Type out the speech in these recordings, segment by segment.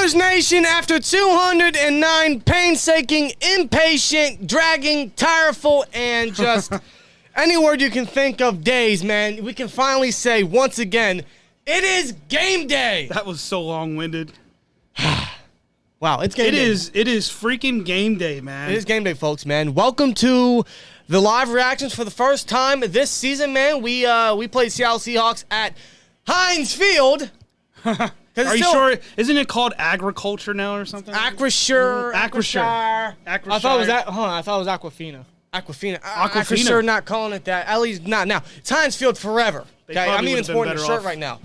Steelers Nation, after 209 painstaking, impatient, dragging, tireful, and just any word you can think of days, man, we can finally say once again, it is game day. That was so long-winded. Wow, it's game day. It is freaking game day, man. It is game day, folks, man. Welcome to the live reactions for the first time this season, man. We played Seattle Seahawks at Heinz Field. Are you sure? Isn't it called agriculture now or something? Acrisure. I thought it was I thought it was Aquafina. Acrisure, not calling it that. At least not now. It's Heinz Field forever. Okay? I'm even sporting a shirt right now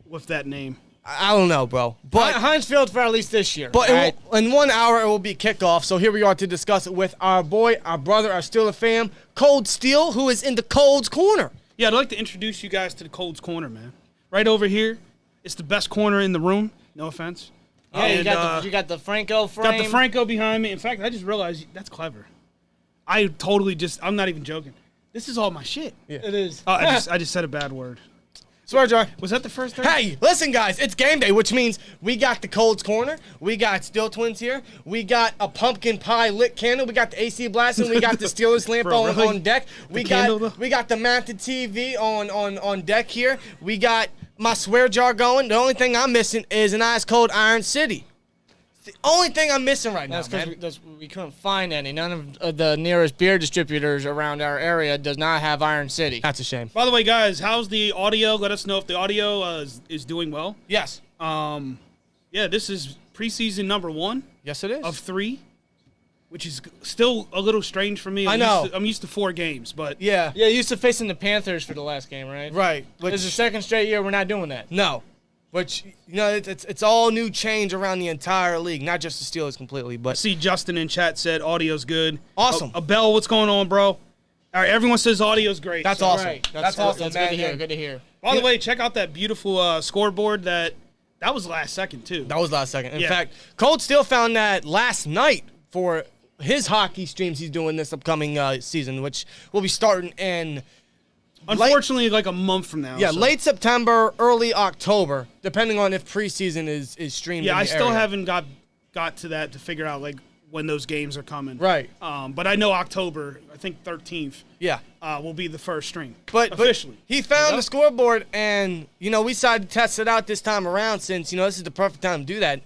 with that name. I don't know, bro. But Heinz Field for at least this year. But in 1 hour, it will be kickoff. So here we are to discuss it with our boy, our brother, our Steeler fam, Cold Steel, who is in the Cold's Corner. Yeah, I'd like to introduce you guys to the Cold's Corner, man. Right over here. It's the best corner in the room. No offense. Yeah, and, you got the Franco frame. Got the Franco behind me. In fact, I just realized that's clever. I'm not even joking. This is all my shit. Yeah. It is. Oh, I just said a bad word. Swear jar. Was that the first time? Hey, listen, guys. It's game day, which means we got the Cold's Corner. We got Steel Twins here. We got a pumpkin pie lit candle. We got the AC blasting. We got the Steelers lamp on deck. We got the mounted TV on deck here. We got my swear jar going. The only thing I'm missing is an ice cold Iron City. It's the only thing I'm missing right now, man. Because we couldn't find any. None of the nearest beer distributors around our area does not have Iron City. That's a shame. By the way, guys, how's the audio? Let us know if the audio is doing well. Yes. Yeah, this is preseason number 1. Yes, it is. Of 3, which is still a little strange for me. I know. I'm used to 4 games, but yeah, used to facing the Panthers for the last game, right? Right. This is the second straight year we're not doing that. No. Which, you know, it's all new change around the entire league, not just the Steelers completely. But I see Justin in chat said audio's good. Awesome. Abel, what's going on, bro? All right, everyone says audio's great. That's awesome. Right. That's awesome, That's man. good to hear. Good to hear. By the way, check out that beautiful scoreboard that was last second, too. That was last second. In fact, Cold Steel found that last night for his hockey streams he's doing this upcoming season, which will be starting in... Unfortunately, like a month from now. Yeah, so late September, early October, depending on if preseason is streamed. Yeah, in the I still area. haven't got to that to figure out like when those games are coming. Right. But I know October, I think 13th. Yeah. Will be the first stream. But officially, he found the scoreboard, and we decided to test it out this time around since this is the perfect time to do that.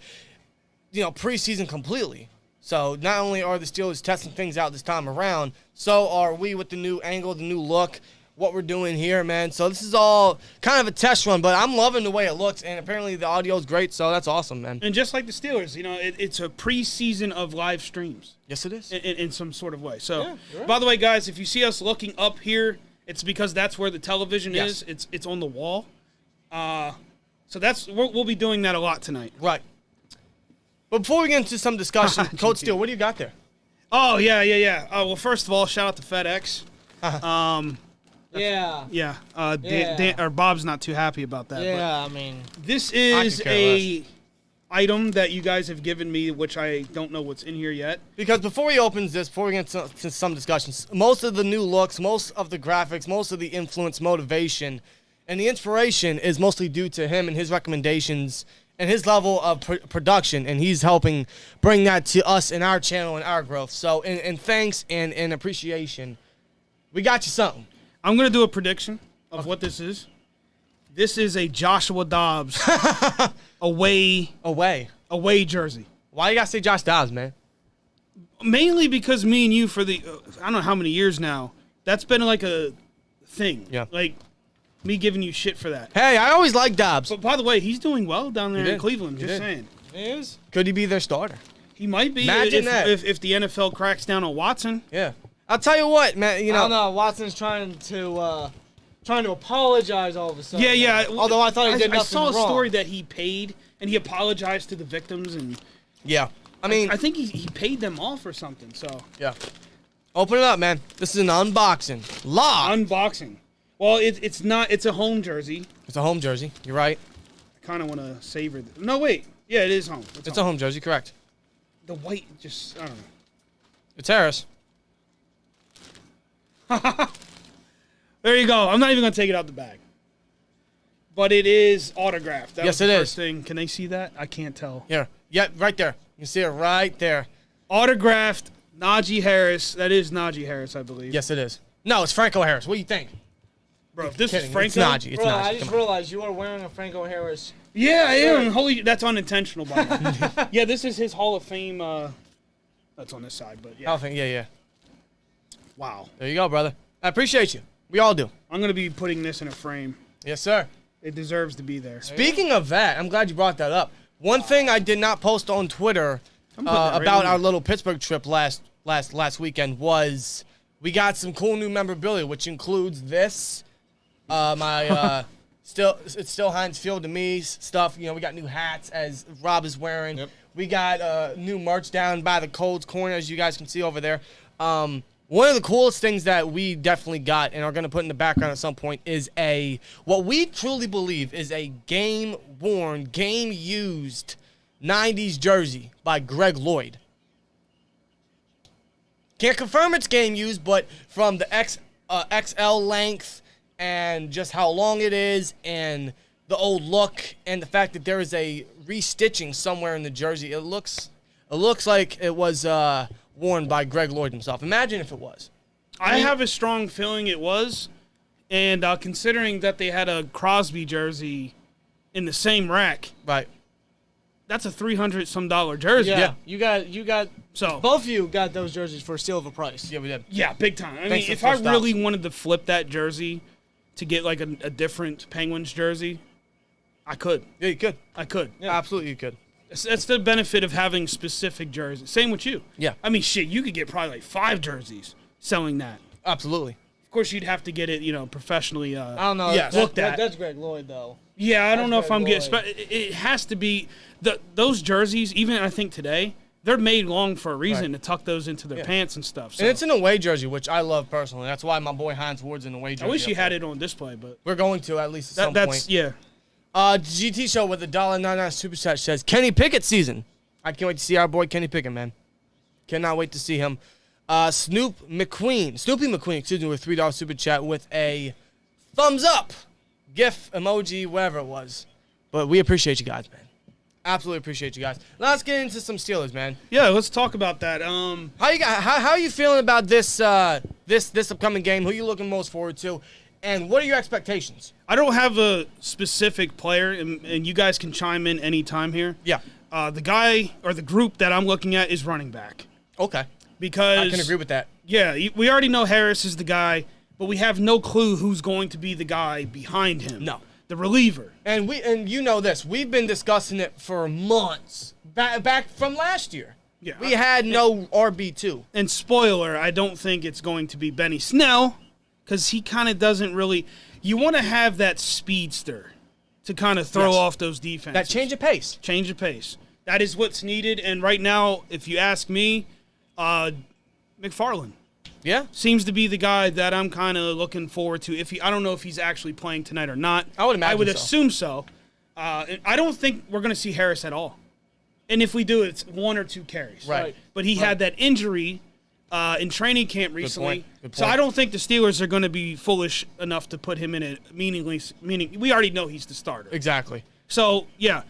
Preseason completely. So not only are the Steelers testing things out this time around, so are we with the new angle, the new look. What we're doing here, man. So this is all kind of a test run, but I'm loving the way it looks, and apparently the audio is great, so that's awesome, man. And just like the Steelers, it's a preseason of live streams. Yes, it is. In some sort of way. So, yeah, right. By the way, guys, if you see us looking up here, it's because that's where the television is. It's on the wall. So we'll be doing that a lot tonight. Right. But before we get into some discussion, Cold Steel, what do you got there? Oh, yeah. Well, first of all, shout out to FedEx. Yeah. Bob's not too happy about that. Yeah, I mean, this is a item that you guys have given me, which I don't know what's in here yet. Because before we get into some discussions, most of the new looks, most of the graphics, most of the influence, motivation, and the inspiration is mostly due to him and his recommendations and his level of production, and he's helping bring that to us in our channel and our growth. So, in thanks and in appreciation, we got you something. I'm going to do a prediction of what this is. This is a Joshua Dobbs away jersey. Why you got to say Josh Dobbs, man? Mainly because me and you for I don't know how many years now, that's been like a thing. Yeah. Like me giving you shit for that. Hey, I always liked Dobbs. But by the way, he's doing well down there in Cleveland. Just saying. He is? Could he be their starter? He might be. Imagine that. If the NFL cracks down on Watson. Yeah. I'll tell you what, man. I don't know. Watson's trying to apologize all of a sudden. Yeah. Although I thought he did nothing wrong. I saw a story wrong. that he paid and he apologized to the victims and. Yeah. I mean, I think he paid them off or something. So. Yeah. Open it up, man. This is an unboxing. Unboxing. Well, it's not. It's a home jersey. It's a home jersey. You're right. I kind of want to savor. No, wait. Yeah, it is home. It's a home jersey, correct. The white just. I don't know. It's Harris. There you go. I'm not even going to take it out the bag. But it is autographed. That Yes, was the it first is. thing. Can they see that? I can't tell. Here. Yep, right there. You can see it right there. Autographed Najee Harris. That is Najee Harris, I believe. Yes, it is. No, it's Franco Harris. What do you think? Bro, if this Kidding. is Franco. It's Najee. It's Bro, Najee. I just Come on. realized you are wearing a Franco Harris. Yeah, I am. Holy, that's unintentional, by the way. Yeah, this is his Hall of Fame. That's on this side, but yeah. Yeah. Wow. There you go, brother. I appreciate you. We all do. I'm going to be putting this in a frame. Yes, sir. It deserves to be there. Speaking of that, I'm glad you brought that up. One thing I did not post on Twitter right about on. our little Pittsburgh trip last weekend was we got some cool new memorabilia, which includes this, it's still Heinz Field to me stuff. You know, we got new hats as Rob is wearing. Yep. We got new merch down by the Colts corner, as you guys can see over there. One of the coolest things that we definitely got and are going to put in the background at some point is what we truly believe is a game-worn, game-used 90s jersey by Greg Lloyd. Can't confirm it's game-used, but from the XL length and just how long it is and the old look and the fact that there is a restitching somewhere in the jersey, it looks like it was worn by Greg Lloyd himself. Imagine if it was. I have a strong feeling it was, and considering that they had a Crosby jersey in the same rack, Right. that's a $300-some jersey. Yeah. You got. So Both of you got those jerseys for a steal of a price. Yeah, we did. yeah, big time. I Thanks mean, for if I full really stops. wanted to flip that jersey to get like a different Penguins jersey, I could. Yeah, you could. I could. Yeah, absolutely you could. That's the benefit of having specific jerseys. Same with you. Yeah. I mean, shit, you could get probably like 5 jerseys selling that. Absolutely. Of course, you'd have to get it, professionally. I don't know. Yes. Looked at. That's Greg Lloyd, though. Yeah, I don't know if Greg I'm getting. Lloyd. It has to be those jerseys. Even I think today they're made long for a reason to tuck those into their pants and stuff. So And it's an away jersey, which I love personally. That's why my boy Heinz Ward's an away jersey. I wish you up had there. it on display, but We're going to at least at some that's point. yeah. GT Show with a $1.99 super chat says Kenny Pickett season. I can't wait to see our boy Kenny Pickett, man. Cannot wait to see him. Snoopy McQueen, excuse me, with $3 super chat with a thumbs up, GIF emoji, whatever it was. But we appreciate you guys, man. Absolutely appreciate you guys. Now let's get into some Steelers, man. Yeah, let's talk about that. How are you feeling about this this upcoming game? Who are you looking most forward to? And what are your expectations? I don't have a specific player, and you guys can chime in anytime here. Yeah. The guy or the group that I'm looking at is running back. Okay. Because I can agree with that. Yeah, we already know Harris is the guy, but we have no clue who's going to be the guy behind him. No. The reliever. And you know this. We've been discussing it for months. Back from last year. Yeah. We had no RB2. And spoiler, I don't think it's going to be Benny Snell, because he kind of doesn't really. You want to have that speedster to kind of throw Yes. off those defenses. That change of pace. Change of pace. That is what's needed. And right now, if you ask me, McFarland Yeah. seems to be the guy that I'm kind of looking forward to. I don't know if he's actually playing tonight or not. I would imagine I would so. assume so. And I don't think we're going to see Harris at all. And if we do, it's 1 or 2 carries. Right. But he had that injury in training camp recently. Good So point. I don't think the Steelers are going to be foolish enough to put him in it meaning we already know he's the starter. Exactly. So, yeah,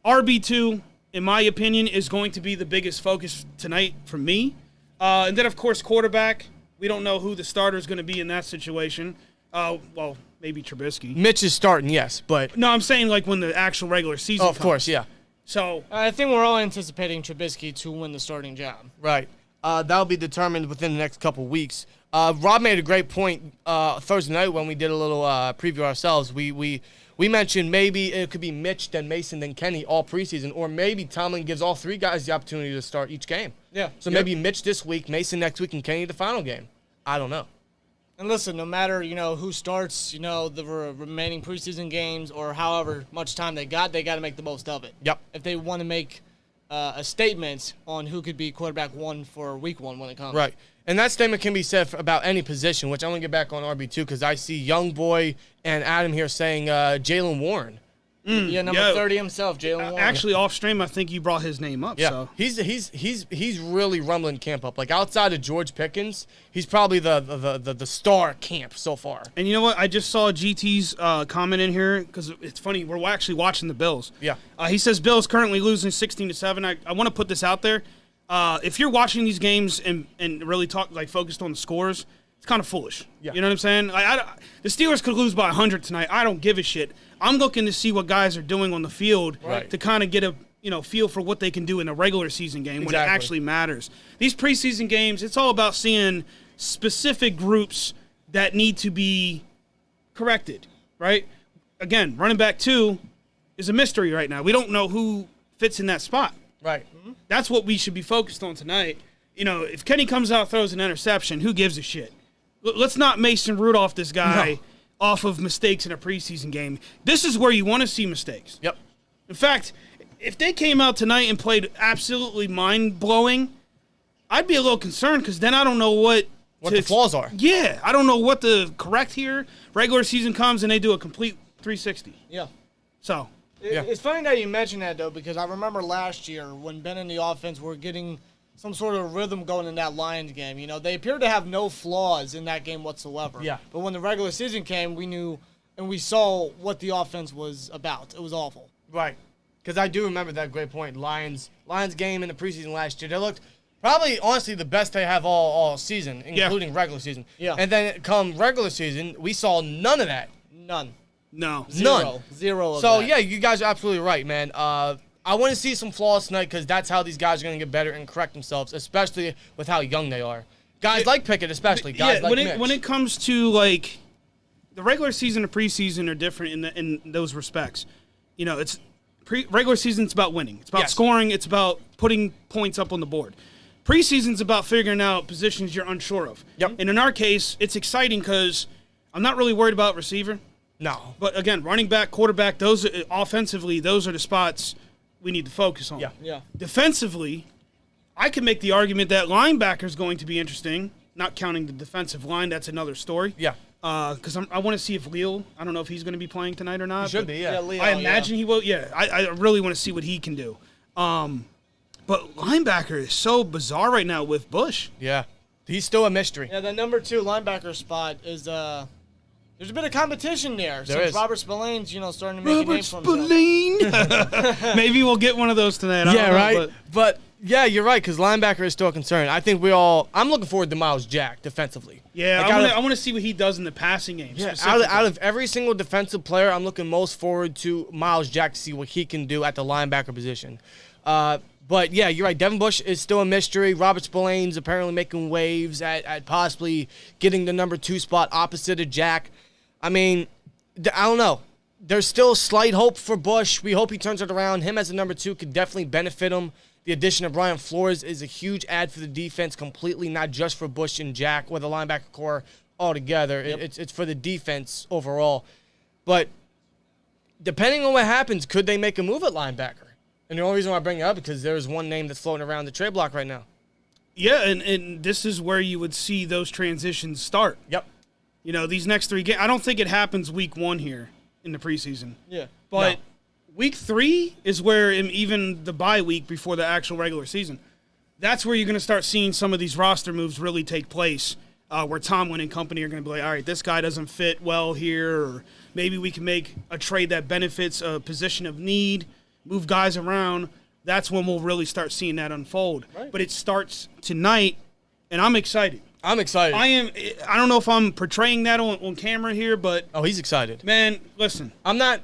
RB2, in my opinion, is going to be the biggest focus tonight for me. And then, of course, quarterback. We don't know who the starter is going to be in that situation. Well, maybe Trubisky. Mitch is starting, yes, but No, I'm saying like when the actual regular season of comes. course, yeah. So, I think we're all anticipating Trubisky to win the starting job. Right. That'll be determined within the next couple weeks. Rob made a great point Thursday night when we did a little preview ourselves. We mentioned maybe it could be Mitch, then Mason, then Kenny all preseason, or maybe Tomlin gives all 3 guys the opportunity to start each game. Yeah. So maybe Mitch this week, Mason next week, and Kenny the final game. I don't know. And listen, no matter, who starts, the remaining preseason games or however much time they got to make the most of it. Yep. If they want to make a statement on who could be quarterback 1 for week 1 when it comes. Right. And that statement can be said about any position, which I'm going to get back on RB2 because I see Young Boy and Adam here saying Jaylen Warren. Number 30 himself, Jaylen Warren. Actually, off stream, I think you brought his name up. Yeah, So. he's really rumbling camp up. Like outside of George Pickens, he's probably the star camp so far. And you know what? I just saw GT's comment in here because it's funny. We're actually watching the Bills. Yeah. He says Bills currently losing 16-7. I want to put this out there. If you're watching these games and really focused on the scores, it's kind of foolish. Yeah. You know what I'm saying? The Steelers could lose by 100 tonight. I don't give a shit. I'm looking to see what guys are doing on the field to kind of get a feel for what they can do in a regular season game when it actually matters. These preseason games, it's all about seeing specific groups that need to be corrected, right? Again, running back 2 is a mystery right now. We don't know who fits in that spot. Right. That's what we should be focused on tonight. If Kenny comes out, throws an interception, who gives a shit? Let's not Mason Rudolph this guy off of mistakes in a preseason game. This is where you want to see mistakes. Yep. In fact, if they came out tonight and played absolutely mind-blowing, I'd be a little concerned because then I don't know what the flaws are. Yeah, I don't know what to correct here. Regular season comes and they do a complete 360. Yeah. So. Yeah. It's funny that you mentioned that, though, because I remember last year when Ben and the offense were getting some sort of rhythm going in that Lions game. They appeared to have no flaws in that game whatsoever. Yeah. But when the regular season came, we knew and we saw what the offense was about. It was awful. Right. Because I do remember that great point. Lions game in the preseason last year, they looked probably, honestly, the best they have all season, including regular season. Yeah. And then come regular season, we saw none of that. None. No. None. Zero of So, that. yeah, you guys are absolutely right, man. I want to see some flaws tonight because that's how these guys are going to get better and correct themselves, especially with how young they are. Guys like Pickett, especially. Guys like Mitch. When it comes to, the regular season and preseason are different in those respects. It's regular season, it's about winning. It's about scoring. It's about putting points up on the board. Preseason's about figuring out positions you're unsure of. Yep. And in our case, it's exciting because I'm not really worried about receiver. No. But again, running back, quarterback, those offensively, those are the spots we need to focus on. Yeah. Defensively, I can make the argument that linebacker is going to be interesting, not counting the defensive line. That's another story. Yeah. Because I want to see if Leo, I don't know if he's going to be playing tonight or not. He should be, yeah. Leo, I imagine he will. Yeah, I really want to see what he can do. But linebacker is so bizarre right now with Bush. Yeah. He's still a mystery. Yeah, the number 2 linebacker spot is there's a bit of competition there. There since is. Robert Spillane's, starting to make a name for himself. Spillane. Maybe we'll get one of those tonight. I don't know, right? But yeah, you're right, because linebacker is still a concern. I think I'm looking forward to Miles Jack defensively. Yeah, I want to see what he does in the passing game. Yeah, out of every single defensive player, I'm looking most forward to Miles Jack to see what he can do at the linebacker position. But yeah, you're right. Devin Bush is still a mystery. Robert Spillane's apparently making waves at possibly getting the number 2 spot opposite of Jack. I mean, I don't know. There's still slight hope for Bush. We hope he turns it around. Him as a number 2 could definitely benefit him. The addition of Brian Flores is a huge add for the defense completely, not just for Bush and Jack or the linebacker core altogether. Yep. It's for the defense overall. But depending on what happens, could they make a move at linebacker? And the only reason why I bring it up is because there's one name that's floating around the trade block right now. Yeah, and this is where you would see those transitions start. Yep. These next 3 games, I don't think it happens week 1 here in the preseason. Yeah. But week 3 is where, even the bye week before the actual regular season, that's where you're going to start seeing some of these roster moves really take place, where Tomlin and company are going to be like, all right, this guy doesn't fit well here, or maybe we can make a trade that benefits a position of need, move guys around. That's when we'll really start seeing that unfold. Right. But it starts tonight, and I'm excited. I'm excited. I don't know if I'm portraying that on camera here, but he's excited. Man, listen. I'm not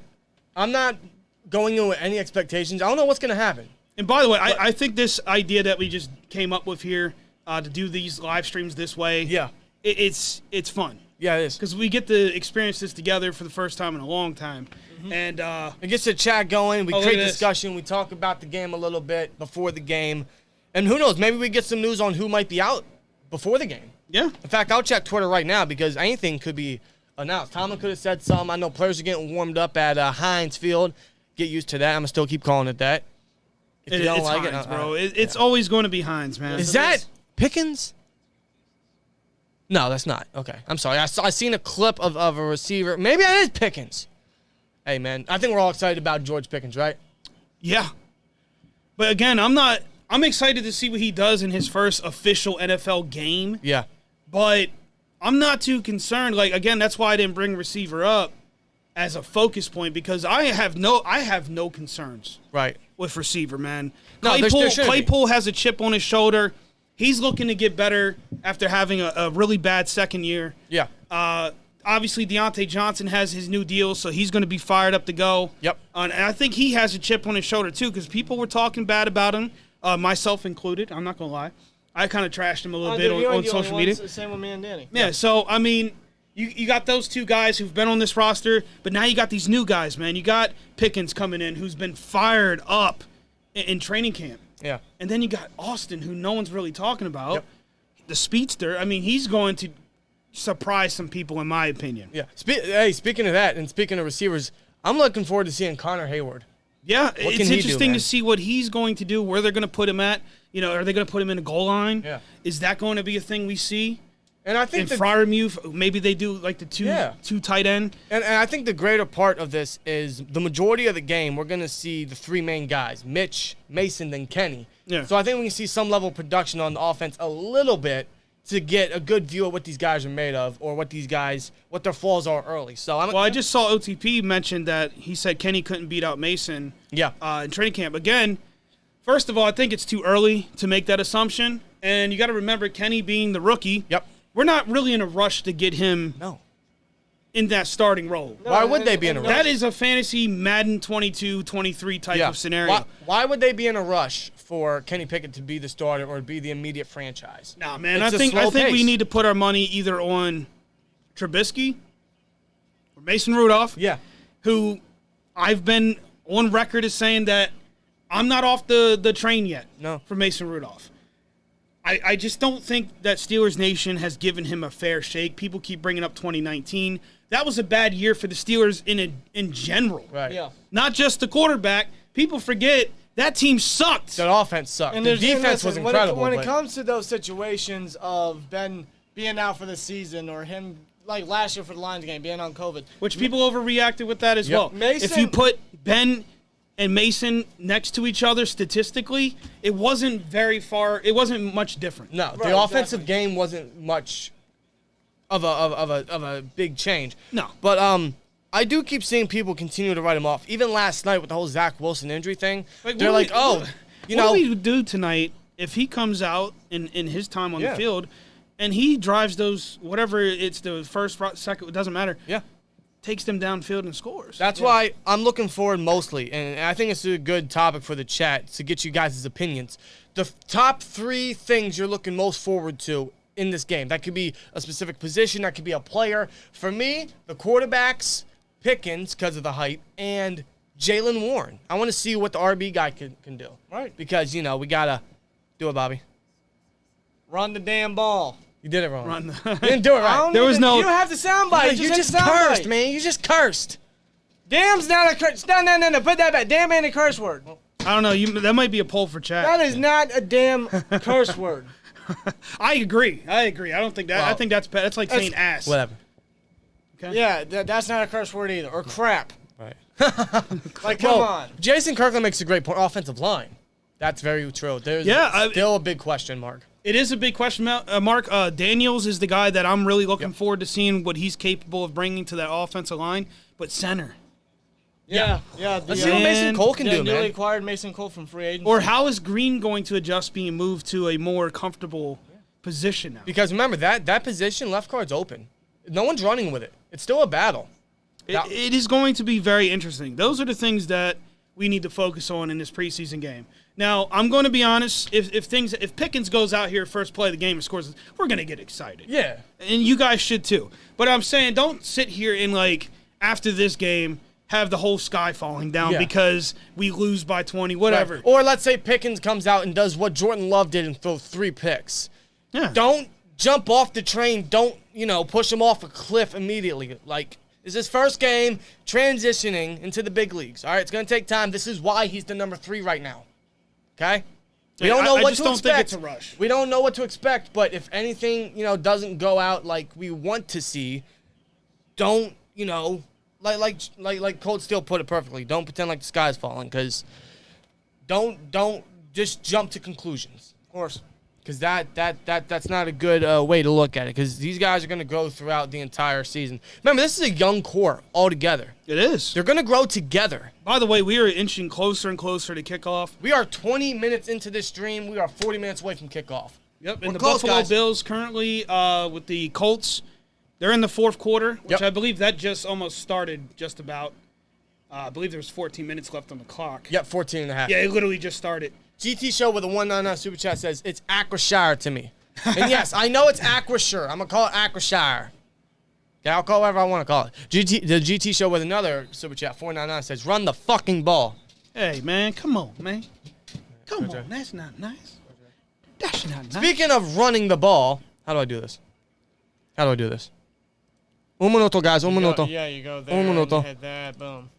going in with any expectations. I don't know what's going to happen. And by the way, I think this idea that we just came up with here to do these live streams this way, it's fun. Yeah, it is. Because we get to experience this together for the first time in a long time. Mm-hmm. And it gets the chat going. We create discussion. We talk about the game a little bit before the game. And who knows, maybe we get some news on who might be out before the game. Yeah. In fact, I'll check Twitter right now because anything could be announced. Tomlin could have said something. I know players are getting warmed up at Heinz Field. Get used to that. I'm going to still keep calling it that. If you don't like Heinz, bro. It's always going to be Heinz, man. Is that Pickens? No, that's not. Okay. I'm sorry. I seen a clip of a receiver. Maybe that is Pickens. Hey, man, I think we're all excited about George Pickens, right? Yeah. But again, I'm excited to see what he does in his first official NFL game. Yeah. But I'm not too concerned. Like, again, that's why I didn't bring receiver up as a focus point, because I have no concerns. Right. With receiver, man. No, Claypool has a chip on his shoulder. He's looking to get better after having a really bad second year. Yeah. Obviously, Deontay Johnson has his new deal, so he's going to be fired up to go. Yep. And I think he has a chip on his shoulder, too, because people were talking bad about him, myself included. I'm not going to lie. I kind of trashed him a little bit on social media. Same with me and Danny. Yeah, so, I mean, you got those two guys who've been on this roster, but now you got these new guys, man. You got Pickens coming in, who's been fired up in training camp. Yeah. And then you got Austin, who no one's really talking about. Yep. The speedster. I mean, he's going to surprise some people, in my opinion. Yeah. Speaking of that, and speaking of receivers, I'm looking forward to seeing Connor Hayward. Yeah, it's interesting to see what he's going to do, where they're going to put him at. You know, are they going to put him in a goal line? Yeah. Is that going to be a thing we see? And I think Freiermuth, maybe they do like the two tight end. And I think the greater part of this is the majority of the game, we're going to see the three main guys, Mitch, Mason, then Kenny. Yeah. So I think we can see some level of production on the offense a little bit to get a good view of what these guys are made of, or what their flaws are early. So I just saw OTP mention that he said Kenny couldn't beat out Mason in training camp. Again, first of all, I think it's too early to make that assumption. And you got to remember, Kenny being the rookie, we're not really in a rush to get him in that starting role. No, why would they be in a rush? That is a fantasy Madden 22, 23 type of scenario. Why would they be in a rush for Kenny Pickett to be the starter or be the immediate franchise? Nah, man, I think we need to put our money either on Trubisky or Mason Rudolph. Yeah. Who I've been on record as saying that I'm not off the train yet for Mason Rudolph. I just don't think that Steelers Nation has given him a fair shake. People keep bringing up 2019. That was a bad year for the Steelers in general. Right. Yeah. Not just the quarterback. People forget that team sucked. That offense sucked. And the defense was incredible. When it comes to those situations of Ben being out for the season, or him, like last year for the Lions game, being on COVID. Which people overreacted with that as well. If you put Ben and Mason next to each other statistically, it wasn't very far. It wasn't much different. No, the offensive game wasn't much of a big change. No, but I do keep seeing people continue to write him off. Even last night with the whole Zach Wilson injury thing, they're like, what do we do tonight if he comes out in his time on the field and he drives those, whatever it's the first, second, it doesn't matter. Yeah. Takes them downfield and scores. That's why I'm looking forward mostly, and I think it's a good topic for the chat to get you guys' opinions. The top 3 things you're looking most forward to in this game. That could be a specific position. That could be a player. For me, the quarterbacks, Pickens because of the hype, and Jaylen Warren. I want to see what the RB guy can do. Right. Because, we got to do it, Bobby. Run the damn ball. You did it wrong. You didn't do it right. You don't have to soundbite. You just cursed, man. You just cursed. Damn's not a curse. No. Put that back. Damn ain't a curse word. I don't know. That might be a poll for chat. That is not a damn curse word. I agree. I don't think that. Well, I think that's like saying ass. Whatever. Okay. Yeah, that's not a curse word either. Or crap. Right. Like, come on. Jason Kirkland makes a great point. Offensive line. That's very true. There's still a big question mark. It is a big question mark. Daniels is the guy that I'm really looking forward to seeing what he's capable of bringing to that offensive line. But center. Yeah. Let's see what Mason Cole can do, man. Newly acquired Mason Cole from free agency. Or how is Green going to adjust being moved to a more comfortable position now? Because remember, that position, left guard's open. No one's running with it. It's still a battle. It is going to be very interesting. Those are the things that we need to focus on in this preseason game. Now, I'm going to be honest. If Pickens goes out here first play of the game and scores, we're going to get excited. Yeah. And you guys should too. But I'm saying don't sit here and, after this game, have the whole sky falling down because we lose by 20, whatever. Right. Or let's say Pickens comes out and does what Jordan Love did and throw 3 picks. Yeah. Don't jump off the train. Don't, push him off a cliff immediately. It's his first game transitioning into the big leagues. All right, it's going to take time. This is why he's the number 3 right now. Okay? We don't know what to expect. I just don't think it's a rush. We don't know what to expect, but if anything, doesn't go out like we want to see, don't, like Cold Steel put it perfectly. Don't pretend like the sky's falling, because don't just jump to conclusions. Of course. Because that's not a good way to look at it, because these guys are going to grow throughout the entire season. Remember, this is a young core altogether. It is. They're going to grow together. By the way, we are inching closer and closer to kickoff. We are 20 minutes into this stream. We are 40 minutes away from kickoff. Yep, We're and the close, Buffalo guys. Bills currently with the Colts, they're in the fourth quarter, which Yep. I believe that just almost started just about. I believe there was 14 minutes left on the clock. Yep, 14 and a half. Yeah, it literally just started. GT Show with a 199 super chat says, it's Acquashire to me. And yes, I know it's Aquashire. I'm going to call it Aquashire. Yeah, I'll call it whatever I want to call it. The GT Show with another super chat, 499, says, run the fucking ball. Hey, man, come on, man. Come on, that's not nice. That's not nice. Speaking of running the ball, how do I do this? How do I do this? Un minuto, guys. Un minuto. Yeah, you go there. Un minuto. And hit that. Boom.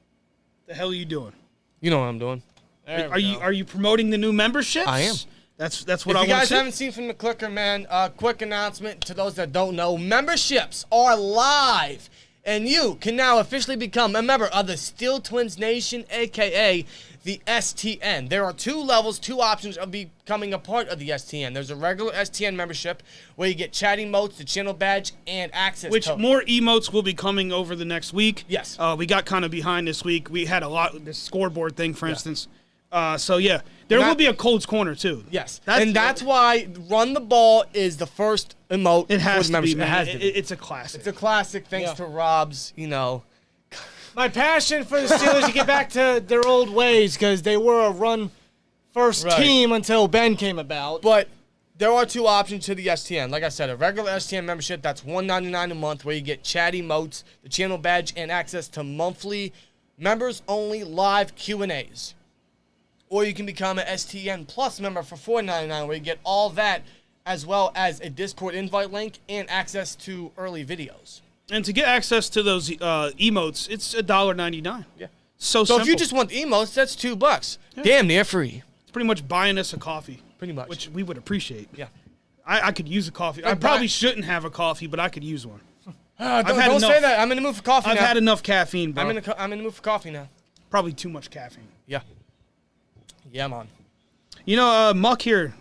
The hell are you doing? You know what I'm doing. There Are we you go. are you promoting the new memberships? I am. That's what If I you want guys to see. haven't seen from the clicker, man, quick announcement to those that don't know. Memberships are live, and you can now officially become a member of the Steel Twins Nation, a.k.a. the STN. There are two levels, two options of becoming a part of the STN. There's a regular STN membership where you get chat emotes, the channel badge, and access Which tokens. more emotes will be coming over the next week. Yes. We got kind of behind this week. We had a lot, this scoreboard thing, for instance. So, yeah. There will be a Colts Corner, too. Yes. That's why Run the Ball is the first emote It has for the to be, membership. man. It has to be. It's a classic. It's a classic thanks Yeah. to Rob's, My passion for the Steelers to get back to their old ways, because they were a run-first Right. team until Ben came about. But there are two options to the STN. Like I said, a regular STN membership, that's $199 a month, where you get chat emotes, the channel badge, and access to monthly members-only live Q&As. Or you can become an STN Plus member for $499, where you get all that, as well as a Discord invite link and access to early videos. And to get access to those emotes, it's $1.99. Yeah. So So simple. if you just want the emotes, that's $2. Damn near free. It's pretty much buying us a coffee. Pretty much. Which we would appreciate. Yeah. I could use a coffee. I Like probably Brian- shouldn't have a coffee, but I could use one. Don't had say enough. that. I'm in the mood for coffee I've now. had enough caffeine, bro. I'm in the mood for coffee now. Probably too much caffeine. Yeah. Yeah, man. You know, Muck here,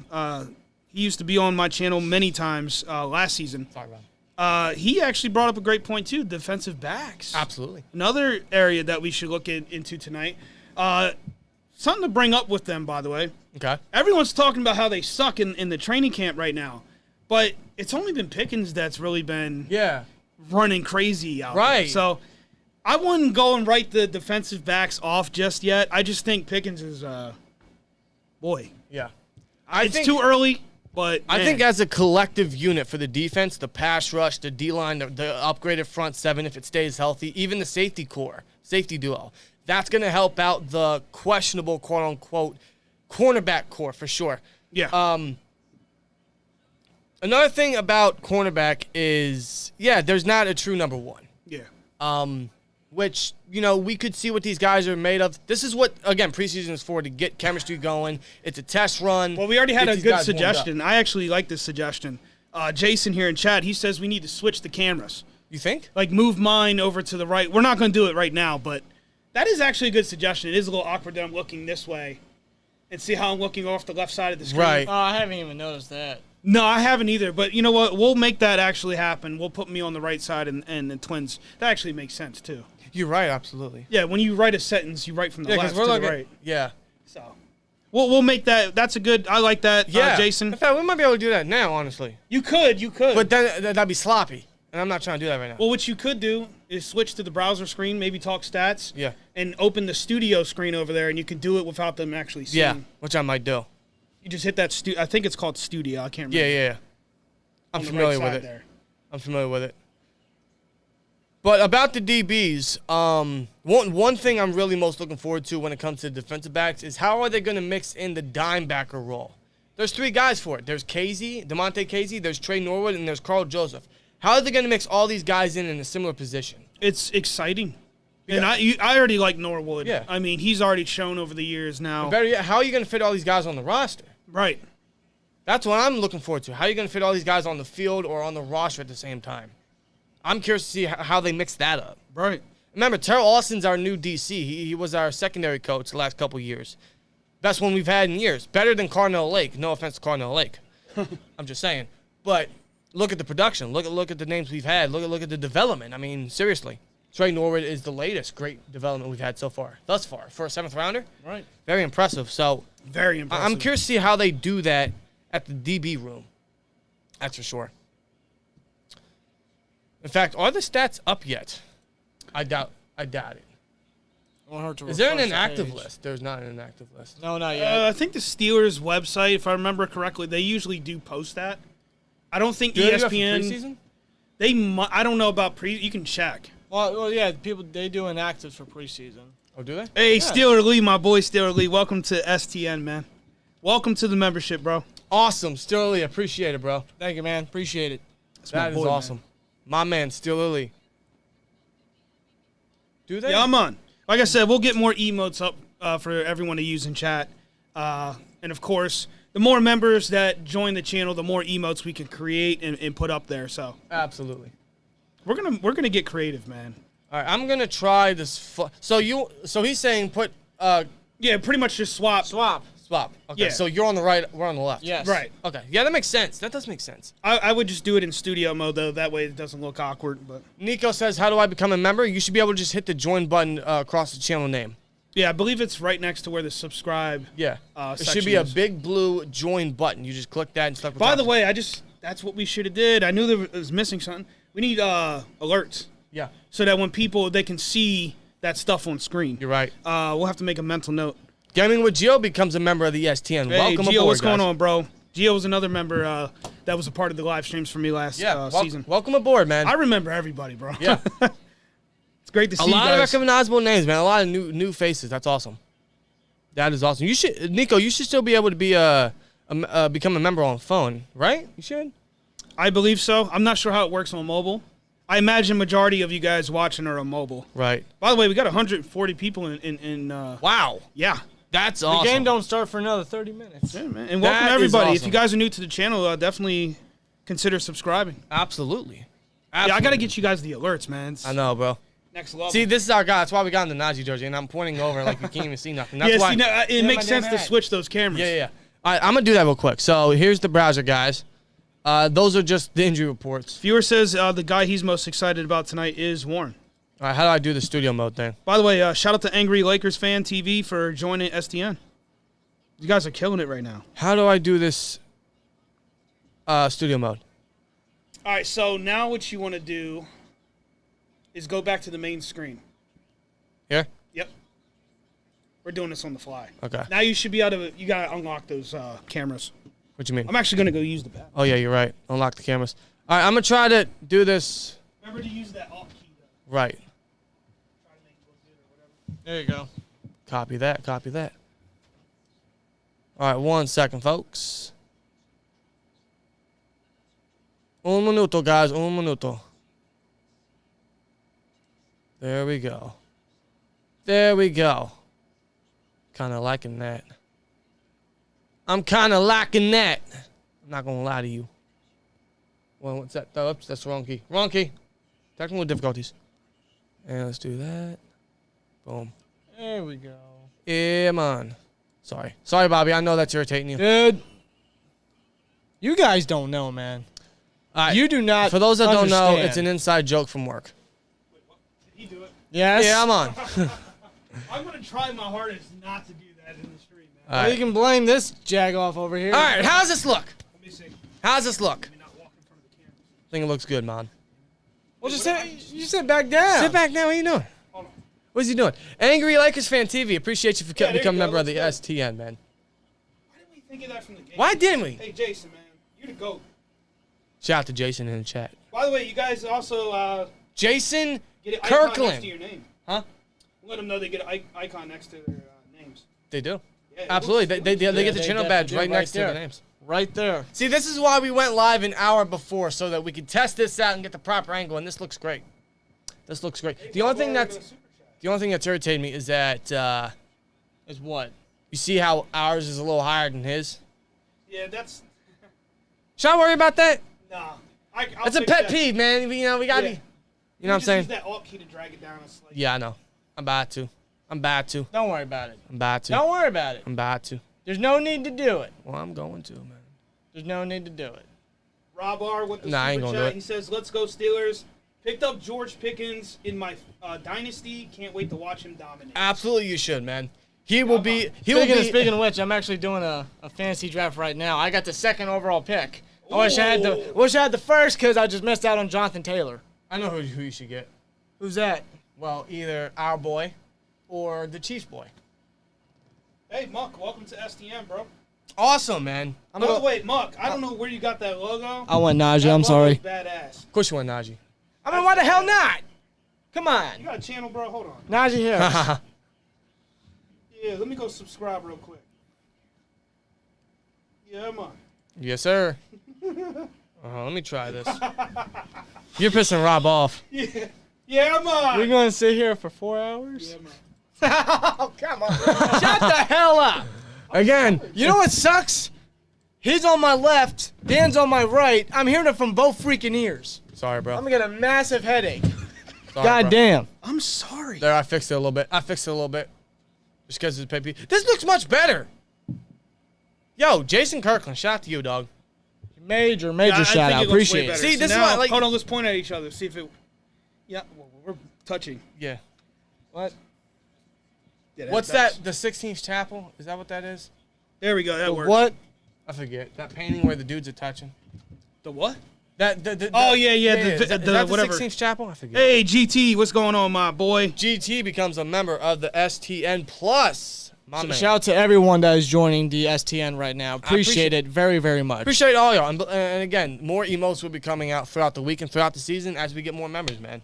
he used to be on my channel many times last season. Talk about it. He actually brought up a great point, too, defensive backs. Absolutely. Another area that we should look into tonight. Something to bring up with them, by the way. Okay. Everyone's talking about how they suck in the training camp right now. But it's only been Pickens that's really been Yeah. running crazy out there. Right. So I wouldn't go and write the defensive backs off just yet. I just think Pickens is, boy. Yeah. It's too early, but I man. think as a collective unit for the defense, the pass rush, the D-line, the upgraded front seven, if it stays healthy, even the safety duo, that's going to help out the questionable, quote-unquote, cornerback core for sure. Yeah. Another thing about cornerback is, there's not a true number one. Yeah. Which, we could see what these guys are made of. This is what, again, preseason is for, to get chemistry going. It's a test run. Well, we already had Get a these good guys warmed up. suggestion. I actually like this suggestion. Jason here in chat, he says we need to switch the cameras. You think? Like, move mine over to the right. We're not going to do it right now, but that is actually a good suggestion. It is a little awkward that I'm looking this way and see how I'm looking off the left side of the screen. Right. Oh, I haven't even noticed that. No, I haven't either. But you know what? We'll make that actually happen. We'll put me on the right side and the Twins. That actually makes sense, too. You're right, absolutely. Yeah, when you write a sentence, you write from the left to the right. Yeah. So we'll make that. That's a good. I like that, Yeah. Jason. In fact, we might be able to do that now, honestly. You could. But then that'd be sloppy, and I'm not trying to do that right now. Well, what you could do is switch to the browser screen, maybe talk stats, Yeah. and open the studio screen over there, and you can do it without them actually seeing. Yeah, which I might do. You just hit that I think it's called Studio. I can't remember. Yeah. I'm On the familiar right with side it. there. I'm familiar with it. But about the DBs, one thing I'm really most looking forward to when it comes to defensive backs is how are they going to mix in the dime backer role? There's three guys for it. There's DeMonte Casey, there's Trey Norwood, and there's Carl Joseph. How are they going to mix all these guys in a similar position? It's exciting. And I already like Norwood. Yeah. I mean, he's already shown over the years now. Better yet, how are you going to fit all these guys on the roster? Right. That's what I'm looking forward to. How are you going to fit all these guys on the field or on the roster at the same time? I'm curious to see how they mix that up. Right. Remember, Terrell Austin's our new DC. He was our secondary coach the last couple years. Best one we've had in years. Better than Cardinal Lake. No offense to Cardinal Lake. I'm just saying. But look at the production. Look at the names we've had. Look at the development. I mean, seriously. Trey Norwood is the latest great development we've had so far. Thus far. For a 7th rounder. Right. Very impressive. So Very impressive. I'm curious to see how they do that at the DB room. That's for sure. In fact, are the stats up yet? I doubt it. Is there an inactive list? There's not an inactive list. No, not yet. I think the Steelers website, if I remember correctly, they usually do post that. I don't think Do they do that for ESPN. preseason? I don't know about pre. You can check. Well, yeah, they do inactives for preseason. Oh, do they? Hey, Yeah. Steeler Lee, my boy Steeler Lee. Welcome to STN, man. Welcome to the membership, bro. Awesome. Still Lee. Appreciate it, bro. Thank you, man. Appreciate it. That is boy, awesome. My man, Still Lee. Do they? Yeah, I'm on. Like I said, we'll get more emotes up for everyone to use in chat. And, of course, the more members that join the channel, the more emotes we can create and put up there. So Absolutely. we're gonna get creative, man. All right, I'm gonna try this. So he's saying put Yeah, pretty much just swap. Swap. swap. Okay, Yeah. so you're on the right, we're on the left. Yes. Right. Okay, yeah, that makes sense. That does make sense. I would just do it in studio mode, though. That way it doesn't look awkward. But Nico says, "How do I become a member?" You should be able to just hit the join button across the channel name. yeah, I believe it's right next to where the subscribe. Yeah, it section should be a is. big blue join button. You just click that and stuff. By the way, that's what we should have did. I knew there was missing something. We need alerts yeah, so that when they can see that stuff on screen. you're right. We'll have to make a mental note. Gaming with Gio becomes a member of the STN. Hey, Welcome Gio, aboard, what's guys. going on, bro? Gio was another member that was a part of the live streams for me last season. Welcome aboard, man. I remember everybody, bro. Yeah. It's great to see A you lot of guys. recognizable names, man. A lot of new faces. That's awesome. That is awesome. You should, Nico. You should still be able to be become a member on phone, right? You should. I believe so. I'm not sure how it works on mobile. I imagine majority of you guys watching are on mobile. Right. By the way, we got 140 people in Wow. yeah. That's The awesome. game don't start for another 30 minutes. Yeah, man. And welcome That is everybody. If awesome. you guys are new to the channel, definitely consider subscribing. Absolutely. Yeah, I got to get you guys the alerts, man. It's I know, bro. next level. See, this is our guy. That's why we got in the Najee jersey, and I'm pointing over like you can't even see nothing. That's yeah, why. see, now, it makes my sense damn to hat. switch those cameras. Yeah. All right, I'm gonna do that real quick. So here's the browser, guys. Those are just the injury reports. Viewer says the guy he's most excited about tonight is Warren. All right, how do I do the studio mode thing? By the way, shout out to Angry Lakers Fan TV for joining STN. You guys are killing it right now. How do I do this studio mode? All right, so now what you want to do is go back to the main screen. Here? Yep. We're doing this on the fly. Okay. Now you should be able to, you got to unlock those cameras. What you mean? I'm actually going to go use the pad. Oh, yeah, you're right. Unlock the cameras. All right, I'm going to try to do this Remember to use that Alt key, though. right. Try to make it look good or whatever. There you go. Copy that, copy that. All right, 1 second, folks. Un minuto, guys, un minuto. There we go. There we go. Kind of liking that. I'm kind of liking that. I'm not going to lie to you. Well, what's that? Oh, oops, that's the wrong key. Wrong key. Technical difficulties. And let's do that. Boom. There we go. Yeah, man. Sorry. Sorry, Bobby. I know that's irritating you. Dude. You guys don't know, man. All right. You do not For those that don't know, understand. it's an inside joke from work. Did he do it? Yes. Yeah, I'm on. I'm going to try my hardest not to do that in the stream, man. All Well, right. you can blame this jagoff over here. All right. How's this look? Let me see. Let How's this look? me not walk in front of the camera. I think it looks good, man. Well, just sit back down. Sit back now. What are you doing? Hold on. What's he doing? Angry Lakers Fan TV. Appreciate you for Yeah, there becoming you a go. member of the Let's STN, man. Why didn't we think of that from the game? Why didn't we? Hey, Jason, man. You're the GOAT. Shout out to Jason in the chat. By the way, you guys also Jason get an icon next to Kirkland. your name. Huh? Let them know they get an icon next to their names. They do. Yeah, it Absolutely. looks- They get the they channel definitely badge do right next to there. the names. Right there. See, this is why we went live an hour before, so that we could test this out and get the proper angle, and this looks great. This looks great. The only thing that's irritating me is that Is what? you see how ours is a little higher than his. Yeah, that's... Should I worry about that? Nah. That's a pet peeve, man. You know, we gotta Yeah. be. You know what I'm saying? Use that alt key to drag it down. Yeah, I know. I'm about to. Don't worry about it. I'm about to. Don't worry about it. I'm about to. There's no need to do it. Well, I'm going to, man. There's no need to do it. Rob R with the Nah, I ain't super gonna do chat. it. He says, "Let's go Steelers." Picked up George Pickens in my dynasty. Can't wait to watch him dominate. Absolutely, you should, man. He will be. Speaking of which, I'm actually doing a fantasy draft right now. I got the 2nd overall pick. I wish I had the first because I just missed out on Jonathan Taylor. I know who you should get. Who's that? Well, either our boy or the Chiefs boy. Hey, Muck, welcome to STM, bro. Awesome, man. By the way, Muck, I don't know where you got that logo. I went Najee. That I'm sorry. logo's badass. Of course you want Najee. I mean, why the hell not? Come You on. got a channel, bro? Hold on. Najee Harris. Yeah, let me go subscribe real quick. Yeah, I'm on. Yes, sir. Let me try this. You're pissing Rob off. Yeah, I'm on. We're going to sit here for 4 hours? Yeah, I'm on. Oh, come on. Shut the hell up. Again, You know what sucks? He's on my left. Dan's on my right. I'm hearing it from both freaking ears. sorry, bro. I'm going to get a massive headache. Sorry, God bro. damn. I'm sorry. There, I fixed it a little bit. Just because it's paper. This looks much better. Yo, Jason Kirkland, shout out to you, dog. Major Yeah, I shout think out. it looks way Appreciate better. it. See, So this is now, why, like- hold on, let's point at each other. See if it. Yeah, we're touching. Yeah. What? Yeah, What's that's- that? The 16th Chapel? Is that what that is? There we go. That works. What? I forget. That painting where the dudes are touching. The what? Oh, yeah. Is that whatever. the 16th Chapel? I forget. Hey, GT, what's going on, my boy? GT becomes a member of the STN Plus. My man. Shout out to everyone that is joining the STN right now. Appreciate appreciate- it very, very much. Appreciate all y'all. And again, more emotes will be coming out throughout the week and throughout the season as we get more members, man.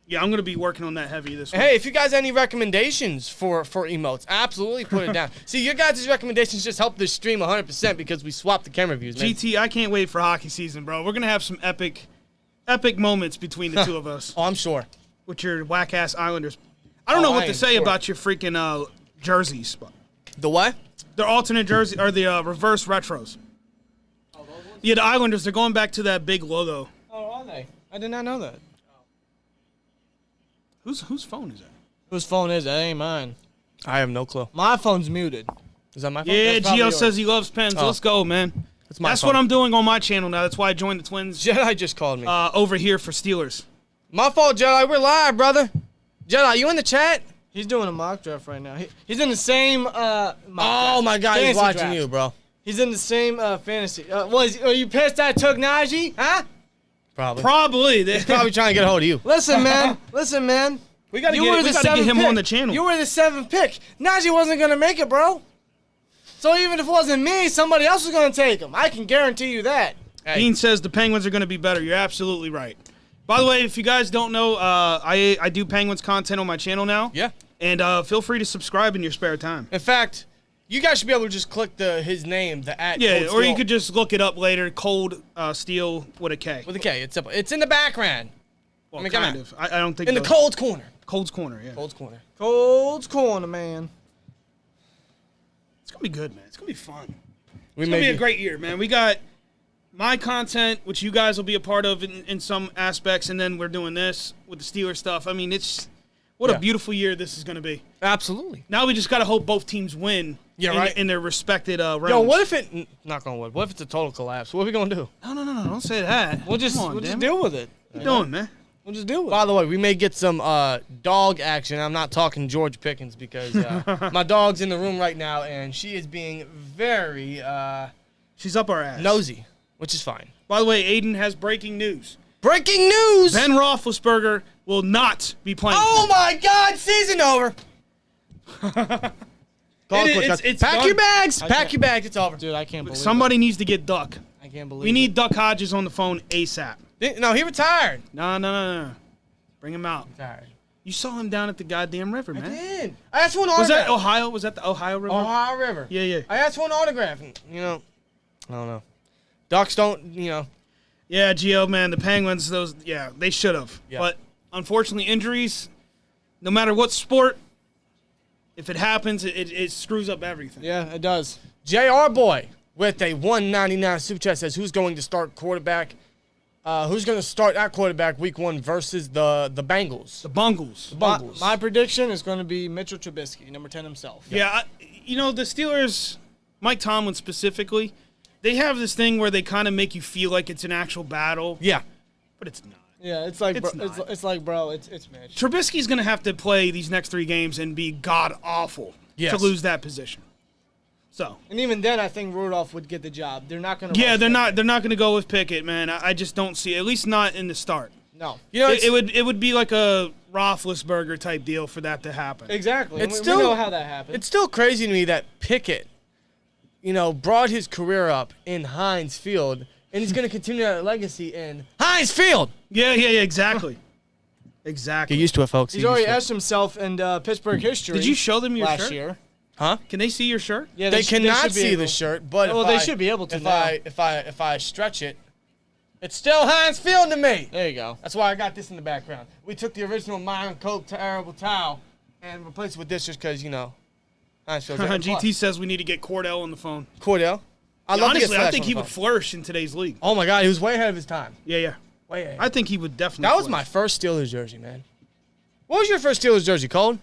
Yeah, I'm gonna be working on that heavy this week. Hey, if you guys have any recommendations for emotes, absolutely put it down. See, your guys' recommendations just help this stream 100% because we swapped the camera views, man. GT, I can't wait for hockey season, bro. We're gonna have some epic moments between the two of us Oh, I'm sure. with your whack ass Islanders. I don't know I what to am say sure. about your freaking jerseys. The what? They're alternate jersey or the reverse retros. Yeah, the Islanders, they're going back to that big logo. Oh, are they? I did not know that. Whose phone is that? Whose phone is it? That ain't mine. I have no clue. My phone's muted. Is that my phone? Yeah, That's probably Gio yours. says he loves pens. Oh. Let's go, man. That's my That's phone. what I'm doing on my channel now. That's why I joined the Twins Jedi just called me. over here for Steelers. My fault, Jedi. We're live, brother. Jedi, you in the chat? He's doing a mock draft right now. He's in the same mock Oh, draft. my God. He's Fantasy watching draft. you, bro. He's in the same fantasy. Are you pissed I took Najee? Huh? Probably. Probably. He's probably trying to get a hold of you. Listen, man. Listen, man. We gotta You get, were we the gotta get seventh him pick. on the channel. You were the 7th pick. Najee wasn't going to make it, bro. So even if it wasn't me, somebody else was going to take him. I can guarantee you that. Hey. Dean says the Penguins are going to be better. You're absolutely right. By the way, if you guys don't know, I do Penguins content on my channel now. Yeah. And feel free to subscribe in your spare time. In fact, you guys should be able to just click his name, the @ Yeah, Cold or you Steel could just look it up later. Cold Steel with a K. with a K. It's simple. It's in the background. Well, I mean, come kind on. of. I don't think In the cold corner. Cold's Corner. Yeah. Cold's corner. Cold's corner, man. It's gonna be good, man. It's gonna be fun. We It's gonna be a great year, man. We got my content, which you guys will be a part of in some aspects, and then we're doing this with the Steelers stuff. I mean, what Yeah. a beautiful year this is gonna be. Absolutely. Now we just gotta hope both teams win. Yeah, in, right. in their respected realms. Yo, what if it? Knock on wood. What if it's a total collapse? What are we gonna do? No, don't say that. We'll just deal with it. What you doing, man? We'll just deal with By the way, we may get some dog action. I'm not talking George Pickens because my dog's in the room right now and she is being very She's up our ass. nosy, which is fine. By the way, Aiden has breaking news. Breaking news! Ben Roethlisberger will not be playing. Oh my God! Season over. It's Pack done. your bags. I Pack can't- your bags. It's over. Dude, I can't believe Somebody needs to get Duck. it. I can't believe We need Duck Hodges on the phone ASAP. No, he retired. No. Bring him out. Retired. You saw him down at the goddamn river, I man. did. I asked for an Was autograph. that Ohio? Was that the Ohio River? Ohio River. Yeah. I asked for an autograph. And, I don't know. Ducks don't, Yeah, Gio, man, the Penguins, they should have. Yeah. But unfortunately, injuries, no matter what sport, if it happens, it screws up everything. Yeah, it does. JR Boy with a $1.99 super chat says, who's going to start quarterback? Who's going to start at quarterback week 1 versus the Bengals? The Bungles. My prediction is going to be Mitchell Trubisky, number 10 himself. Yeah, the Steelers, Mike Tomlin specifically, they have this thing where they kind of make you feel like it's an actual battle. Yeah. But it's not. Yeah, it's like, It's it's Mitch. Trubisky's going to have to play these next 3 games and be god-awful to lose that position. So. And even then, I think Rudolph would get the job. They're not going to. Yeah, they're not going to go with Pickett, man. I just don't see, at least not in the start. No. It would be like a Roethlisberger type deal for that to happen. Exactly. We know how that happened. It's still crazy to me that Pickett, brought his career up in Heinz Field, and he's going to continue that legacy in Heinz Field. Yeah, exactly. Exactly. Get used to it, folks. He's already etched himself in Pittsburgh history. Did you show them your last shirt? year? Huh? Can they see your shirt? Yeah, they cannot see the shirt, but they should be able to now. If I stretch it, it's still Heinz Field to me. There you go. That's why I got this in the background. We took the original Myron Cope terrible towel and replaced it with this just because, Heinz Field. GT says we need to get Cordell on the phone. Cordell? Honestly, I think he would flourish in today's league. Oh, my God. He was way ahead of his time. Yeah. Way ahead. I think he would definitely That was my first Steelers jersey, man. What was your first Steelers jersey, Cole?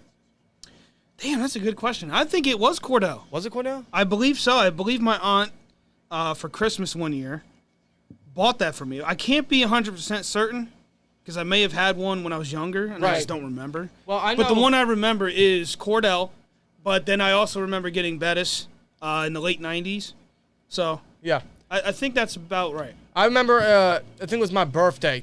Damn, that's a good question. I think it was Cordell. Was it Cordell? I believe so. I believe my aunt, for Christmas one year, bought that for me. I can't be 100% certain because I may have had one when I was younger, and I just don't remember. Well, I know. But the one I remember is Cordell, but then I also remember getting Bettis in the late 90s. So yeah, I think that's about right. I remember, I think it was my birthday,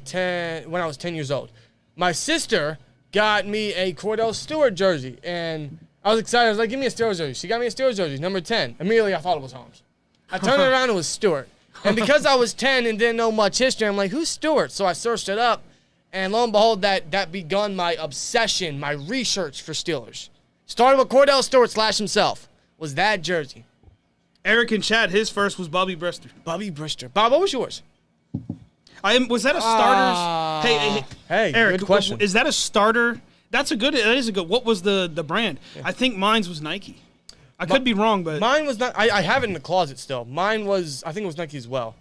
when I was 10 years old. My sister got me a Cordell Stewart jersey, and I was excited. I was like, give me a Steelers jersey. She got me a Steelers jersey, number 10. Immediately, I thought it was Holmes. I turned it around, it was Stewart. And because I was 10 and didn't know much history, I'm like, who's Stewart? So I searched it up, and lo and behold, that begun my obsession, my research for Steelers. Started with Cordell Stewart / himself, was that jersey. Eric and Chad, his first was Bubby Brister. Bubby Brister. Bob, what was yours? Was that a starter's? Hey, Eric, good question. Is that a starter? That is a good. What was the brand? Yeah. I think mine's was Nike. I could be wrong, but mine was not. I have it in the closet still. Mine was. I think it was Nike as well.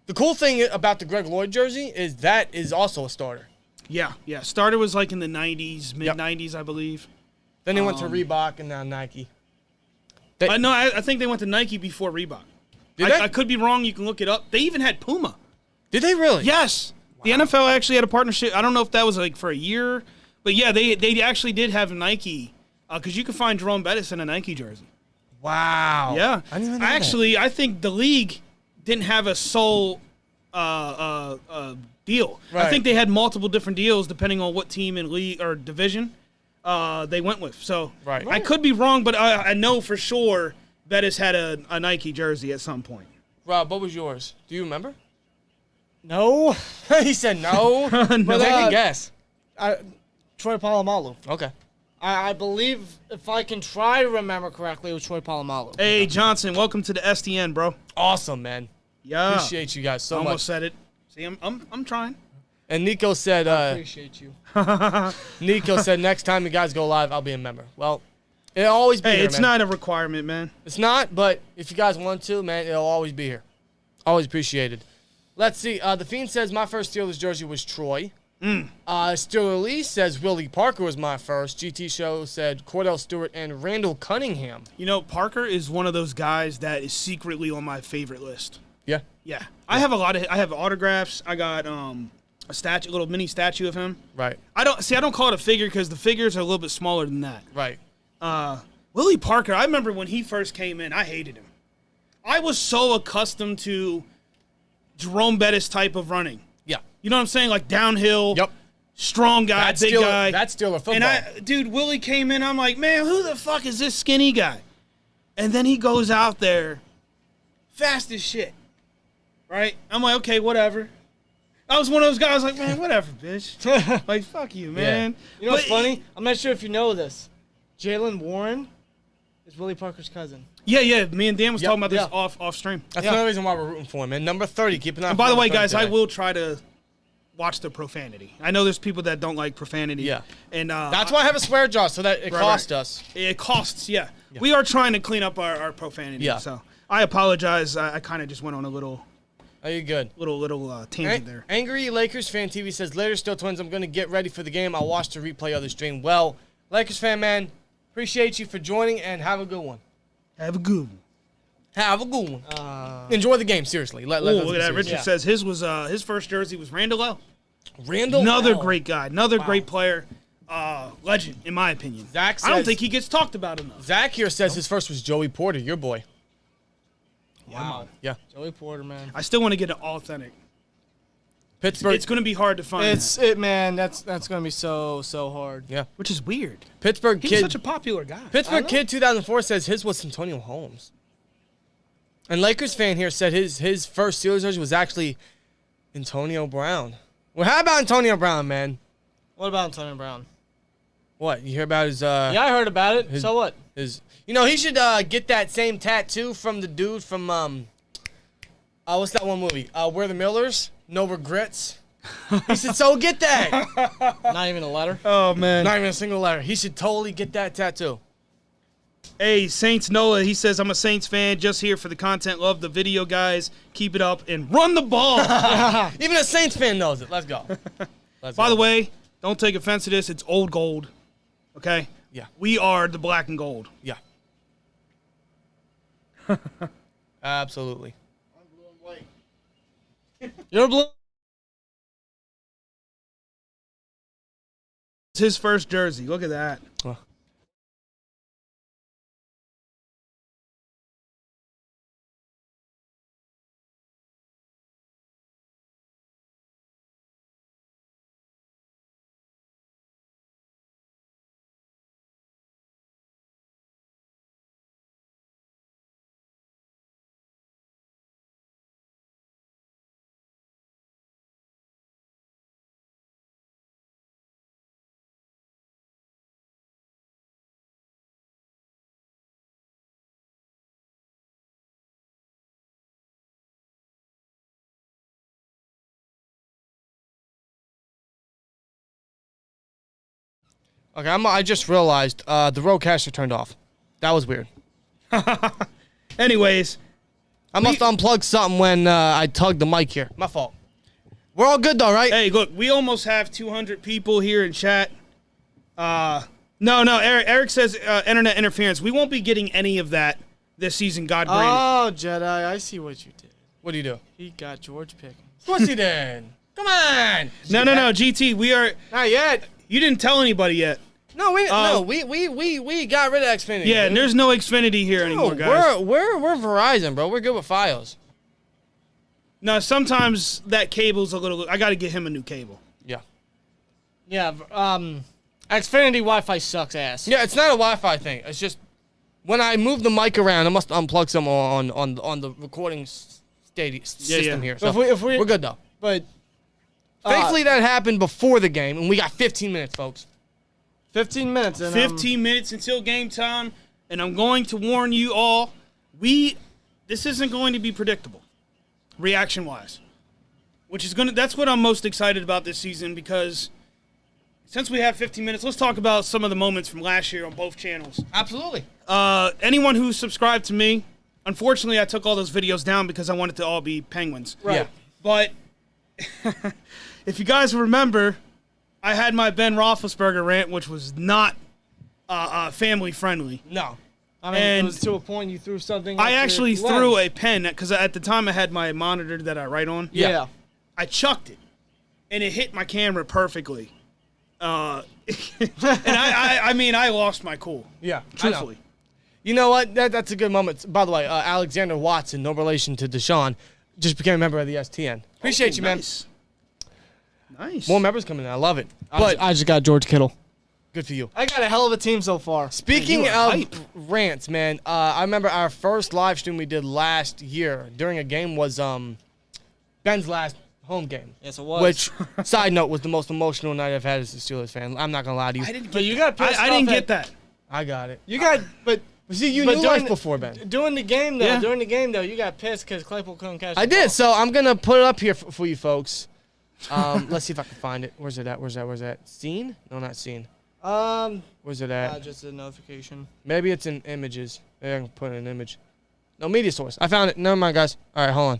The cool thing about the Greg Lloyd jersey is that is also a starter. Yeah. Starter was like in the 90s, mid 90s, I believe. Then they went to Reebok and now Nike. No, I think they went to Nike before Reebok. Did they? I could be wrong. You can look it up. They even had Puma. Did they really? Yes. Wow. The NFL actually had a partnership. I don't know if that was like for a year, but yeah, they actually did have Nike because you could find Jerome Bettis in a Nike jersey. Wow. Yeah. I didn't even know actually, that. I think the league didn't have a sole deal. Right. I think they had multiple different deals depending on what team and league or division they went with. So right. I could be wrong, but I know for sure Bettis had a Nike jersey at some point. Rob, what was yours? Do you remember? No. He said no. No. But take a guess. Troy Polamalu. Okay. I believe, if I can try to remember correctly, it was Troy Polamalu. Hey, Johnson, welcome to the STN, bro. Awesome, man. Yeah. Appreciate you guys so much. Almost said it. See, I'm trying. And Nico said, I appreciate you. Nico said, next time you guys go live, I'll be a member. Well, it'll always be here, it's man. not a requirement, man. It's not, but if you guys want to, man, it'll always be here. Always appreciated. Let's see. The Fiend says, my first Steelers jersey was Troy. Steeler Lee says Willie Parker was my first. GT Show said Cordell Stewart and Randall Cunningham. Parker is one of those guys that is secretly on my favorite list. Yeah. Yeah. I have I have autographs. I got a little mini statue of him. Right. I don't call it a figure because the figures are a little bit smaller than that. Right. Willie Parker, I remember when he first came in, I hated him. I was so accustomed to Jerome Bettis type of running. Yeah. You know what I'm saying? Like downhill. Yep. Strong guy, big guy. That's Steeler football. And Willie came in, I'm like, man, who the fuck is this skinny guy? And then he goes out there fast as shit. Right? I'm like, okay, whatever. I was one of those guys like, man, whatever, bitch. Like, fuck you, man. You know what's funny? I'm not sure if you know this. Jaylen Warren is Willie Parker's cousin. Yeah. Me and Dan was talking about this off stream. That's another reason why we're rooting for him, man. Number 30, keep an eye on. And by the way, guys, I will try to watch the profanity. I know there's people that don't like profanity. Yeah. And that's why I have a swear jar, so that it costs us. It costs, yeah. We are trying to clean up our profanity. Yeah. So I apologize. I kind of just went on a little Oh, you're good. Little tangent there. Angry Lakers fan TV says, later Still Twins, I'm going to get ready for the game. I'll watch the replay of the stream. Well, Lakers fan, man, appreciate you for joining, and have a good one. Have a good one. Have a good one. Enjoy the game, seriously. Look at that. Richard says his first jersey was Randall L. Randall Another L. great guy. Another great player. Legend, in my opinion. Zach says, I don't think he gets talked about enough. Zach here says his first was Joey Porter, your boy. Wow. Yeah. Joey Porter, man. I still want to get an authentic. Pittsburgh. It's going to be hard to find. Man. That's going to be so hard. Yeah. Which is weird. Pittsburgh He's kid. such a popular guy. Pittsburgh kid 2004 says his was Antonio Holmes. And Lakers fan here said his first Steelers jersey was actually Antonio Brown. Well, how about Antonio Brown, man? What about Antonio Brown? What, you hear about his Yeah, I heard about it. So what? He should get that same tattoo from the dude from what's that one movie? We're the Millers, No Regrets. He should so get that. Not even a letter? Oh, man. Not even a single letter. He should totally get that tattoo. Hey, Saints Noah, he says, I'm a Saints fan, just here for the content. Love the video, guys. Keep it up and run the ball. Even a Saints fan knows it. Let's go. By the way, don't take offense to this. It's old gold. Okay? Yeah. We are the black and gold. Yeah. Absolutely. I'm blue and white. You're blue. It's his first jersey. Look at that. Okay, I just realized the roadcaster turned off. That was weird. Anyways. I must unplug something when I tugged the mic here. My fault. We're all good, though, right? Hey, look, we almost have 200 people here in chat. No, Eric says internet interference. We won't be getting any of that this season, God granted. Oh, Jedi, I see what you did. What do you do? He got George Pickens. Of course he did. Come on. No, GT, we are... Not yet. You didn't tell anybody yet. No, we got rid of Xfinity. Yeah, dude. there's no Xfinity here anymore, guys. We're Verizon, bro. We're good with Fios. No, sometimes that cable's a little... I got to get him a new cable. Yeah. Yeah, Xfinity Wi-Fi sucks ass. Yeah, it's not a Wi-Fi thing. It's just when I move the mic around, I must unplug some on the recording system here. So if we, we're good, though. But Thankfully, that happened before the game, and we got 15 minutes, folks. 15 minutes. And, 15 minutes until game time, and I'm going to warn you all, this isn't going to be predictable, reaction-wise. That's what I'm most excited about this season, because since we have 15 minutes, let's talk about some of the moments from last year on both channels. Absolutely. Anyone who subscribed to me, unfortunately, I took all those videos down because I wanted to all be Penguins. Right. Yeah. But if you guys remember, I had my Ben Roethlisberger rant, which was not family friendly. No. I mean, and it was to a point you threw something. I actually threw a pen because at the time I had my monitor that I write on. Yeah. I chucked it, and it hit my camera perfectly. And I lost my cool. Yeah. Truthfully. You know what? That's a good moment. By the way, Alexander Watson, no relation to Deshaun, just became a member of the STN. Appreciate you, man. Nice. More members coming in. I love it. But I just got George Kittle. Good for you. I got a hell of a team so far. Speaking of rants, man, I remember our first live stream we did last year during a game was Ben's last home game. Yes, it was. Which, side note, was the most emotional night I've had as a Steelers fan. I'm not going to lie to you. I didn't But you got pissed I off didn't at- get that. I got it. You got, but See, you But knew during life the- before, Ben. during the game though, Yeah. you got pissed because Claypool couldn't catch. I the ball. did, so I'm going to put it up here for you folks. Let's see if I can find it. Where's it at? Where's that? Scene? No, not scene. Where's it at? Just a notification. Maybe it's in images. Maybe I can put in an image. No, media source. I found it. Never mind, guys. All right, hold on.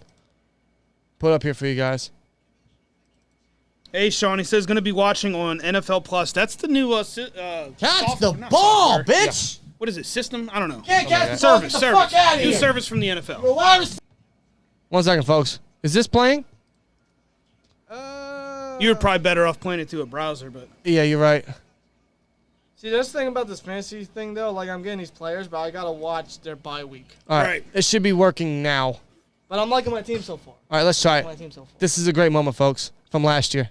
put up here for you guys. Hey, Sean, he says going to be watching on NFL Plus. That's the new Catch the ball, bitch! Yeah. What is it, system? I don't know. Can't catch the ball. Service. Get the fuck out of New here. service from the NFL. 1 second, folks. Is this playing? You were probably better off playing it through a browser, but Yeah, you're right. See, that's the thing about this fantasy thing, though. Like, I'm getting these players, but I got to watch their bye week. All right. Right. It should be working now. But I'm liking my team so far. All right, let's try My it. team so far. This is a great moment, folks, from last year.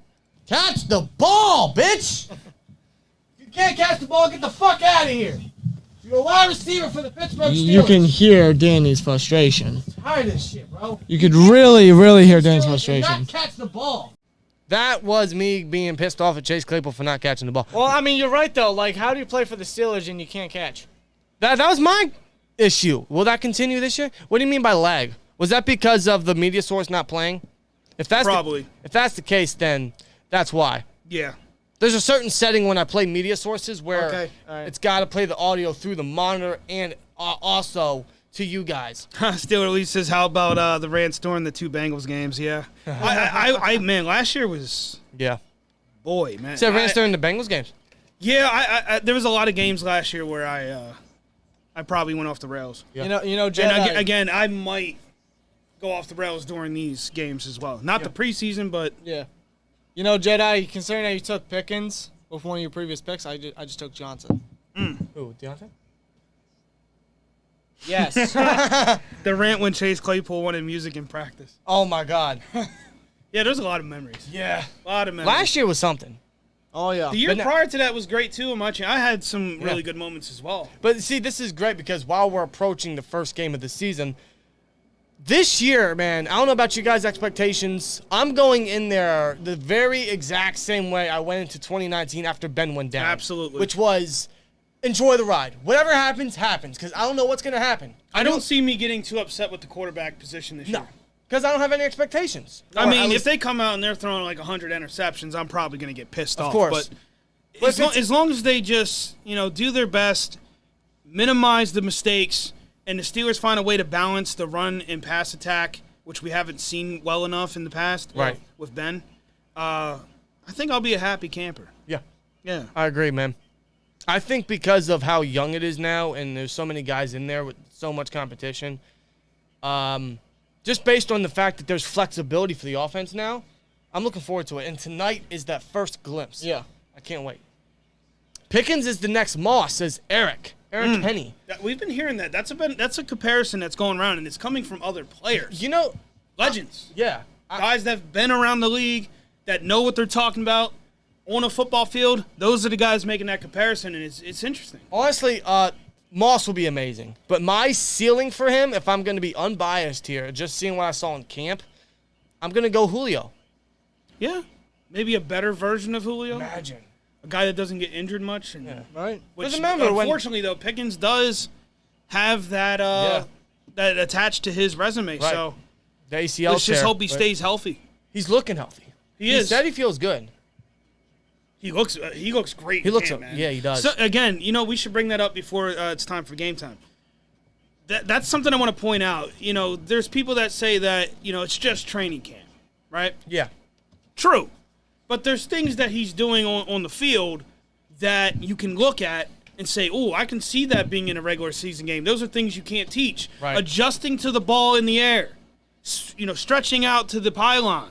Catch the ball, bitch! If you can't catch the ball, get the fuck out of here. You're a wide receiver for the Pittsburgh Steelers. You can hear Danny's frustration. Tired of this shit, bro. You could really, really hear Danny's Steelers frustration. cannot catch the ball. That was me being pissed off at Chase Claypool for not catching the ball. Well, I mean, you're right, though. Like, how do you play for the Steelers and you can't catch? That was my issue. Will that continue this year? What do you mean by lag? Was that because of the media source not playing? If that's Probably. if that's the case, then that's why. yeah. There's a certain setting when I play media sources where Okay, all right. it's got to play the audio through the monitor and also to you guys. Steeler Lee says, how about the Rams during the 2 Bengals games? Yeah. Man, last year was, Yeah. boy, man. So Rams during the Bengals games. Yeah, I there was a lot of games last year where I probably went off the rails. Yeah. You know, And Jedi. again, I might go off the rails during these games as well. Not the preseason, but Yeah. You know, Jedi, considering that you took Pickens with one of your previous picks, I just took Johnson. Ooh, Deontay? Yes. the rant when Chase Claypool wanted music in practice. Oh my God. Yeah, there's a lot of memories. Yeah. A lot of memories. Last year was something. Oh, yeah. The year But now- prior to that was great too. I had some really Yeah. good moments as well. But see, this is great because while we're approaching the first game of the season, this year, man, I don't know about you guys' expectations. I'm going in there the very exact same way I went into 2019 after Ben went down. Absolutely. Which was enjoy the ride. Whatever happens, happens because I don't know what's going to happen. I don't see me getting too upset with the quarterback position this No, year. because I don't have any expectations. I Or mean, at if least- they come out and they're throwing like 100 interceptions, I'm probably going to get pissed off. course. But if it's- as long as they just, do their best, minimize the mistakes, and the Steelers find a way to balance the run and pass attack, which we haven't seen well enough in the past Right. with Ben, I think I'll be a happy camper. Yeah, Yeah. I agree, man. I think because of how young it is now and there's so many guys in there with so much competition, just based on the fact that there's flexibility for the offense now, I'm looking forward to it. And tonight is that first glimpse. Yeah. I can't wait. Pickens is the next Moss, says Eric. Eric Henny. We've been hearing that. That's a comparison that's going around, and it's coming from other players. You know, Legends. yeah. Guys that have been around the league, that know what they're talking about on a football field. Those are the guys making that comparison, and it's interesting. Honestly, Moss will be amazing. But my ceiling for him, if I'm going to be unbiased here, just seeing what I saw in camp, I'm going to go Julio. Yeah. Maybe a better version of Julio. Imagine. A guy that doesn't get injured much. And, Right. Which, Because remember when- unfortunately, though, Pickens does have that that attached to his resume. Right. So The ACL let's just tear, hope he but stays healthy. He's looking healthy. He is. said he feels good. He looks great. He looks in camp, man. yeah, he does. So again, we should bring that up before it's time for game time. That's something I want to point out. There's people that say that it's just training camp, right? Yeah. True, but there's things that he's doing on the field that you can look at and say, "Oh, I can see that being in a regular season game." Those are things you can't teach. Right. Adjusting to the ball in the air, stretching out to the pylon.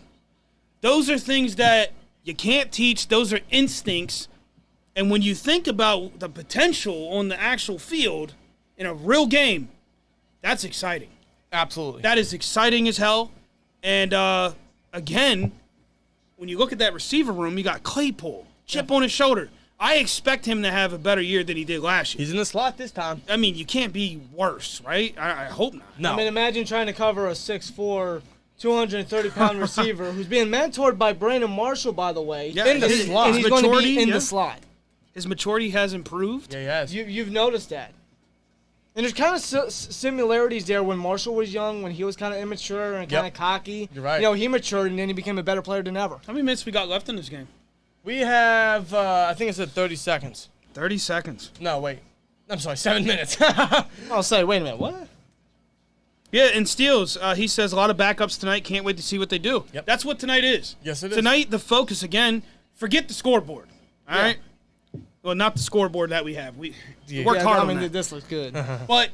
Those are things that you can't teach. Those are instincts. And when you think about the potential on the actual field in a real game, that's exciting. Absolutely. That is exciting as hell. And again, when you look at that receiver room, you got Claypool, chip on his shoulder. I expect him to have a better year than he did last year. He's in the slot this time. I mean, you can't be worse, right? I hope not. No. I mean, imagine trying to cover a 6'4", 230-pound receiver who's being mentored by Brandon Marshall, by the way. Yeah, in the his slot. And he's going to maturity, be in yeah. the slot. His maturity has improved. Yeah, he has. You've noticed that. And there's kind of similarities there when Marshall was young, when he was kind of immature and kind of cocky. You're right. He matured and then he became a better player than ever. How many minutes we got left in this game? We have, I think it said 30 seconds. 30 seconds. No, wait. I'm sorry, 7 minutes. I'll say, wait a minute, what? Yeah, and Steels, he says a lot of backups tonight. Can't wait to see what they do. Yep. That's what tonight is. Yes, it is. Tonight, the focus, again, forget the scoreboard. All right? Well, not the scoreboard that we have. We worked hard on that. This looks good. But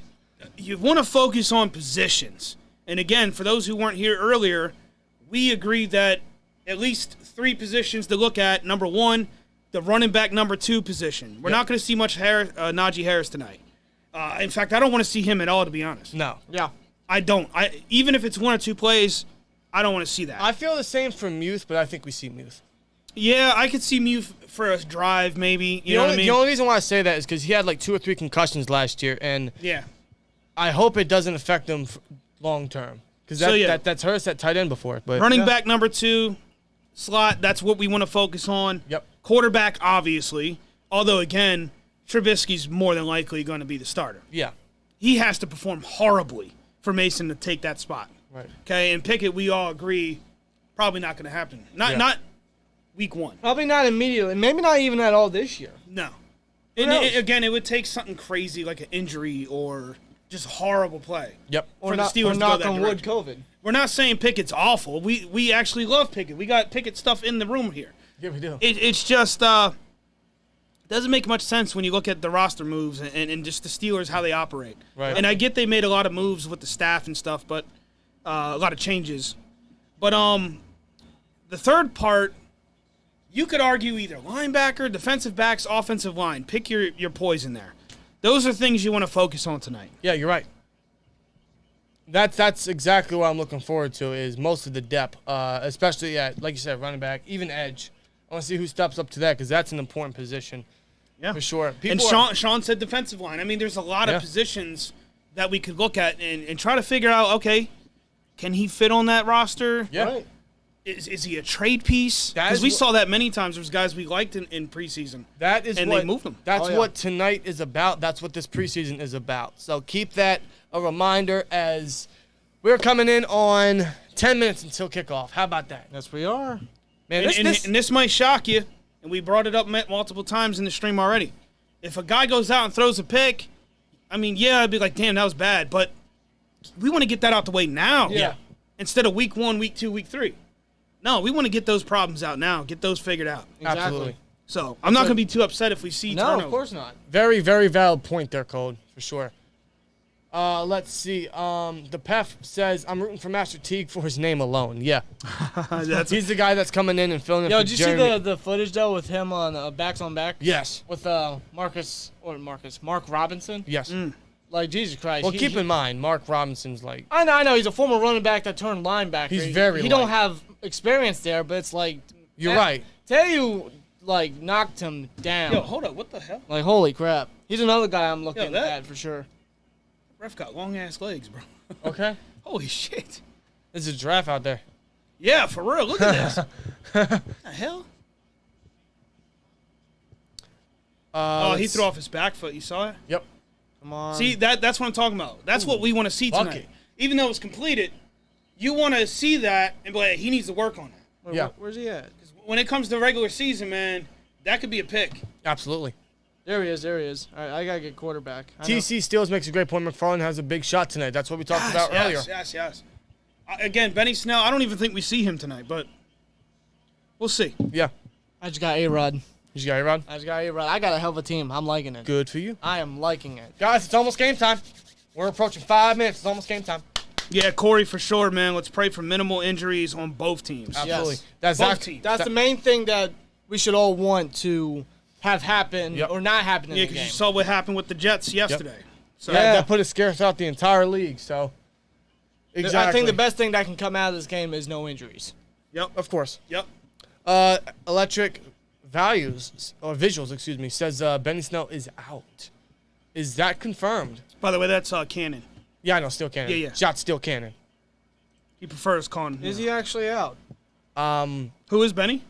you want to focus on positions. And again, for those who weren't here earlier, we agreed that at least 3 positions to look at. Number 1, the running back number 2 position. We're not going to see much Najee Harris tonight. In fact, I don't want to see him at all, to be honest. No. Yeah. I don't. Even if it's 1 or 2 plays, I don't want to see that. I feel the same for Muth, but I think we see Muth. Yeah, I could see Muth for a drive, maybe. You know what I mean? The only reason why I say that is because he had like 2 or 3 concussions last year, and Yeah. I hope it doesn't affect him long term. Because that's hurt us at tight end before. But Running back number 2, slot, that's what we want to focus on. Yep. Quarterback, obviously. Although, again, Trubisky's more than likely going to be the starter. Yeah. He has to perform horribly for Mason to take that spot. Right. Okay, and Pickett, we all agree, probably not going to happen. Not week 1. Probably not immediately. Maybe not even at all this year. No. knows? Again, it would take something crazy like an injury or just horrible play. Yep. For the Steelers to go knock that on wood, direction. COVID. We're not saying Pickett's awful. We actually love Pickett. We got Pickett stuff in the room here. Yeah, we do. It's just doesn't make much sense when you look at the roster moves and just the Steelers, how they operate. Right. And I get they made a lot of moves with the staff and stuff, but a lot of changes. But the third part, you could argue either linebacker, defensive backs, offensive line. Pick your poison there. Those are things you want to focus on tonight. Yeah, you're right. That's exactly what I'm looking forward to is most of the depth, especially at, like you said, running back, even edge. I want to see who steps up to that because that's an important position. Yeah, for sure. And Sean said defensive line. I mean, there's a lot of positions that we could look at and try to figure out, okay, can he fit on that roster? Yeah. Right. Is he a trade piece? Because we saw that many times. There's guys we liked in preseason. That is and what they moved them. That's what tonight is about. That's what this preseason is about. So keep that a reminder as we're coming in on 10 minutes until kickoff. How about that? Yes, we are. Man, And this might shock you, and we brought it up multiple times in the stream already. If a guy goes out and throws a pick, I mean, yeah, I'd be like, damn, that was bad. But we want to get that out the way now. Yeah. Instead of week 1, week 2, week 3. No, we want to get those problems out now, get those figured out. Exactly. Absolutely. So I'm not going to be too upset if we see No, turnovers. of course not. Very, very valid point there, Code, for sure. Let's see. The PEF says, I'm rooting for Master Teague for his name alone. Yeah. He's the guy that's coming in and filling in Yo, for did you Jeremy. see the footage, though, with him on backs on back? Yes. With Mark Robinson? Yes. Like, Jesus Christ. Well, keep in mind, Mark Robinson's like... I know. He's a former running back that turned linebacker. He's very He light. don't have experience there, but it's like... You're right. Tell you, like, knocked him down. Yo, hold up. What the hell? Like, holy crap. He's another guy I'm looking that- at for sure. Ref got long-ass legs, bro. Okay. Holy shit. There's a giraffe out there. Yeah, for real. Look at this. What the hell? He threw off his back foot. You saw it? Yep. Come on. See, that's what I'm talking about. That's what we want to see tonight. bucket. Even though it's completed, you want to see that and be like, he needs to work on that. Wait, Yeah. Where's he at? When it comes to regular season, man, that could be a pick. Absolutely. There he is. All right, I got to get quarterback. I know. TC Steels makes a great point. McFarland has a big shot tonight. That's what we talked about earlier. Yes. Again, Benny Snell, I don't even think we see him tonight, but we'll see. Yeah. I just got A-Rod. You got it, Rod? I got a hell of a team. I'm liking it. Good for you. I am liking it. Guys, it's almost game time. We're approaching 5 minutes. It's almost game time. Yeah, Corey, for sure, man. Let's pray for minimal injuries on both teams. Absolutely. Yes. That's Both exactly. teams. That's the main thing that we should all want to have happen or not happen in Yeah, the because game. you saw what happened with the Jets yesterday. So That put a scare throughout the entire league. So, exactly. I think the best thing that can come out of this game is no injuries. Yep. Of course. Yep. Electric Visuals, says Benny Snell is out. Is that confirmed? By the way, that's Cannon. Yeah, I know. Still cannon. Yeah. Shot still cannon. He prefers calling. Is he actually out? Who is Benny?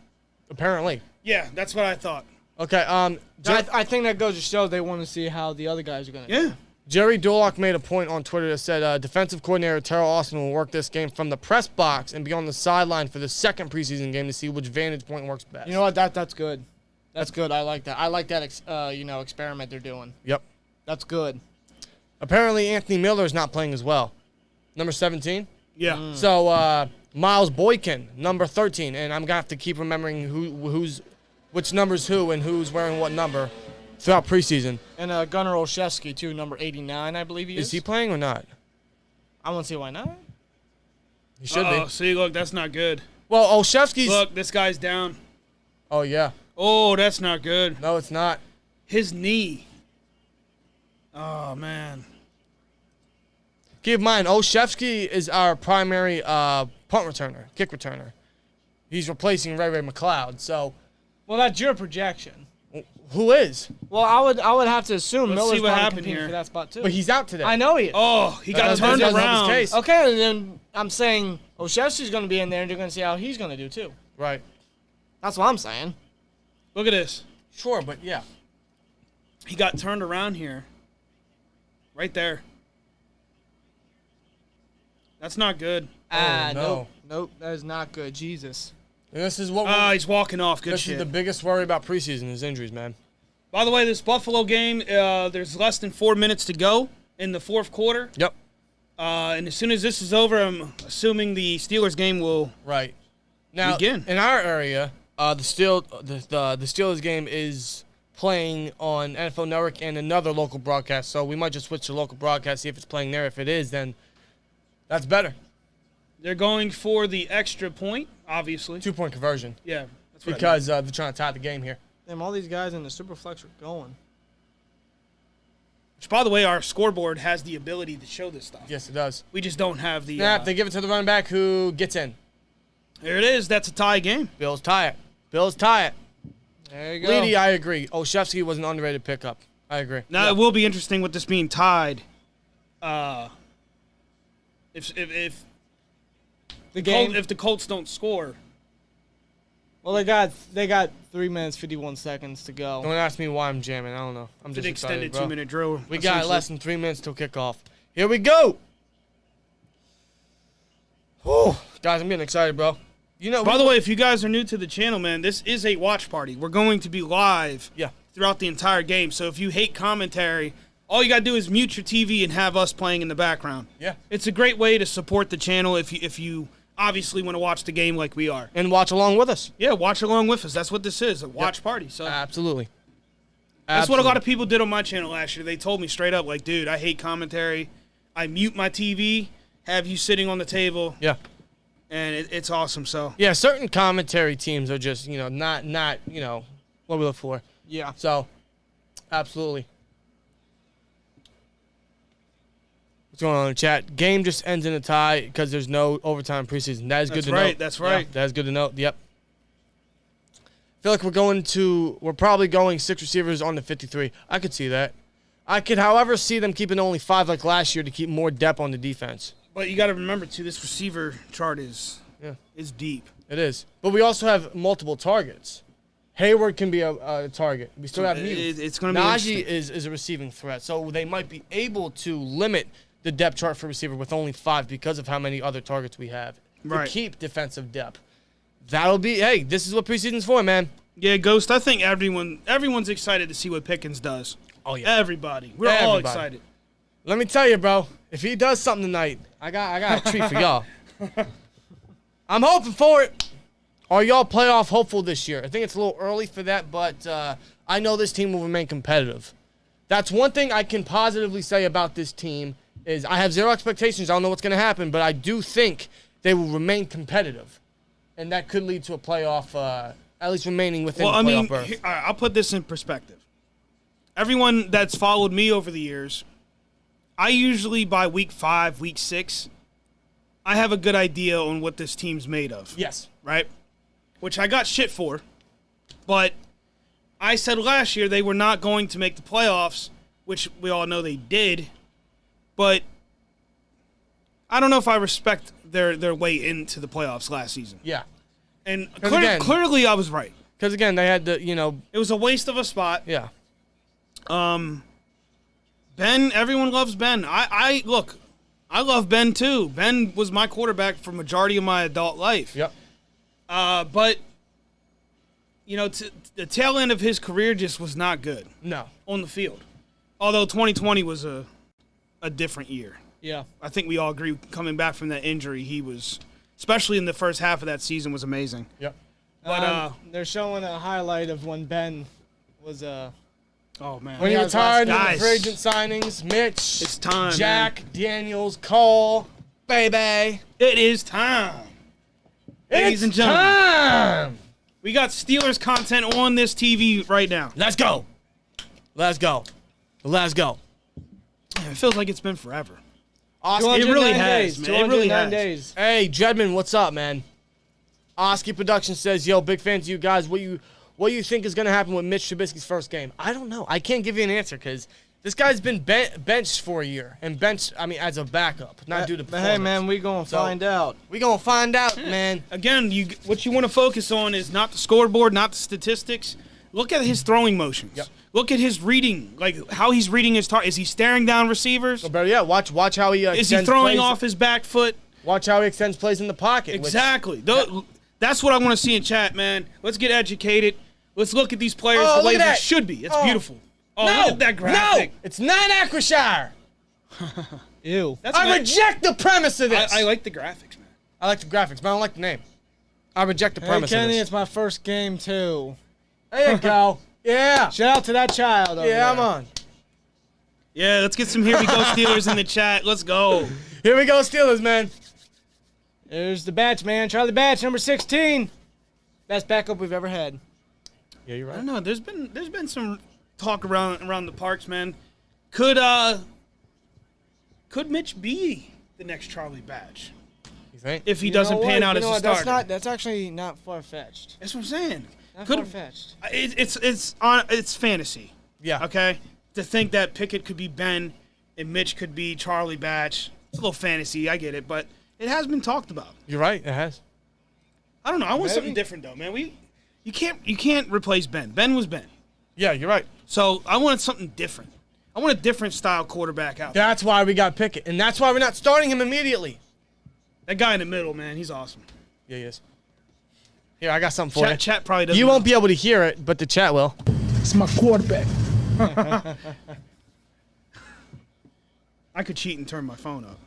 Apparently. Yeah, that's what I thought. Okay. I think that goes to show they want to see how the other guys are going to do. Yeah. Jerry Dolock made a point on Twitter that said defensive coordinator Terrell Austin will work this game from the press box and be on the sideline for the second preseason game to see which vantage point works best. You know what? That's good. That's good. I like that. I like that experiment they're doing. Yep. That's good. Apparently Anthony Miller is not playing as well. Number 17? Yeah. So, Miles Boykin, number 13. And I'm going to have to keep remembering which number's who and who's wearing what number throughout preseason. And Gunnar Olszewski, too, number 89, I believe he is. Is he playing or not? I won't see why not. He should be. See, look, that's not good. Well, Olszewski's... Look, this guy's down. Oh, yeah. Oh, that's not good. No, it's not. His knee. Oh, man. Keep in mind, Olszewski is our primary punt returner, kick returner. He's replacing Ray McLeod. So, Well, that's your projection. who is? Well, I would have to assume Let's Miller's see what probably happened competing here. for that spot, too. But he's out today. I know he is. Oh, he got That turned doesn't help around. his case. Okay, and then I'm saying Olszewski's going to be in there, and you're going to see how he's going to do, too. Right. That's what I'm saying. Look at this. Sure, but yeah. He got turned around here. Right there. That's not good. no. Nope, that is not good. Jesus. And this is what He's walking off. Good this shit. is the biggest worry about preseason is injuries, man. By the way, this Buffalo game, there's less than 4 minutes to go in the fourth quarter. Yep. And as soon as this is over, I'm assuming the Steelers game will Right. Now, begin. in our area, the Steelers game is playing on NFL Network and another local broadcast, so we might just switch to local broadcast, see if it's playing there. If it is, then that's better. They're going for the extra point, obviously. 2-point conversion. Yeah. That's what Because they're trying to tie the game here. Damn, all these guys in the Superflex are going. Which, by the way, our scoreboard has the ability to show this stuff. Yes, it does. We just don't have the... Snap, they give it to the running back who gets in. There it is. That's a tie game. Bills tie it. Bills tie it. There you go. Leedy, I agree. Olszewski was an underrated pickup. I agree. Now, it will be interesting with this being tied. If the Colts don't score... Well, they got 3 minutes 51 seconds to go. Don't ask me why I'm jamming. I don't know. I'm It's just an excited, extended bro. 2-minute drill. We got essentially. less than 3 minutes till kickoff. Here we go. Whew. Guys, I'm getting excited, bro. You know. By the way, if you guys are new to the channel, man, this is a watch party. We're going to be live throughout the entire game. So if you hate commentary, all you got to do is mute your TV and have us playing in the background. Yeah. It's a great way to support the channel if you obviously want to watch the game like we are. And watch along with us. Yeah, watch along with us. That's what this is, a watch party. So Absolutely. that's what a lot of people did on my channel last year. They told me straight up, like, dude, I hate commentary. I mute my TV, have you sitting on the table. Yeah. And it's awesome. So Yeah, certain commentary teams are just, not, what we look for. Yeah. So, absolutely. What's going on in the chat? Game just ends in a tie because there's no overtime preseason. That is good to know. That's right. Yeah, that is good to know. Yep. I feel like we're probably going 6 receivers on the 53. I could see that. I could, however, see them keeping only 5 like last year to keep more depth on the defense. But you got to remember, too, this receiver chart is deep. It is. But we also have multiple targets. Hayward can be a target. We still have Muth. It's going to be Najee interesting. is a receiving threat. So they might be able to limit the depth chart for receiver with only 5 because of how many other targets we have to keep defensive depth. That'll be, hey, this is what preseason's for, man. Yeah, Ghost, I think everyone's excited to see what Pickens does. Oh, yeah. Everybody. We're all excited. Let me tell you, bro, if he does something tonight, I got a treat for y'all. I'm hoping for it. Are y'all playoff hopeful this year? I think it's a little early for that, but I know this team will remain competitive. That's one thing I can positively say about this team is I have zero expectations. I don't know what's going to happen, but I do think they will remain competitive, and that could lead to a playoff, at least remaining within the playoff berth. I'll put this in perspective. Everyone that's followed me over the years, I usually by week 5, week 6, I have a good idea on what this team's made of. Yes. Right? Which I got shit for, but I said last year they were not going to make the playoffs, which we all know they did. But I don't know if I respect their way into the playoffs last season. Yeah. And clearly I was right. Because, again, they had the, It was a waste of a spot. Yeah. Ben, everyone loves Ben. I love Ben too. Ben was my quarterback for majority of my adult life. Yep. But, the tail end of his career just was not good. No. On the field. Although 2020 was a different year. Yeah. I think we all agree coming back from that injury, he was, especially in the first half of that season, was amazing. Yep. But they're showing a highlight of when Ben was oh man, When he retired in the Guys. free agent signings, Mitch, it's time. Jack, Daniels, Cole, baby. It is time. Ladies and gentlemen, Time. we got Steelers content on this TV right now. Let's go. Let's go. Let's go. It feels like it's been forever. Oscar, It really 209 has, days, man. It really 209 has. days. hey, Jedman, what's up, man? Oski Production says, yo, big fan to you guys. What do you think is going to happen with Mitch Trubisky's first game? I don't know. I can't give you an answer because this guy's been benched for a year. And benched, I mean, as a backup, not due to But performance. hey, man, we gonna find out. We going to find out, man. Again, what you want to focus on is not the scoreboard, not the statistics. Look at his throwing motions. Yep. Look at his reading, like how he's reading his target. Is he staring down receivers? Or better yet, watch how he Is he extends throwing plays. off his back foot? Watch how he extends plays in the pocket. which- Exactly. That's what I want to see in chat, man. Let's get educated. Let's look at these players Oh, the way look at they that. should be. It's Oh. beautiful. Oh, no, look at that graphic. No, it's not Acrisure. Ew. That's I nice. reject the premise of this. I like the graphics, man. I like the graphics, but I don't like the name. I reject the Hey, premise Kenny, of it's my first game, too. this. There you go. Yeah. Shout out to that child over Yeah, I'm there. on. Yeah, let's get some Here We Go Steelers in the chat. Let's go. Here we go, Steelers, man. There's the Batch, man. Charlie Batch, number 16. Best backup we've ever had. Yeah, you're I right. don't know. There's been some talk around the parks, man. Could Mitch be the next Charlie Batch You think? if he You know doesn't what? pan out You as know a what? starter? That's actually not far-fetched. That's what I'm saying. Not Could far-fetched. it's fantasy. Yeah. Okay, to think that Pickett could be Ben and Mitch could be Charlie Batch. It's a little fantasy. I get it, but it has been talked about. You're right. It has. I don't know. I want Maybe. something different though, man. You can't replace Ben. Ben was Ben. Yeah, you're right. So I wanted something different. I want a different style quarterback out there. That's why we got Pickett, and that's why we're not starting him immediately. That guy in the middle, man, he's awesome. Yeah, he is. Here, I got something for you. Chat probably doesn't. You won't be able to hear it, but the chat will. It's my quarterback. I could cheat and turn my phone up.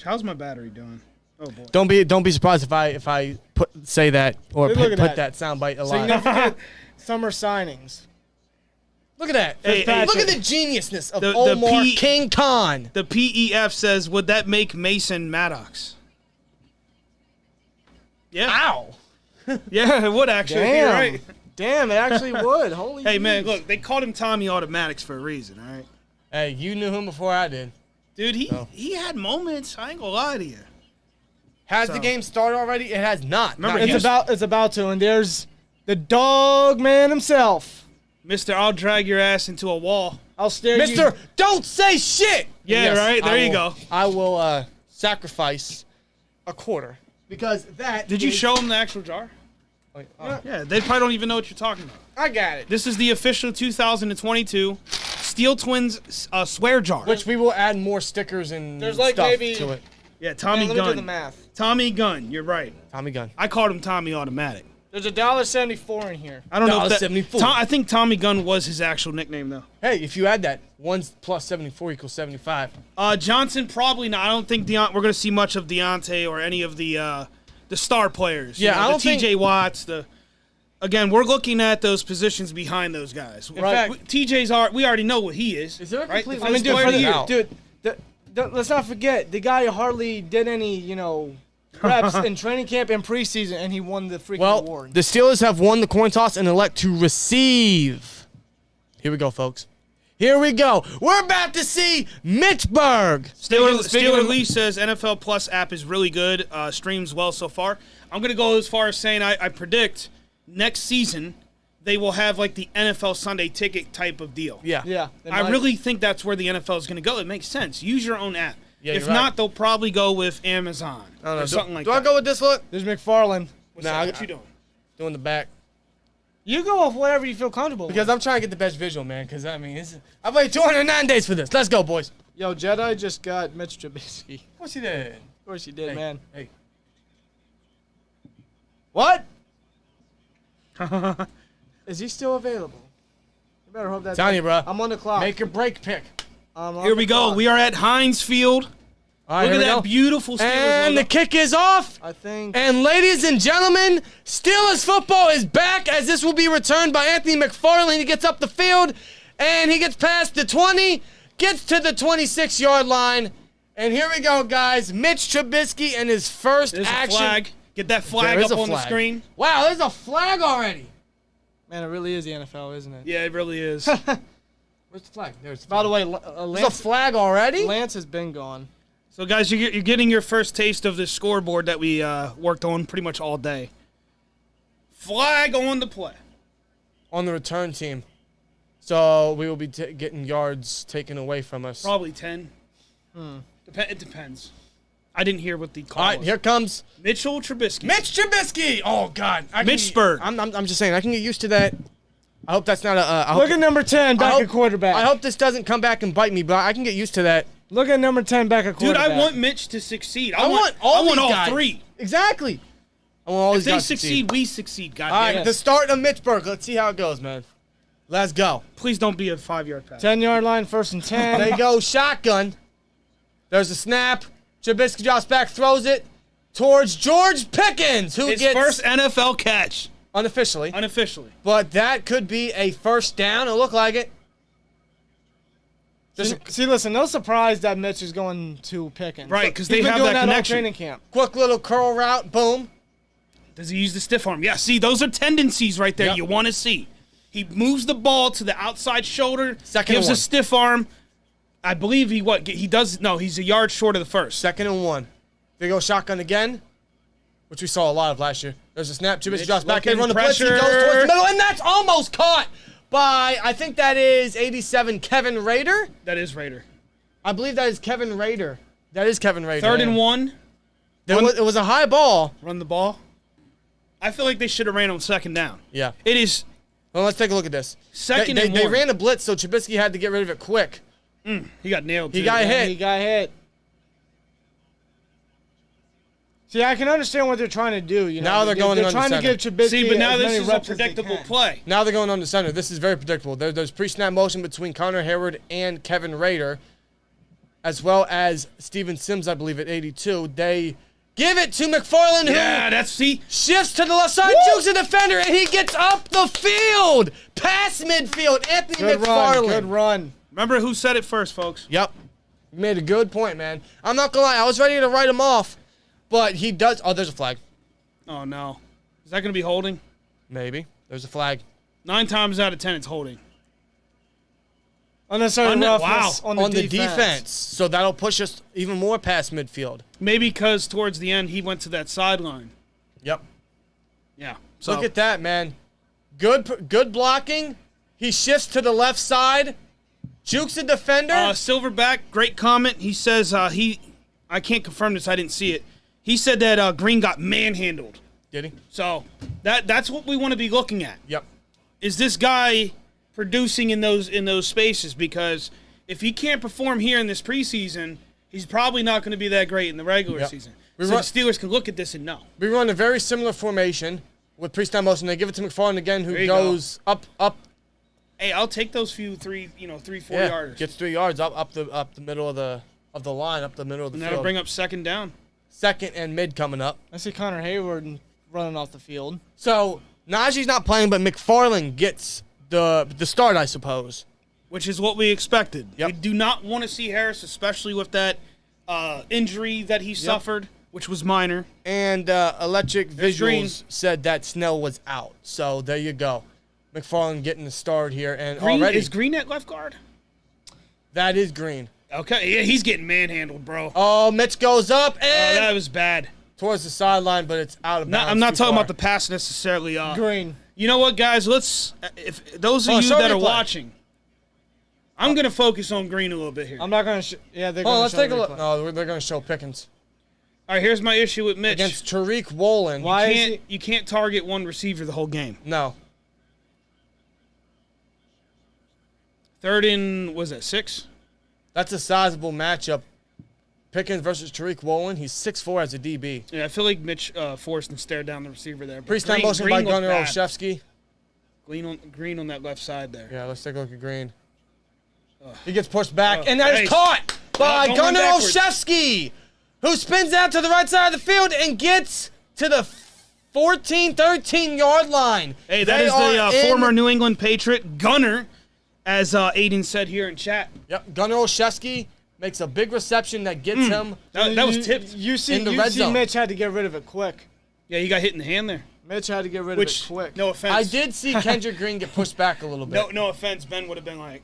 How's my battery doing? Oh boy. Don't be surprised if I say that or Look at put that. that soundbite alive. Significant summer signings. Look at that. Hey, hey, Look at the geniusness of the Omar P- King Khan. The PEF says, would that make Mason Maddox? Yeah. Ow. Yeah, it would actually. You're Damn. right. Damn, it actually would. Holy Hey man, jeez. look, they called him Tommy Automatics for a reason, all right? Hey, you knew him before I did. Dude, he had moments. I ain't gonna lie to you. Has So- the game started already? It has not. Remember, Not he yet. was- It's about to, and there's the dog man himself. Mister, I'll drag your ass into a wall. I'll stare Mr. Don't say shit. Yeah, right? There you go. I will sacrifice a quarter because that. Did you is- show him the actual jar? Oh, Yeah, they probably don't even know what you're talking about. I got it. This is the official 2022 Steel Twins swear jar. Which we will add more stickers and There's like stuff maybe- to it. Yeah, Tommy Let me do the Gunn. math. Tommy Gunn, you're right. Tommy Gunn. I called him Tommy Automatic. There's $1.74 in here. I don't know if that, $1.74. I think Tommy Gunn was his actual nickname though. Hey, if you add that, 1 plus 74 equals 75. Johnson probably not. I don't think we're going to see much of Deontay or any of the star players. Yeah, You know, I don't the TJ think- Watts. Again, we're looking at those positions behind those guys. fact- TJ's we already know what he is. Is there a right? complete The I mean, first dude, player for of the year. out. dude, let's not forget, the guy hardly did any, reps in training camp and preseason, and he won the freaking Well, award. the Steelers have won the coin toss and elect to receive. Here we go, folks. Here we go. We're about to see Mitchburg. Steeler Lee says NFL Plus app is really good. Streams well so far. I'm going to go as far as saying I predict next season they will have like the NFL Sunday ticket type of deal. Yeah. yeah. they I might- really think that's where the NFL is going to go. It makes sense. Use your own app. Yeah, if you're not, right. they'll probably go with Amazon I don't know. or something like do that. I go with this look? There's McFarland. What's Nah, that? What you doing? Doing the back. You go with whatever you feel comfortable Because I'm trying to get the best visual, man. Because, I mean, I've waited 209 days for this. Let's go, boys. with. Yo, Jedi just got Mitch Trubisky. Of course he did. Of course he did, Hey, man. Hey. What? Is he still available? You better hope that's. Telling you, bro. I'm on the clock. Make or break pick. Here we go. We are at Heinz Field. All right, Look at here we that go. beautiful Steelers And logo. the kick is off. I think. And ladies and gentlemen, Steelers football is back as this will be returned by Anthony McFarland. He gets up the field and he gets past the 20, gets to the 26-yard line. And here we go, guys. Mitch Trubisky and his first There's action. a flag. Get that flag There up is a on the flag. screen. Wow, there's a flag already. Man, it really is the NFL, isn't it? Yeah, it really is. Where's the flag? There's the By the flag. way, There's a flag already? Lance has been gone. So, guys, you're getting your first taste of this scoreboard that we worked on pretty much all day. Flag on the play. On the return team. So we will be getting yards taken away from us. Probably 10. It depends. I didn't hear what the call All right, was. here comes Mitchell Trubisky. Mitch Trubisky. Oh, God. Mitch Spurg. I'm just saying, I can get used to that. I hope that's not a... I hope, Look at number 10 back at quarterback. I hope this doesn't come back and bite me, but I can get used to that. Look at number 10 back at Dude, quarterback. I want Mitch to succeed. I want all these all three. Exactly. I want all If these they guys to succeed, we succeed. All right, Goddamn. the start of Mitch Burke. Let's see how it goes, man. Let's go. Please don't be a 5-yard pass. 10-yard line, 1st and 10. They go shotgun. There's a snap. Trubisky drops back, throws it towards George Pickens, who His gets first NFL catch. unofficially. But that could be a first down. It looked like it. See, listen, no surprise that Mitch is going to Pickens. Right, because He's they been have doing that all connection. training camp. Quick little curl route. Boom. Does he use the stiff arm? Yeah, see, those are tendencies right there Yep. you want to see. He moves the ball to the outside shoulder, Second gives and a one. stiff arm. I believe he does. No, he's a yard short of the first. 2nd and 1. They go shotgun again, which we saw a lot of last year. There's a snap. Trubisky Mitch drops back. They looking, run the blitz. He goes pressure. towards the middle, and that's almost caught by, I think that is 87 Kevin Rader. That is Raider. I believe that is Kevin Rader. That is Kevin Rader. 3rd and 1. It was a high ball. Run the ball. I feel like they should have ran on 2nd down. Yeah. It is Well, let's take a look at this. second They and 1. ran a blitz, so Trubisky had to get rid of it quick. He got nailed. He too. got hit. He got hit. See, I can understand what they're trying to do. You know, Now they're going They're under trying to center. give Trubisky See, but now as this many is a reps as they predictable can. play. Now they're going under center. This is very predictable. There's pre-snap motion between Connor Hayward and Kevin Rader, as well as Steven Sims, I believe, at 82. They give it to McFarland, who Yeah, that's see. shifts to the left side, jukes the defender, and he gets up the field, past midfield. Anthony Good McFarland. run. Good run. Remember who said it first, folks? Yep. You made a good point, man. I'm not going to lie. I was ready to write him off, but he does. Oh, there's a flag. Oh no, is that going to be holding? Maybe. There's a flag. 9 times out of 10, it's holding. Unnecessary roughness wow. on the defense. So that'll push us even more past midfield. Maybe because towards the end he went to that sideline. Yep. Yeah. So Look at that, man. Good blocking. He shifts to the left side. Jukes the defender. Silverback, great comment. He says I can't confirm this. I didn't see it. He said that Green got manhandled. Did he? So that's what we want to be looking at. Yep. Is this guy producing in those spaces? Because if he can't perform here in this preseason, he's probably not going to be that great in the regular Yep. season. We So run- the Steelers can look at this and know. We run a very similar formation with pre-snap motion. They give it to McFarland again, who There you goes up. Hey, I'll take those few 3, 4 Yeah, yarders. gets 3 yards up the middle of the line, up the middle of the And field. that'll bring up 2nd down. 2nd and mid coming up. I see Connor Hayward running off the field. So Najee's not playing, but McFarland gets the start, I suppose. Which is what we expected. Yep. We do not want to see Harris, especially with that injury that he suffered, which was minor. And Electric There's Green. Visuals said that Snell was out. So there you go. McFarland getting the start here, and Green, already is Green at left guard? that is Green. Okay, yeah, he's getting manhandled, bro. Oh, Mitch goes up Oh, and that was bad. towards the sideline, but it's out of bounds. I'm not too talking far. about the pass necessarily. Green. You know what, guys? Let's. If those of you show that are replay. watching, I'm gonna focus on Green a little bit here. I'm not going to. Yeah, they're Oh, going let's to take a look. No, they're going to show Pickens All right, here's my issue with Mitch. against Tariq Woolen. Why is You can't target one receiver the whole game. No. 3rd and was that 6? That's a sizable matchup. Pickens versus Tariq Woolen. He's 6'4" as a DB. Yeah, I feel like Mitch forced and stared down the receiver there. But Pre-snap Green- motion Green by looked Gunnar bad. Olszewski. Green on that left side there. Yeah, let's take a look at Green. He gets pushed back, and that is nice. caught by Going Gunnar backwards. Olszewski, who spins out to the right side of the field and gets to the 14, 13-yard line. Hey, that is the former New England Patriot, Gunner, as Aiden said here in chat. Yep, Gunnar Olszewski makes a big reception that gets him. That was tipped. You see, in the red zone. Mitch had to get rid of it quick. Yeah, he got hit in the hand there. Mitch had to get rid of it quick. No offense. I did see Kendrick Green get pushed back a little bit. No offense. Ben would have been like,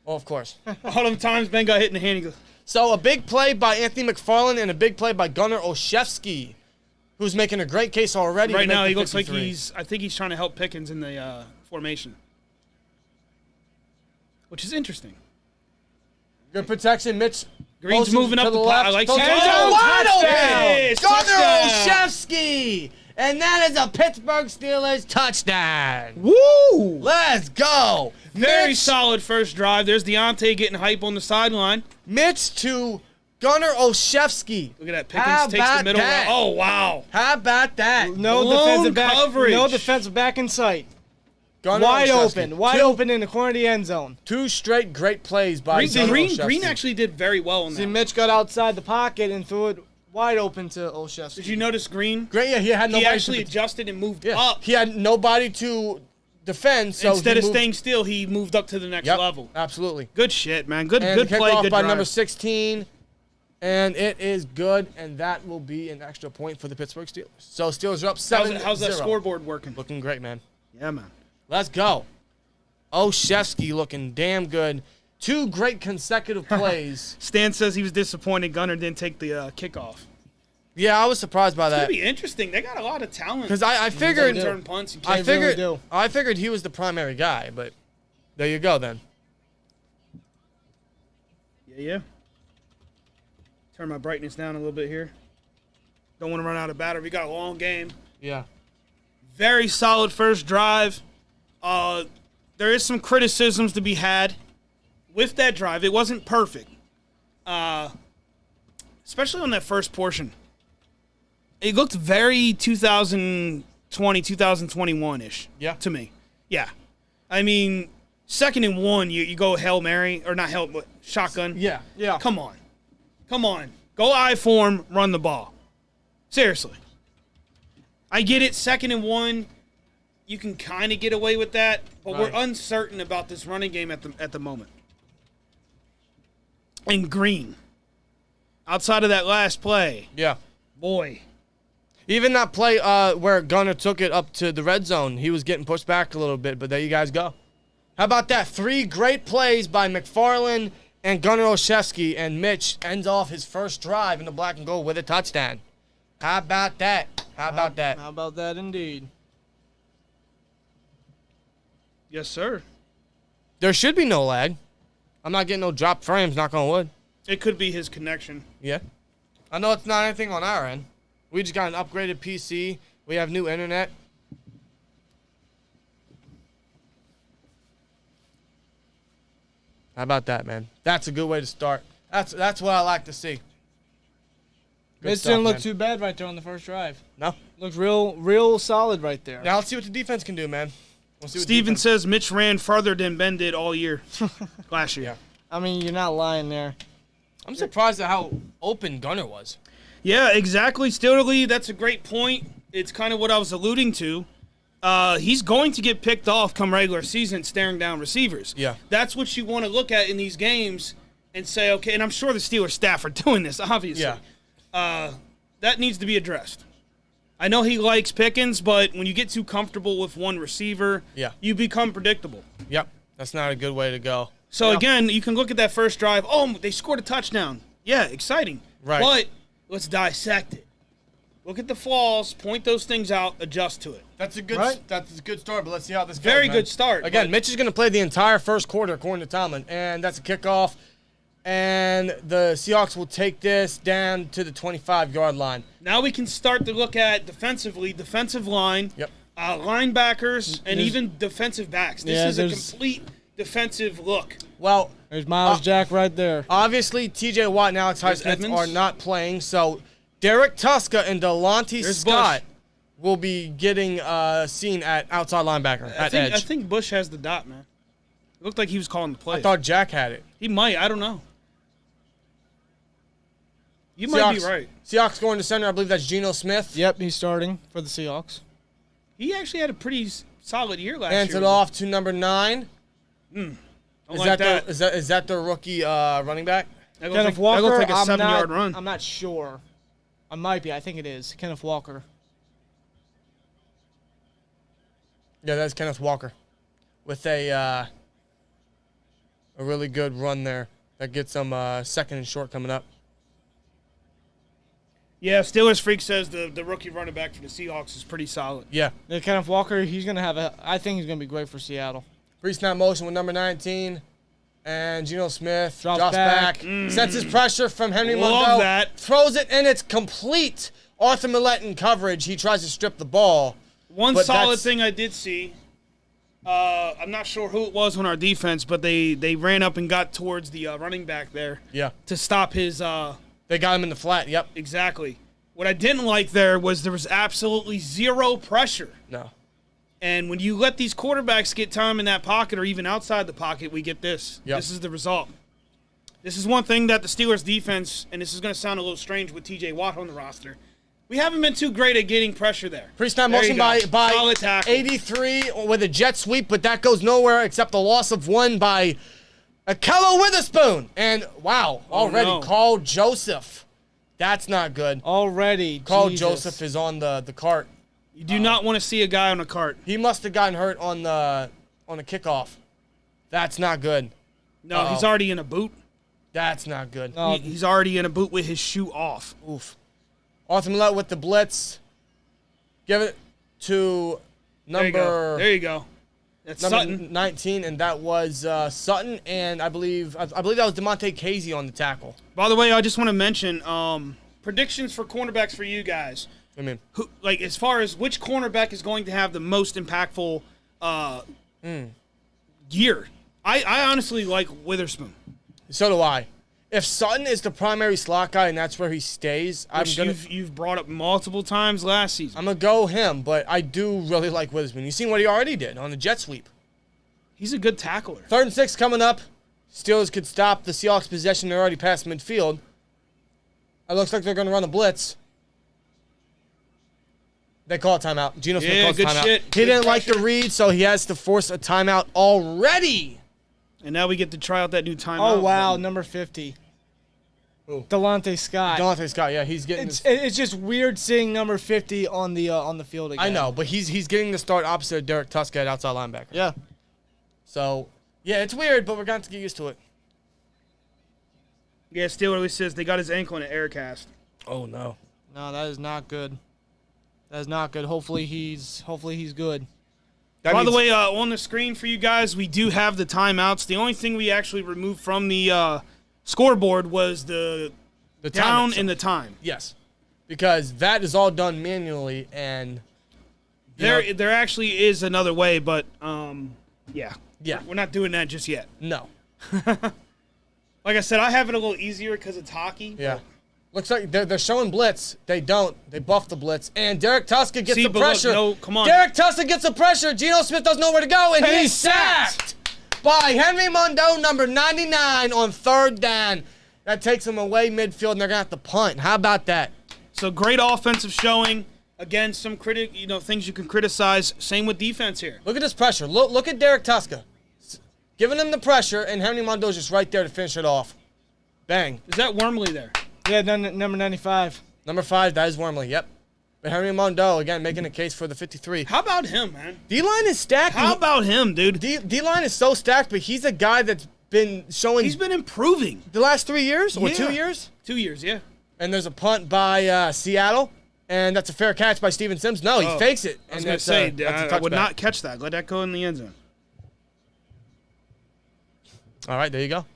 Well, of course. all them times Ben got hit in the hand, he goes, So a big play by Anthony McFarland and a big play by Gunnar Olszewski, who's making a great case already. right to make now the he looks like 53. I think he's trying to help Pickens in the formation. Which is interesting. Good protection, Mitch. Green's motions moving to up the left. I like Goes that. wide open. Yes, Gunnar touchdown. Olszewski. And that is a Pittsburgh Steelers touchdown. Woo! Let's go. Very Mitch, solid first drive. There's Deontay getting hype on the sideline. Mitch to Gunnar Olszewski. Look at that. How Pickens takes the about middle that? route. Oh, wow. How about that? No Blown defensive back. coverage. No defensive back in sight. Gunnar Wide Olszewski. open in the corner of the end zone. Two straight great plays by Gunnar Olszewski. Green actually did very well in See, that. Mitch got outside the pocket and threw it wide open to Olszewski. Did you notice Green? Great, yeah, he had He nobody actually to adjusted and moved yeah. up. He had nobody to defend, so Instead he of moved, staying still, he moved up to the next yep, level. Absolutely. Good shit, man. Good And the play, kickoff good by drive. number 16, and it is good, and that will be an extra point for the Pittsburgh Steelers. So Steelers are up 7-0. How's that scoreboard working? Looking great, man. Yeah, man. Let's go. Olszewski looking damn good. Two great consecutive plays. Stan says he was disappointed Gunner didn't take the kickoff. Yeah, I was surprised by It's that. gonna be interesting. They got a lot of talent. Because I figured return punts and I kicks. figured do. I figured he was the primary guy, but there you go then. Yeah. Turn my brightness down a little bit here. Don't want to run out of battery. We got a long game. Yeah. Very solid first drive. There is some criticisms to be had with that drive. It wasn't perfect, especially on that first portion. It looked very 2020, 2021-ish to me. Yeah. I mean, 2nd and 1, you go Hail Mary, or not Hail, but shotgun. Yeah. Yeah. Come on. Go I form, run the ball. Seriously. I get it, 2nd and 1, you can kind of get away with that, but we're uncertain about this running game at the moment. And Green, outside of that last play, Yeah. boy. Even that play where Gunner took it up to the red zone, he was getting pushed back a little bit, but there you guys go. How about that? 3 great plays by McFarland and Gunnar Olszewski, and Mitch ends off his first drive in the black and gold with a touchdown. How about that? How about that? How about that indeed? Yes, sir. There should be no lag. I'm not getting no dropped frames, knock on wood. It could be his connection. Yeah. I know it's not anything on our end. We just got an upgraded PC. We have new internet. How about that, man? That's a good way to start. That's what I like to see. Good Mitch stuff, didn't look man. too bad right there on the first drive. No. Looked real solid right there. Now let's see what the defense can do, man. We'll see what Steven defense- says Mitch ran farther than Ben did all year last year. Yeah. I mean, you're not lying there. I'm surprised at how open Gunner was. Yeah, exactly. Steelers, that's a great point. It's kind of what I was alluding to. He's going to get picked off come regular season staring down receivers. Yeah. That's what you want to look at in these games and say, okay, and I'm sure the Steelers staff are doing this, obviously. Yeah. That needs to be addressed. I know he likes Pickens, but when you get too comfortable with one receiver, you become predictable. Yep. That's not a good way to go. So, again, you can look at that first drive. Oh, they scored a touchdown. Yeah, exciting. Right. But let's dissect it. Look at the flaws, point those things out, adjust to it. That's a good that's a good start, but let's see how this goes. Very man. good start. Again, but- Mitch is going to play the entire first quarter according to Tomlin, and that's a kickoff. And the Seahawks will take this down to the 25-yard line. Now we can start to look at defensively, defensive line, linebackers, and even defensive backs. This is a complete defensive look. Well, there's Miles Jack right there. Obviously, T.J. Watt and Alex Highsmith Edmonds. are not playing, so Derek Tuska and Delonte There's Scott Bush. will be getting seen at outside linebacker, at edge. I think Bush has the dot, man. It looked like he was calling the play. I thought Jack had it. He might. I don't know. You might be right. Seahawks going to center. I believe that's Geno Smith. Yep, he's starting for the Seahawks. He actually had a pretty solid year last year. Hands it off to number 9. Don't Is like that is that the rookie running back? Kenneth Walker, that looked like a 7-yard run. I'm not sure. I might be. I think it is. Kenneth Walker. Yeah, that's Kenneth Walker with a really good run there that gets them second and short coming up. Yeah, Steelers Freak says the rookie running back for the Seahawks is pretty solid. Yeah. Kenneth Walker, he's going to have I think he's going to be great for Seattle. Pre-snap motion with number 19. And Geno Smith drops back. Mm. Senses pressure from Henry Love Mondeaux. that. Throws it, and it's complete. Arthur Millette in coverage. He tries to strip the ball. One solid thing I did see, I'm not sure who it was on our defense, but they ran up and got towards the running back there. Yeah. To stop his They got him in the flat, yep. Exactly. What I didn't like there was absolutely zero pressure. No. And when you let these quarterbacks get time in that pocket or even outside the pocket, we get this. Yep. This is the result. This is one thing that the Steelers defense, and this is going to sound a little strange with T.J. Watt on the roster, we haven't been too great at getting pressure there. Pre-snap There motion you go. by Solid tackle. 83 with a jet sweep, but that goes nowhere except the loss of 1 by Akello Witherspoon. And, wow, already no. Carl Joseph. That's not good. Already, Carl Jesus. Joseph is on the cart. You do not want to see a guy on a cart. He must have gotten hurt on the kickoff. That's not good. No, he's already in a boot. That's not good. No, He's already in a boot with his shoe off. Oof. Arthur Millette with the blitz. Give it to number There you go. That's number Sutton. 19, and that was Sutton, and I believe that was DeMonte Casey on the tackle. By the way, I just want to mention predictions for cornerbacks for you guys. I mean, Who, like, as far as which cornerback is going to have the most impactful year, I honestly like Witherspoon. so do I. If Sutton is the primary slot guy and that's where he stays, Which you've brought up multiple times last season. I'm gonna go him. But I do really like Witherspoon. You've seen what he already did on the jet sweep. He's a good tackler. 3rd and 6 coming up. Steelers could stop the Seahawks possession. They're already past midfield. It looks like they're gonna run a blitz. They call a timeout. Geno Smith calls a good timeout. shit. He Good didn't like the pressure. read, so he has to force a timeout already. And now we get to try out that new timeout. Oh, wow, number 50. Who? Delonte Scott. Delonte Scott, yeah, he's getting. It's just weird seeing number 50 on the field again. I know, but he's getting the start opposite of Derek Tusk at outside linebacker. Yeah. So, yeah, it's weird, but we're going to get used to it. Yeah, Steelers says they got his ankle in an air cast. Oh no. No, that is not good. That is not good. Hopefully he's good. By the way, on the screen for you guys, we do have the timeouts. The only thing we actually removed from the scoreboard was the down time and the time. Yes, because that is all done manually, and There actually is another way, but yeah, we're not doing that just yet. no. Like I said, I have it a little easier because it's hockey. Yeah. Looks like they're showing blitz. They don't. They buff the blitz. And Derek Tuska gets See, the but look, pressure. no, come on. Derek Tuska gets the pressure. Geno Smith doesn't know where to go, and he's sacked by Henry Mondeaux, number 99, on 3rd down. That takes him away midfield, and they're going to have to punt. How about that? So great offensive showing. Again, some things you can criticize. Same with defense here. Look at this pressure. Look at Derek Tuska. Giving him the pressure, and Henry Mondeaux's just right there to finish it off. Bang. Is that Wormley there? Yeah, number 95. Number 5, that is Wormley, yep. But Henry Mondeaux, again, making a case for the 53. How about him, man? D-line is stacked. How about him, dude? D-line is so stacked, but he's a guy that's been showing He's been improving. the last 3 years or Yeah. 2 years. 2 years, yeah. And there's a punt by Seattle, and that's a fair catch by Steven Sims. No, he fakes it. I was And going to that's, say, that's a I would touchback. not catch that. Let that go in the end zone. All right, there you go.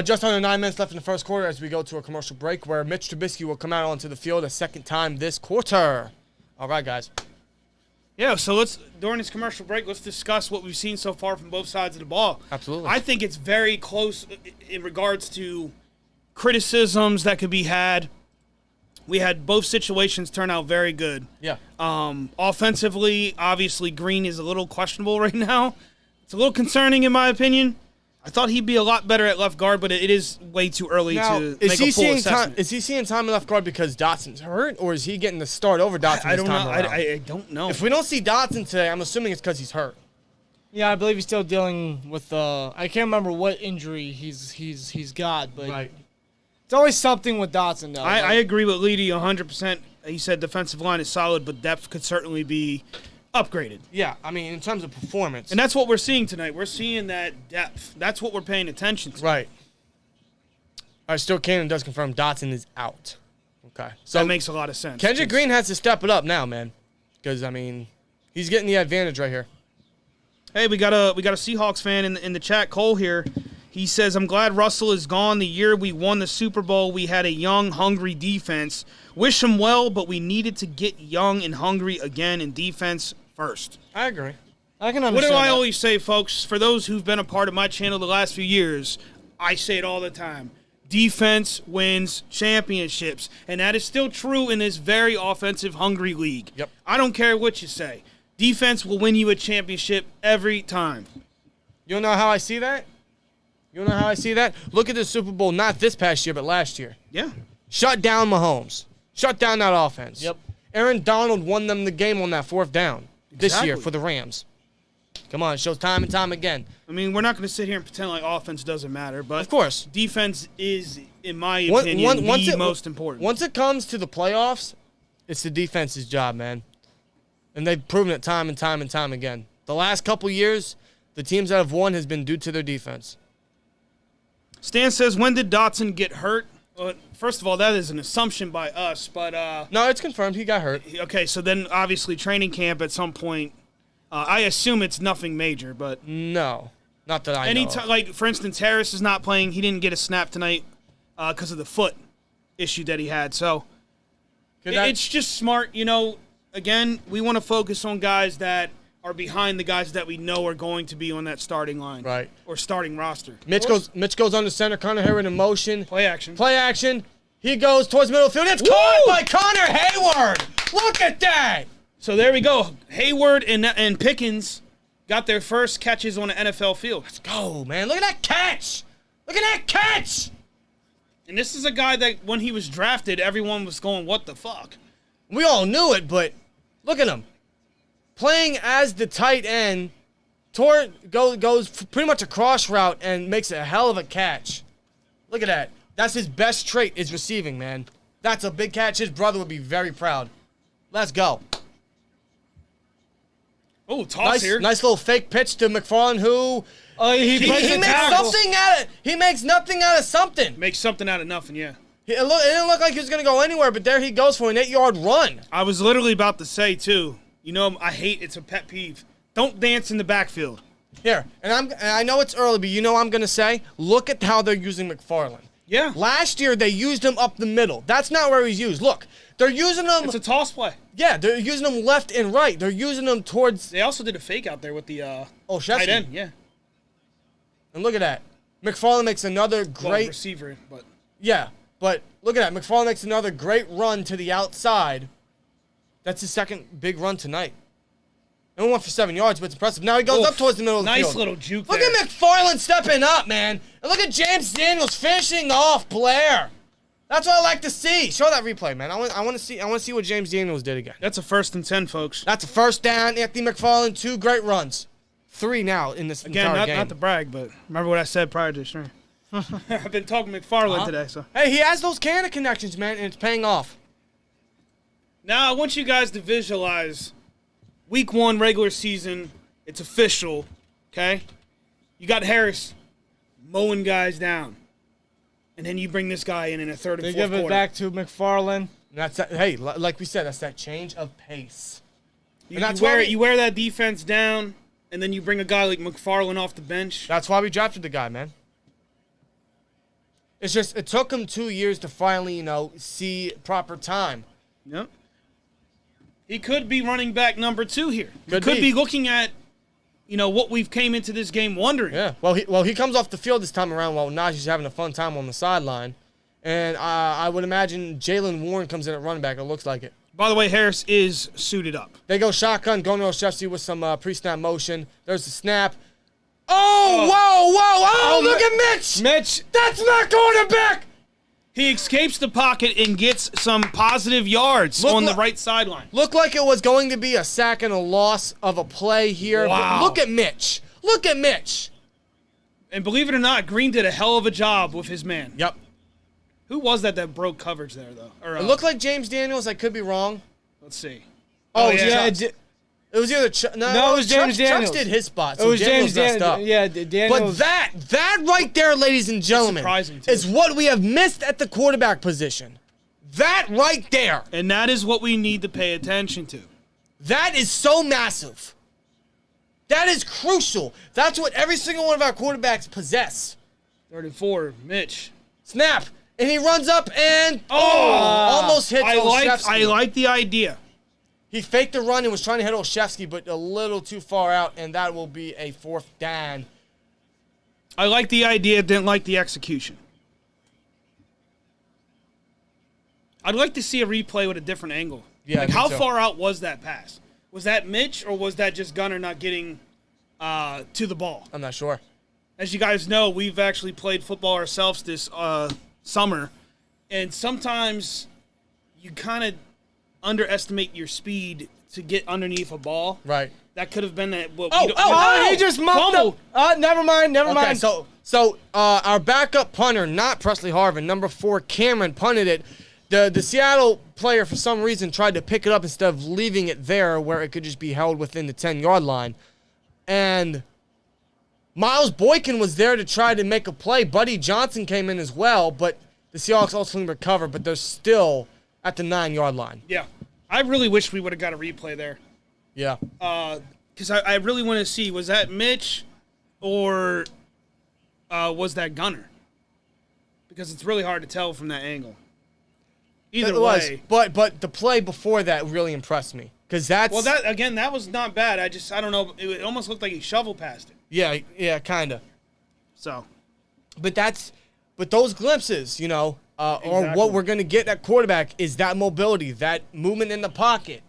Just under 9 minutes left in the first quarter as we go to a commercial break where Mitch Trubisky will come out onto the field a second time this quarter. All right, guys. Yeah, so during this commercial break, let's discuss what we've seen so far from both sides of the ball. Absolutely. I think it's very close in regards to criticisms that could be had. We had both situations turn out very good. Yeah. Offensively, obviously, Green is a little questionable right now. It's a little concerning in my opinion. I thought he'd be a lot better at left guard, but it is way too early to make a full assessment. Is he seeing time in left guard because Dotson's hurt, or is he getting the start over Dotson I don't know. I don't know. If we don't see Dotson today, I'm assuming it's because he's hurt. Yeah, I believe he's still dealing with I can't remember what injury he's got, but it's always something with Dotson though. I agree with Leedy 100%. He said defensive line is solid, but depth could certainly be upgraded. Yeah, I mean, in terms of performance. And that's what we're seeing tonight. We're seeing that depth. That's what we're paying attention to. Right. All right, still Cannon does confirm Dotson is out. Okay. So that makes a lot of sense. Kendrick Green has to step it up now, man. Because, I mean, he's getting the advantage right here. Hey, we got a Seahawks fan in the chat, Cole here. He says, I'm glad Russell is gone. The year we won the Super Bowl, we had a young, hungry defense. Wish him well, but we needed to get young and hungry again in defense first. I agree. I can understand What do I that. always say, folks? For those who've been a part of my channel the last few years, I say it all the time. Defense wins championships. And that is still true in this very offensive, hungry league. Yep. I don't care what you say. Defense will win you a championship every time. You know how I see that? You know how I see that? Look at the Super Bowl, not this past year, but last year. Yeah. Shut down Mahomes. Shut down that offense. Yep. Aaron Donald won them the game on that fourth down this year Exactly. for the Rams. Come on, it shows time and time again. I mean, we're not going to sit here and pretend like offense doesn't matter, but Of course. defense is, in my opinion, the most important. Once it comes to the playoffs, it's the defense's job, man. And they've proven it time and time and time again. The last couple years, the teams that have won has been due to their defense. Stan says, when did Dotson get hurt? Well, first of all, that is an assumption by us, but No, it's confirmed. He got hurt. okay, so then obviously training camp at some point. I assume it's nothing major, but No, not that I know. like for instance, Harris is not playing. He didn't get a snap tonight because of the foot issue that he had. So it's just smart, you know. Again, we want to focus on guys that are behind the guys that we know are going to be on that starting line, Right. or starting roster. Mitch goes under center. Connor Hayward in motion. Play action. Play action. He goes towards the middle of the field. It's caught by Connor Hayward. Look at that. So there we go. Hayward and Pickens got their first catches on the NFL field. Let's go, man. Look at that catch. Look at that catch. And this is a guy that when he was drafted, everyone was going, what the fuck? We all knew it, but look at him. Playing as the tight end, goes pretty much a cross route and makes a hell of a catch. Look at that. That's his best trait is receiving, man. That's a big catch. His brother would be very proud. Let's go. Oh, toss here. Nice little fake pitch to McFarland, who He he makes nothing out of something. Makes something out of nothing, yeah. It didn't look like he was going to go anywhere, but there he goes for an 8-yard run. I was literally about to say, too, you know, it's a pet peeve. Don't dance in the backfield. Here, and I know it's early, but you know what I'm going to say? Look at how they're using McFarland. Yeah. Last year, they used him up the middle. That's not where he's used. Look, they're using him. It's a toss play. Yeah, they're using him left and right. They're using him towards. They also did a fake out there with the Olszewski. tight end, yeah. And look at that. McFarland makes another Well, great. receiver, but Yeah, but look at that. McFarland makes another great run to the outside. That's his second big run tonight. And we went for 7 yards, but it's impressive. Now he goes up towards the middle of the field. Nice little juke Look there. at McFarland stepping up, man. And look at James Daniels finishing off Blair. That's what I like to see. Show that replay, man. I want to see what James Daniels did again. That's a 1st and 10, folks. That's a first down. Anthony McFarland, 2 great runs. 3 now in this Again, entire game. not to brag, but remember what I said prior to the stream. I've been talking McFarland today, so. Hey, he has those Canada connections, man, and it's paying off. Now, I want you guys to visualize week 1 regular season. It's official, okay? You got Harris mowing guys down. And then you bring this guy in a third and They fourth give it quarter. back to McFarland. And hey, like we said, that's that change of pace. You, And that's you, wear, why you wear that defense down, and then you bring a guy like McFarland off the bench. That's why we drafted the guy, man. It's just, it took him 2 years to finally, see proper time. Yep. He could be running back number 2 here. Could Could be. be looking at, what we've came into this game wondering. Yeah. Well, he comes off the field this time around while Najee's having a fun time on the sideline. And I would imagine Jaylen Warren comes in at running back. It looks like it. By the way, Harris is suited up. They go shotgun, going to Olszewski with some pre-snap motion. There's the snap. Oh, look at Mitch. Mitch. That's my quarterback. He escapes the pocket and gets some positive yards on the right sideline. Looked like it was going to be a sack and a loss of a play here. Wow. But look at Mitch. Look at Mitch. And believe it or not, Green did a hell of a job with his man. Yep. Who was that broke coverage there, though? Or, It looked like James Daniels. I could be wrong. Let's see. Oh, yeah. yeah. It was either No, it was James Daniels. Chuck did his spot, It so was Daniels James messed up. Daniels. Yeah, Daniels. But that right there, ladies and gentlemen, surprising, too. is what we have missed at the quarterback position. That right there. And that is what we need to pay attention to. That is so massive. That is crucial. That's what every single one of our quarterbacks possess. 34, Mitch. Snap. And he runs up and almost hits Olszewski. I like the idea. He faked the run and was trying to hit Olszewski, but a little too far out, and that will be a 4th down. I like the idea, didn't like the execution. I'd like to see a replay with a different angle. Yeah, like me how too. far out was that pass? Was that Mitch or was that just Gunner not getting to the ball? I'm not sure. As you guys know, we've actually played football ourselves this summer, and sometimes you kind of underestimate your speed to get underneath a ball. Right. That could have been that. Well, he just muffed up. Never mind. Okay, so our backup punter, not Presley Harvin, number 4, Cameron, punted it. The Seattle player, for some reason, tried to pick it up instead of leaving it there where it could just be held within the 10-yard line. And Miles Boykin was there to try to make a play. Buddy Johnson came in as well, but the Seahawks ultimately recovered, but they're still at the 9-yard line. Yeah. I really wish we would have got a replay there. Yeah. Because I really want to see, was that Mitch or was that Gunner? Because it's really hard to tell from that angle. Either way. But the play before that really impressed me. Because that's... Well, that was not bad. I don't know. It almost looked like he shovel passed it. Yeah, kind of. So. But those glimpses, or Exactly. what we're going to get at quarterback is that mobility, that movement in the pocket,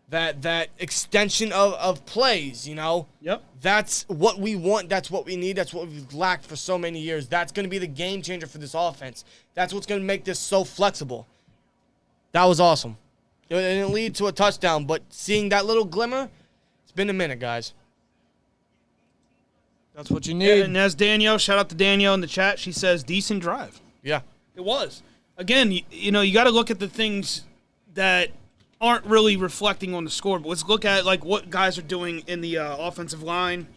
that extension of plays, Yep. That's what we want. That's what we need. That's what we've lacked for so many years. That's going to be the game changer for this offense. That's what's going to make this so flexible. That was awesome. It didn't lead to a touchdown, but seeing that little glimmer, it's been a minute, guys. That's what you need. And as Danielle, shout out to Danielle in the chat, she says, decent drive. Yeah. It was. Again, you got to look at the things that aren't really reflecting on the score, but let's look at like what guys are doing in the offensive line,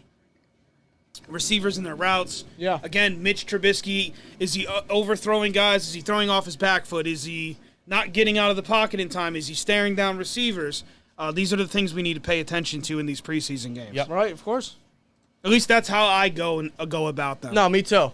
receivers in their routes. Yeah. Again, Mitch Trubisky, is he overthrowing guys? Is he throwing off his back foot? Is he not getting out of the pocket in time? Is he staring down receivers? These are the things we need to pay attention to in these preseason games. Yep. Right, of course. At least that's how I go about them. No, me too.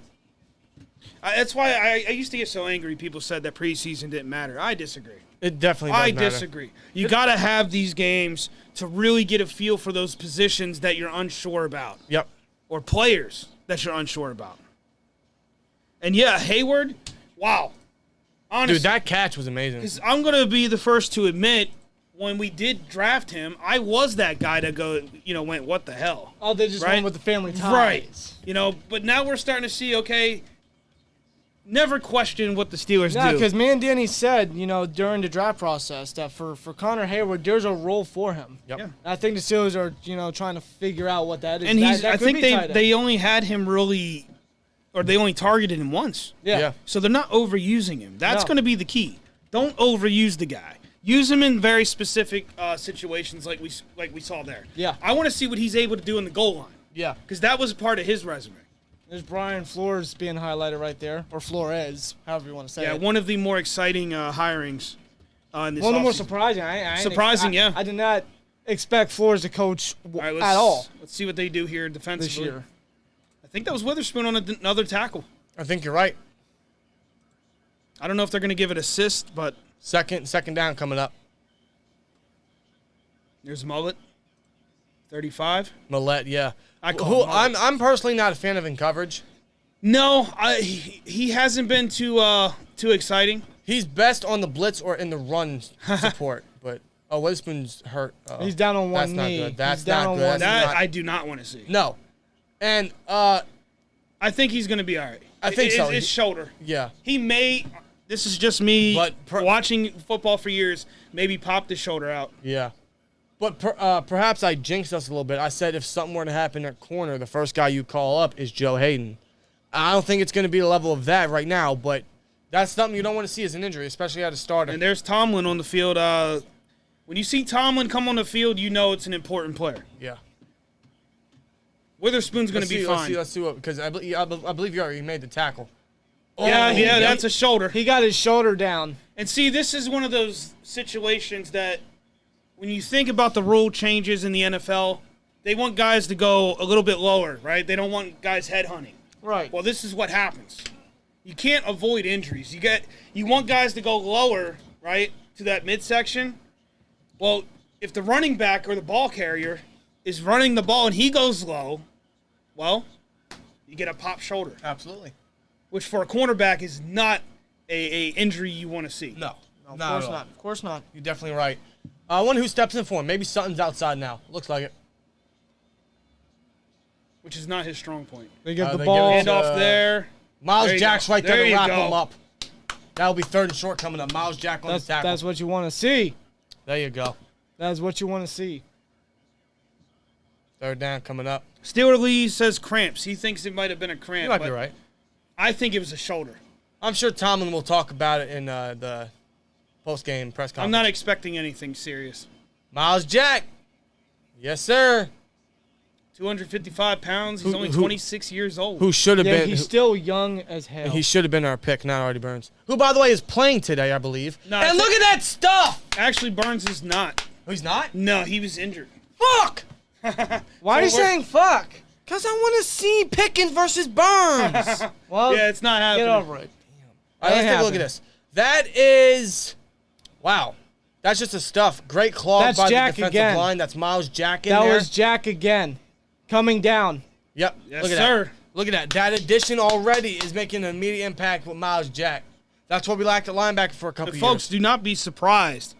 That's why I used to get so angry people said that preseason didn't matter. I disagree. It definitely does matter. Disagree. You got to have these games to really get a feel for those positions that you're unsure about. Yep. Or players that you're unsure about. And yeah, Hayward, wow. Honestly, Dude, that catch was amazing. because I'm going to be the first to admit, when we did draft him, I was that guy to go, went, what the hell? Oh, they just Right? went with the family ties. Right. But now we're starting to see, okay, never question what the Steelers Yeah, do. because me and Danny said, during the draft process that for Connor Hayward, there's a role for him. Yep. Yeah. I think the Steelers are, trying to figure out what that is. And That I could think be tight end. they only had him really, or they only targeted him once. Yeah. So they're not overusing him. That's No. going to be the key. Don't overuse the guy. Use him in very specific situations like we saw there. Yeah. I want to see what he's able to do in the goal line Yeah. because that was part of his resume. There's Brian Flores being highlighted right there, or Flores, however you want to say Yeah, it. one of the more exciting hirings in this One of the more offseason. surprising. I Surprising, yeah. I did not expect Flores to coach All right, at all Let's see what they do here this defensively. year. I think that was Witherspoon on another tackle. I think you're right. I don't know if they're going to give it assist, but Second down coming up. there's Mullet, 35. Millette, yeah. I call him Mullet. I'm personally not a fan of in coverage. No, he hasn't been too exciting. He's best on the blitz or in the run support, but Witherspoon's hurt. He's down on one that's not knee. good. That's He's down not on good. one That's That not- I do not want to see. No. And I think he's going to be all right. I think so. His shoulder. Yeah. He may, this is just me watching football for years, maybe pop the shoulder out. Yeah. But perhaps I jinxed us a little bit. I said if something were to happen at corner, the first guy you call up is Joe Hayden. I don't think it's going to be the level of that right now, but that's something you don't want to see as an injury, especially at a starter. And there's Tomlin on the field. When you see Tomlin come on the field, you know it's an important player. Yeah. Witherspoon's going to be fine. Let's see what, because I believe you already made the tackle. Yeah, that's a shoulder. He got his shoulder down. And see, this is one of those situations that when you think about the rule changes in the NFL, they want guys to go a little bit lower, right? They don't want guys headhunting. Right. Well, this is what happens. You can't avoid injuries. You want guys to go lower, right, to that midsection. Well, if the running back or the ball carrier is running the ball and he goes low, well, you get a pop shoulder. Absolutely. Which for a cornerback is not a injury you want to see. No. Of course not. Of course not. You're definitely right. I wonder who steps in for him. Maybe Sutton's outside now. Looks like it. Which is not his strong point. They get the they ball. give it Hand off there. Miles you Jack's go. right there There to you wrap go. him up. That'll be 3rd and short coming up. Miles Jack on the tackle. That's what you want to see. There you go. That's what you want to see. 3rd down coming up. Steeler Lee says cramps. He thinks it might have been a cramp. You might but be right. I think it was a shoulder. I'm sure Tomlin will talk about it in the post-game press conference. I'm not expecting anything serious. Miles Jack. Yes, sir. 255 pounds. He's only 26 years old. Who should have Yeah, been. he's still young as hell. He should have been our pick, not Artie Burns. Who, by the way, is playing today, I believe. No, and look at that stuff! Actually, Burns is not. Oh, he's not? No, he was injured. Fuck! Why are you saying fuck? Because I want to see Pickens versus Burns. Well, Yeah, it's not happening. get over it. All right, let's Ain't take a look at happening. this. That is, wow. That's just a stuff. Great claw That's by Jack the defensive again. line. That's Miles Jack in That there. was Jack again. Coming down. Yep. Yes, look at sir. that. Look at that. That addition already is making an immediate impact with Miles Jack. That's what we lacked at linebacker for a couple But years. folks, do not be surprised.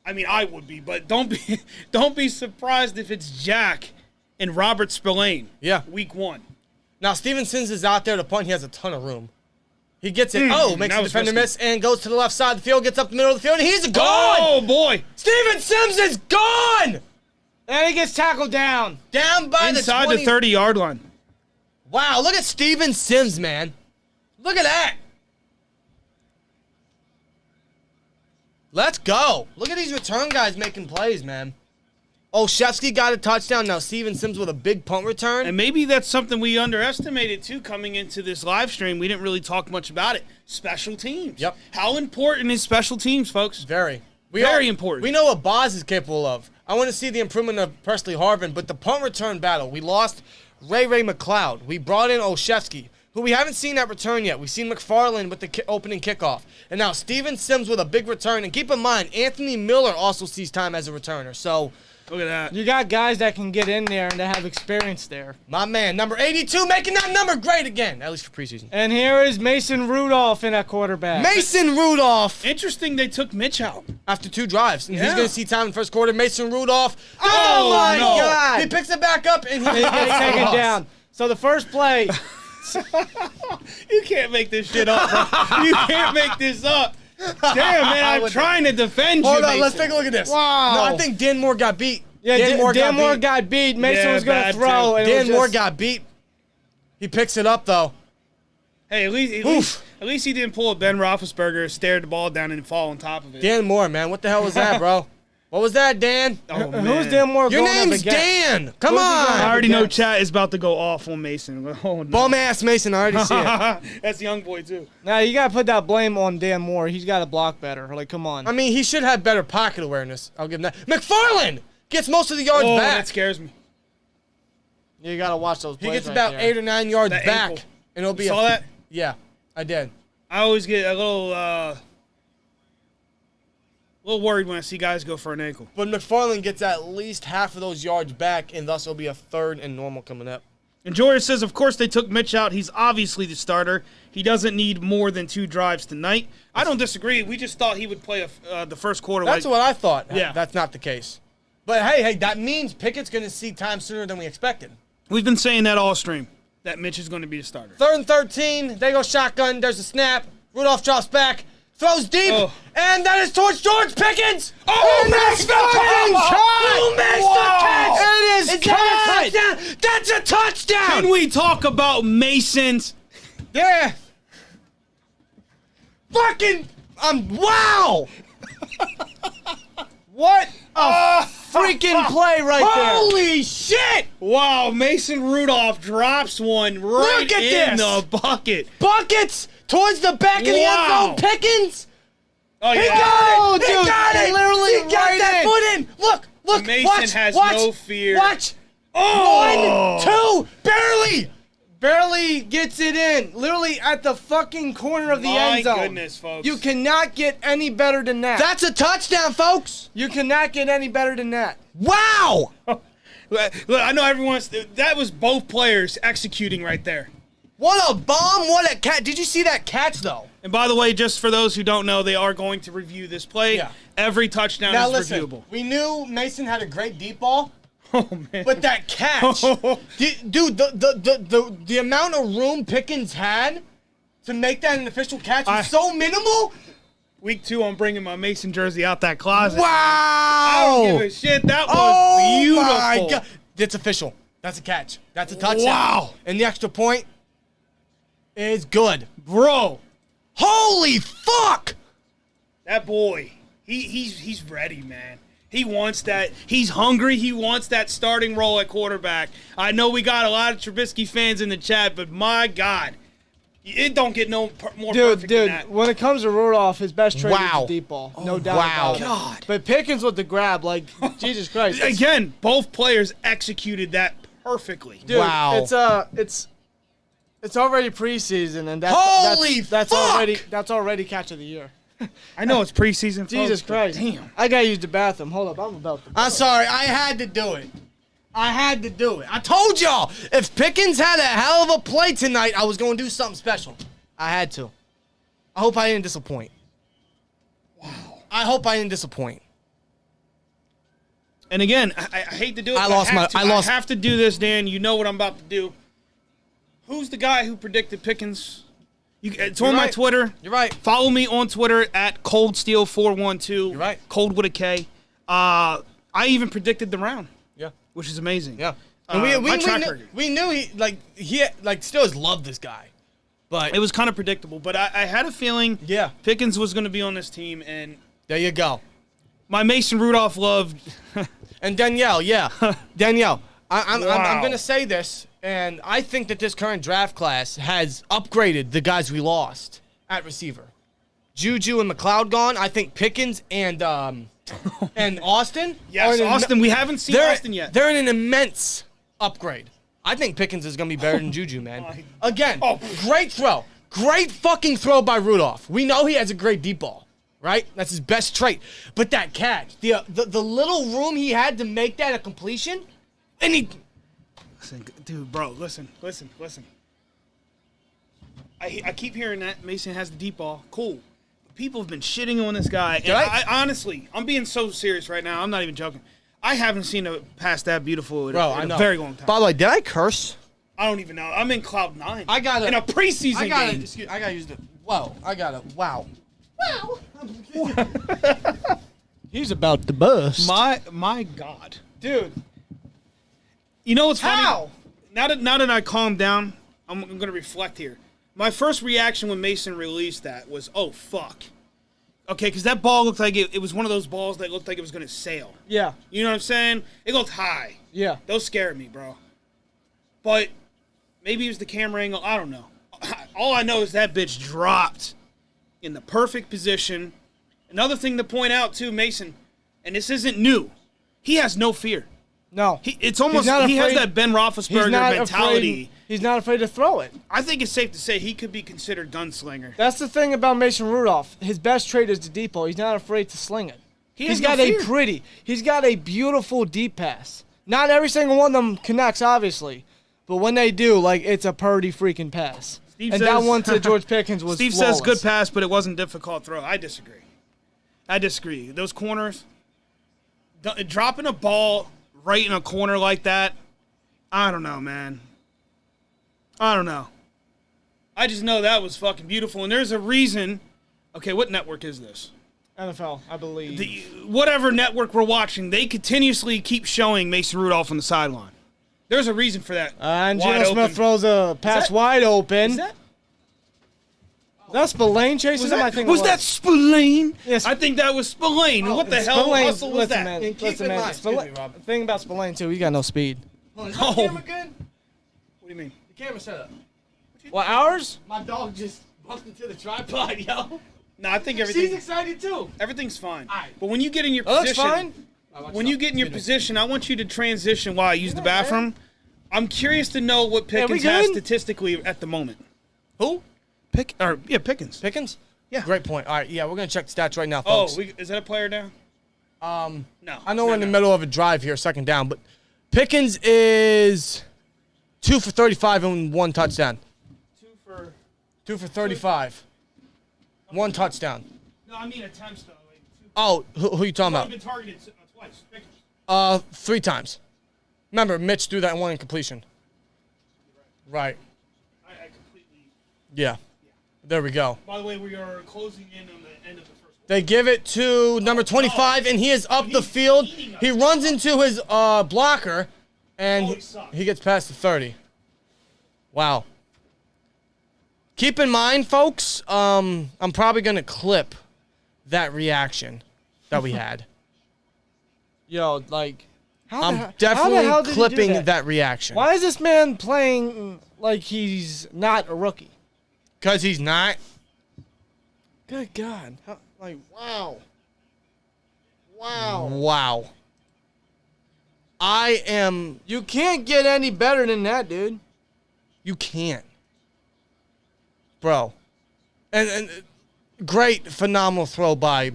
I mean, I would be, but don't be surprised if it's Jack and Robert Spillane. Yeah. Week 1. Now, Steven Sims is out there to punt. He has a ton of room. He gets it. Makes that the was defender risky. miss and goes to the left side of the field, gets up the middle of the field, and he's gone! Oh, boy. Steven Sims is gone! And he gets tackled down. Down by Inside the the 20. 30-yard line. Wow, look at Steven Sims, man. Look at that. Let's go. Look at these return guys making plays, man. Olszewski got a touchdown. Now Steven Sims with a big punt return. And maybe that's something we underestimated, too, coming into this live stream. We didn't really talk much about it. Special teams. Yep. How important is special teams, folks? Very. Very important. We know what Boz is capable of. I want to see the improvement of Presley Harvin, but the punt return battle, we lost Ray McLeod. We brought in Olszewski, who we haven't seen that return yet. We've seen McFarland with the opening kickoff. And now Steven Sims with a big return. And keep in mind, Anthony Miller also sees time as a returner. So, Look at that. You got guys that can get in there and that have experience there. my man, number 82, making that number great again, at least for preseason. And here is Mason Rudolph in at quarterback. Mason Rudolph Interesting they took Mitch out. after 2 drives. And he's Yeah. going to see time in the first quarter. Mason Rudolph. Oh, my no. God. He picks it back up and he He gets taken down. So the first play, You can't make this shit up, bro. You can't make this up. Damn, man, I'm trying to defend you, Hold on, Mason. let's take a look at this. Wow. No, I think Dan Moore got beat. yeah, Dan Moore got beat. Mason Yeah, was going to bad throw. too. And it Dan was Moore just- got beat. He picks it up, though. Hey, at least he didn't pull a Ben Roethlisberger, stare the ball down, and fall on top of it. Dan Moore, man. What the hell was that, bro? What was that, Dan? Oh, man. Who's Dan Moore Your going up name's against? Dan. Come Who's he going I up on. already know against? chat is about to go off on Mason. Oh, no. Bum ass Mason, I already see it. That's young boy, too. Now, you got to put that blame on Dan Moore. He's got to block better. Like, come on. I mean, he should have better pocket awareness. I'll give him that. McFarland gets most of the yards Oh, back. that scares me. You got to watch those He plays gets right about there. 8 or 9 yards That back. ankle. And it'll be You saw that? Yeah, I did. I always get a little worried when I see guys go for an ankle. But McFarland gets at least half of those yards back, and thus it'll be a 3rd and normal coming up. And George says, of course, they took Mitch out. He's obviously the starter. He doesn't need more than 2 drives tonight. I don't disagree. We just thought he would play the first quarter. That's what I thought. Yeah. That's not the case. But hey, that means Pickett's going to see time sooner than we expected. We've been saying that all stream, that Mitch is going to be the starter. 3rd and 13. They go shotgun. There's a snap. Rudolph drops back. Throws deep. And that is towards George Pickens. Oh, makes the catch. It is that a touchdown. That's a touchdown. Can we talk about Mason's? Yeah. Fucking. Wow. What a Freaking play right there. holy shit. Wow, Mason Rudolph drops one right Look at in this. the bucket. Buckets towards the back of the end Wow. zone. Pickens. Oh, He yeah. got it. dude, He got it. literally He got right that in. foot in. Look. Mason has no fear. Watch. Oh. 1, 2, barely gets it in. Literally at the fucking corner of the My end zone. goodness, folks. You cannot get any better than that. That's a touchdown, folks. You cannot get any better than that. Wow. Look, I know everyone's. That was both players executing right there. What a bomb. What a catch. Did you see that catch, though? And by the way, just for those who don't know, they are going to review this play. Yeah. Every touchdown Now is listen, reviewable. we knew Mason had a great deep ball. Oh, man. But that catch, dude, the amount of room Pickens had to make that an official catch was so minimal. Week 2, I'm bringing my Mason jersey out that closet. Wow! I don't give a shit. That was Oh beautiful. my God. It's official. That's a catch. That's a touchdown. Wow. And the extra point is good. Bro, Holy fuck! that boy, he's ready, man. He wants that. He's hungry. He wants that starting role at quarterback. I know we got a lot of Trubisky fans in the chat, but my God, it don't get more perfect than that. When it comes to Rudolph, his best trade is Wow. the deep ball. No doubt wow. about it. God. But Pickens with the grab, like, Jesus Christ. Again, both players executed that perfectly. Dude, Wow. It's already preseason, and Holy that's fuck! already catch of the year. I know it's preseason. Jesus folks, but Christ. Damn. I gotta use the bathroom. Hold up, I'm about to. I'm sorry. I had to do it. I told y'all, if Pickens had a hell of a play tonight, I was going to do something special. I had to. I hope I didn't disappoint. Wow. I hope I didn't disappoint. And again, I hate to do it. I but lost- I have to do this, Dan. You know what I'm about to do. Who's the guy who predicted Pickens? It's on my right. Twitter. You're right. Follow me on Twitter at ColdSteel412. You're right. Cold with a K. I even predicted the round, Yeah. which is amazing. Yeah. My And track record. we knew he still has loved this guy. But It was kind of predictable, but I had a feeling yeah, Pickens was going to be on this team, and there you go. my Mason Rudolph love. And Danielle, yeah. Danielle, I'm Wow. going to say this, and I think that this current draft class has upgraded the guys we lost at receiver. Juju and McLeod gone. I think Pickens and Austin. Yes, are in Austin. We haven't seen Austin yet. They're in an immense upgrade. I think Pickens is going to be better than Juju, man. Again, great throw. Great fucking throw by Rudolph. We know he has a great deep ball, right? That's his best trait. But that catch, the little room he had to make that a completion, and he... Listen, dude, bro, listen. I keep hearing that Mason has the deep ball. Cool. People have been shitting on this guy. And Right. I honestly, I'm being so serious right now. I'm not even joking. I haven't seen a pass that beautiful in a very long time. By the way, did I curse? I don't even know. I'm in cloud 9. I gotta- in a preseason game. I gotta use the... Whoa, I gotta... Wow. He's about to bust. My God, Dude. you know what's funny? How? Now that I calmed down, I'm gonna reflect here. My first reaction when Mason released that was, oh fuck. Okay, because that ball looked like it was one of those balls that looked like it was gonna sail. Yeah, You know what I'm saying? It looked high. yeah. Those scared me, bro. But maybe it was the camera angle. I don't know. All I know is that bitch dropped in the perfect position. Another thing to point out, too, Mason, and this isn't new, he has no fear. No. It's almost, not he has afraid- that Ben He's Roethlisberger not mentality. afraid. He's not afraid to throw it. I think it's safe to say he could be considered gunslinger. That's the thing about Mason Rudolph. His best trait is the deep ball. He's not afraid to sling it. He's got he's got a beautiful deep pass. Not every single one of them connects, obviously, but when they do, like, it's a purdy freaking pass. Steve and says- that one to George Pickens was Steve flawless. says good pass, but it wasn't difficult throw. I disagree. Those corners, dropping a ball right in a corner like that, I don't know, man. I don't know. I just know that was fucking beautiful, and there's a reason. Okay, what network is this? NFL, I believe. Whatever network we're watching, they continuously keep showing Mason Rudolph on the sideline. There's a reason for that. And Wide Geno Smith open. throws a pass wide open. Is that? That's Spillane chasing him, I think. Was that Spillane? Yes. I think that was Spillane. What the hell Spillane, hustle was listen, that? man. Keep Listen, in man. mind, excuse me, Rob. The thing about Spillane, too, he got no speed. Hold on, is Oh. the camera good? What do you mean? The camera set up. What, ours? My dog just bumped into the tripod, yo. No, I think She's excited too. everything's fine. All right. But when you get in your That looks position, fine. when you get in your position, I want you to transition while I use the bathroom. I'm curious to know what Pickens has good? statistically at the moment. Who? Pickens. Pickens? Yeah. Great point. All right, yeah, we're gonna check the stats right now, Oh, folks. is that a player now? No. I know we're in the middle of a drive here, second down, but Pickens is 2 for 35 and 1 touchdown. 2 for 35. 1 touchdown. No, I mean attempts though. Like, Oh, who you talking I've about? been targeted twice. Pickens. 3 times. Remember, Mitch threw that one incompletion. Right. I completely. Yeah. There we go. By the way, we are closing in on the end of the first quarter. They give it to number 25, and he is up the field. He runs into his blocker, and he gets past the 30. Wow. Keep in mind, folks, I'm probably going to clip that reaction that we had. Yo, like, how I'm the hell definitely did he do clipping that reaction. Why is this man playing like he's not a rookie? Because he's not. Good God. Wow. Wow. Wow. I am. You can't get any better than that, dude. You can't. Bro. And great, phenomenal throw by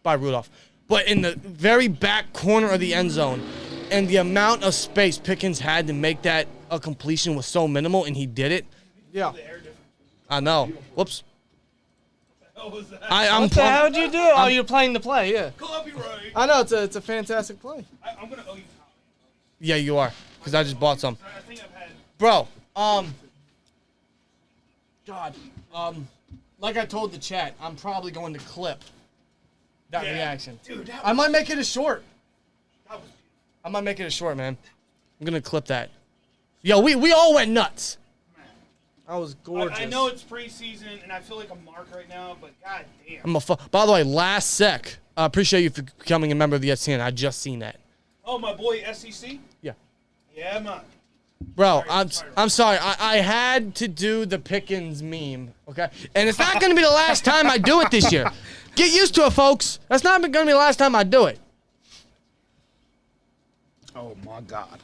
Rudolph. But in the very back corner of the end zone, and the amount of space Pickens had to make that a completion was so minimal, and he did it. Yeah. I know. Whoops. What was that? I'm What the hell did you do? Oh, you're playing the play, yeah. Copyright. I know, it's a fantastic play. I'm gonna owe you. Yeah, you are. Because I just bought some. I think I've had. Bro, God, like I told the chat, I'm probably going to clip that reaction. Dude, that I might make it a short. was beautiful. I might make it a short, man. I'm gonna clip that. Yo, we all went nuts. That was gorgeous. I know it's preseason, and I feel like a mark right now, but god damn. By the way, last sec, I appreciate you for becoming a member of the SCN. I just seen that. Oh, my boy SEC? Yeah. Yeah, man. Bro, Sorry. I'm sorry. I had to do the Pickens meme, okay? And it's not going to be the last time I do it this year. Get used to it, folks. That's not going to be the last time I do it. Oh, my God.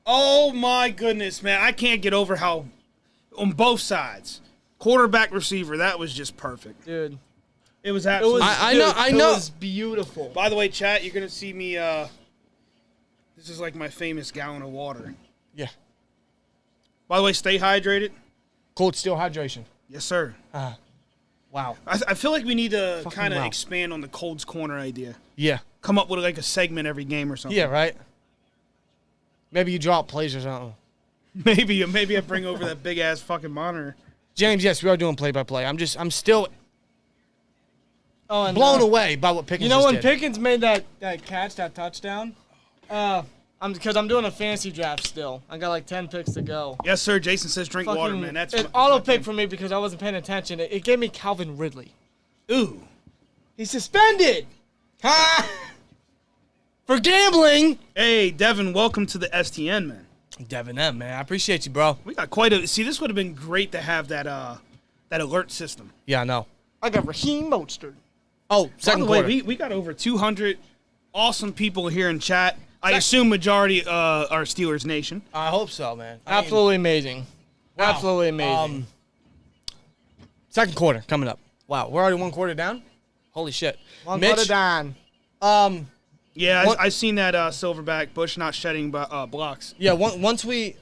Oh, my goodness, man. I can't get over how, on both sides, quarterback, receiver, that was just perfect. Dude. It was It absolutely. was, I know. It was beautiful. By the way, chat, you're going to see me, this is like my famous gallon of water. Yeah. By the way, stay hydrated. Cold steel hydration. Yes, sir. Wow. I feel like we need to kind of wow. expand on the Cold's Corner idea. Yeah. Come up with like a segment every game or something. Yeah, right? Maybe you drop plays or something. Maybe I bring over that big ass fucking monitor. James, yes, we are doing play-by-play. I'm still Oh, and, blown away by what Pickens You know just when did. Pickens made that catch, that touchdown? Because I'm doing a fantasy draft still. I got like 10 picks to go. Yes, sir. Jason says drink water, man. That's an auto pick for me because I wasn't paying attention. It gave me Calvin Ridley. Ooh. He's suspended. Ha! For gambling. Hey, Devin, welcome to the STN, man. Devin M, man. I appreciate you, bro. We got quite a. See, this would have been great to have that alert system. Yeah, I know. I got Raheem Mostert. Oh, By second the way, quarter. we got over 200 awesome people here in chat. I assume majority are Steelers Nation. I hope so, man. I mean, Absolutely amazing. wow. Absolutely amazing. Second quarter coming up. Wow, we're already 1 quarter down? Holy shit. One Mitch, quarter down. Yeah, What- I seen that Silverback Bush not shedding blocks. yeah, once we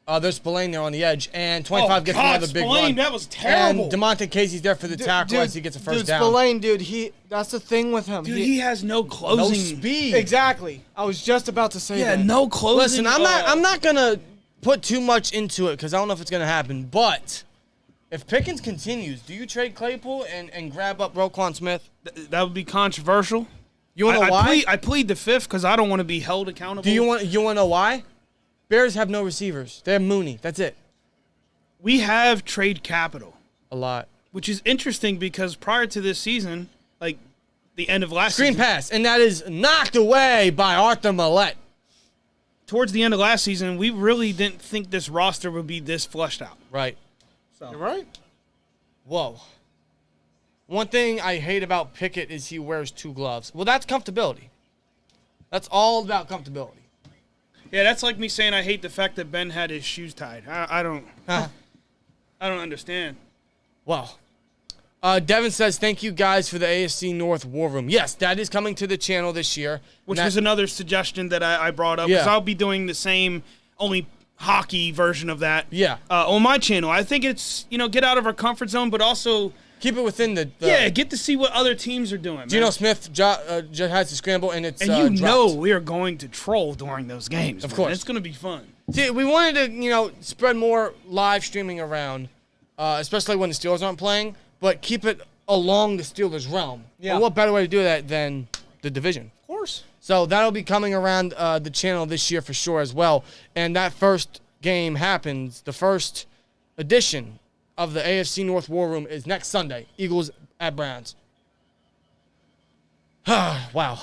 There's Spillane there on the edge, and 25 gets another big Spillane, run. That was terrible. And DeMonte Casey's there for the tackle as he gets a first down. Spillane, dude, that's the thing with him. Dude, he has no closing. No speed. Exactly. I was just about to say that. Yeah, no closing. Listen, I'm not gonna put too much into it because I don't know if it's gonna happen. But if Pickens continues, do you trade Claypool and grab up Roquan Smith? That would be controversial. You wanna know why? I plead the fifth because I don't want to be held accountable. Do you want to know why? Bears have no receivers. They have Mooney. That's it. We have trade capital. A lot. Which is interesting because prior to this season, like the end of last Screen season. pass, and that is knocked away by Arthur Millette. Towards the end of last season, we really didn't think this roster would be this fleshed out. Right. So. You're right. Whoa. One thing I hate about Pickett is he wears 2 gloves. Well, that's comfortability. That's all about comfortability. Yeah, that's like me saying I hate the fact that Ben had his shoes tied. I don't understand. Well, Devin says, thank you guys for the AFC North War Room. Yes, that is coming to the channel this year. Which was another suggestion that I brought up. Because I'll be doing the same, only hockey version of that on my channel. I think it's, get out of our comfort zone, but also keep it within the get to see what other teams are doing. Geno Smith just has to scramble, and it's and we are going to troll during those games. Of course. It's going to be fun. See, we wanted to, spread more live streaming around, especially when the Steelers aren't playing, but keep it along the Steelers' realm. Yeah. And what better way to do that than the division? Of course. So that'll be coming around the channel this year for sure as well. And that first game happens, the first edition of the AFC North War Room is next Sunday. Eagles at Browns. Wow.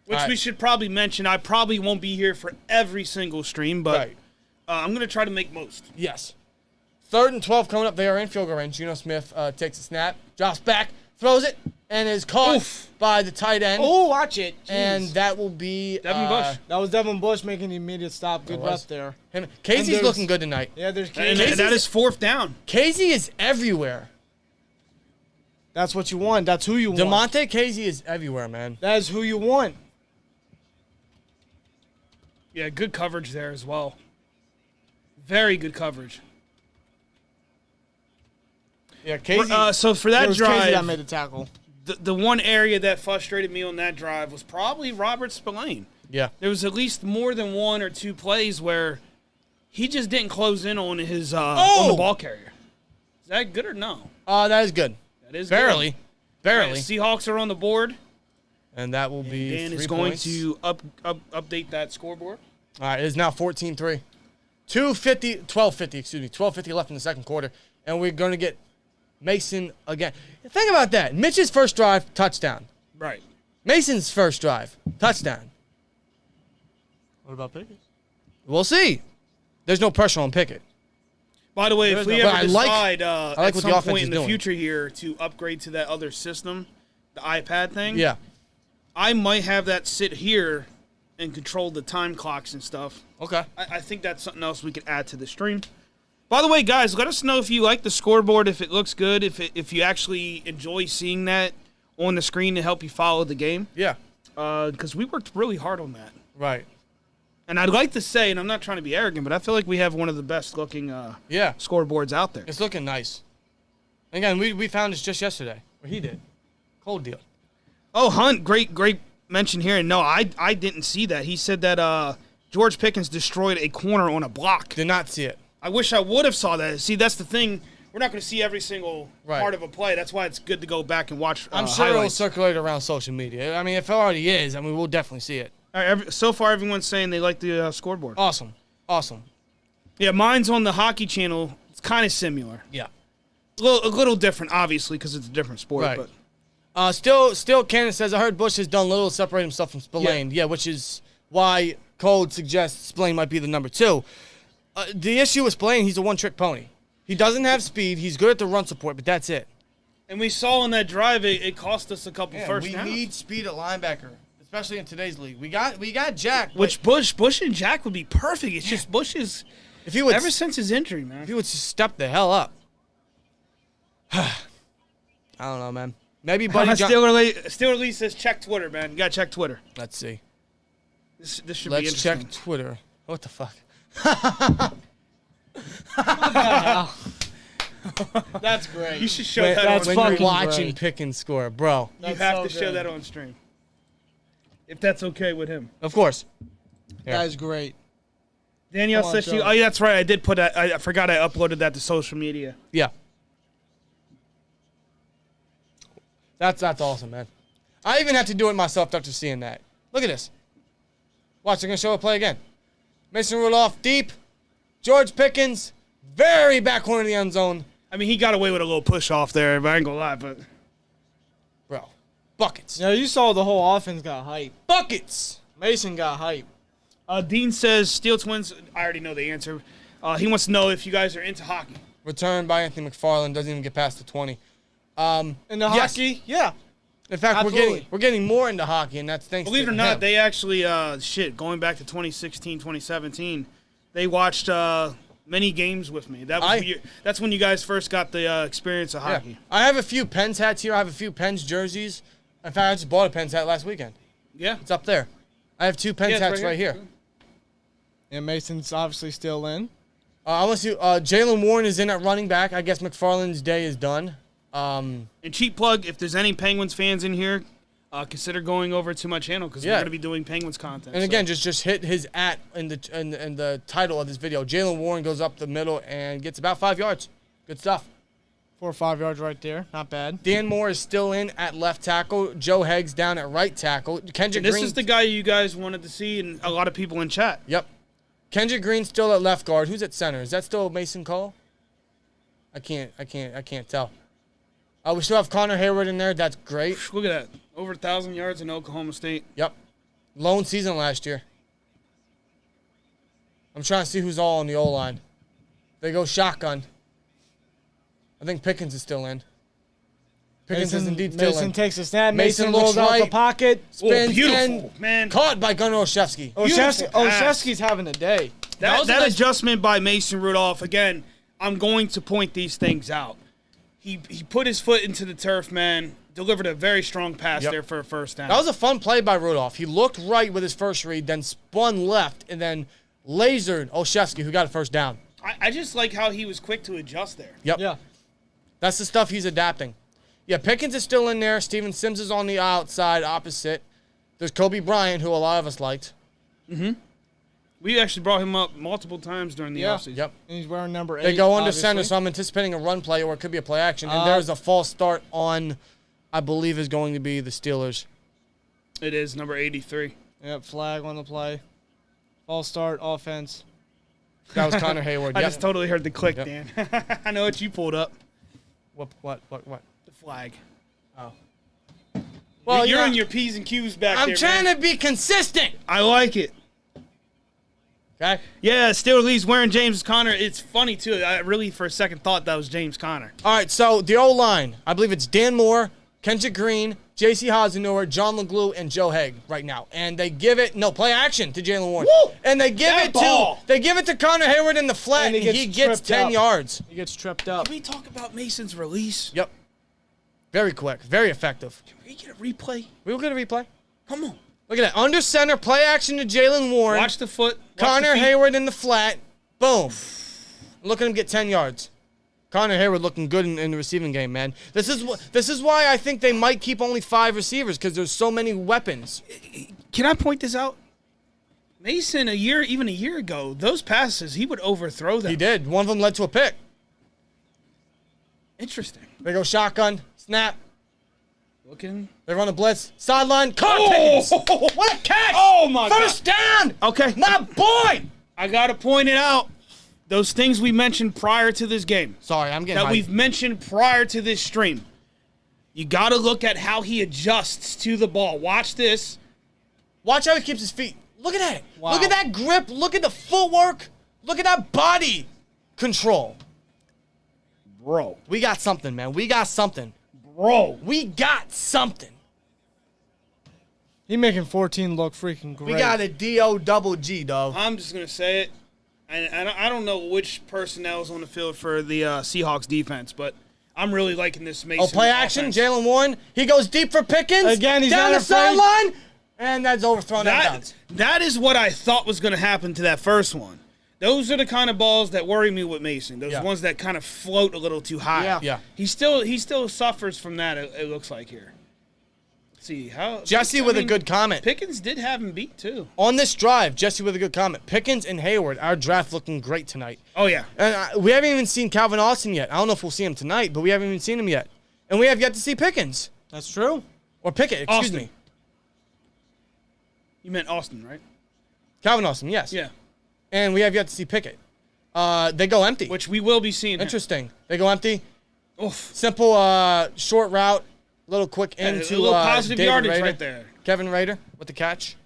Which we should probably mention. I probably won't be here for every single stream, but I'm going to try to make most. Yes. 3rd and 12 coming up. They are in field goal range. Geno Smith takes a snap, drops back, throws it, and is caught by the tight end. Oh, watch it. Jeez. And that will be Devin Bush. That was Devin Bush making the immediate stop. Good rep there. Casey's looking good tonight. Yeah, there's And Casey. that is 4th down. Casey is everywhere. That's what you want. That's who you want. DeMonte Casey is everywhere, man. That is who you want. Yeah, good coverage there as well. Very good coverage. Yeah, Casey. So for that drive, Casey that made the tackle. The one area that frustrated me on that drive was probably Robert Spillane. Yeah. There was at least more than 1 or 2 plays where he just didn't close in on his on the ball carrier. Is that good or no? That is good. That is barely. good. Barely. Right, Seahawks are on the board. And that will be Dan 3 is going points. to update that scoreboard. All right, it is now 14-3. 12:50 left in the second quarter. And we're going to get Mason again. Think about that. Mitch's first drive, touchdown. Right. Mason's first drive, touchdown. What about Pickett? We'll see. There's no pressure on Pickett. By the way, if we ever decide at what some the point in the doing. future here to upgrade to that other system, the iPad thing, I might have that sit here and control the time clocks and stuff. Okay. I think that's something else we could add to the stream. By the way, guys, let us know if you like the scoreboard, if it looks good, if you actually enjoy seeing that on the screen to help you follow the game. Yeah. Because we worked really hard on that. Right. And I'd like to say, and I'm not trying to be arrogant, but I feel like we have one of the best looking scoreboards out there. It's looking nice. Again, we found this just yesterday. Or he did. Cold deal. Oh, Hunt, great mention here. And no, I didn't see that. He said that George Pickens destroyed a corner on a block. Did not see it. I wish I would have saw that. See, that's the thing. We're not going to see every single part of a play. That's why it's good to go back and watch I'm sure highlights. it'll circulate around social media. I mean, if it already is, we'll definitely see it. All right, so far, everyone's saying they like the scoreboard. Awesome. Yeah, mine's on the hockey channel. It's kind of similar. Yeah. A little different, obviously, because it's a different sport. Right. But Still, Cannon says, I heard Bush has done little to separate himself from Spillane. Yeah, which is why Code suggests Spillane might be the number 2. The issue with Spillane, he's a one-trick pony. He doesn't have speed. He's good at the run support, but that's it. And we saw in that drive, it cost us a couple first downs. We need speed at linebacker, especially in today's league. We got Jack. Which Bush and Jack would be perfect. It's just Bush is, if he would, ever since his injury, man. If he would just step the hell up. I don't know, man. Maybe Buddy Steeler Lee says check Twitter, man. You got to check Twitter. Let's see. This should Let's be interesting. check Twitter. What the fuck? That's great. You should show When, that that's on when stream. you're fucking watching great. Pickens score, bro. You That's have so to show good. that on stream. If that's okay with him. Of course. That is great. Danielle Come on, says she. Joe. Oh, yeah, that's right. I did put that. I forgot I uploaded that to social media. Yeah. That's awesome, man. I even had to do it myself after seeing that. Look at this. Watch, they're going to show a play again. Mason Rudolph deep. George Pickens, very back corner of the end zone. I mean, he got away with a little push off there, but I ain't gonna lie. But Bro, buckets. Yeah, you saw the whole offense got hype. Buckets. Mason got hype. Dean says Steel Twins. I already know the answer. He wants to know if you guys are into hockey. Returned by Anthony McFarland, doesn't even get past the 20. In the Yes. hockey, yeah. In fact, Absolutely. we're getting more into hockey, and that's thanks Believe it to or not, him. they actually going back to 2016, 2017, they watched many games with me. That's when you guys first got the experience of hockey. Yeah. I have a few Pens hats here. I have a few Pens jerseys. In fact, I just bought a Pens hat last weekend. Yeah. It's up there. I have two Pens Yeah, it's hats right here. And Mason's obviously still in. I want to. Jaylen Warren is in at running back. I guess McFarland's day is done. And cheap plug, if there's any Penguins fans in here, consider going over to my channel because we're Yeah. going to be doing Penguins content. And so. again, just hit his at in the title of this video. Jaylen Warren goes up the middle and gets about 5 yards. Good stuff. 4 or 5 yards right there. Not bad. Dan Moore is still in at left tackle. Joe Heggs down at right tackle. Kendrick this Green. is the guy you guys wanted to see, and a lot of people in chat. Yep. Kendrick Green still at left guard. Who's at center? Is that still Mason Cole? I can't tell. We still have Connor Hayward in there. That's great. Look at that. Over 1,000 yards in Oklahoma State. Yep. Lone season last year. I'm trying to see who's all on the O-line. They go shotgun. I think Pickens is still in. Pickens is indeed still Mason in. takes a snap. Mason Mason rolls looks out the right. pocket. Spins beautiful, and man. caught by Gunnar Olszewski. Beautiful pass. Olszewski's having a day. was a That nice- adjustment by Mason Rudolph, again, I'm going to point these things out. He put his foot into the turf, man, delivered a very strong pass Yep. there for a first down. That was a fun play by Rudolph. He looked right with his first read, then spun left, and then lasered Olszewski, who got a first down. I just like how he was quick to adjust there. Yep. Yeah. That's the stuff he's adapting. Yeah, Pickens is still in there. Steven Sims is on the outside, opposite. There's Kobe Bryant, who a lot of us liked. We actually brought him up multiple times during the offseason. Yep. And he's wearing number 8. They go under obviously. center, so I'm anticipating a run play, or it could be a play action. And there's a false start on, I believe, is going to be the Steelers. It is number 83. Yep, flag on the play. False start, offense. That was Connor Hayward. I Yep. just totally heard the click, Yep. Dan. I know what you pulled up. What? The flag. Well, You're yeah, in your P's and Q's back I'm there, trying man. to be consistent. I like it. Okay. Yeah, still Lee's wearing James Conner. It's funny, too. I really, for a second, thought that was James Conner. All right, so the O-line, I believe it's Dan Moore, Kendrick Green, J.C. Hasenauer, John LeGlue, and Joe Haig right now. And they give it, play action to Jaylen Warren. Woo! And they give That it ball! to Connor Hayward in the flat, And and he he gets gets tripped 10 up. yards. He gets tripped up. Can we talk about Mason's release? Yep. Very quick, very effective. Can we get a replay? We will get a replay. Come on. Look at that. Under center, play action to Jaylen Warren. Watch the foot. Watch Connor the feet. Hayward in the flat. Boom. Look at him get 10 yards. Connor Hayward looking good in the receiving game, man. This is why I think they might keep only 5 receivers, because there's so many weapons. Can I point this out? Mason, even a year ago, those passes, he would overthrow them. He did. One of them led to a pick. Interesting. They go shotgun, snap. Looking. They run a blitz. Sideline. Caught Pickens. What a catch. Oh, my First down. Okay. My boy. I got to point it out. Those things we mentioned prior to this game. Sorry, I'm getting That hyped. we've mentioned prior to this stream. You got to look at how he adjusts to the ball. Watch this. Watch how he keeps his feet. Look at that. Wow. Look at that grip. Look at the footwork. Look at that body control. Bro. We got something, man. We got something. Bro. We got something. He making 14 look freaking great. We got a D-O-double-G, dog. I'm just going to say it. And I don't know which personnel is on the field for the Seahawks defense, but I'm really liking this Mason. Oh, play action. offense. Jaylen Warren. He goes deep for Pickens. Again, he's down not the afraid. sideline. And that's overthrown out of bounds. That is what I thought was going to happen to that first one. Those are the kind of balls that worry me with Mason. Those Yeah. ones that kind of float a little too high. Yeah. He still suffers from that, it looks like here. Let's see how Jesse with a good comment. Pickens did have him beat too. On this drive, Jesse with a good comment. Pickens and Hayward, our draft looking great tonight. Oh yeah. And we haven't even seen Calvin Austin yet. I don't know if we'll see him tonight, but we haven't even seen him yet. And we have yet to see Pickens. That's true. Or Pickett, excuse Austin. me. You meant Austin, right? Calvin Austin, yes. Yeah. And we have yet to see Pickett. They go empty. Which we will be seeing. Interesting. They go empty. Oof. Simple short route. Little quick into a little positive David yardage Rader. right there. Kevin Rader with the catch.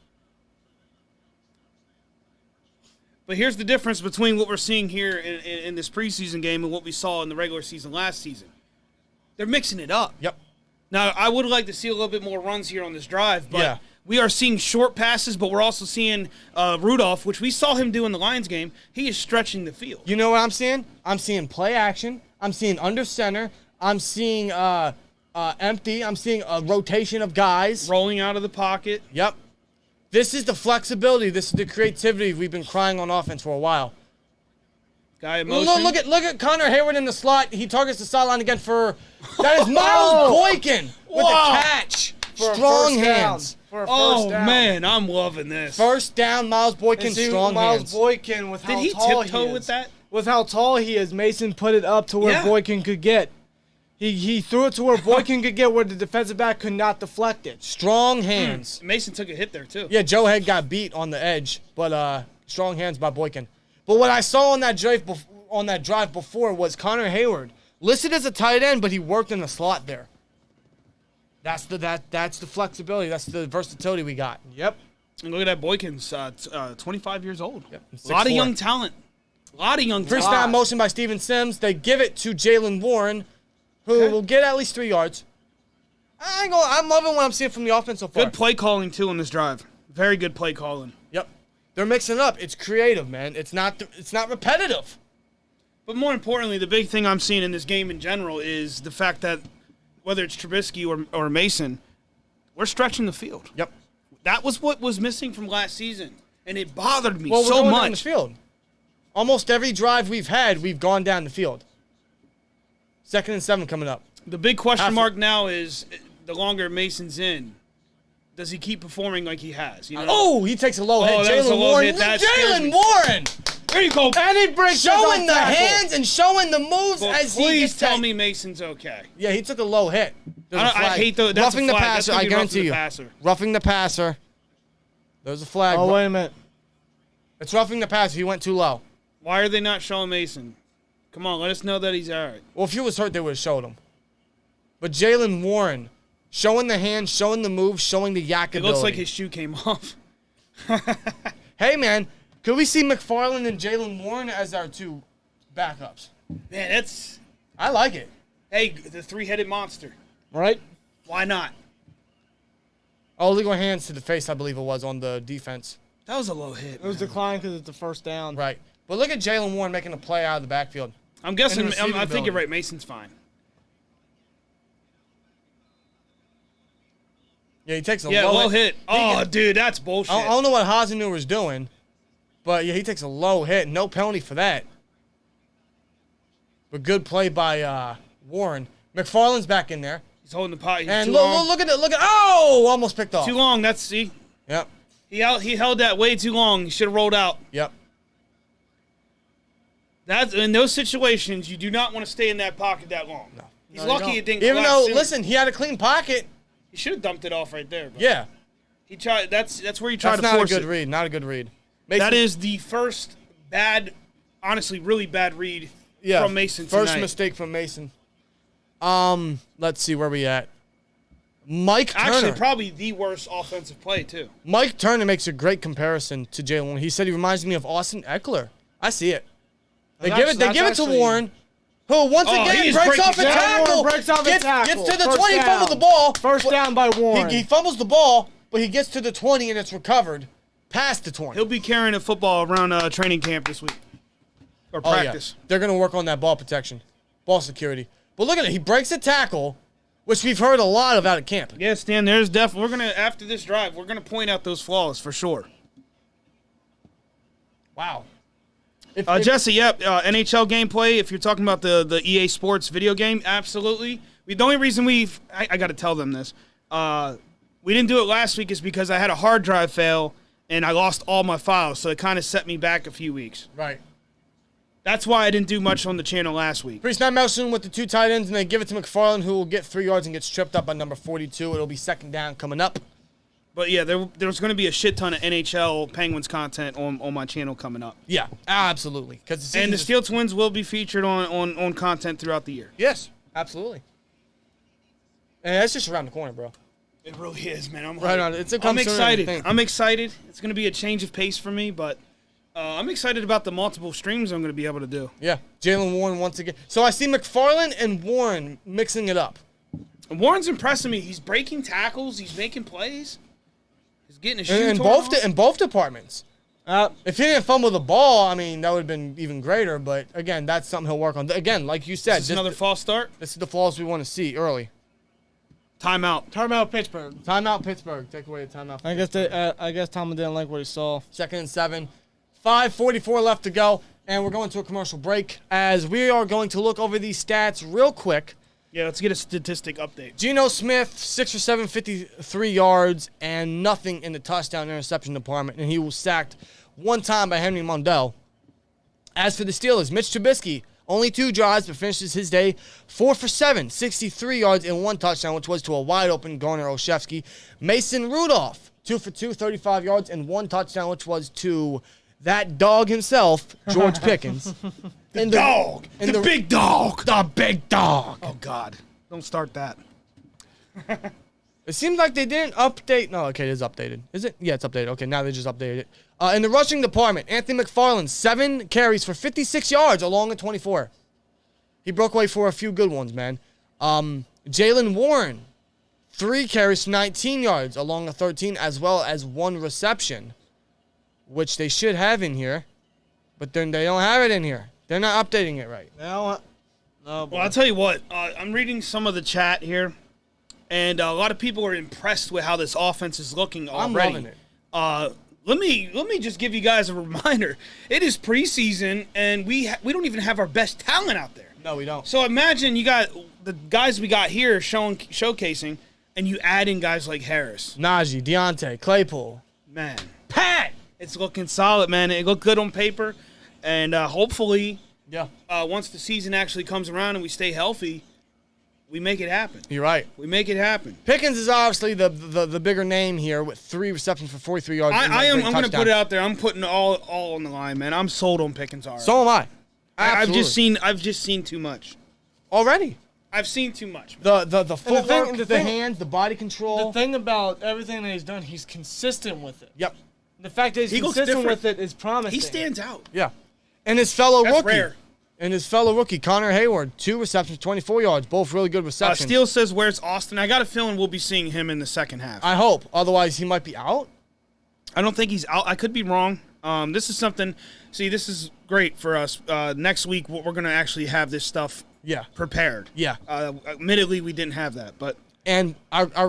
But here's the difference between what we're seeing here in this preseason game and what we saw in the regular season last season. They're mixing it up. Yep. Now, I would like to see a little bit more runs here on this drive, but Yeah. we are seeing short passes, but we're also seeing Rudolph, which we saw him do in the Lions game. He is stretching the field. You know what I'm seeing? I'm seeing play action. I'm seeing under center. I'm seeing empty. I'm seeing a rotation of guys. Rolling out of the pocket. Yep. This is the flexibility. This is the creativity we've been crying on offense for a while. Guy in motion. Look at Connor Hayward in the slot. He targets the sideline again for that is Miles Boykin with the catch. For a Strong first hands. Down. For a Oh, first down. man, I'm loving this. First down, Miles Boykin, And see, strong Miles hands. Boykin, with Did how he tall tiptoe he is, with that? with how tall he is, Mason put it up to where Yeah. Boykin could get. He threw it to where Boykin could get, where the defensive back could not deflect it. Strong hands. Mason took a hit there, too. Yeah, Joe Head got beat on the edge, but strong hands by Boykin. But what I saw on that drive before was Connor Hayward listed as a tight end, but he worked in the slot there. That's the flexibility. That's the versatility we got. Yep. And look at that, Boykin's 25 years old. Yep. A lot of 6'4". young talent. A lot of young Free talent. snap motion by Steven Sims. They give it to Jaylen Warren, who Okay. will get at least 3 yards. I'm loving what I'm seeing from the offense so far. Good play calling, too, on this drive. Very good play calling. Yep. They're mixing it up. It's creative, man. It's not repetitive. But more importantly, the big thing I'm seeing in this game in general is the fact that whether it's Trubisky or Mason, we're stretching the field. Yep. That was what was missing from last season, and it bothered me Well, we're so going down the much. field. Almost every drive we've had, we've gone down the field. 2nd and 7 coming up. The big question Half- mark now is the longer Mason's in, does he keep performing like he has? You know? Oh, he takes a low hit. that was a Jaylen low Warren. hit. That scares Jaylen me. Warren There you go. And he breaks showing his the tackle. hands and showing the moves Well, as he please gets tell that- me Mason's okay. Yeah, he took a low hit. There's a I flag. hate the- that's a roughing the flag. That's passer. gonna I be guarantee roughing the you. passer. Roughing the passer. There's a flag. Oh, wait a minute. It's roughing the passer. He went too low. Why are they not showing Mason? Come on, let us know that he's all right. Well, if he was hurt, they would have showed him. But Jaylen Warren, showing the hands, showing the moves, showing the yak It ability. looks like his shoe came off. Hey, man, could we see McFarland and Jaylen Warren as our 2 backups? Man, that's... I like it. Hey, the three-headed monster. Right? Why not? Oh, illegal hands to the face, I believe it was, on the defense. That was a low hit. It was declined because it's the first down. Right. But look at Jaylen Warren making a play out of the backfield. I'm guessing, And the receiving I think you're ability. right. Mason's fine. Yeah, he takes a Yeah, low, low hit. Oh, dude, that's bullshit. I don't know what Hasenauer was doing, but yeah, he takes a low hit. No penalty for that. But good play by Warren. McFarland's back in there. He's holding the pot. He's And too look, long. look at it. Look at oh, almost picked off. Too long. That's see. Yep. He held that way too long. He should have rolled out. Yep. That's in those situations. You do not want to stay in that pocket that long. No. He's No, you lucky don't. it didn't. Even collapse though, sooner. listen, he had a clean pocket. he should have dumped it off right there. But Yeah. he tried. That's where you try That's to not a force good it. read. Not a good read. That Mason- is the first bad, honestly, really bad read yeah, from Mason First tonight. mistake from Mason. Let's see where we at. Mike Turner. Actually, probably the worst offensive play too. Mike Turner makes a great comparison to Jaylen Warren. He said he reminds me of Austin Eckler. I see it. They That's give it. They that's give it to actually- Warren, who once Oh, again he is breaks breaking- off a Yeah, tackle. Warren breaks off a tackle. Gets to the First 20, down. fumbles the ball. First down by Warren. He fumbles the ball, but he gets to the 20 and it's recovered past the 20. He'll be carrying a football around training camp this week or Oh, yeah. practice. They're going to work on that ball protection, ball security. But look at it. He breaks a tackle, which we've heard a lot of out at camp. Yeah, Stan, there's definitely, we're going to, after this drive, we're going to point out those flaws for sure. Wow. Jesse, yep. NHL gameplay, if you're talking about the EA Sports video game, absolutely. The only reason I got to tell them this. We didn't do it last week is because I had a hard drive fail and I lost all my files, so it kind of set me back a few weeks. Right. That's why I didn't do much on the channel last week. Pre-snap motion with the 2 tight ends, and they give it to McFarland, who will get 3 yards and gets tripped up by number 42. It'll be second down coming up. But, yeah, there's going to be a shit ton of NHL Penguins content on my channel coming up. Yeah, absolutely. And the Steel Twins will be featured on content throughout the year. Yes, absolutely. And that's just around the corner, bro. It really is, man. I'm excited. I'm excited. It's going to be a change of pace for me, but I'm excited about the multiple streams I'm going to be able to do. Yeah, Jaylen Warren once again. So I see McFarland and Warren mixing it up. And Warren's impressing me. He's breaking tackles. He's making plays. He's getting his shoe in both departments. If he didn't fumble the ball, I mean, that would have been even greater. But, again, that's something he'll work on. Again, like you said. Is this another false start? This is the falls we want to see early. Timeout Pittsburgh. Timeout Pittsburgh. Take away the timeout. I guess Tomlin didn't like what he saw. 2nd and 7. 5:44 left to go, and we're going to a commercial break as we are going to look over these stats real quick. Yeah, let's get a statistic update. Geno Smith, 6 for 7, 53 yards, and nothing in the touchdown interception department, and he was sacked 1 time by Henry Mondeaux. As for the Steelers, Mitch Trubisky, only 2 drives, but finishes his day 4 for 7, 63 yards and 1 touchdown, which was to a wide-open Garner Olszewski. Mason Rudolph, 2 for 2, 35 yards and 1 touchdown, which was to that dog himself, George Pickens. The big dog. The big dog. Oh, God. Don't start that. It seems like they didn't update. No, okay, it is updated. Is it? Yeah, it's updated. Okay, now they just updated it. In the rushing department, Anthony McFarland, 7 carries for 56 yards along the 24. He broke away for a few good ones, man. Jaylen Warren, 3 carries for 19 yards along the 13, as well as 1 reception, which they should have in here, but then they don't have it in here. They're not updating it right. No, well, I'll tell you what. I'm reading some of the chat here, and a lot of people are impressed with how this offense is looking already. I'm loving it. Let me just give you guys a reminder. It is preseason, and we don't even have our best talent out there. No, we don't. So imagine you got the guys we got here showcasing, and you add in guys like Harris, Najee, Deontay, Claypool. Man. Pat! It's looking solid, man. It looked good on paper, and hopefully, once the season actually comes around and we stay healthy, we make it happen. You're right. We make it happen. Pickens is obviously the bigger name here with 3 receptions for 43 yards. I'm going to put it out there. I'm putting all on the line, man. I'm sold on Pickens already. So am I. Absolutely. I've just seen too much. Already. I've seen too much. Man. The footwork, the hands, the body control. The thing about everything that he's done, he's consistent with it. Yep. The fact that he's consistent with it is promising. He stands out. Yeah. And his fellow That's rookie. Rare. And his fellow rookie, Connor Hayward, 2 receptions, 24 yards, both really good receptions. Steele says, where's Austin? I got a feeling we'll be seeing him in the second half. I hope. Otherwise, he might be out. I don't think he's out. I could be wrong. This is something. See, this is great for us. Next week, we're going to actually have this stuff prepared. Yeah. Admittedly, we didn't have that, but. And our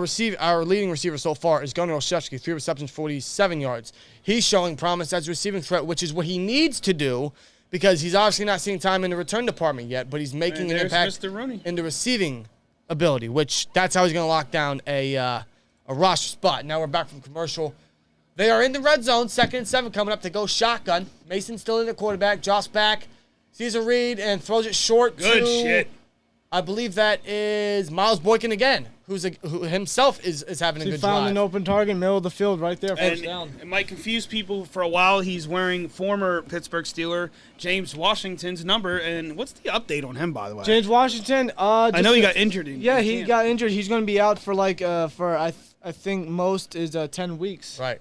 leading receiver so far is Garner Olszewski, 3 receptions, 47 yards. He's showing promise as a receiving threat, which is what he needs to do because he's obviously not seeing time in the return department yet, but he's making an impact in the receiving ability, which that's how he's going to lock down a roster spot. Now we're back from commercial. They are in the red zone, 2nd and 7 coming up to go shotgun. Mason still in the quarterback. Josh back, sees a read and throws it short. Good shit. I believe that is Miles Boykin again, who himself is having a good drive. He found an open target, middle of the field, right there, first down. It might confuse people for a while. He's wearing former Pittsburgh Steeler James Washington's number. And what's the update on him, by the way? James Washington. I know he got injured. He got injured. He's going to be out for I think most is 10 weeks. Right.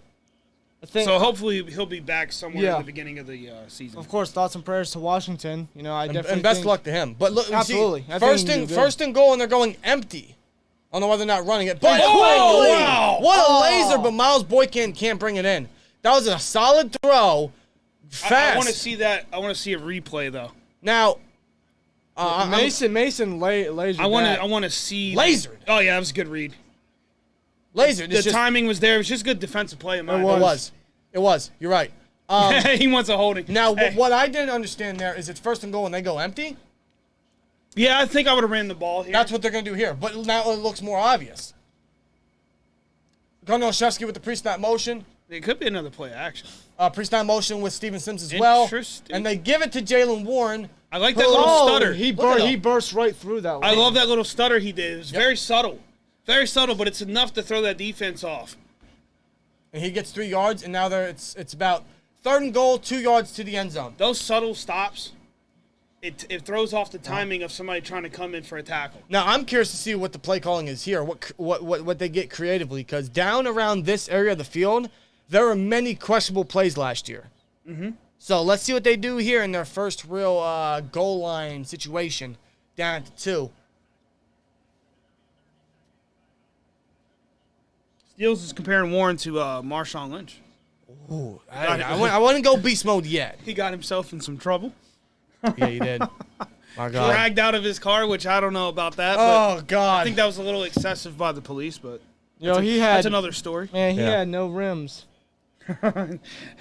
So hopefully he'll be back somewhere in the beginning of the season. Of course, thoughts and prayers to Washington. You know, I definitely and best luck to him. But look, absolutely, first and goal, and they're going empty. I don't know why they're not running it. But wow! What a laser! But Miles Boykin can't bring it in. That was a solid throw. Fast. I want to see that. I want to see a replay though. Now, Mason lasered. I want to see lasered. Oh yeah, that was a good read. Lasered. The timing was there. It was just good defensive play. In my It was. You're right. He wants a holding. Now, what I didn't understand there is it's 1st and goal and they go empty. Yeah, I think I would have ran the ball here. That's what they're going to do here. But now it looks more obvious. Going to Olszewski with the pre-snap motion. It could be another play action. Pre-snap motion with Steven Sims as well. Interesting. And they give it to Jaylen Warren. I like that little stutter. He burst right through that one. I love that little stutter he did. It was very subtle. Very subtle, but it's enough to throw that defense off. And he gets 3 yards, and now it's about 3rd and goal, 2 yards to the end zone. Those subtle stops, it throws off the timing of somebody trying to come in for a tackle. Now, I'm curious to see what the play calling is here, what they get creatively, because down around this area of the field, there were many questionable plays last year. Mm-hmm. So let's see what they do here in their first real goal line situation down to 2. Steels is comparing Warren to Marshawn Lynch. Ooh, I wouldn't go beast mode yet. He got himself in some trouble. Yeah, he did. My God. Dragged out of his car, which I don't know about that. Oh, but God. I think that was a little excessive by the police, but that's another story. Man, he had no rims.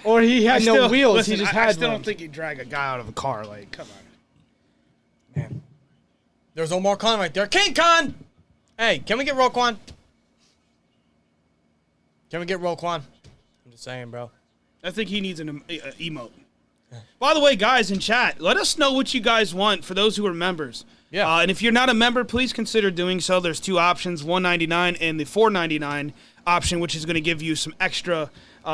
Or he had no wheels. Listen, he just I had still rims. don't think you drag a guy out of a car. Like, come on. Man. There's Omar Khan right there. King Khan! Hey, can we get Roquan? Can we get Roquan? I'm just saying, bro. I think he needs an emote. By the way, guys in chat, let us know what you guys want for those who are members. Yeah. And if you're not a member, please consider doing so. There's 2 options, $1.99 and the $4.99 option, which is going to give you some extra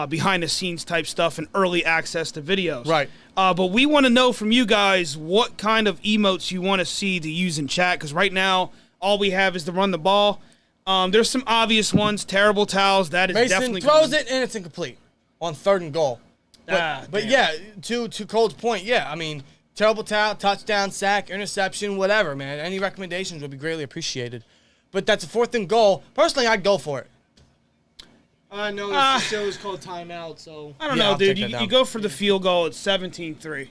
behind-the-scenes type stuff and early access to videos. Right. But we want to know from you guys what kind of emotes you want to see to use in chat, because right now all we have is to run the ball. There's some obvious ones. Terrible towels. That is Mason definitely throws it, and it's incomplete on 3rd and goal. But damn. yeah, to Cole's point, yeah, I mean, terrible towel, touchdown, sack, interception, whatever, man. Any recommendations would be greatly appreciated. But that's a 4th and goal. Personally, I'd go for it. I know the show is called timeout, so I don't Yeah, know, I'll dude. take that down. You go for the field goal at 17-3.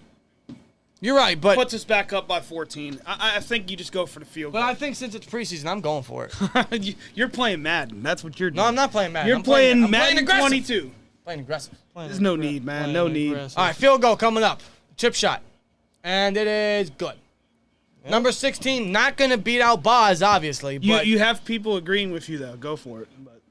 You're right, but Puts us back up by 14. I think you just go for the field goal. I think since it's preseason, I'm going for it. You're playing Madden. That's what you're doing. No, I'm not playing Madden. You're I'm playing Madden Madden aggressive. 22. Playing aggressive. There's no need, man. No need. All right, field goal coming up. Chip shot. And it is good. Yep. Number 16, not going to beat out Boz, obviously. But You have people agreeing with you, though. Go for it. But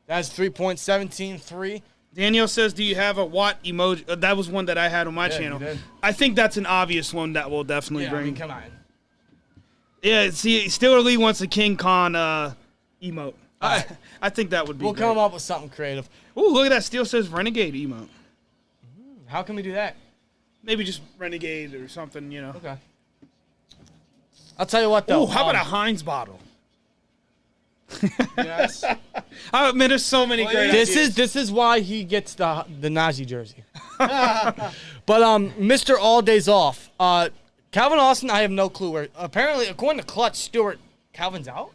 that's 3.173. Daniel says, do you have a Watt emoji? That was one that I had on my channel. you did. I think that's an obvious one that we'll definitely Yeah, bring. I mean, come on. Yeah, see, Steeler Lee wants a King Khan emote. I think that would be We'll great. come up with something creative. Ooh, look at that. Steel says Renegade emote. How can we do that? Maybe just Renegade or something, you know. Okay. I'll tell you what, though. Ooh, how about a Heinz bottle? yes. I mean, there's so many great ideas. This is why he gets the Najee jersey. But Mr. All Days Off, Calvin Austin, I have no clue where. Apparently, according to Clutch Stewart, Calvin's out.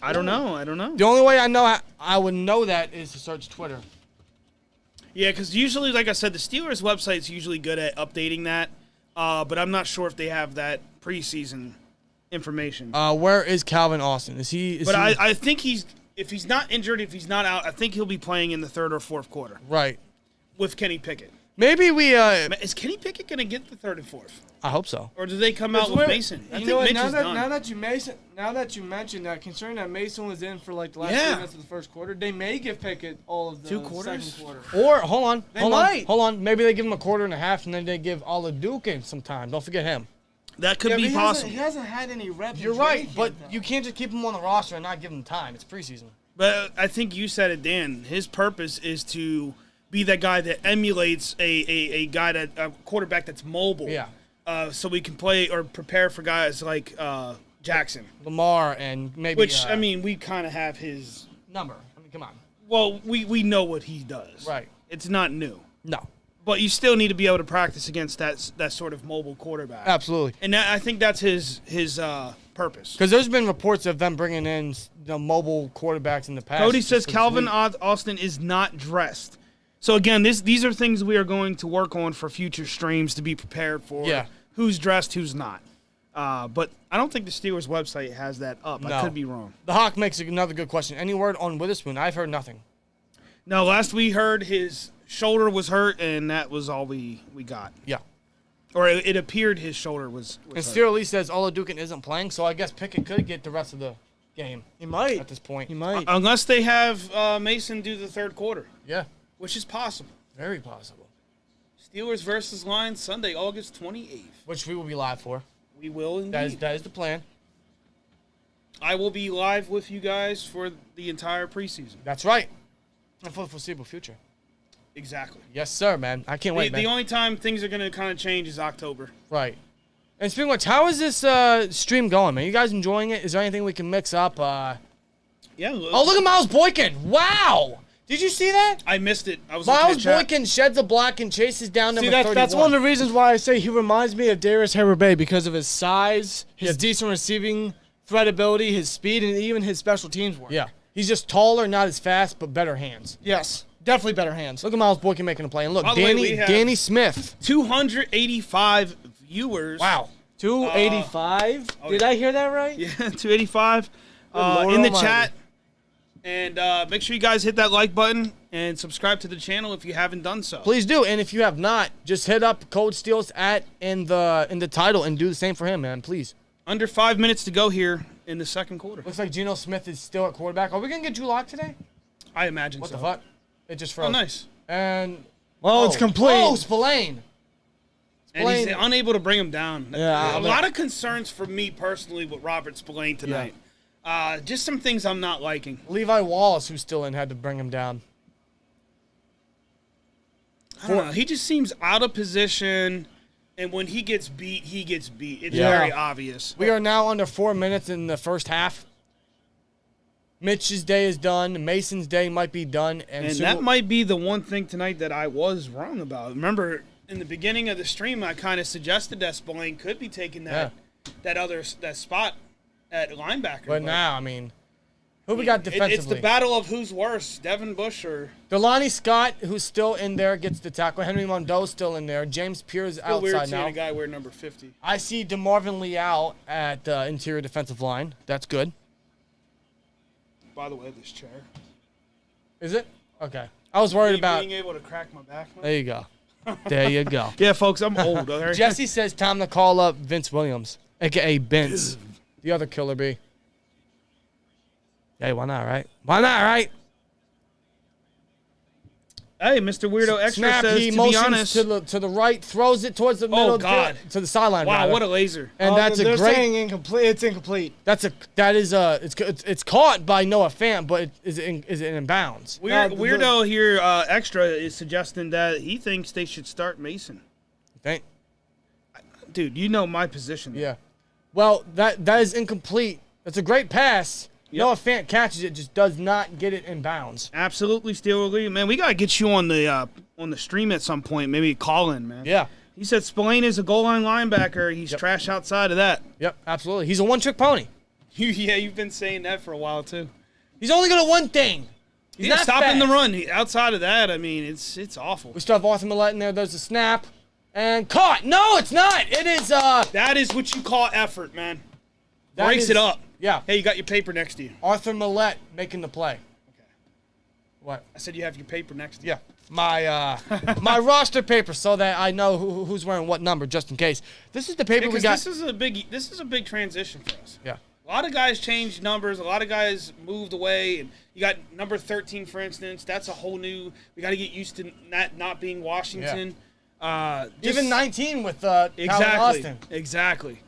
I don't know. The only way I know I would know that is to search Twitter. Yeah, because usually, like I said, the Steelers' website's usually good at updating that, but I'm not sure if they have that preseason information. Where is Calvin Austin? Is he? I think if he's not injured, if he's not out, I think he'll be playing in the 3rd or 4th quarter right. with Kenny Pickett. Maybe we. Is Kenny Pickett going to get the 3rd and 4th? I hope so. Or do they come out with Mason? I think Mitch is done. Now that you mentioned that, considering that Mason was in for like the last 2 minutes of the 1st quarter, they may give Pickett all of the 2 quarters? 2nd quarter. Or hold might. on. Maybe they give him a quarter and a half, and then they give Olszewski some time. Don't forget him. That could be possible. He hasn't had any reps. You're right, but you can't just keep him on the roster and not give him time. It's preseason. But I think you said it, Dan. His purpose is to be that guy that emulates a quarterback that's mobile. Yeah. So we can play or prepare for guys like Jackson. Lamar and maybe. Which, I mean, we kind of have his number. I mean, come on. Well, we know what he does. Right. It's not new. No. But you still need to be able to practice against that sort of mobile quarterback. Absolutely. And I think that's his purpose. Because there's been reports of them bringing in mobile quarterbacks in the past. Cody says Calvin Austin is not dressed. So, again, these are things we are going to work on for future streams to be prepared for. Yeah. Who's dressed, who's not. But I don't think the Steelers' website has that up. No. I could be wrong. The Hawk makes another good question. Any word on Witherspoon? I've heard nothing. No, last we heard his shoulder was hurt, and that was all we got. Yeah. Or it appeared his shoulder was And hurt. Steele Lee says Olszewski isn't playing, so I guess Pickett could get the rest of the game. He might. At this point. He might. Unless they have Mason do the third quarter, Yeah. which is possible. Very possible. Steelers versus Lions, Sunday, August 28th. Which we will be live for. We will indeed. That is the plan. I will be live with you guys for the entire preseason. That's right. And for the foreseeable future. Exactly. Yes, sir, man. I can't wait, man. The only time things are going to kind of change is October. Right. And speaking of which, how is this stream going, man? You guys enjoying it? Is there anything we can mix up? Yeah. Oh, look at Miles Boykin. Wow. Did you see that? I missed it. I was Miles Boykin sheds a block and chases down number 31. That's one of the reasons why I say he reminds me of Darius Herbert because of his size, his decent receiving threat ability, his speed, and even his special teams work. Yeah. He's just taller, not as fast, but better hands. Yes. Definitely better hands. Look at Miles Boykin making a play. And look, By the way, we have Danny Smith. 285 viewers. Wow. 285? Did I hear that right? Yeah, 285 Lord in the almighty. chat. And make sure you guys hit that like button and subscribe to the channel if you haven't done so. Please do. And if you have not, just hit up Code Steels in the title and do the same for him, man. Please. Under 5 minutes to go here in the second quarter. Looks like Geno Smith is still at quarterback. Are we going to get Drew Lock today? I imagine What so. the fuck? It just froze. Oh, nice. And Well, it's complete. Oh, Spillane. And he's Spillane. unable to bring him down. Yeah, a lot of concerns for me personally with Robert Spillane tonight. Just some things I'm not liking. Levi Wallace, who's still in, had to bring him down. I don't know. He just seems out of position, and when he gets beat, he gets beat. It's Yeah. very obvious. We are now under 4 minutes in the first half. Mitch's day is done. Mason's day might be done. And soon that might be the one thing tonight that I was wrong about. Remember, in the beginning of the stream, I kind of suggested that Spillane could be taking that spot at linebacker. But now, I mean, who we got defensively? It's the battle of who's worse, Devin Bush or... Delani Scott, who's still in there, gets the tackle. Henry Mondeaux still in there. James Pierce Feel weird outside seeing now. a guy wear number 50. I see DeMarvin Leal at interior defensive line. That's good. By the way, this chair. Is it? Okay. I was worried about... being able to crack my back. There you go. There you go. Yeah, folks, I'm old. Okay? Jesse says time to call up Vince Williams, a.k.a. Vince, the other killer bee. Hey, why not, right? Why not, right? Hey, Mr. Weirdo Extra Snap, says, he to be motions honest... to the right, throws it towards the middle. God. To the sideline. Wow, rather. what a laser. And that's a They're great... saying incomplete. It's incomplete. It's caught by Noah Fant, but is it in bounds? Weirdo here, Extra, is suggesting that he thinks they should start Mason. Think? Dude, you know my position. Yeah. Well, that is incomplete. That's a great pass. Yep. Noah Fant catches it, just does not get it in bounds. Absolutely, Steeler Lee. Man, we got to get you on the stream at some point. Maybe call in, man. Yeah. He said Spillane is a goal line linebacker. He's trash outside of that. Yep, absolutely. He's a one-trick pony. Yeah, you've been saying that for a while, too. He's only good at one thing. He's not stopping fast. the run. Outside of that, I mean, it's awful. We still have Arthur Millette in there. There's a snap. And caught. No, it's not. It is... That is what you call effort, man. That Breaks is- it up. Yeah. Hey, you got your paper next to you. Arthur Millette making the play. Okay. What? I said you have your paper next to you. Yeah. My my roster paper so that I know who's wearing what number just in case. This is the paper we Because got. this is a big transition for us. Yeah. A lot of guys changed numbers. A lot of guys moved away. And you got number 13, for instance. That's a whole new. We got to get used to that not being Washington. Even 19 with Calvin exactly. Austin. Exactly.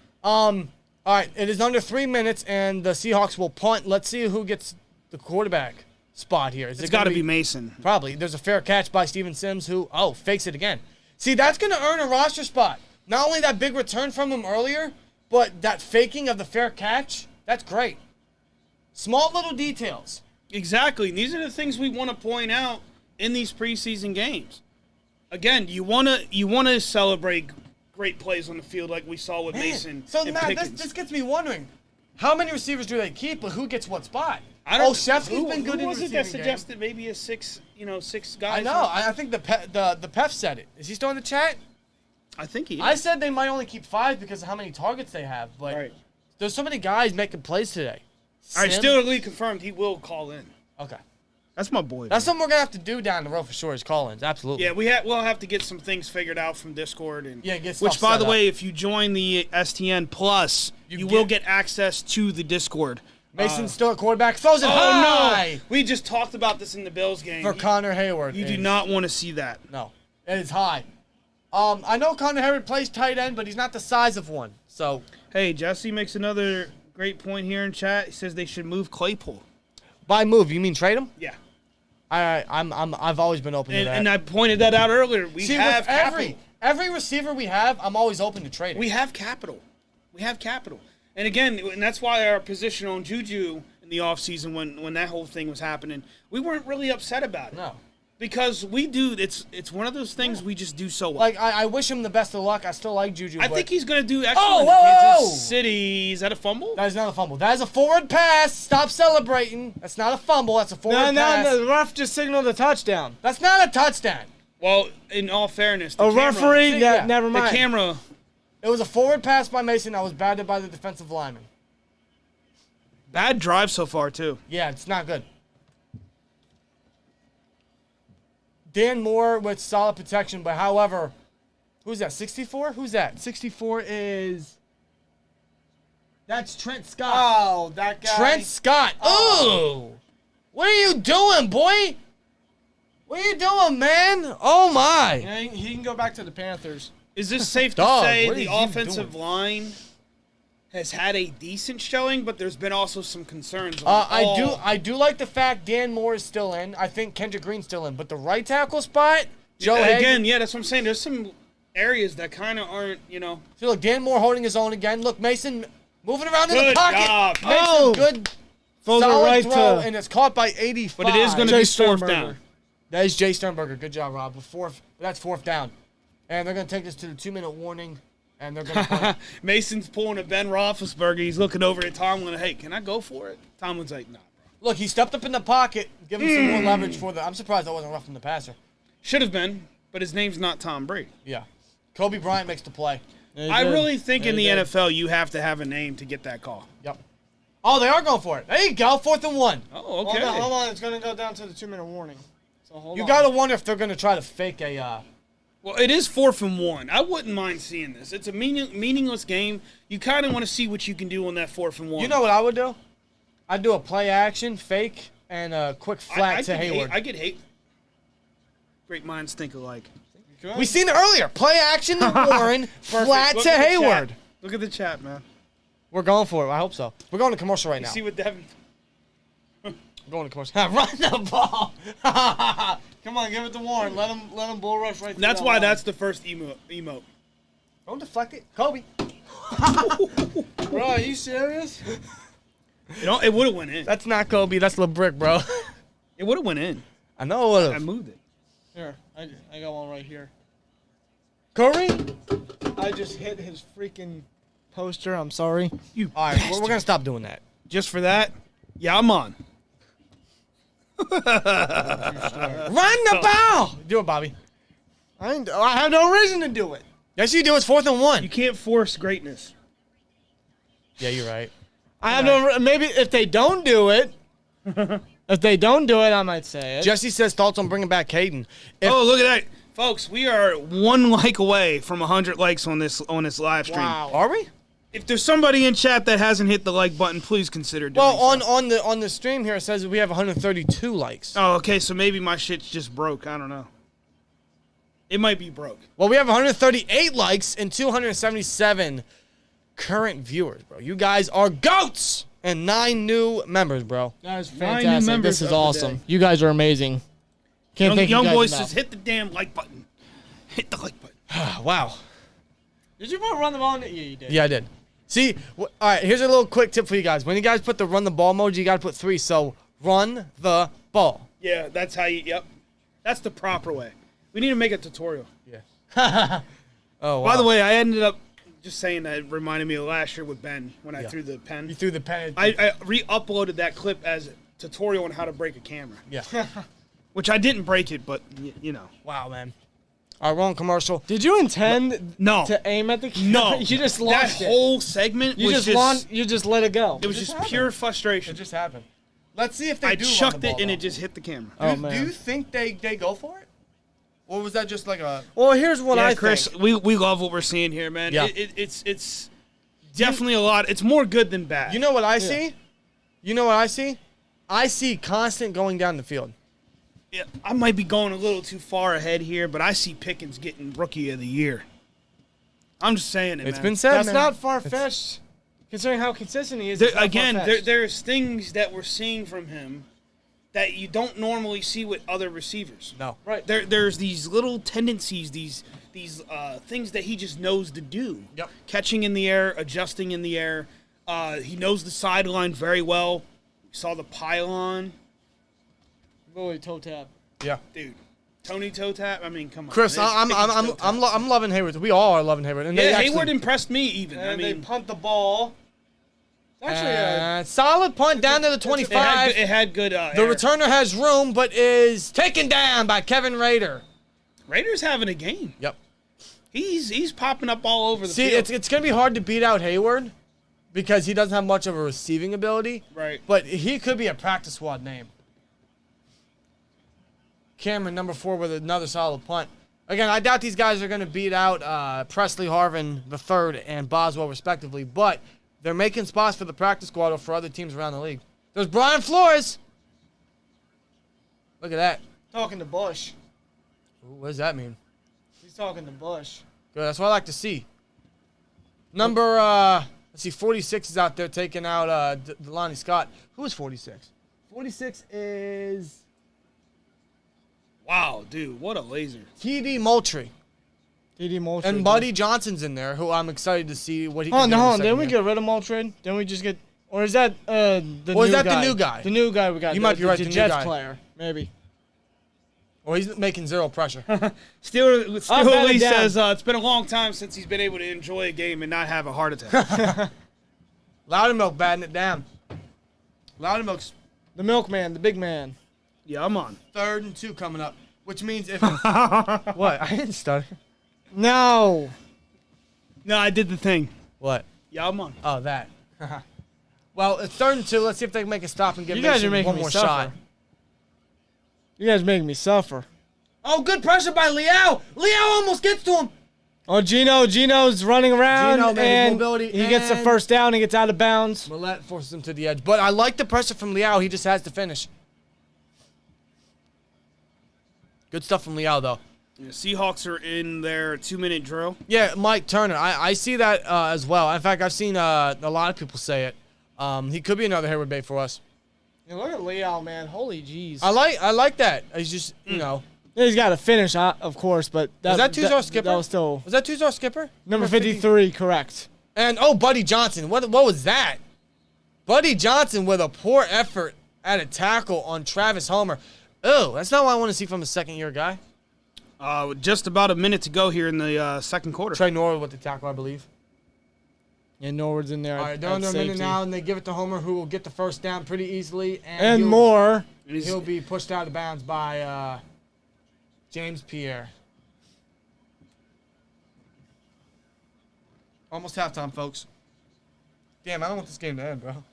All right, it is under 3 minutes, and the Seahawks will punt. Let's see who gets the quarterback spot here. It's got to be Mason. Probably. There's a fair catch by Steven Sims, who, fakes it again. See, that's going to earn a roster spot. Not only that big return from him earlier, but that faking of the fair catch, that's great. Small little details. Exactly. And these are the things we want to point out in these preseason games. Again, you want to celebrate great plays on the field like we saw with Mason So, and Matt, Pickens. this gets me wondering, how many receivers do they keep, but who gets what spot? I don't. Olszewski's been good who in was it receiving that game. suggested maybe a six guys? I know. I think the PEF said it. Is he still in the chat? I think he is. I said they might only keep 5 because of how many targets they have, but Right. there's so many guys making plays today. All right, Sim- Steeler Lee confirmed he will call in. Okay. That's my boy. That's something we're going to have to do down the road for sure is call-ins. Absolutely. Yeah, we'll have to get some things figured out from Discord. And get stuff which, by the set way, up. if you join the STN Plus, you will get access to the Discord. Mason's still at quarterback. Throws it Oh, high. no. We just talked about this in the Bills game. For Connor Hayward. You do not want to see that. No. It is high. I know Connor Hayward plays tight end, but he's not the size of one. So. Hey, Jesse makes another great point here in chat. He says they should move Claypool. By move, you mean trade him? Yeah. I've always been open to that. And I pointed that out earlier. We have capital. Every receiver we have, I'm always open to trading. We have capital. And again, and that's why our position on Juju in the offseason when that whole thing was happening, we weren't really upset about it. No. Because we do, it's one of those things we just do so well. Like, I wish him the best of luck. I still like Juju. I think he's going to do excellent Oh, in whoa! Kansas City. Is that a fumble? That is not a fumble. That is a forward pass. Stop celebrating. That's not a fumble. That's a forward pass. No, the ref just signaled a touchdown. That's not a touchdown. Well, in all fairness, A referee? Yeah. Never the mind. camera. It was a forward pass by Mason that was batted by the defensive lineman. Bad drive so far, too. Yeah, it's not good. Dan Moore with solid protection, but however, who's that, 64? Who's that? 64 is... That's Trent Scott. Oh, that guy. Trent Scott. Oh! What are you doing, boy? What are you doing, man? Oh, my. Yeah, he can go back to the Panthers. Is this safe to Dog, say what the are you offensive doing? line has had a decent showing, but there's been also some concerns on I do like the fact Dan Moore is still in. I think Kendrick Green's still in. But the right tackle spot, Joe Hagan. Again, yeah, that's what I'm saying. There's some areas that kind of aren't, See, look, Dan Moore holding his own again. Look, Mason moving around in the Good pocket. job. Mason, Oh. good, Throws it solid right throw, to- and it's caught by 85. But it is going to Jay be fourth Sternberger. down. That is Jay Sternberger. Good job, Rob. That's fourth down. And they're going to take this to the 2-minute warning, and they're going to play. Mason's pulling a Ben Roethlisberger. He's looking over at Tomlin. Hey, can I go for it? Tomlin's like, nah, bro. Look, he stepped up in the pocket, giving some more leverage for the. I'm surprised that wasn't roughing the passer. Should have been, but his name's not Tom Brady. Yeah. Kobe Bryant makes the play. I really think in the NFL you have to have a name to get that call. Yep. Oh, they are going for it. There you go. 4th and 1. Oh, okay. Hold on. It's going to go down to the 2-minute warning. So hold on. You got to wonder if they're going to try to fake a. Well, it is 4th and 1. I wouldn't mind seeing this. It's a meaningless game. You kind of want to see what you can do on that 4th and 1. You know what I would do? I'd do a play action, fake, and a quick flat to Hayward. I get hate. Great minds think alike. We seen it earlier. Play action to Warren, flat Look to at the Hayward. chat. Look at the chat, man. We're going for it. I hope so. We're going to commercial right You now. see what Devin... We're going to commercial. Run the ball. Come on, give it to Warren. Let him bull rush right through That's that why line. that's the first emote. Don't deflect it. Kobe. Bro, are you serious? It would have went in. That's not Kobe. That's LeBrick, bro. It would have went in. I know it would I have. moved it. Here, I got one right here. Curry? I just hit his freaking poster. I'm sorry. You All right, we're going to stop doing that. Just for that, yeah, I'm on. Run the ball. Do it, Bobby. I have no reason to do it. Yes, you do. It's 4th and 1. You can't force greatness. Yeah, you're right. I have no. Maybe if they don't do it, I might say it. Jesse says thoughts on bringing back Caden. Oh, look at that. Folks, we are 1 like away from 100 likes on this live stream. Wow. Are we? If there's somebody in chat that hasn't hit the like button, please consider doing Well, so. on the stream here, it says we have 132 likes. Oh, okay, so maybe my shit's just broke. I don't know. It might be broke. Well, we have 138 likes and 277 current viewers, bro. You guys are GOATs! And 9 new members, bro. That is 9 new fantastic. members This is of the awesome. day. You guys are amazing. Can't thank Young you guys boys enough. says hit the damn like button. Hit the like button. Wow. Did you want to run the ball? Yeah, you did. Yeah, I did. See, all right, here's a little quick tip for you guys. When you guys put the run the ball mode, you got to put 3. So, run the ball. Yeah, that's how you, yep. That's the proper way. We need to make a tutorial. Yeah. Oh, wow. By the way, I ended up just saying that it reminded me of last year with Ben when I threw the pen. You threw the pen. I re-uploaded that clip as a tutorial on how to break a camera. Yeah. Which I didn't break it, but, you know. Wow, man. All right, we're on commercial. Did you intend No. to aim at the camera? No. You just that launched it. whole segment You was just let it go. It was just pure frustration. It just happened. Let's see if they I do chucked run the it ball, and though. it just hit the camera. Oh, Do man. you think they go for it? Or was that just like a... Well, here's what I Chris, think. we love what we're seeing here, man. Yeah. It's definitely a lot. It's more good than bad. You know what I see? You know what I see? I see constant going down the field. Yeah, I might be going a little too far ahead here, but I see Pickens getting Rookie of the Year. I'm just saying it, It's man. been said, That's man. not far-fetched, considering how consistent he is. There, It's not again, far-fetched. there's things that we're seeing from him that you don't normally see with other receivers. No. Right. There's these little tendencies, these things that he just knows to do. Yep. Catching in the air, adjusting in the air. He knows the sideline very well. We saw the pylon. Really toe tap. Yeah. Dude, Tony toe tap. I mean, come on. Chris, man. It's Pickens toe tap. I'm loving Hayward. We all are loving Hayward. And Yeah, they actually, Hayward impressed me even. And I they mean, punt the ball. Actually, solid punt down to the it 25. had good. The air. returner has room, but is taken down by Kevin Rader. Raiders having a game. Yep. He's popping up all over the See, field. it's going to be hard to beat out Hayward because he doesn't have much of a receiving ability. Right. But he could be a practice squad name. Cameron, number 4, with another solid punt. Again, I doubt these guys are going to beat out Presley Harvin III and Boswell, respectively, but they're making spots for the practice squad or for other teams around the league. There's Brian Flores. Look at that. talking to Bush. Ooh, what does that mean? He's talking to Bush. Good. That's what I like to see. Number, let's see, 46 is out there taking out Delonte Scott. Who is 46? 46 is Wow, dude, what a laser. TD Moultrie. TD Moultrie. And Buddy Johnson's in there, who I'm excited to see what he Oh, can do. no, didn't we get rid of Moultrie? Didn't we just get... Or is that the new guy? Or is that the new guy? The new guy we got. You might be right, The the new Jets guy. player, maybe. Well, he's making zero pressure. Steeler batted Lee down. says it's been a long time since he's been able to enjoy a game and not have a heart attack. Loudermilk batting it down. Loudermilk's The milkman, the big man. Yeah, I'm on. 3rd and 2 coming up, which means if what? I didn't stutter. No. No, I did the thing. What? Yeah, I'm on. Oh, that. Well, it's 3rd and 2. Let's see if they can make a stop and give You guys Mason are making one me more suffer. shot. You guys making me suffer. Oh, good pressure by Liao. Liao almost gets to him. Oh, Geno's running around, Geno, man, his and mobility, he gets the and- first down. He gets out of bounds. Millette forces him to the edge. But I like the pressure from Liao. He just has to finish. Good stuff from Liao, though. Yeah, Seahawks are in their 2-minute drill. Yeah, Mike Turner. I see that as well. In fact, I've seen a lot of people say it. He could be another Hayward bait for us. Yeah, look at Leo, man. Holy jeez. I like that. He's just, you know. He's got to finish, of course, but Was that Tuzar Skipper? That was still Was that Tuzar Skipper? number 53, correct. And, Buddy Johnson. What was that? Buddy Johnson with a poor effort at a tackle on Travis Homer. Oh, that's not what I want to see from a second-year guy. Just about a minute to go here in the second quarter. Trey Norwood with the tackle, I believe. And Norwood's in there. All right, they're under a minute now, and they give it to Homer, who will get the first down pretty easily. And he'll- more. And he's- He'll be pushed out of bounds by James Pierre. Almost halftime, folks. Damn, I don't want this game to end, bro.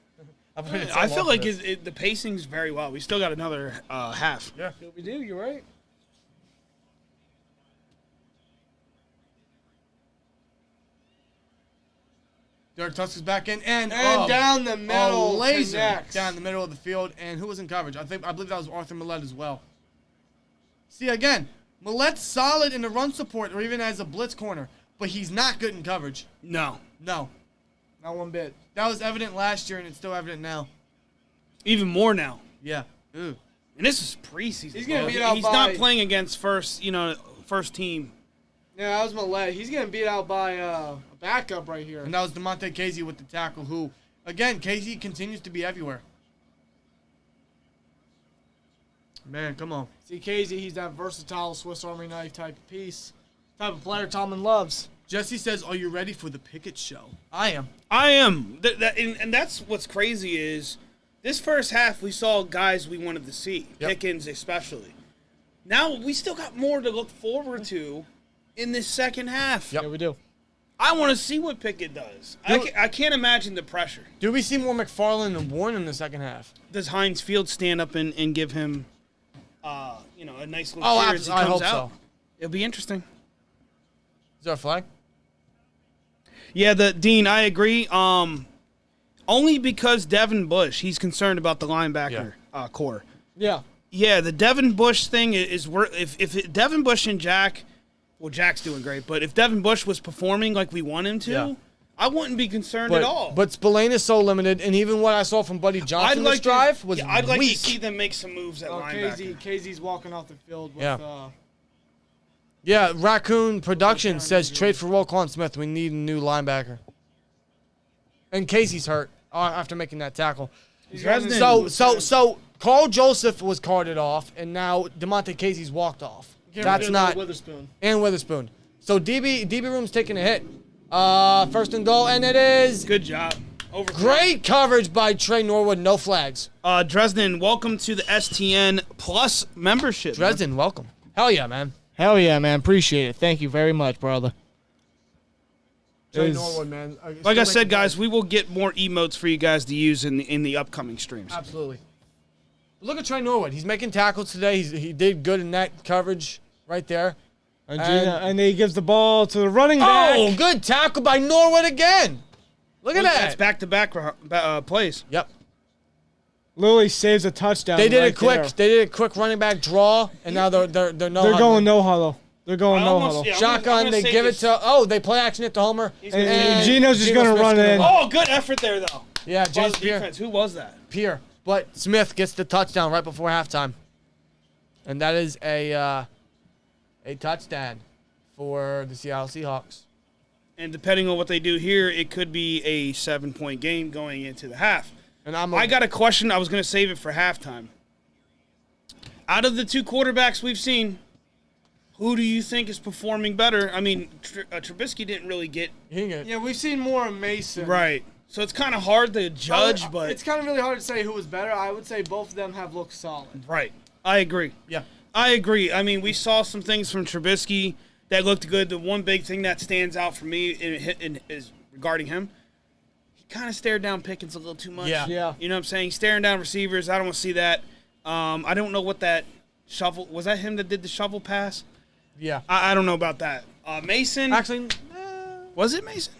I feel like the pacing's very well. We still got another half. Yeah. We do, you're right. Derek Tusk back in, and down the middle, laser connects. down the middle of the field. And who was in coverage? I believe that was Arthur Millette as well. See again, Millette's solid in the run support or even as a blitz corner, but he's not good in coverage. No. No, Not one bit. that was evident last year, and it's still evident now. Even more now. Yeah. Ooh. And this is preseason. He's getting bro. beat out He's by- not playing against first team. Yeah, that was Millette. He's getting beat out by a backup right here. And that was DeMonte Casey with the tackle, who, again, Casey continues to be everywhere. Man, come on. See, Casey, he's that versatile Swiss Army knife type of piece. Type of player Tomlin loves. Jesse says, are you ready for the Pickett show? I am. I am. And that's what's crazy is this first half we saw guys we wanted to see, Yep. Pickens especially. Now we still got more to look forward to in this second half. Yep. Yeah, we do. I want to see what Pickett does. I can't imagine the pressure. Do we see more McFarland and Warren in the second half? Does Heinz Field stand up and give him, a nice little Oh, cheer as he I comes hope out? so. It'll be interesting. Is there a flag? Yeah, Dean, I agree. Only because Devin Bush, he's concerned about the linebacker core. Yeah. Yeah, the Devin Bush thing is if Devin Bush and Jack, well, Jack's doing great, but if Devin Bush was performing like we want him to, I wouldn't be concerned at all. But Spillane is so limited, and even what I saw from Buddy Johnson this drive was I'd like weak. to see them make some moves at linebacker. KZ's walking off the field with Yeah, Raccoon Production says trade for Roquan Smith. We need a new linebacker. And Casey's hurt after making that tackle. So Carl Joseph was carted off, and now DeMonte Casey's walked off. That's not Witherspoon. And Witherspoon. So DB Room's taking a hit. First and goal, and it is Good job. Over great coverage by Trey Norwood. No flags. Dresden, welcome to the STN Plus membership. Dresden, welcome. Hell yeah, man. Hell yeah, man. Appreciate it. Thank you very much, brother. Trey Norwood, man. Like I said, guys, we will get more emotes for you guys to use in the upcoming streams. Absolutely. Look at Trey Norwood. He's making tackles today. He did good in that coverage right there. And he gives the ball to the running back. Oh, good tackle by Norwood again. Look at that. That's back-to-back plays. Yep. Literally saves a touchdown. They did a quick running back draw, and now they're going no huddle. They're going no huddle. Yeah, Shotgun. They give it to. They play action it to Homer. And Geno's just gonna run in. Oh, good effort there though. Yeah, James defense. Who was that? Pierre. But Smith gets the touchdown right before halftime, and that is a touchdown for the Seattle Seahawks. And depending on what they do here, it could be a 7-point game going into the half. And I got a question. I was going to save it for halftime. Out of the two quarterbacks we've seen, who do you think is performing better? I mean, Trubisky didn't really get. Yeah, we've seen more of Mason. Right. So it's kind of hard to judge, but it's kind of really hard to say who was better. I would say both of them have looked solid. Right. I agree. Yeah. I agree. I mean, we saw some things from Trubisky that looked good. The one big thing that stands out for me is regarding him. He kind of stared down Pickens a little too much. Yeah. You know what I'm saying? Staring down receivers. I don't want to see that. I don't know what that shovel was. That him that did the shovel pass? Yeah. I don't know about that. Mason. Actually, was it Mason?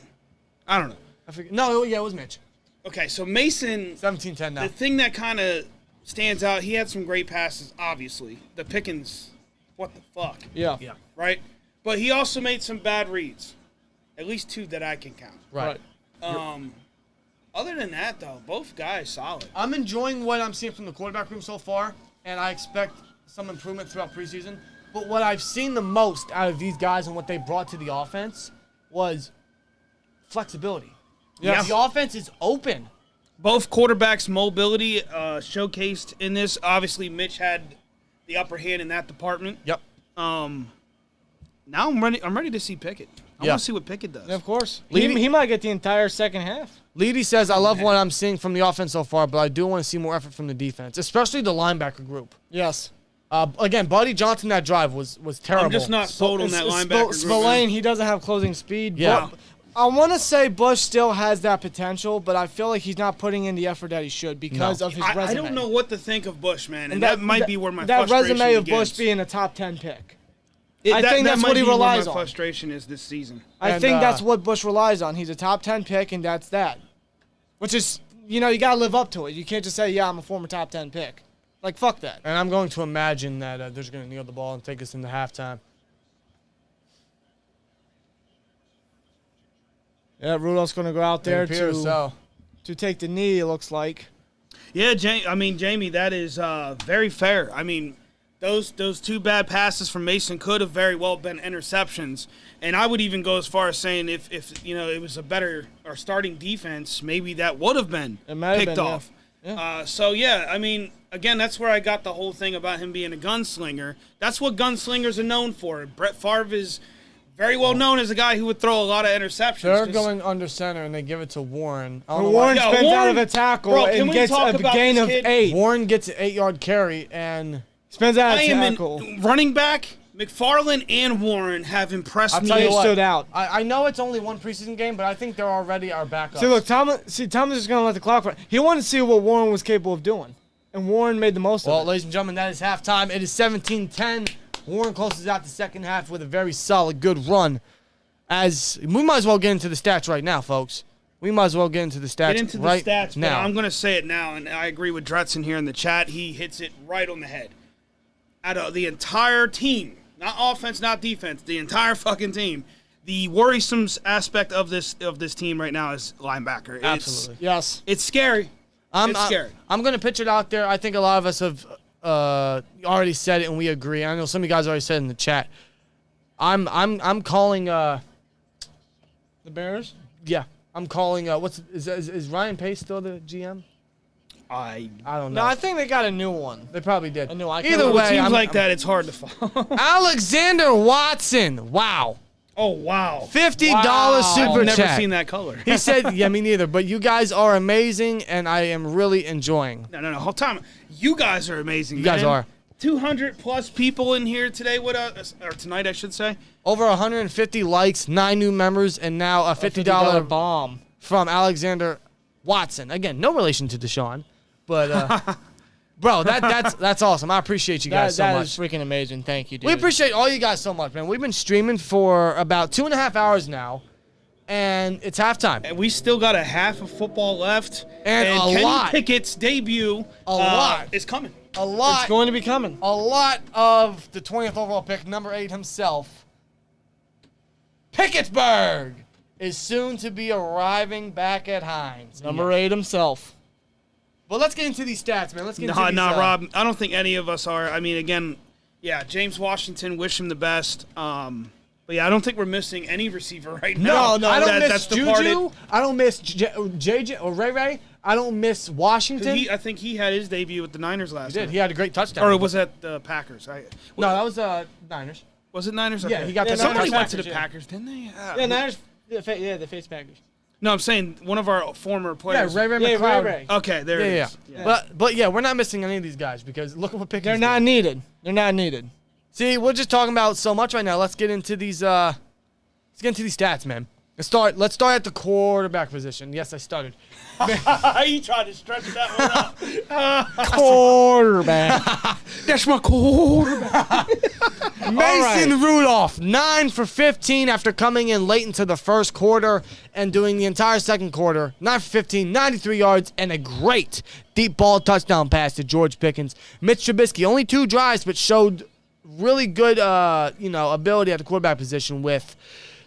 I don't know. I forget. No, yeah, it was Mitch. Okay, so Mason. 17-10 now. The thing that kind of stands out, he had some great passes, obviously. The Pickens, what the fuck? Yeah. Right? But he also made some bad reads. At least two that I can count. Right. Other than that, though, both guys solid. I'm enjoying what I'm seeing from the quarterback room so far, and I expect some improvement throughout preseason. But what I've seen the most out of these guys and what they brought to the offense was flexibility. Yeah. The offense is open. Both quarterbacks' mobility showcased in this. Obviously, Mitch had the upper hand in that department. Yep. Now I'm ready to see Pickett. I want to see what Pickett does. Yeah, of course. Leedy- He might get the entire second half. Leedy says, I love what I'm seeing from the offense so far, but I do want to see more effort from the defense, especially the linebacker group. Yes. Again, Buddy Johnson, that drive was terrible. I'm just not sold on that linebacker group. Spillane, he doesn't have closing speed. Yeah. But I want to say Bush still has that potential, but I feel like he's not putting in the effort that he should because of his resume. I don't know what to think of Bush, man, and that might be where my that frustration resume of begins. Bush being a top 10 pick. I think that's what he relies my on. Frustration is this season. I think that's what Bush relies on. He's a top 10 pick, and that's that. Which is, you got to live up to it. You can't just say, yeah, I'm a former top 10 pick. Like, fuck that. And I'm going to imagine that they're just going to kneel the ball and take us into halftime. Yeah, Rudolph's going to go out there to take the knee, it looks like. Yeah, Jamie, that is very fair. I mean, those two bad passes from Mason could have very well been interceptions. And I would even go as far as saying if it was a better or starting defense, maybe that would have been picked off. Yeah. So, I mean, again, that's where I got the whole thing about him being a gunslinger. That's what gunslingers are known for. Brett Favre is very well known as a guy who would throw a lot of interceptions. They're going under center, and they give it to Warren. Warren spins out of a tackle and gets a gain of 8. Warren gets an 8-yard carry and spins out of a tackle. Running back, McFarland and Warren have impressed me. They stood out. I know it's only one preseason game, but I think they're already our backups. See, look, Thomas is just going to let the clock run. He wanted to see what Warren was capable of doing, and Warren made the most of it. Well, ladies and gentlemen, that is halftime. It is 17-10. Warren closes out the second half with a very solid, good run. As we might as well get into the stats right now, folks. We might as well get into the stats Get into the right stats, now. but I'm going to say it now, and I agree with Dretson here in the chat. He hits it right on the head. Out of the entire team, not offense, not defense, the entire fucking team, the worrisome aspect of this team right now is linebacker. Absolutely. Yes. It's scary. It's scary. I'm going to pitch it out there. I think a lot of us have already said it, and we agree. I know some of you guys already said it in the chat. I'm calling. The Bears? Yeah, I'm calling. Is Ryan Pace still the GM? I don't know. No, I think they got a new one. They probably did. A new one. Either way, teams like that, it's hard to follow. Alexander Watson. Wow. Oh, wow. $50 super I've never chat. seen that color. He said, yeah, me neither, but you guys are amazing, and I am really enjoying. No. Hold time. You guys are amazing, You guys are. 200-plus people in here today with us, or tonight, I should say. Over 150 likes, 9 new members, and now a $50 bomb from Alexander Watson. Again, no relation to Deshaun, but bro, that's awesome. I appreciate you guys so That much. is freaking amazing. Thank you, dude. We appreciate all you guys so much, man. We've been streaming for about 2.5 hours now, and it's halftime. And we still got a half of football left. And a Kenny lot. Pickett's debut is coming. A lot. It's going to be coming. A lot of the 20th overall pick, number 8 himself, Pittsburgh, is soon to be arriving back at Hines. Number 8 himself. But let's get into these stats, man. Let's get into these. Rob. I don't think any of us are. I mean, again, yeah, James Washington, wish him the best. But yeah, I don't think we're missing any receiver right now. No, I don't miss that's Juju. departed. I don't miss JJ or Ray. I don't miss Washington. I think he had his debut with the Niners last year. He had a great touchdown. Or was that the Packers? No, that was Niners. Was it Niners? Yeah, Okay. he got the Somebody Niners. went to the Packers, Packers, didn't they? Yeah, Niners. They faced Packers. No, I'm saying one of our former players. Yeah, Ray Yeah, McLeod. Ray. Okay, there it is. Yeah. But yeah, we're not missing any of these guys because look at what Pickens They're did. not needed. They're not needed. See, we're just talking about so much right now. Let's get into these. Let's get into these stats, man. Let's start at the quarterback position. Yes, I stuttered. You tried to stretch that one out. Quarterback. That's my quarterback. Mason Rudolph, 9 for 15 after coming in late into the first quarter and doing the entire second quarter. 9 for 15, 93 yards, and a great deep ball touchdown pass to George Pickens. Mitch Trubisky, only 2 drives, but showed really good, ability at the quarterback position with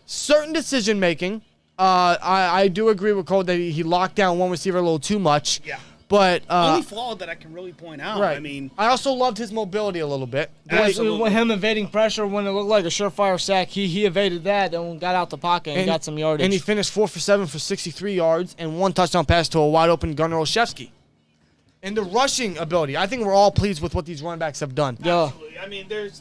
certain decision making. I do agree with Cole that he locked down one receiver a little too much. Yeah. But Only flaw that I can really point out. right. I mean, I also loved his mobility a little bit. absolutely. Him evading pressure when it looked like a surefire sack, he evaded that and got out the pocket and got some yardage. And he finished 4 for 7 for 63 yards and 1 touchdown pass to a wide open Gunnar Olszewski. And the rushing ability, I think we're all pleased with what these running backs have done. Yeah. absolutely. I mean, there's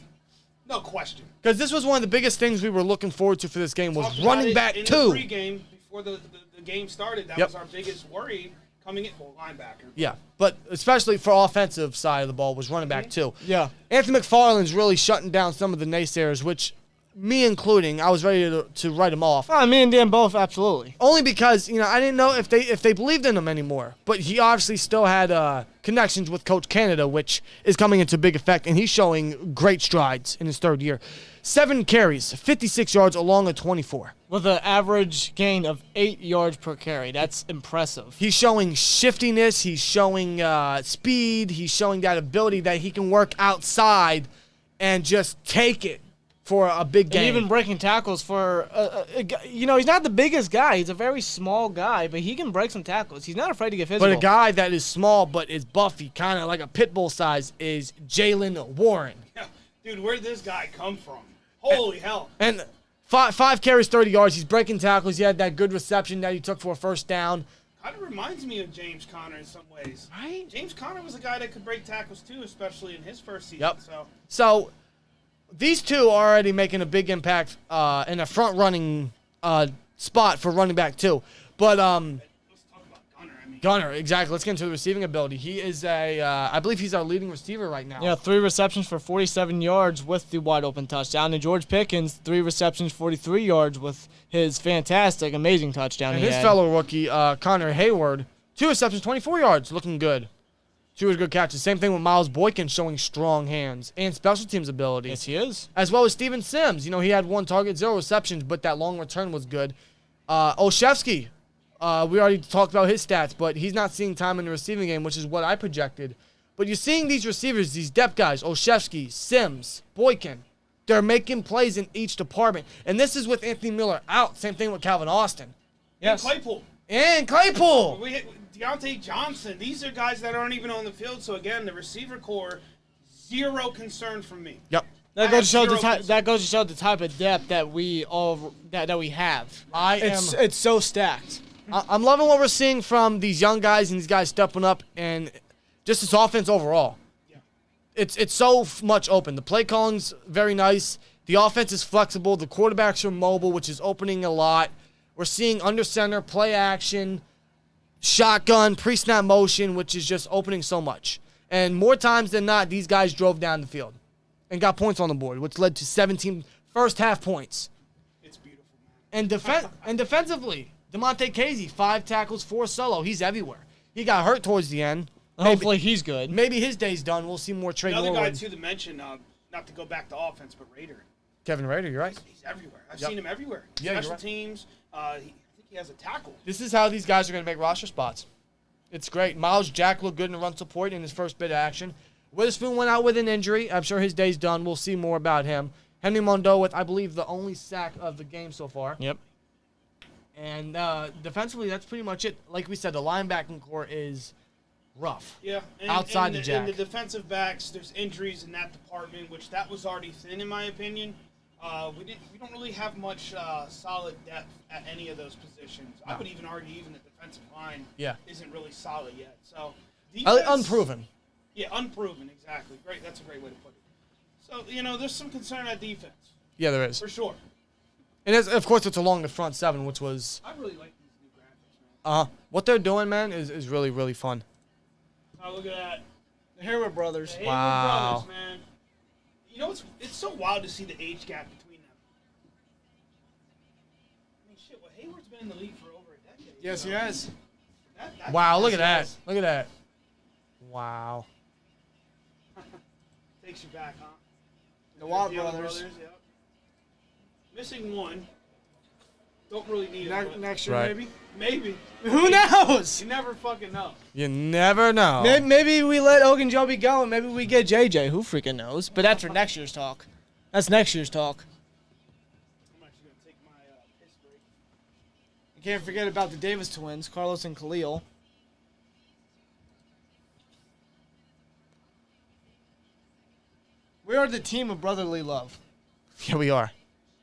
no question. Because this was one of the biggest things we were looking forward to for this game was Talked about running it back in 2. the pregame before the game started. That Yep. was our biggest worry coming in. Well, linebacker. Yeah, but especially for offensive side of the ball was running back 2. Yeah. Anthony McFarland's really shutting down some of the naysayers, which me including, I was ready to write him off. Me and Dan both, absolutely. Only because, I didn't know if they believed in him anymore. But he obviously still had connections with Coach Canada, which is coming into big effect, and he's showing great strides in his 3rd year. 7 carries, 56 yards along a 24. With an average gain of 8 yards per carry. That's impressive. He's showing shiftiness. He's showing speed. He's showing that ability that he can work outside and just take it for a big game. And even breaking tackles for, he's not the biggest guy. He's a very small guy, but he can break some tackles. He's not afraid to get physical. But a guy that is small but is buffy, kind of like a pit bull size, is Jaylen Warren. Yeah. Dude, where did this guy come from? Holy hell. And 5 carries, 30 yards. He's breaking tackles. He had that good reception that he took for a first down. Kind of reminds me of James Conner in some ways. Right? James Conner was a guy that could break tackles too, especially in his first season. Yep. So these two are already making a big impact in a front running spot for running back 2. But let's talk about Gunner. I mean, Gunner, exactly. Let's get into the receiving ability. He is I believe he's our leading receiver right now. Yeah, 3 receptions for 47 yards with the wide open touchdown. And George Pickens, 3 receptions, 43 yards with his fantastic, amazing touchdown. And his fellow rookie, Connor Hayward, 2 receptions, 24 yards, looking good. 2 good catches. Same thing with Miles Boykin showing strong hands and special teams ability. Yes, he is. As well as Steven Sims. You know, he had 1 target, 0 receptions, but that long return was good. Olszewski, we already talked about his stats, but he's not seeing time in the receiving game, which is what I projected. But you're seeing these receivers, these depth guys, Olszewski, Sims, Boykin. They're making plays in each department. And this is with Anthony Miller out. Same thing with Calvin Austin. Yes. And And Claypool. Deontay Johnson. These are guys that aren't even on the field. So, again, the receiver core, 0 concern from me. Yep. That goes to show the type of depth that we have. It's so stacked. I'm loving what we're seeing from these young guys and these guys stepping up and just this offense overall. Yeah. It's so much open. The play calling's very nice. The offense is flexible. The quarterbacks are mobile, which is opening a lot. We're seeing under center, play action, shotgun, pre-snap motion, which is just opening so much. And more times than not, these guys drove down the field and got points on the board, which led to 17 first-half points. It's beautiful, man. And defensively, DeMonte Casey, 5 tackles, 4 solo. He's everywhere. He got hurt towards the end. Hopefully he's good. Maybe his day's done. We'll see more Trey Another Norwood. guy, too, to mention, not to go back to offense, but Rader. Kevin Rader, you're right. He's everywhere. I've seen him everywhere. Yeah, Special you're right. teams. I think he has a tackle. This is how these guys are going to make roster spots. It's great. Miles Jack looked good in the run support in his first bit of action. Witherspoon went out with an injury. I'm sure his day's done. We'll see more about him. Henry Mondeaux with, I believe, the only sack of the game so far. Yep. And defensively, that's pretty much it. Like we said, the linebacking core is rough. Yeah. Outside the jack. And the defensive backs, there's injuries in that department, which that was already thin in my opinion. We don't really have much solid depth at any of those positions. No. I would even argue even the defensive line isn't really solid yet. So defense, unproven. Yeah, unproven, exactly. Great, that's a great way to put it. So, there's some concern at defense. Yeah, there is. For sure. And of course, it's along the front 7, which was... I really like these new graphics, man. What they're doing, man, is really, really fun. Oh, look at that. The Hayward brothers. The Hayward brothers, man. You know, it's so wild to see the age gap between them. I mean, shit, well, Hayward's been in the league for over a decade. Yes, he has. Wow, look at that. Look at that. Wow. Takes you back, huh? The Wild brothers. Yep. Missing one. Don't really need it. Next year, Right. maybe. Who knows? You never fucking know. You never know. Maybe we let Ogunjobi go and maybe we get JJ. Who freaking knows? But that's for next year's talk. That's next year's talk. I'm actually going to take my piss break. You can't forget about the Davis twins, Carlos and Khalil. We are the team of brotherly love. Yeah, we are.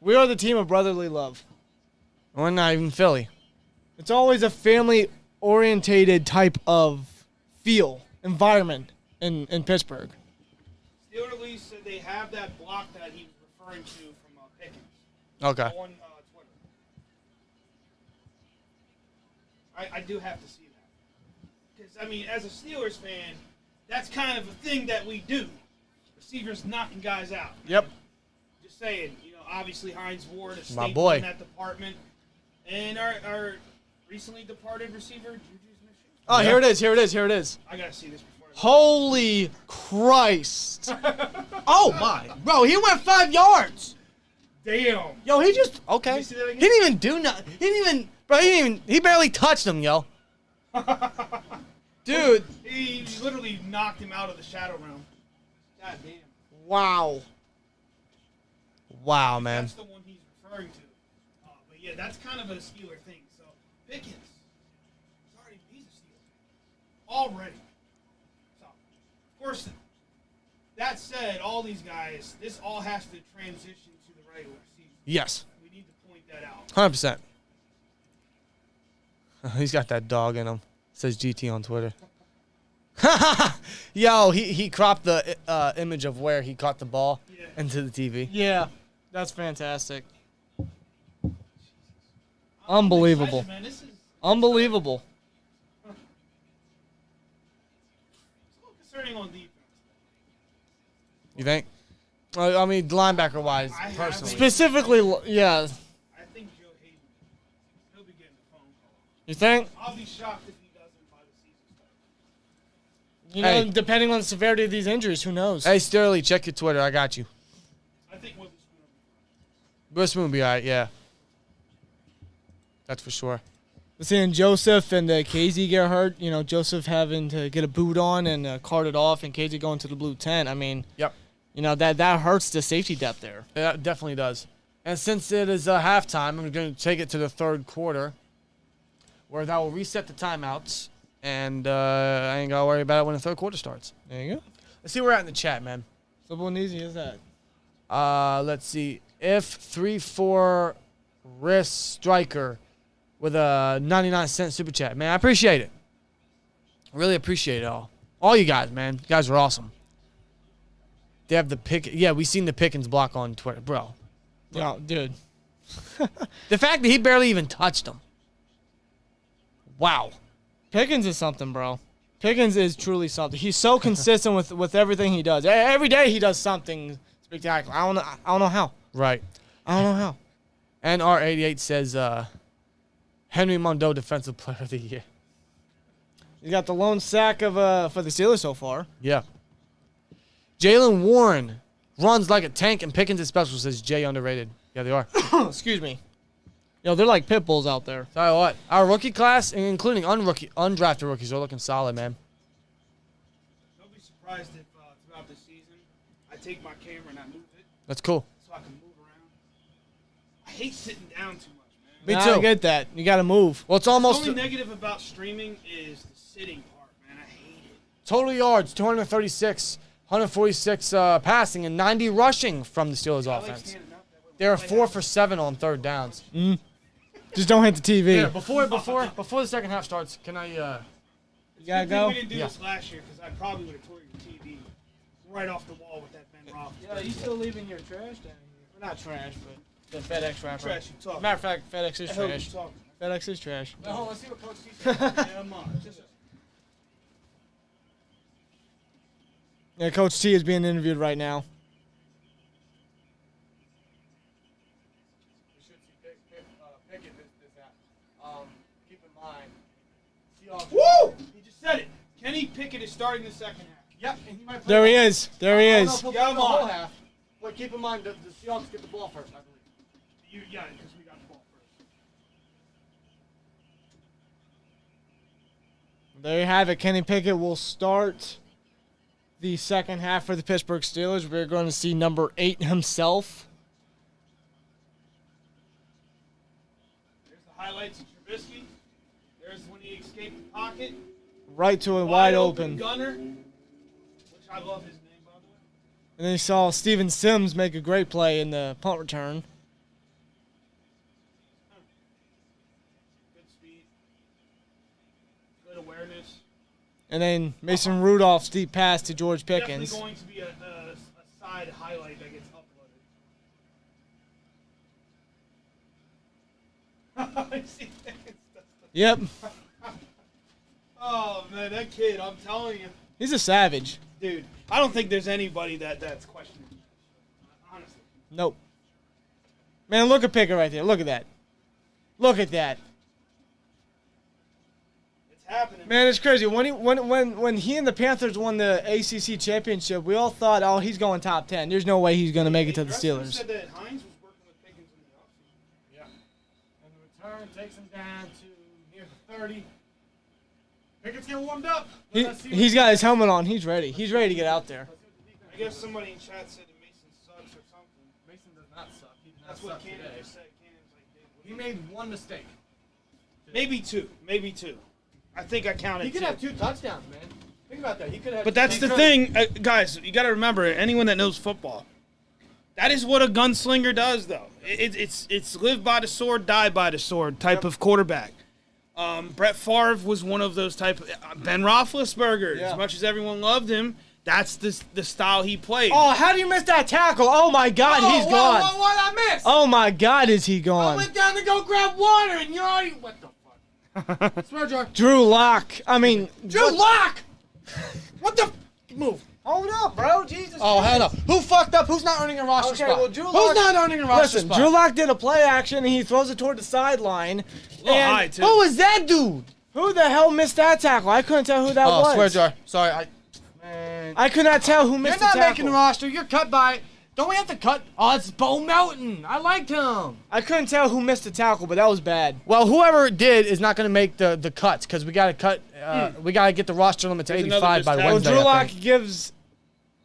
We are the team of brotherly love. We're not even Philly. It's always a family-orientated type of environment in Pittsburgh. Steelers said they have that block that he was referring to from Pickens. Okay. On Twitter. I do have to see that. Because, I mean, as a Steelers fan, that's kind of a thing that we do. Receivers knocking guys out. Yep. Just saying, obviously Hines Ward is My boy in that department. And our recently departed receiver, Juju Smith-Schuster. Oh, here it is. I got to see this before. Holy Christ. Oh, my. Bro, he went 5 yards. Damn. Yo, he just... Okay. Can you see that again? He didn't even do nothing. He barely touched him, yo. Dude. He literally knocked him out of the shadow realm. God damn. Wow. Wow, man. That's the one he's referring to. But yeah, that's kind of a Steeler thing. So Pickens, he's a Steeler already. So of course, that said, all these guys, this all has to transition to the regular season. Yes. We need to point that out. 100%. He's got that dog in him. Says GT on Twitter. Yo, he cropped the image of where he caught the ball into the TV. Yeah, that's fantastic. Unbelievable. Man, this is Unbelievable. concerning on defense. You think? I mean, linebacker-wise, I personally. Specifically, yeah. I think Joe Hayden, he'll be getting a phone call. You think? I'll be shocked if he doesn't by the season starts. You know, Hey. depending on the severity of these injuries, who knows? Hey, Sterling, check your Twitter. I got you. I think Witherspoon will be fine. Witherspoon will be all right, yeah. That's for sure. Seeing Joseph and Casey get hurt, you know, Joseph having to get a boot on and cart it off, and Casey going to the blue tent. I mean, Yep. you know, that hurts the safety depth there. Yeah, it definitely does. And since it is halftime, I'm going to take it to the third quarter, where that will reset the timeouts, and I ain't got to worry about it when the third quarter starts. There you go. Let's see where we're at in the chat, man. Simple and easy as that. Let's see. If 3-4 wrist striker with a 99-cent super chat. Man, I appreciate it. Really appreciate it all. All you guys, man. You guys are awesome. They have the pick. Yeah, we seen the Pickens block on Twitter, bro. Yeah, dude. The fact that he barely even touched him. Wow. Pickens is something, bro. Pickens is truly something. He's so consistent with everything he does. Every day he does something spectacular. I don't know how. Right. I don't know how. And R88 says Henry Mondeaux Defensive Player of the Year. He got the lone sack of for the Steelers so far. Yeah. Jaylen Warren runs like a tank, and Pickens is special, says Jay underrated. Yeah, they are. Excuse me. Yo, they're like pit bulls out there. Tell you what, our rookie class, including undrafted rookies, are looking solid, man. Don't be surprised if throughout the season I take my camera and I move it That's cool. so I can move around. I hate sitting down too much, man. Me Nah, too. I get that. You got to move. Well, it's The almost only negative about streaming is the sitting part, man. I hate it. total yards, 236, 146 passing, and 90 rushing from the Steelers I like offense. standing up that way. They are 4 for 7 on third downs. Just don't hit the TV. Yeah, before the second half starts, can I? You gotta Good thing go. we didn't do Yeah. this last year because I probably would have tore your TV right off the wall with that Ben Roethlisberger. Yeah, you still leaving your trash down here? Not trash, but the FedEx wrapper. Trash you talking. Matter of fact, FedEx is I hope trash. you talking. FedEx is trash. Well, let's see what Coach T says. Yeah, I'm on. Just Yeah, Coach T is being interviewed right now. Pickett this out. Keep in mind, Seahawks. Woo! He just said it. Kenny Pickett is starting the second half. Yep, and he might play. There he is. There he I don't know is. if he'll Yeah, play I'm the whole on. half, but keep in mind the Seahawks get the ball first, I believe. Yeah, because we got the ball first. There you have it. Kenny Pickett will start the second half for the Pittsburgh Steelers. We're going to see number 8 himself. There's the highlights of Trubisky. There's when he escaped the pocket. Right to a wide open. Gunner, which I love his name, by the way. And then you saw Steven Sims make a great play in the punt return. Good speed. Good awareness. And then Mason Rudolph's deep pass to George Pickens. Definitely going to be a side highlight that gets uploaded. I see Pickens. Yep. Oh, man, that kid, I'm telling you. He's a savage. Dude, I don't think there's anybody that's questioning. Honestly. Nope. Man, look at Pickett right there. Look at that. Look at that. It's happening. Man, it's crazy. When he and the Panthers won the ACC championship, we all thought, oh, he's going top 10. There's no way he's going to make it to the Dressler Steelers. said that Hines was working with Pickens in the offseason. Yeah. And the return takes him down to near the 30. Pickett's getting warmed up. He's got his helmet on. He's ready. He's ready to get out there. I guess somebody in chat said that Mason sucks or something. Mason does not suck. He did not That's suck what Cannon today. just said. Cannon's like, He made one mistake. maybe two. Maybe two. I think I counted He could two. have 2 touchdowns, man. Think about that. He could have. But that's the thing, guys. You got to remember, anyone that knows football, that is what a gunslinger does, though. It's live by the sword, die by the sword type of quarterback. Brett Favre was one of those type. Ben Roethlisberger, Yeah. as much as everyone loved him, that's the style he played. Oh, how do you miss that tackle? Oh, my God, he's gone. What I missed? Oh, my God, is he I gone? went down to go grab water, and you're already. What the fuck? Swear jar. Drew Lock. I mean, Drew Lock! What the? Oh, hell no. Who fucked up? Who's not earning a roster Okay, spot? well, Drew Who's Lock- not earning a roster Listen, spot? Drew Lock did a play action, and he throws it toward the sideline. A little And high, too. Who is that dude? who the hell missed that tackle? I couldn't tell who that Oh, was. swear jar. Sorry, man. I could not tell who You're missed not the tackle. making the roster. You're cut by. Don't we have to cut? Oh, it's Bo Melton. I liked him. I couldn't tell who missed the tackle, but that was bad. Well, whoever did is not going to make the cuts because we got to cut. We got to get the roster limit to There's 85 another by just Well, Wednesday. Drew I Lock think. gives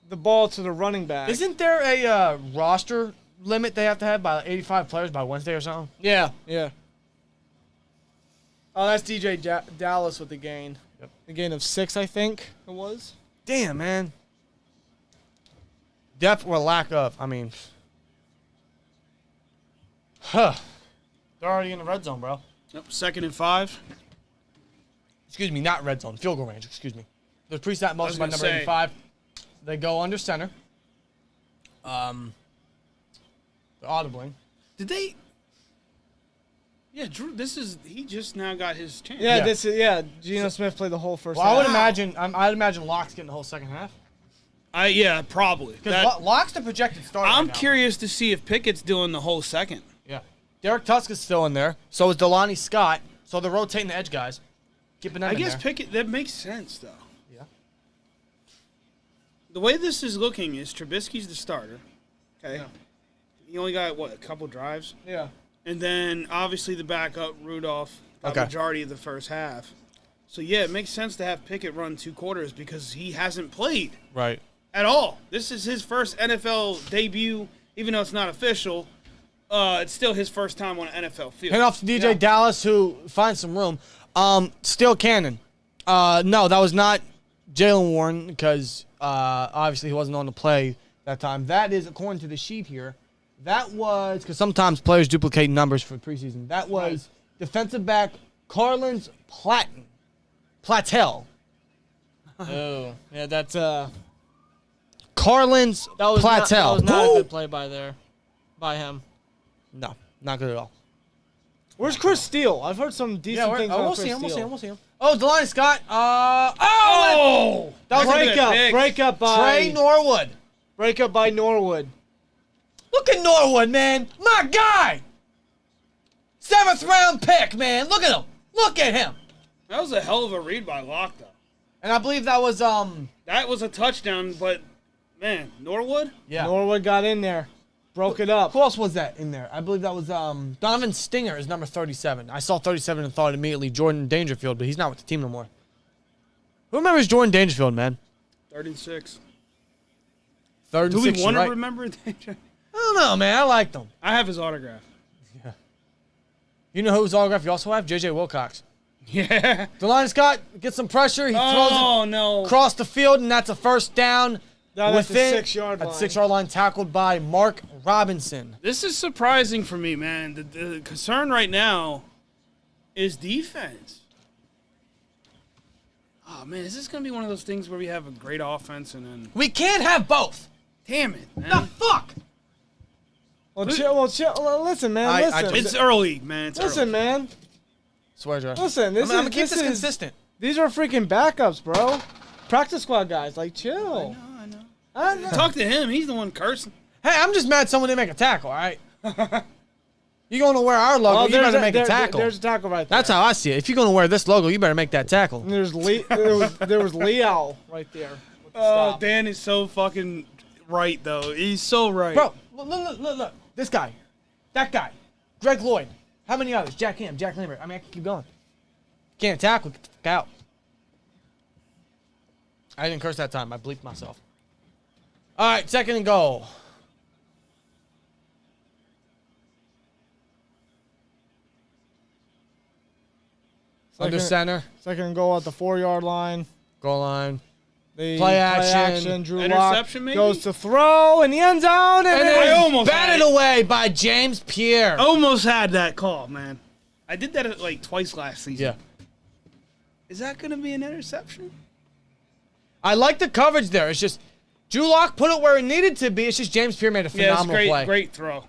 the ball to the running back. Isn't there a roster limit they have to have by 85 players by Wednesday or something? Yeah. Oh, that's DJ Dallas with the gain. Yep. The gain of 6, I think it was. Damn, man. Depth or lack of. I mean, they're already in the red zone, bro. Yep, 2nd and 5. Excuse me, not red zone. Field goal range. Excuse me. The preset motion by gonna number say- 85. They go under center. They're audibling. Did they? Yeah, Drew. He just now got his chance. Yeah, Geno Smith played the whole first Well, I would half. imagine. I'd imagine Locke's getting the whole second half. Probably. Because Locke's the projected starter. I'm right now. curious to see if Pickett's doing the whole second. Yeah. Derek Tusk is still in there. So is Delani Scott. So they're rotating the edge guys. Keeping them I in guess there. Pickett. That makes sense though. Yeah. The way this is looking is Trubisky's the starter. Okay. Yeah. He only got a couple drives, Yeah. and then obviously the backup Rudolph got Okay. majority of the first half. So yeah, it makes sense to have Pickett run 2 quarters because he hasn't played Right. at all. This is his first NFL debut, even though it's not official. It's still his first time on an NFL field. Hand off to DJ Dallas, who finds some room. Still Cannon. No, that was not Jaylen Warren because obviously he wasn't on the play that time. That is, according to the sheet here, that was, because sometimes players duplicate numbers for preseason. That was defensive back Carlin's Platel. Oh, yeah, that's Carlin's that was Platel. Not, that was not Who? a good play by him. No, not good at all. Where's Chris Steele? I've heard some decent things about we'll Chris see him. We'll Steele. see him. We'll see him. Oh, Delani Scott. Oh! That was a good pick. Breakup by Trey Norwood. breakup by Norwood. Look at Norwood, man. My guy. 7th round pick, man. Look at him. Look at him. That was a hell of a read by Locke, though. And I believe that was That was a touchdown, but, man, Norwood? yeah. Norwood got in there, broke it up. Who else was that in there? I believe that was Donovan Stinger is number 37. I saw 37 and thought immediately Jordan Dangerfield, but he's not with the team no more. Who remembers Jordan Dangerfield, man? 3rd and 6. 3rd and Do 6. we want to right. remember? I don't know, man. I liked him. I have his autograph. You know whose autograph you also have? J.J. Wilcox. Yeah. Delani Scott gets some pressure. He throws it no. across the field, and that's a first down. Down at the within 6-yard at line. 6-yard line, tackled by Mark Robinson. This is surprising for me, man. The concern right now is defense. Oh, man, is this going to be one of those things where we have a great offense and then... We can't have both. Damn it, man. The fuck? Well, chill. Listen, man. Listen. It's early, man. It's Listen, early. man. Swear to God. Listen, this I'm gonna is keep this is- consistent. These are freaking backups, bro. Practice squad guys, like chill. I know. Talk to him. He's the one cursing. Hey, I'm just mad someone didn't make a tackle, all right? You're going to wear our logo, you better make a tackle. There's a tackle right there. That's how I see it. If you're going to wear this logo, you better make that tackle. And there was Leo right there. With the Oh, stop. Dan is so fucking right, though. He's so right. Bro, look. This guy. That guy. Greg Lloyd. How many others? Jack Ham, Jack Lambert. I mean, I can keep going. Can't tackle. Get the fuck out. I didn't curse that time. I bleeped myself. All right, 2nd and goal. Under center. 2nd and goal at the 4-yard line. Goal line. The Play action. Drew Interception, Lock maybe? goes to throw in the end zone. And And it- I then almost batted had it. away by James Pierre. Almost had that call, man. I did that like twice last season. Yeah. Is that going to be an interception? I like the coverage there. It's just Drew Lock put it where it needed to be. It's just James Pierre made a Yeah, it's phenomenal play. great throw.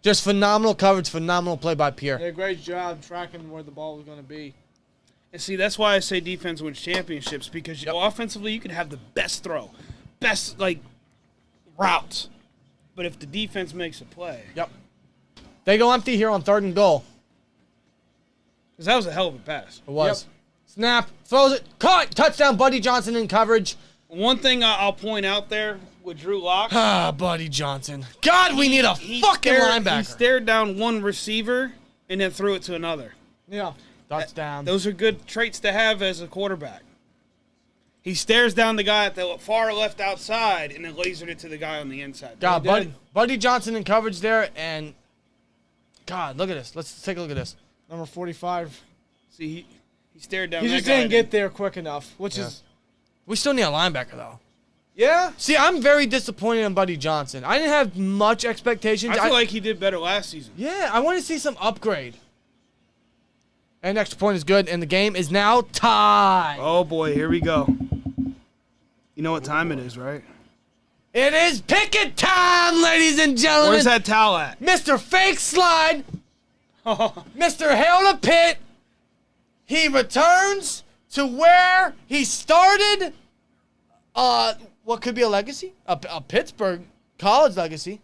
Just phenomenal coverage, phenomenal play by Pierre. did a great job tracking where the ball was going to be. And see, that's why I say defense wins championships, because offensively you can have the best throw. best routes. But if the defense makes a play, Yep. They go empty here on 3rd and goal. because that was a hell of a pass. It was. Yep. Snap, throws it, caught, touchdown, Buddy Johnson in coverage. One thing I'll point out there with Drew Lock. Buddy Johnson. God, we need a fucking linebacker. He stared down one receiver and then threw it to another. Yeah. Touchdown. Those are good traits to have as a quarterback. He stares down the guy at the far left outside and then lasered it to the guy on the inside. God, Buddy Johnson in coverage there, and God, look at this. Let's take a look at this. Number 45. See, he stared down He that just guy. didn't get there quick enough, which is... We still need a linebacker, though. Yeah? See, I'm very disappointed in Buddy Johnson. I didn't have much expectations. I feel like he did better last season. Yeah, I want to see some upgrade. And extra point is good, and the game is now tied. Oh, boy, here we go. You know what time it is, right? It is Pickett time, ladies and gentlemen. Where's that towel at? Mr. Fake Slide. Mr. Hail to Pitt. He returns to where he started. What could be a legacy? A Pittsburgh college legacy.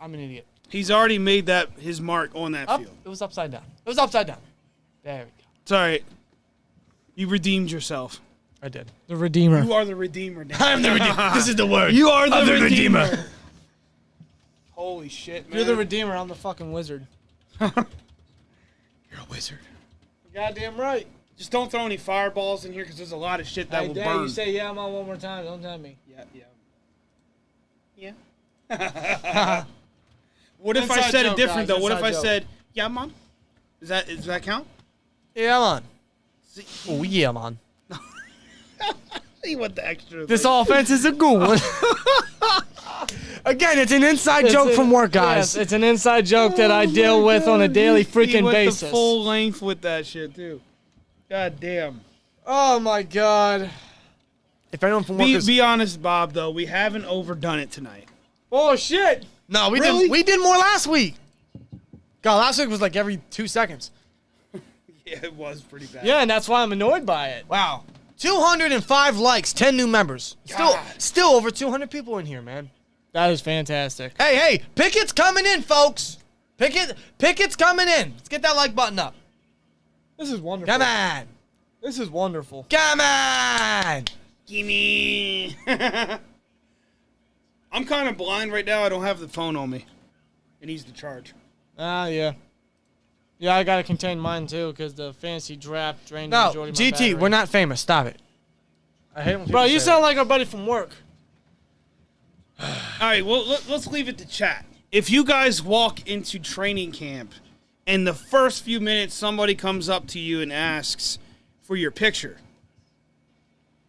I'm an idiot. He's already made that his mark on that field. It was upside down. It was upside down. There we go. It's all right. You redeemed yourself. I did. The Redeemer. You are the redeemer now. I'm the Redeemer. This is the word. You are the I'm redeemer. Holy shit, man. You're the Redeemer. I'm the fucking wizard. You're a wizard. Goddamn right. Just don't throw any fireballs in here because there's a lot of shit that I will dare burn. you say yeah, I'm on one more time. Don't tell me. Yeah. What if I Inside said joke, it different, guys, though? What if inside I joke. said, yeah, Mom? Does that count? Yeah, man. Oh, yeah, man. You want the extra. This offense is a good one. Again, it's an inside joke from work, guys. Yes, it's an inside joke that I deal with on a daily He freaking went basis. the full length with that shit, too. God damn. Oh my god. If anyone from work is... Be honest, Bob, though. We haven't overdone it tonight. Oh shit. No, we Really? did. We did more last week. God, last week was like every 2 seconds. Yeah, it was pretty bad. Yeah, and that's why I'm annoyed by it. Wow. 205 likes, 10 new members. God. Still over 200 people in here, man. That is fantastic. Hey, Pickett's coming in, folks. Pickett's coming in. Let's get that like button up. This is wonderful. Come on. This is wonderful. Come on. Gimme. I'm kind of blind right now. I don't have the phone on me. It needs to charge. Yeah. Yeah, I gotta contain mine too, because the fantasy draft drained the No, majority of my GT, battery. we're not famous. Stop it. I hate when people Bro, you say sound like our buddy from work. All right, well, let's leave it to chat. If you guys walk into training camp and the first few minutes somebody comes up to you and asks for your picture,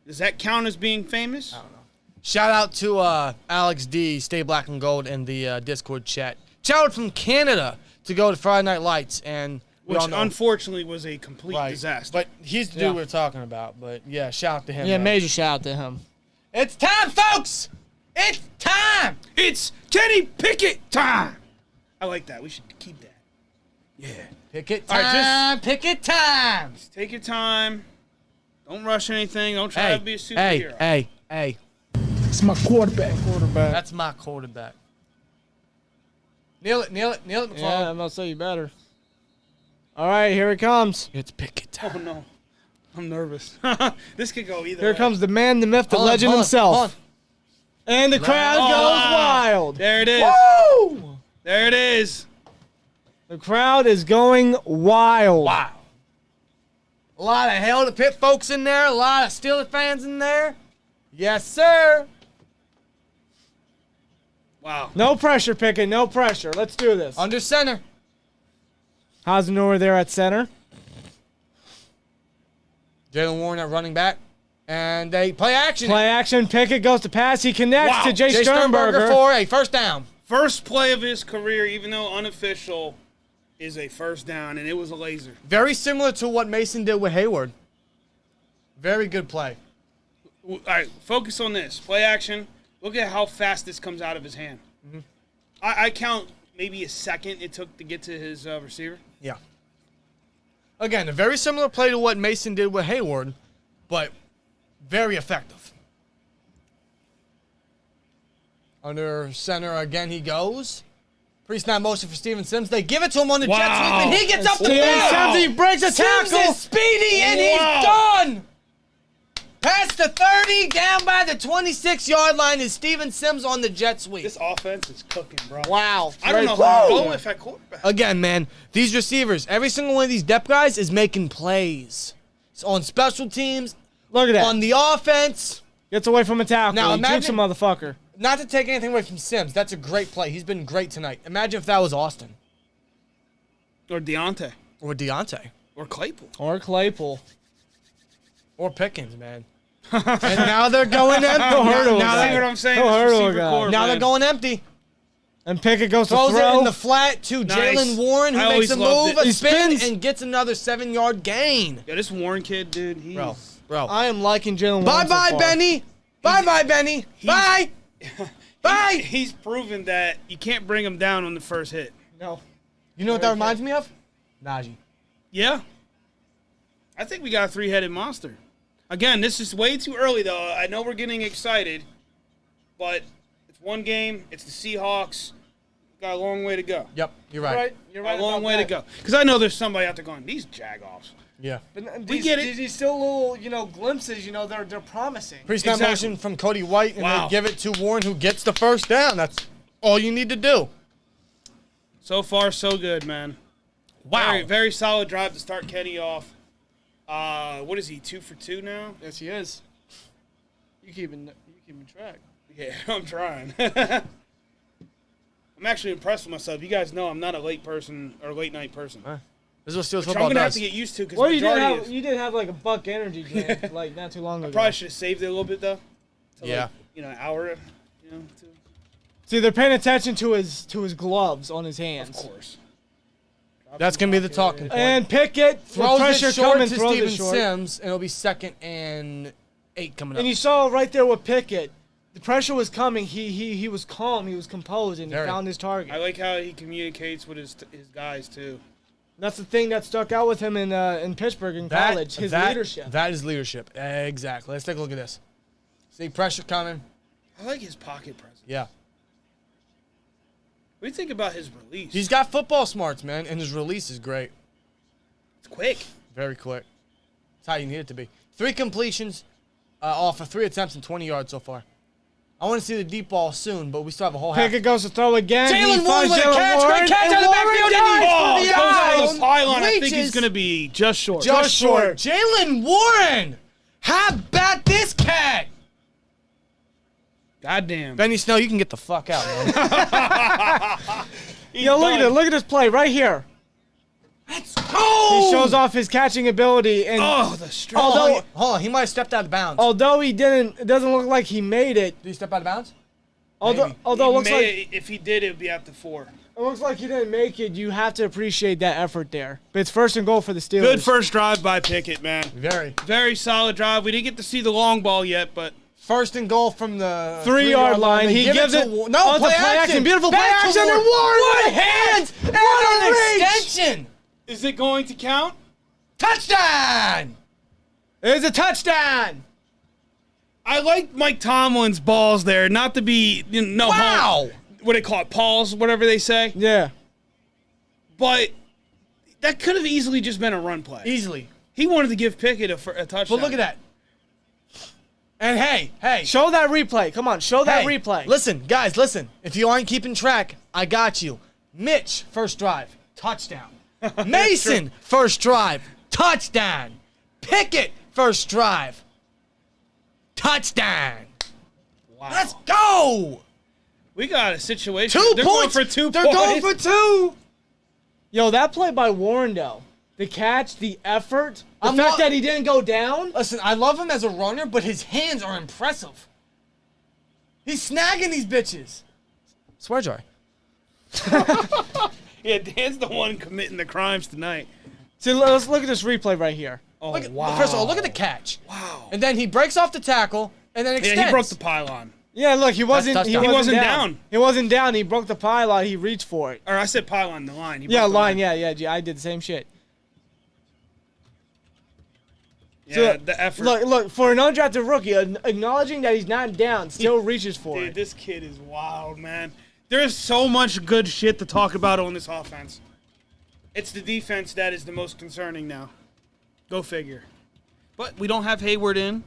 does that count as being famous? I don't know. Shout out to Alex D, Stay Black and Gold in the Discord chat. Shout out from Canada to go to Friday Night Lights, and we Which all know, unfortunately was a complete disaster. But he's the dude we're talking about. But yeah, shout out to him. Yeah, man. major shout out to him. It's time, folks. It's time. It's Kenny Pickett time. I like that. We should keep that. Yeah. Pickett All right, time. Pickett time. Just take your time. Don't rush anything. Don't try to be a superhero. Hey. It's my quarterback. That's my quarterback. Nail it, McFarland. Yeah, I'm gonna say you better. All right, here it comes. It's Pickett time. Oh, no. I'm nervous. This could go either Here way. comes the man, the myth, the Hold on, legend hold on, himself. hold on. And the crowd Oh, goes wow. wild. There it is. Woo! There it is. The crowd is going wild. Wow. A lot of Hail to Pitt folks in there. A lot of Steelers fans in there. Yes, sir. Wow. No pressure, Pickett. No pressure. Let's do this. Under center. Hasenauer there at center. Jaylen Warren at running back. And they play action. Play action. Pickett goes to pass. He connects Wow. to Jay Jay Sternberger. for a first down. First play of his career, even though unofficial, is a first down, and it was a laser. Very similar to what Mason did with Hayward. Very good play. All right, focus on this. Play action. Look at how fast this comes out of his hand. Mm-hmm. I count maybe a second it took to get to his receiver. Yeah. Again, a very similar play to what Mason did with Hayward, but very effective. Under center again he goes. Pre-snap motion for Steven Sims. They give it to him on the jet sweep, and he gets up the field. Sims, he breaks a tackle. Sims is speedy, and he's done. Past the 30, down by the 26-yard line is Steven Sims on the jet sweep. This offense is cooking, bro. Wow. I don't know who to go with at quarterback. Again, man, these receivers, every single one of these depth guys is making plays. It's on special teams. Look at that. On the offense. Gets away from a tackle. Now, He jukes a motherfucker. Not to take anything away from Sims, that's a great play. He's been great tonight. Imagine if that was Austin. Or Deontay. Or Deontay. Or Claypool. Or Claypool. Or Pickens, man. And now they're going empty. See what I'm saying? He'll This hurdle a receiver guy. core, Now man. they're going empty. And Pickett goes to Throws throw. it in the flat to Nice. Jaylen Warren, who I makes always a loved move, it. a He spin, spins. and gets another 7-yard gain. Yeah, this Warren kid, dude, he's... Bro. I am liking Jaylen Warren Bye-bye, so far. Benny. Bye-bye, Benny. Bye. Bye. He's proven that you can't bring him down on the first hit. No. You know what that reminds me of? Najee. Yeah. I think we got a three-headed monster. Again, this is way too early, though. I know we're getting excited, but it's one game. It's the Seahawks. Got a long way to go. Yep, you're right. You're right A long about way that. to go. Because I know there's somebody out there going, these jagoffs. Yeah. But We get it. These still little, glimpses, they're promising. Pre-snap Exactly. motion from Cody White, and Wow. they give it to Warren, who gets the first down. That's all you need to do. So far, so good, man. Wow. Very, very solid drive to start Kenny off. What is he, 2 for 2 now? Yes, he is. You keeping track. Yeah, I'm trying. I'm actually impressed with myself. You guys know I'm not a late night person. This is what Steelers Which I'm football going to have does. to get used to because Well, majority you did have like a buck energy drink like not too long ago. probably should have saved it a little bit, though. To Yeah. An hour, to, See, they're paying attention to his gloves on his of hands. course. That's going to be the talking point. And Pickett Throws pressure it short coming, to throws Steven it short. Sims, and it'll be 2nd and 8 coming up. And you saw right there with Pickett, the pressure was coming. He was calm, he was composed, and he Very. found his target. I like how he communicates with his guys, too. That's the thing that stuck out with him in Pittsburgh in college. His leadership. That is leadership. Exactly. Let's take a look at this. See pressure coming. I like his pocket presence. Yeah. What do you think about his release? He's got football smarts, man, and his release is great. It's quick. Very quick. That's how you need it to be. 3 completions off of 3 attempts and 20 yards so far. I want to see the deep ball soon, but we still have a whole half. Pickett goes to throw again. Jaylen He Warren finds with a Jaylen catch. Warren, Great catch and out of the Warren backfield, dives and for he the Goes eyes. to the pylon. I think Reaches. he's going to be just short. Just short. Jaylen Warren! How about this cat? Goddamn. Benny Snell, you can get the fuck out, man. Yo, look at this play right here. Let's go! He shows off his catching ability, and Oh, the strike. although Hold on, he might have stepped out of bounds. although he didn't, it doesn't look like he made it. Did he step out of bounds? Although Maybe. although it looks like if he did, it would be at the 4. it looks like he didn't make it. You have to appreciate that effort there. But it's 1st and goal for the Steelers. Good first drive by Pickett, man. Very. Very solid drive. We didn't get to see the long ball yet, but 1st and goal from the 3-yard line. They He give gives it. to, no, oh, play it's a play action. Beautiful play Back to action. And Warren. Warren What with hands? and What a an reach. extension! is it going to count? Touchdown! It's a touchdown. I like Mike Tomlin's balls there, not to be Wow! what do they call it, Pauls, whatever they say. Yeah. But that could have easily just been a run play. Easily. He wanted to give Pickett a touchdown. But look at that. And hey. Show that replay. Come on, show that Hey, replay. Listen, guys, listen. If you aren't keeping track, I got you. Mitch, first drive, touchdown. Mason, first drive, touchdown. Pickett, first drive, touchdown. Wow. Let's go. We got a situation. 2 They're points. Going for 2 They're points. going for 2. Yo, that play by Warren though. The catch, the effort, the I'm fact not- that he didn't go down. Listen, I love him as a runner, but his hands are impressive. He's snagging these bitches. Swear jar. Yeah, Dan's the one committing the crimes tonight. See, let's look at this replay right here. Oh, Look at, wow. First of all, look at the catch. Wow. And then he breaks off the tackle and then extends. Yeah, he broke the pylon. Yeah, look, he wasn't touchdown. he He wasn't wasn't down. down. He wasn't down. He broke the pylon. He reached for it. Or I said pylon, the line. He Yeah, broke the line. Yeah. I did the same shit. Yeah, the effort. Look, for an undrafted rookie, acknowledging that he's not down still reaches for Dude, it. this kid is wild, man. There's so much good shit to talk about on this offense. It's the defense that is the most concerning now. Go figure. But we don't have Hayward in.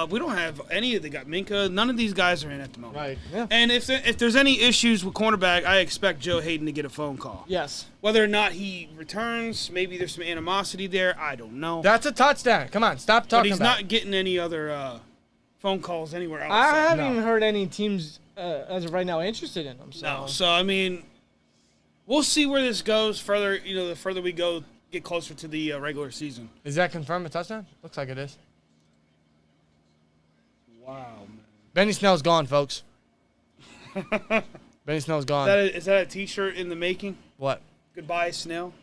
We don't have any of the guys. Minka, none of these guys are in at the moment. Right. Yeah. And if there's any issues with cornerback, I expect Joe Hayden to get a phone call. Yes. Whether or not he returns, maybe there's some animosity there. I don't know. That's a touchdown. Come on, stop But talking he's about not getting any other phone calls anywhere else. I haven't No. even heard any teams as of right now interested in him. So. No. So, I mean, we'll see where this goes further. The further we go, get closer to the regular season. Is that confirmed a touchdown? Looks like it is. Wow, man. Benny Snell's gone, folks. Benny Snell's gone. Is that a T-shirt in the making? What? Goodbye, Snell.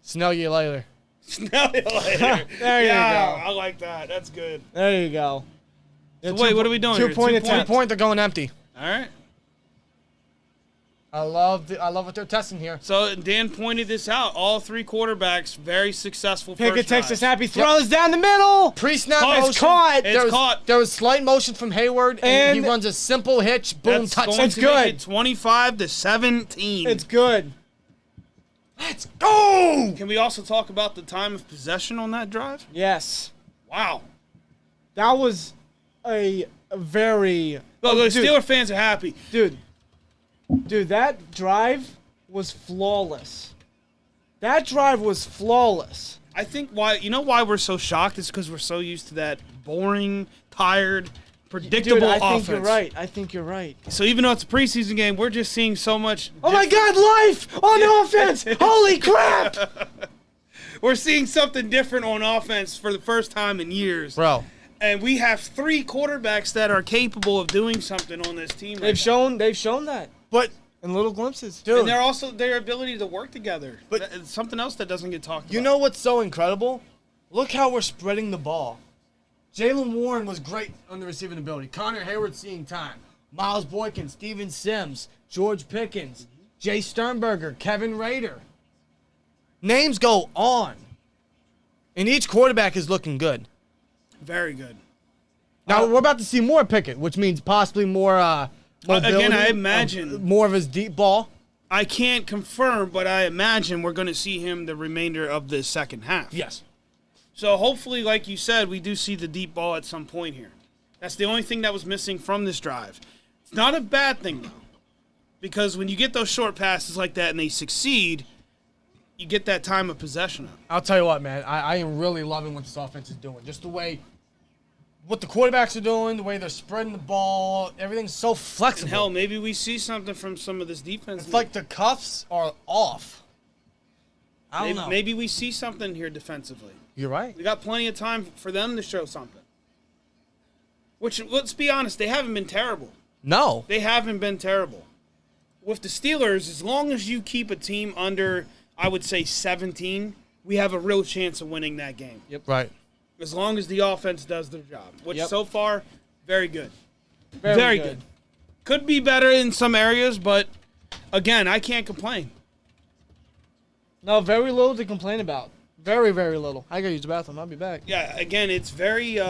Snell you later. Snell you later. There you yeah, go. I like that. That's good. There you go. So wait, what are we doing here? 2-point 2 attempt. 2 point, they're going empty. All right. I love what they're testing here. So Dan pointed this out. All three quarterbacks very successful. Pickett first takes the drives. snap. He throws down the middle. Pre-snap Caught. motion. It's caught. There It's was, caught. There was slight motion from Hayward, and he And- runs a simple hitch. Boom, That's touchdown. going It's to good. make it 25-17. It's good. Let's go! Can we also talk about the time of possession on that drive? Yes. Wow. That was a very Look, the dude. Steeler fans are happy. Dude, that drive was flawless. That drive was flawless. I think why we're so shocked is because we're so used to that boring, tired, predictable Dude, I offense. think you're right. So even though it's a preseason game, we're just seeing so much. Oh my God, life on offense! Holy crap! We're seeing something different on offense for the first time in years. Bro. And we have three quarterbacks that are capable of doing something on this team. They've shown that But, in little glimpses. dude, And they're also their ability to work together. But- It's something else that doesn't get talked about. you know what's so incredible? Look how we're spreading the ball. Jaylen Warren was great on the receiving ability. Connor Hayward seeing time. Miles Boykin, Steven Sims, George Pickens, Jay Sternberger, Kevin Rader. Names go on. And each quarterback is looking good. Very good. Now, we're about to see more Pickett, which means possibly more mobility. Again, I imagine- more of his deep ball. I can't confirm, but I imagine we're going to see him the remainder of the second half. Yes. So hopefully, like you said, we do see the deep ball at some point here. That's the only thing that was missing from this drive. It's not a bad thing, though, because when you get those short passes like that and they succeed, you get that time of possession up. I'll tell you what, man. I am really loving what this offense is doing. Just the way what the quarterbacks are doing, the way they're spreading the ball, everything's so flexible. And hell, maybe we see something from some of this defense. It's like the cuffs are off. I don't know. Maybe we see something here defensively. You're right. We got plenty of time for them to show something. Which, let's be honest, they haven't been terrible. No. They haven't been terrible. With the Steelers, as long as you keep a team under, I would say, 17, we have a real chance of winning that game. Yep. Right. As long as the offense does their job, which Yep. so far, very good. Very good. Could be better in some areas, but again, I can't complain. No, very little to complain about. Very, very little. I gotta use the bathroom. I'll be back. Yeah, again, it's very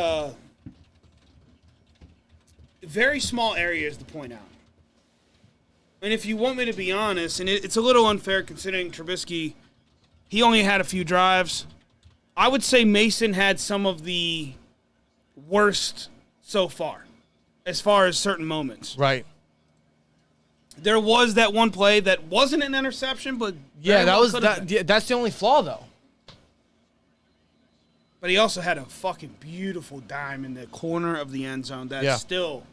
small areas to point out. And if you want me to be honest, and it's a little unfair considering Trubisky, he only had a few drives. I would say Mason had some of the worst so far as certain moments. Right. There was that one play that wasn't an interception, but Yeah, very that well was could have that. been. Yeah, that's the only flaw, though. But he also had a fucking beautiful dime in the corner of the end zone. That's Yeah. still,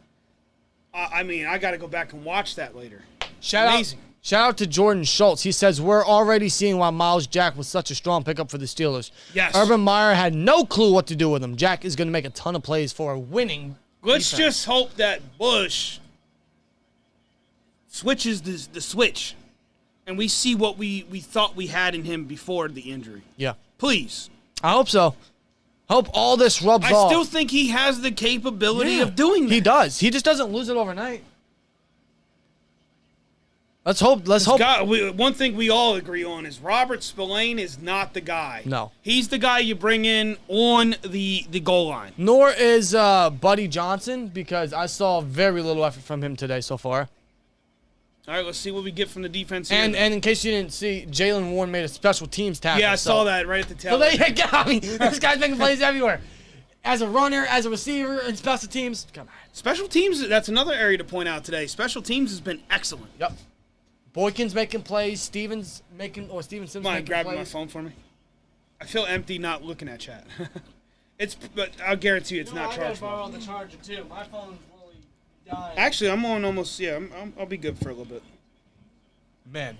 I mean, I got to go back and watch that later. Shout out to Jordan Schultz. He says, we're already seeing why Miles Jack was such a strong pickup for the Steelers. Yes. Urban Meyer had no clue what to do with him. Jack is going to make a ton of plays for a winning Let's defense. just hope that Bush switches the switch, and we see what we thought we had in him before the injury. Yeah. Please. I hope so. Hope all this rubs I off. still think he has the capability Yeah. of doing that. He does. He just doesn't lose it overnight. Let's hope. One thing we all agree on is Robert Spillane is not the guy. No. He's the guy you bring in on the goal line. Nor is Buddy Johnson, because I saw very little effort from him today so far. All right, let's see what we get from the defense here. And in case you didn't see, Jaylen Warren made a special teams tackle. Yeah, I saw that right at the tail. So there you go. I mean, this guy's making plays everywhere. As a runner, as a receiver, in special teams, come on. Special teams, that's another area to point out today. Special teams has been excellent. Yep. Boykin's making plays. Steven Sims making Mind grabbing my plays. phone for me? I feel empty not looking at chat. But I'll guarantee you it's not charged. I gotta borrow the charger too. My phone's really dying. Actually, I'm on almost. Yeah, I'll be good for a little bit. Man.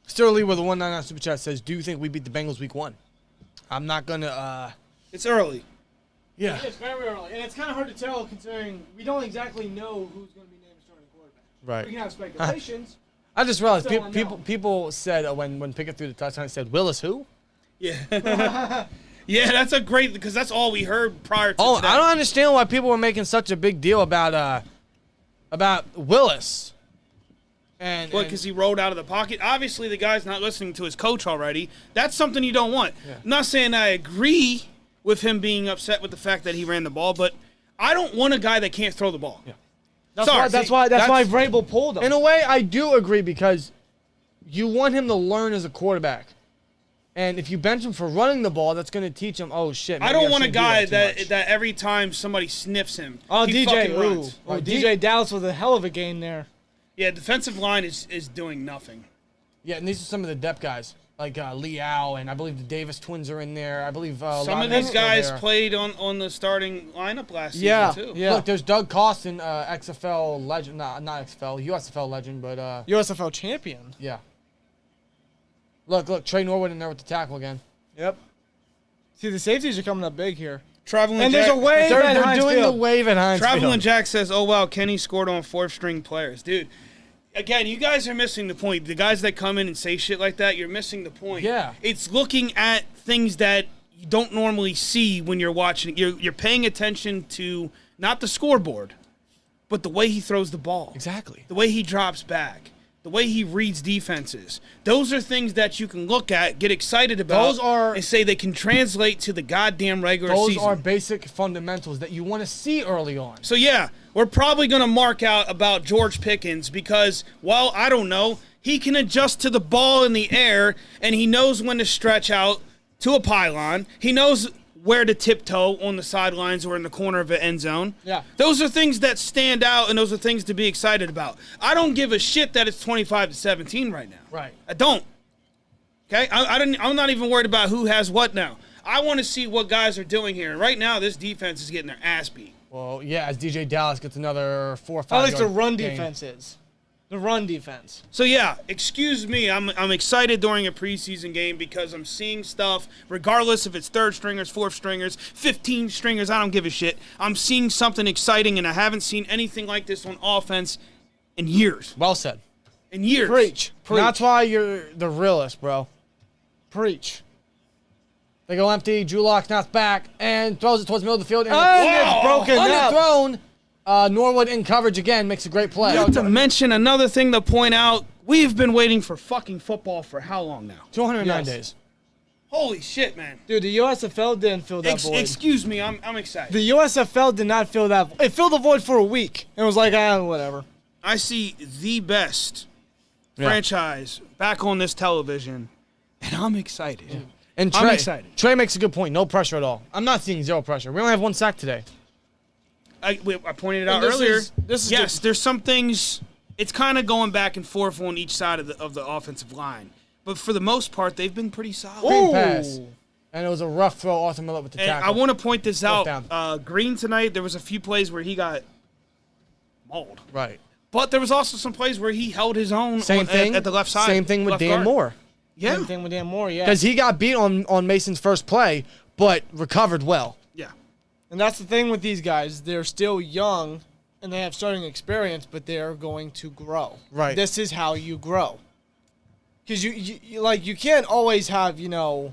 Sterling with a 199 super chat says, "Do you think we beat the Bengals week 1?" I'm not gonna. It's early. Yeah. It's very early, and it's kind of hard to tell considering we don't exactly know who's going to be named starting quarterback. Right. We can have speculations. I just realized Still unknown. people said when Pickett threw the touchdown, said Willis who? Yeah. Yeah, that's a great because that's all we heard prior to today. I don't understand why people were making such a big deal about Willis. What, because he rolled out of the pocket? Obviously, the guy's not listening to his coach already. That's something you don't want. Yeah. I'm not saying I agree with him being upset with the fact that he ran the ball, but I don't want a guy that can't throw the ball. Yeah. That's why Vrabel pulled him. In a way, I do agree because you want him to learn as a quarterback. And if you bench him for running the ball, that's going to teach him, oh, shit. I don't want a guy that every time somebody sniffs him, he DJ, fucking runs. DJ Dallas with a hell of a game there. Yeah, defensive line is doing nothing. Yeah, and these are some of the depth guys, like Liao, and I believe the Davis twins are in there. I believe some of these guys played on the starting lineup last season, too. Yeah. Look, there's Doug Costin, XFL legend, not XFL, USFL legend, but... USFL champion. Yeah. Look, Trey Norwood in there with the tackle again. Yep. See, the safeties are coming up big here. There's a wave at They're Heinz doing Field. the wave at Heinz Traveling Field. Jack says, oh, wow, Kenny scored on fourth-string players. Dude, again, you guys are missing the point. The guys that come in and say shit like that, you're missing the point. Yeah. It's looking at things that you don't normally see when you're watching. You're paying attention to not the scoreboard, but the way he throws the ball. Exactly. The way he drops back. The way he reads defenses. Those are things that you can look at, get excited about, and say they can translate to the goddamn regular season. Those are basic fundamentals that you want to see early on. So, yeah, we're probably going to mark out about George Pickens because, well, I don't know, he can adjust to the ball in the air, and he knows when to stretch out to a pylon. He knows where to tiptoe on the sidelines or in the corner of an end zone. Yeah. Those are things that stand out, and those are things to be excited about. I don't give a shit that it's 25-17 right now. Right. I don't. Okay? I'm not even worried about who has what now. I want to see what guys are doing here. And right now, this defense is getting their ass beat. Well, yeah, as DJ Dallas gets another 4 or 5 At least the yard run gain. defense is. The run defense. So, yeah, excuse me. I'm excited during a preseason game because I'm seeing stuff, regardless if it's third stringers, fourth stringers, 15 stringers, I don't give a shit. I'm seeing something exciting, and I haven't seen anything like this on offense in years. Well said. In years. Preach. And that's why you're the realist, bro. Preach. They go empty. Drew Lock snaps back and throws it towards the middle of the field. And it's broken up. underthrown. Norwood in coverage again makes a great play. Not to mention another thing to point out, we've been waiting for fucking football for how long now? 209 days. Holy shit, man. Dude, the USFL didn't fill that void. Excuse me, I'm excited. The USFL did not fill that. It filled the void for a week. It was like, whatever. I see the best franchise back on this television, and I'm excited. Yeah. And I'm excited. Trey makes a good point. No pressure at all. I'm not seeing zero pressure. We only have 1 sack today. I pointed it out earlier. This is yes, just, there's some things. It's kind of going back and forth on each side of the offensive line, but for the most part, they've been pretty solid. Green pass, and it was a rough throw. Arthur Miller with the tackle. I want to point this out. Green tonight, there was a few plays where he got mauled. Right. But there was also some plays where he held his own at the left side. Same thing with Dan Moore. Yeah. Same thing with Dan Moore, yeah. Because he got beat on Mason's first play, but recovered well. Yeah. And that's the thing with these guys. They're still young, and they have starting experience, but they're going to grow. Right. This is how you grow. Because you can't always have, a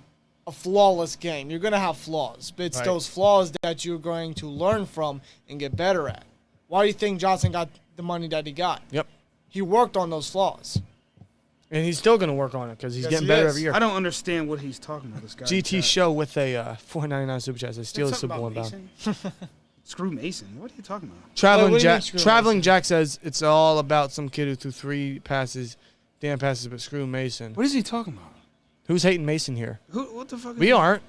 flawless game. You're going to have flaws, but it's those flaws that you're going to learn from and get better at. Why do you think Johnson got the money that he got? Yep. He worked on those flaws. And he's still going to work on it because he's Yes, getting he better is. every year. I don't understand what he's talking about, this guy. GT Show with a $4.99 super chat. Steelers Something Super Bowl about inbound. Mason? Screw Mason. What are you talking about? Traveling what do you Jack. mean, screw Traveling Jack says it's all about some kid who threw 3 passes, damn passes, but screw Mason. What is he talking about? Who's hating Mason here? What the fuck? We aren't.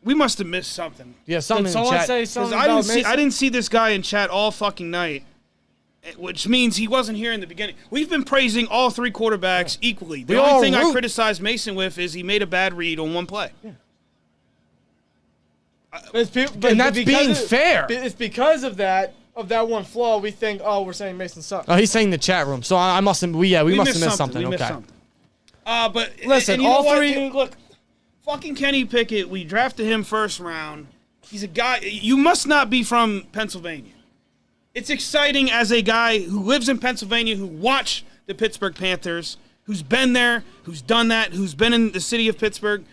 We must have missed something. Yeah, something Did in someone chat. say 'Cause something I about didn't see. Mason? I didn't see this guy in chat all fucking night, which means he wasn't here in the beginning. We've been praising all 3 quarterbacks equally. The We only all thing I root- criticized Mason with is he made a bad read on one play. But And that's because being fair. It's because of that one flaw we think, we're saying Mason sucks. Oh, he's saying the chat room. So I must have. We must have missed something. We missed Okay. something. But Listen, and you know all what, 3 dude? Look, fucking Kenny Pickett. We drafted him first round. He's a guy. You must not be from Pennsylvania. It's exciting as a guy who lives in Pennsylvania, who watched the Pittsburgh Panthers, who's been there, who's done that, who's been in the city of Pittsburgh.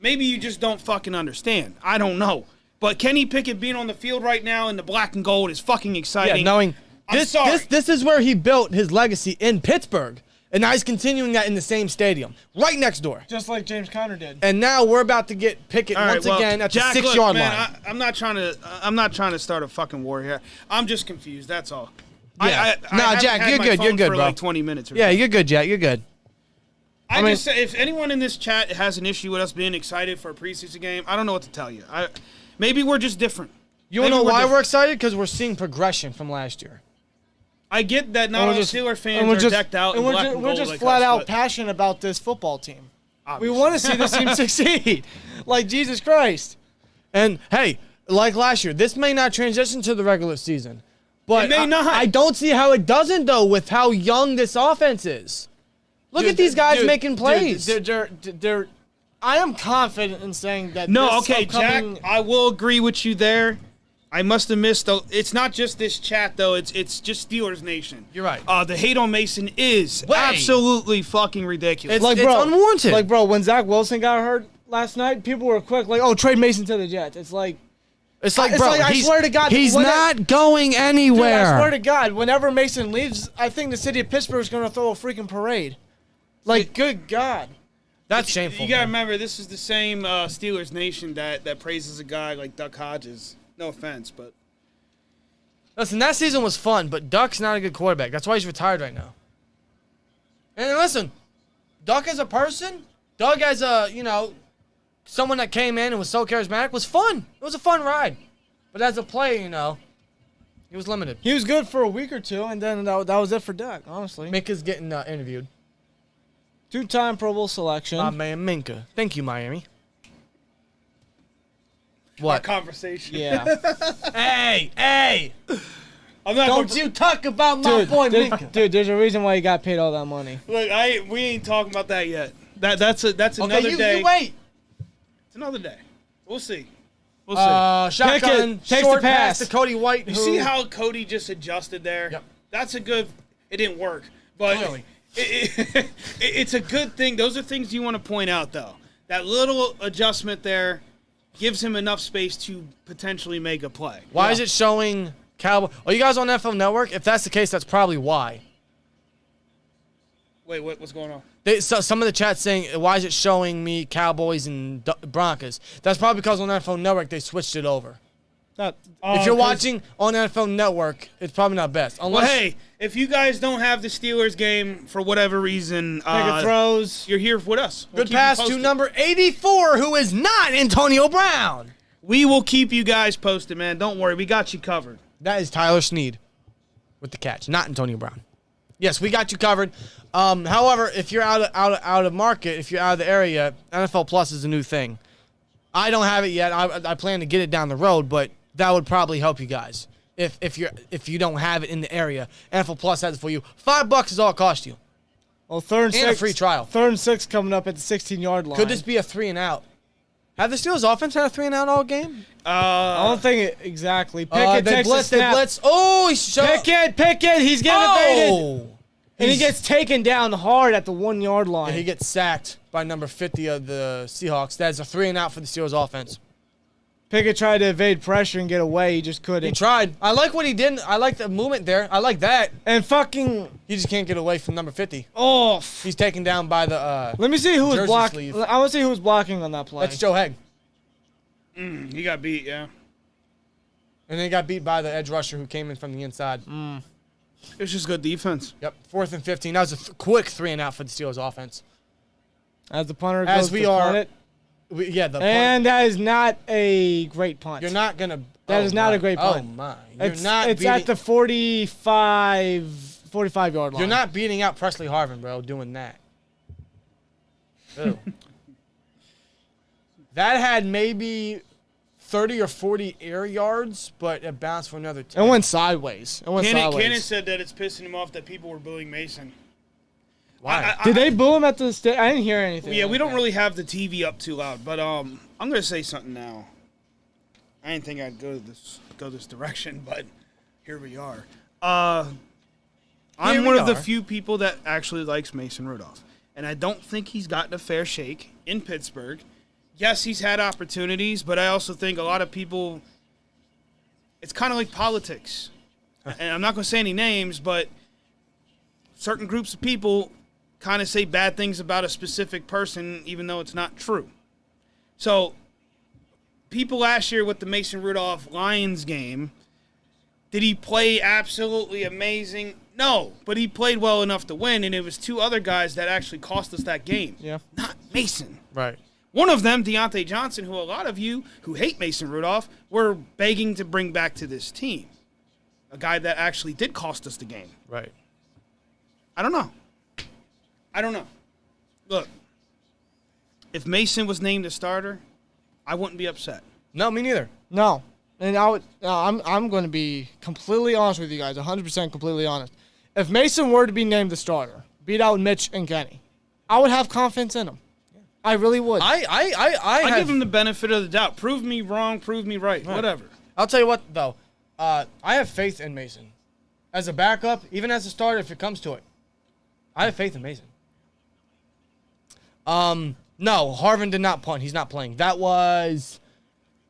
Maybe you just don't fucking understand. I don't know. But Kenny Pickett being on the field right now in the black and gold is fucking exciting. Yeah, knowing I'm sorry. this is where he built his legacy in Pittsburgh, and now he's continuing that in the same stadium, right next door. Just like James Conner did. And now we're about to get Pickett All right, once well, again at Jack, the 6 look, yard man, line. I'm not trying to start a fucking war here. I'm just confused. That's all. Yeah. I Nah, haven't Jack, had you're my good, you're phone good, for bro. like 20 minutes. Or Yeah, so. you're good, Jack. You're good. I mean- just say if anyone in this chat has an issue with us being excited for a preseason game, I don't know what to tell you. Maybe we're just different. You want to Maybe know why different. we're excited? Because we're seeing progression from last year. I get that not And all we're just- Steeler fans and we're are just- decked out in and we're black ju- and we're gold just like flat us, out but passionate about this football team. obviously. We want to see this team succeed. Like Jesus Christ. And hey, like last year, this may not transition to the regular season, but It may not. I don't see how it doesn't though with how young this offense is. Look Dude, at these guys dude, making plays. They're I am confident in saying that. No, this okay, upcoming- Jack, I will agree with you there. I must have missed, though. It's not just this chat, though. It's just Steelers Nation. You're right. The hate on Mason is Way. absolutely fucking ridiculous. It's unwarranted. Like, bro, when Zach Wilson got hurt last night, people were quick, like, trade Mason to the Jets. It's like, bro, I swear to God, he's not going dude, anywhere. I swear to God, whenever Mason leaves, I think the city of Pittsburgh is going to throw a freaking parade. Like, good God. That's shameful. You got to man. remember, this is the same Steelers Nation that praises a guy like Duck Hodges. No offense, but Listen, that season was fun, but Duck's not a good quarterback. That's why he's retired right now. And listen, Duck as a person, Doug as a, someone that came in and was so charismatic was fun. It was a fun ride. But as a player, he was limited. He was good for a week or two, and then that was it for Doug, honestly. Minka's getting interviewed. 2-time Pro Bowl selection. My man Minka. Thank you, Miami. our What? conversation. Yeah. Hey! I'm not Don't gonna, you talk about my boy Minka. Dude, there's a reason why he got paid all that money. Look, we ain't talking about that yet. That's another Okay, day. you wait. It's another day. We'll see. We'll see. Shotgun, takes short the pass pass to Cody White. You who- see how Cody just adjusted there? Yep. That's a good. It didn't work, but Clearly. it's a good thing. Those are things you want to point out, though. That little adjustment there gives him enough space to potentially make a play. Why is it showing Cowboy? Are you guys on NFL Network? If that's the case, that's probably why. Wait, what's going on? Some of the chat's saying, why is it showing me Cowboys and Broncos? That's probably because on NFL Network they switched it over. If you're watching on NFL Network, it's probably not best. Well, Unless, hey, if you guys don't have the Steelers game for whatever reason, Pickett throws. you're here with us. We'll good keep you pass to posted. number 84, who is not Antonio Brown. We will keep you guys posted, man. Don't worry. We got you covered. That is Tyler Snead with the catch, not Antonio Brown. Yes, we got you covered. However, if you're out of market, if you're out of the area, NFL Plus is a new thing. I don't have it yet. I plan to get it down the road, but that would probably help you guys if you don't have it in the area. NFL Plus has it for you. $5 is all it costs you. Well, third and And a 6. free trial. 3rd and 6 coming up at the 16-yard line. Could this be a 3 and out? Have the Steelers offense had a 3 and out all game? I don't think it exactly. Pickett They takes blitz. the They snap. blitz. Oh, he's Pickett, he's getting evaded. Oh! And he gets taken down hard at the 1-yard line. And he gets sacked by number 50 of the Seahawks. That is a 3 and out for the Steelers offense. Pickett tried to evade pressure and get away. He just couldn't. He tried. I like what he did. I like the movement there. I like that. And fucking... He just can't get away from number 50. Oh. He's taken down by the Let me see who was jersey blocking. sleeve. I want to see who was blocking on that play. That's Joe Haig. He got beat, yeah. And then he got beat by the edge rusher who came in from the inside. It was just good defense. Yep. 4th and 15. That was a quick 3-and-out for the Steelers offense. As the punter goes As we to are... punt it. And that is not a great punt. you're not going to... That is not a great punt. Oh, my. It's at the 45-yard line. You're not beating out Presley Harvin, bro, doing that. Ew. That had maybe 30 or 40 air yards, but it bounced for another 10. It went sideways. Cannon said that it's pissing him off that people were booing Mason. Why? Did they boo him at the state? I didn't hear anything. Yeah, we don't really have the TV up too loud, but I'm gonna say something now. I didn't think I'd go this direction, but here we are. I'm one of the few people that actually likes Mason Rudolph, and I don't think he's gotten a fair shake in Pittsburgh. Yes, he's had opportunities, but I also think a lot of people. It's kind of like politics, and I'm not gonna say any names, but certain groups of people kind of say bad things about a specific person, even though it's not true. So, people last year with the Mason Rudolph Lions game, did he play absolutely amazing? No, but he played well enough to win, and it was 2 other guys that actually cost us that game. Yeah. Not Mason. Right. One of them, Deontay Johnson, who a lot of you who hate Mason Rudolph were begging to bring back to this team. A guy that actually did cost us the game. Right. I don't know. Look, if Mason was named a starter, I wouldn't be upset. No, me neither. No. And I'm going to be completely honest with you guys, 100% completely honest. If Mason were to be named the starter, beat out Mitch and Kenny, I would have confidence in him. I really would. I give him the benefit of the doubt. Prove me wrong, prove me right. Whatever. I'll tell you what, though. I have faith in Mason. As a backup, even as a starter, if it comes to it. I have faith in Mason. No, Harvin did not punt. He's not playing. That was...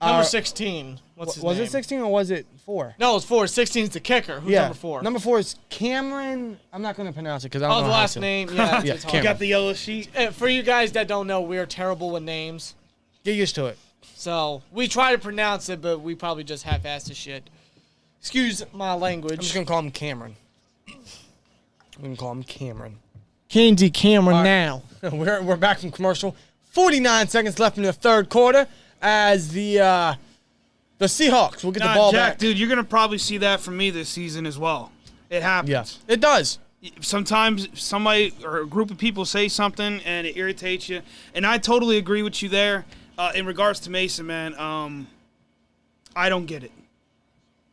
number 16. What's his name? Was it 16 or was it 4? No, it's 4. 16 is the kicker. Who's number 4? Number 4 is Cameron. I'm not going to pronounce it because I don't know the how last to. name. Yeah, Yeah, it's hard. Cameron. You got the yellow sheet. For you guys that don't know, we're terrible with names. Get used to it. So we try to pronounce it, but we probably just half-ass the shit. Excuse my language. I'm just going to call him Cameron. I'm going to call him Cameron. Candy Cameron now. We're back from commercial. 49 seconds left in the third quarter as the Seahawks will get the ball Jack, back. dude, you're going to probably see that from me this season as well. It happens. Yeah, it does. Sometimes somebody or a group of people say something and it irritates you. And I totally agree with you there. In regards to Mason, man, I don't get it.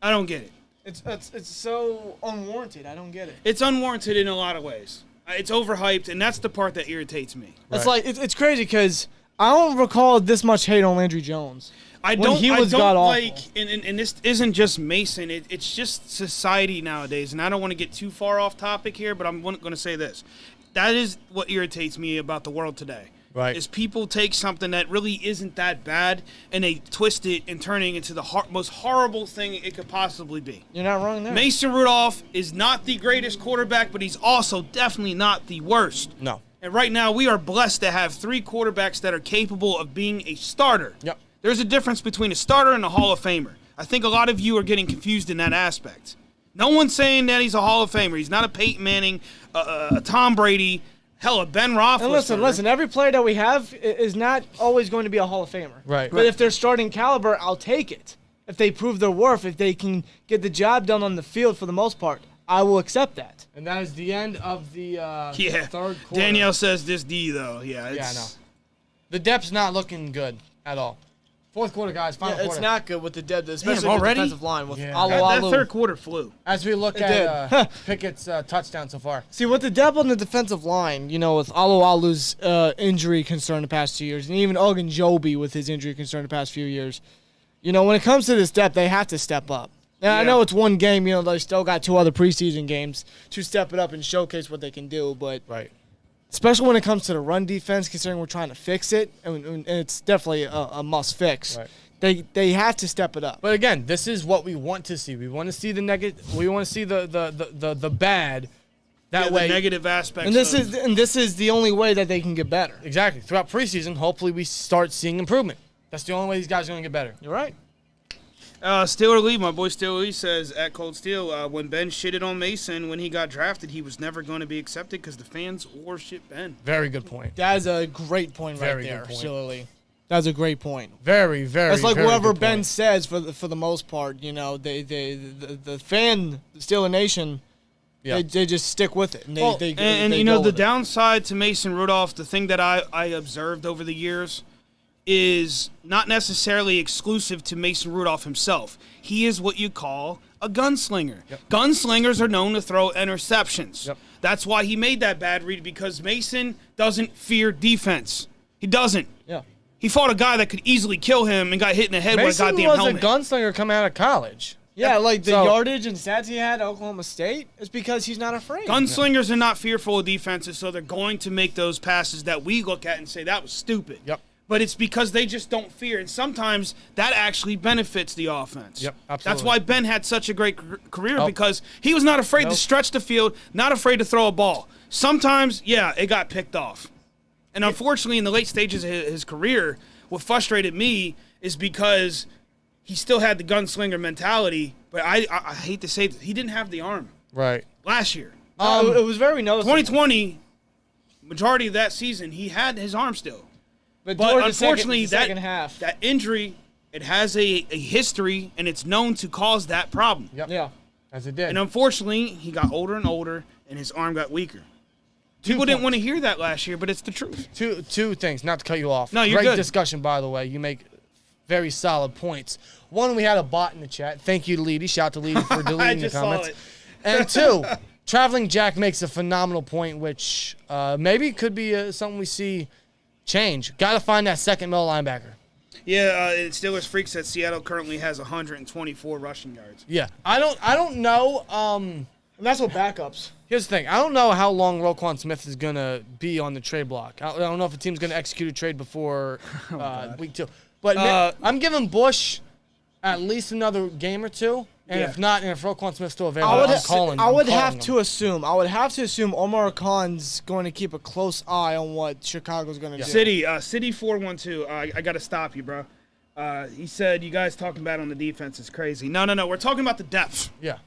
I don't get it. It's so unwarranted. I don't get it. It's unwarranted in a lot of ways. It's overhyped, and that's the part that irritates me. It's like it's crazy because I don't recall this much hate on Landry Jones. I when don't he was god-awful. like, and this isn't just Mason. It's just society nowadays, and I don't want to get too far off topic here, but I'm going to say this. That is what irritates me about the world today. Right. Is people take something that really isn't that bad, and they twist it and turn it into the most horrible thing it could possibly be. You're not wrong there. Mason Rudolph is not the greatest quarterback, but he's also definitely not the worst. No. And right now, we are blessed to have 3 quarterbacks that are capable of being a starter. Yep. There's a difference between a starter and a Hall of Famer. I think a lot of you are getting confused in that aspect. No one's saying that he's a Hall of Famer. He's not a Peyton Manning, a Tom Brady, hell, a Ben Roethlisberger. And listen, every player that we have is not always going to be a Hall of Famer. Right. But if they're starting caliber, I'll take it. If they prove their worth, if they can get the job done on the field for the most part, I will accept that. And that is the end of the third quarter. Danielle says this D, though. Yeah, I know. The depth's not looking good at all. Fourth quarter, guys. Final quarter. It's not good with the depth, especially already? with the defensive line. With Yeah. That Olszewski. third quarter flew. As we look at Pickett's touchdown so far. See, with the depth on the defensive line, with Olszewski's injury concern the past 2 years, and even Ogunjobi with his injury concern the past few years, when it comes to this depth, they have to step up. Now, I know it's one game, they still got 2 other preseason games to step it up and showcase what they can do, but Right. especially when it comes to the run defense, considering we're trying to fix it, and it's definitely a must fix. Right. They have to step it up. But again, this is what we want to see. We want to see the negative. We want to see the bad. That way, the negative aspects. And this is the only way that they can get better. exactly. Throughout preseason, hopefully we start seeing improvement. That's the only way these guys are going to get better. You're right. Steeler Lee, my boy Steeler Lee says at Cold Steel, when Ben shitted on Mason when he got drafted, he was never going to be accepted because the fans worship Ben. Very good point. That is a great point right Very there, good point. Silly. That's a great point. Very, very. That's like very whatever good Ben point. says for the most part. You know, the fan, the Steeler Nation, Yeah. they just stick with it. And Well, they you go know, the with it. downside to Mason Rudolph, the thing that I observed over the years is not necessarily exclusive to Mason Rudolph himself. He is what you call a gunslinger. Yep. Gunslingers are known to throw interceptions. Yep. That's why he made that bad read, because Mason doesn't fear defense. He doesn't. Yeah. He fought a guy that could easily kill him and got hit in the head with a Mason goddamn was helmet. a gunslinger coming out of college. Yeah, like the So- yardage and stats he had at Oklahoma State is because he's not afraid. Gunslingers are not fearful of defenses, so they're going to make those passes that we look at and say, that was stupid. Yep. But it's because they just don't fear, and sometimes that actually benefits the offense. Yep, That's absolutely. why Ben had such a great career, Nope. because he was not afraid to Nope. stretch the field, not afraid to throw a ball. Sometimes, yeah, it got picked off. And unfortunately, in the late stages of his career, what frustrated me is because he still had the gunslinger mentality, but I hate to say it, he didn't have the arm Right. last year. It was very noticeable. 2020, majority of that season, he had his arm still. But But unfortunately, the second half. that injury, it has a history, and it's known to cause that problem. Yep. Yeah. As it did. And unfortunately, he got older and older, and his arm got weaker. People didn't want to hear that last year, but it's the truth. Two things, not to cut you off. No, you're Great good. discussion, by the way. You make very solid points. One, we had a bot in the chat. Thank you to Leedy. Shout out to Leedy for deleting the just saw comments. it. And two, Traveling Jack makes a phenomenal point, which maybe could be something we see change. Got to find that second middle linebacker. Yeah, Steelers Freak said Seattle currently has 124 rushing yards. Yeah, I don't know. And that's what backups. Here's the thing. I don't know how long Roquan Smith is going to be on the trade block. I don't know if the team's going to execute a trade before week 2. But I'm giving Bush at least another game or two. And Yeah. if not, and if Roquan Smith's still available, I'm calling I would I'm have calling to assume. I would have to assume Omar Khan's going to keep a close eye on what Chicago's going to do. City 412. I got to stop you, bro. He said you guys talking bad on the defense is crazy. No. We're talking about the depth. Yeah.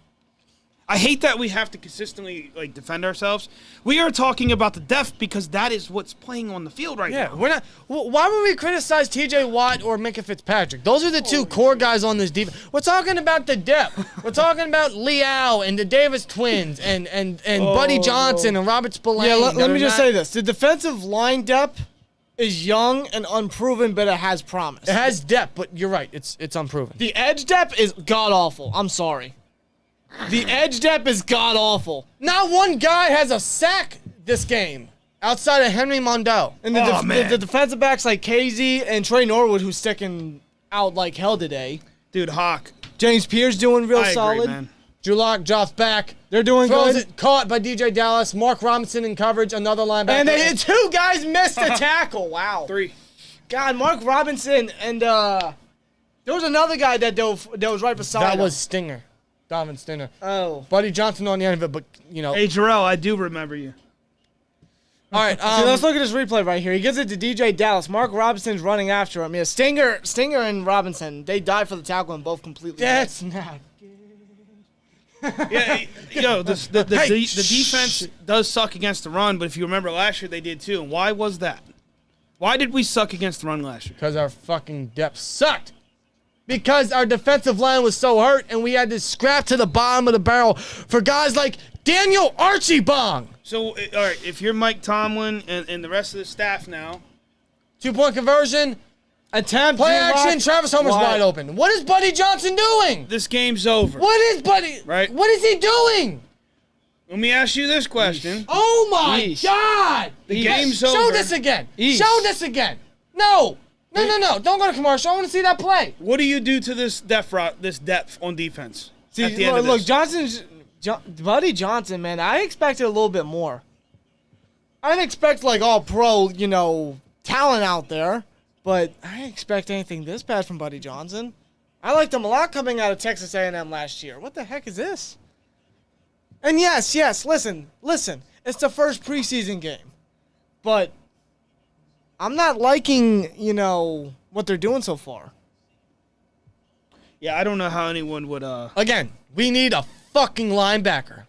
I hate that we have to consistently defend ourselves. We are talking about the depth because that is what's playing on the field right Yeah, now. we're not. Why would we criticize T.J. Watt or Minka Fitzpatrick? Those are the two core guys on this defense. We're talking about the depth. We're talking about Liao and the Davis twins and Buddy Johnson and Robert Spillane. Yeah, let that me are just not- say this. The defensive line depth is young and unproven, but it has promise. It has depth, but you're right. It's unproven. The edge depth is god-awful. I'm sorry. The edge depth is god-awful. Not one guy has a sack this game outside of Henry Mondeaux. And man. the defensive backs like KZ and Trey Norwood, who's sticking out like hell today. Dude, Hawk. James Pierce doing real I solid. agree, man. Drew Lock drops back. They're doing Throws good. it, caught by DJ Dallas. Mark Robinson in coverage, another linebacker. And they hit two guys missed a tackle. Wow. 3. God, Mark Robinson and there was another guy that was right beside That him. was Stinger. Donovan Stinger. Oh. Buddy Johnson on the end of it, but, you know. Hey, Jarrell, I do remember you. All right. See, let's look at this replay right here. He gives it to DJ Dallas. Mark Robinson's running after him. Yeah, Stinger and Robinson, they died for the tackle and both completely That's missed. not. Yeah, the defense does suck against the run, but if you remember last year, they did too. And why was that? Why did we suck against the run last year? Because our fucking depth sucked. Because our defensive line was so hurt, and we had to scrap to the bottom of the barrel for guys like Daniel Archibong. So, all right, if you're Mike Tomlin and the rest of the staff now, 2-point conversion, Attempt. play action, Travis Homer's Wide. wide open. What is Buddy Johnson doing? this game's over. What is Buddy? Right. What is he doing? Let me ask you this question. Oh my Yeesh. God! The game's Show over. this again. Yeesh. Show this again. No. Don't go to commercial. I want to see that play. What do you do to this depth on defense? See, at the end of look, this? Buddy Johnson, man, I expected a little bit more. I didn't expect like all pro, talent out there. but I didn't expect anything this bad from Buddy Johnson. I liked him a lot coming out of Texas A&M last year. What the heck is this? And yes, listen. It's the first preseason game. But I'm not liking, what they're doing so far. Yeah, I don't know how anyone would... Again, we need a fucking linebacker.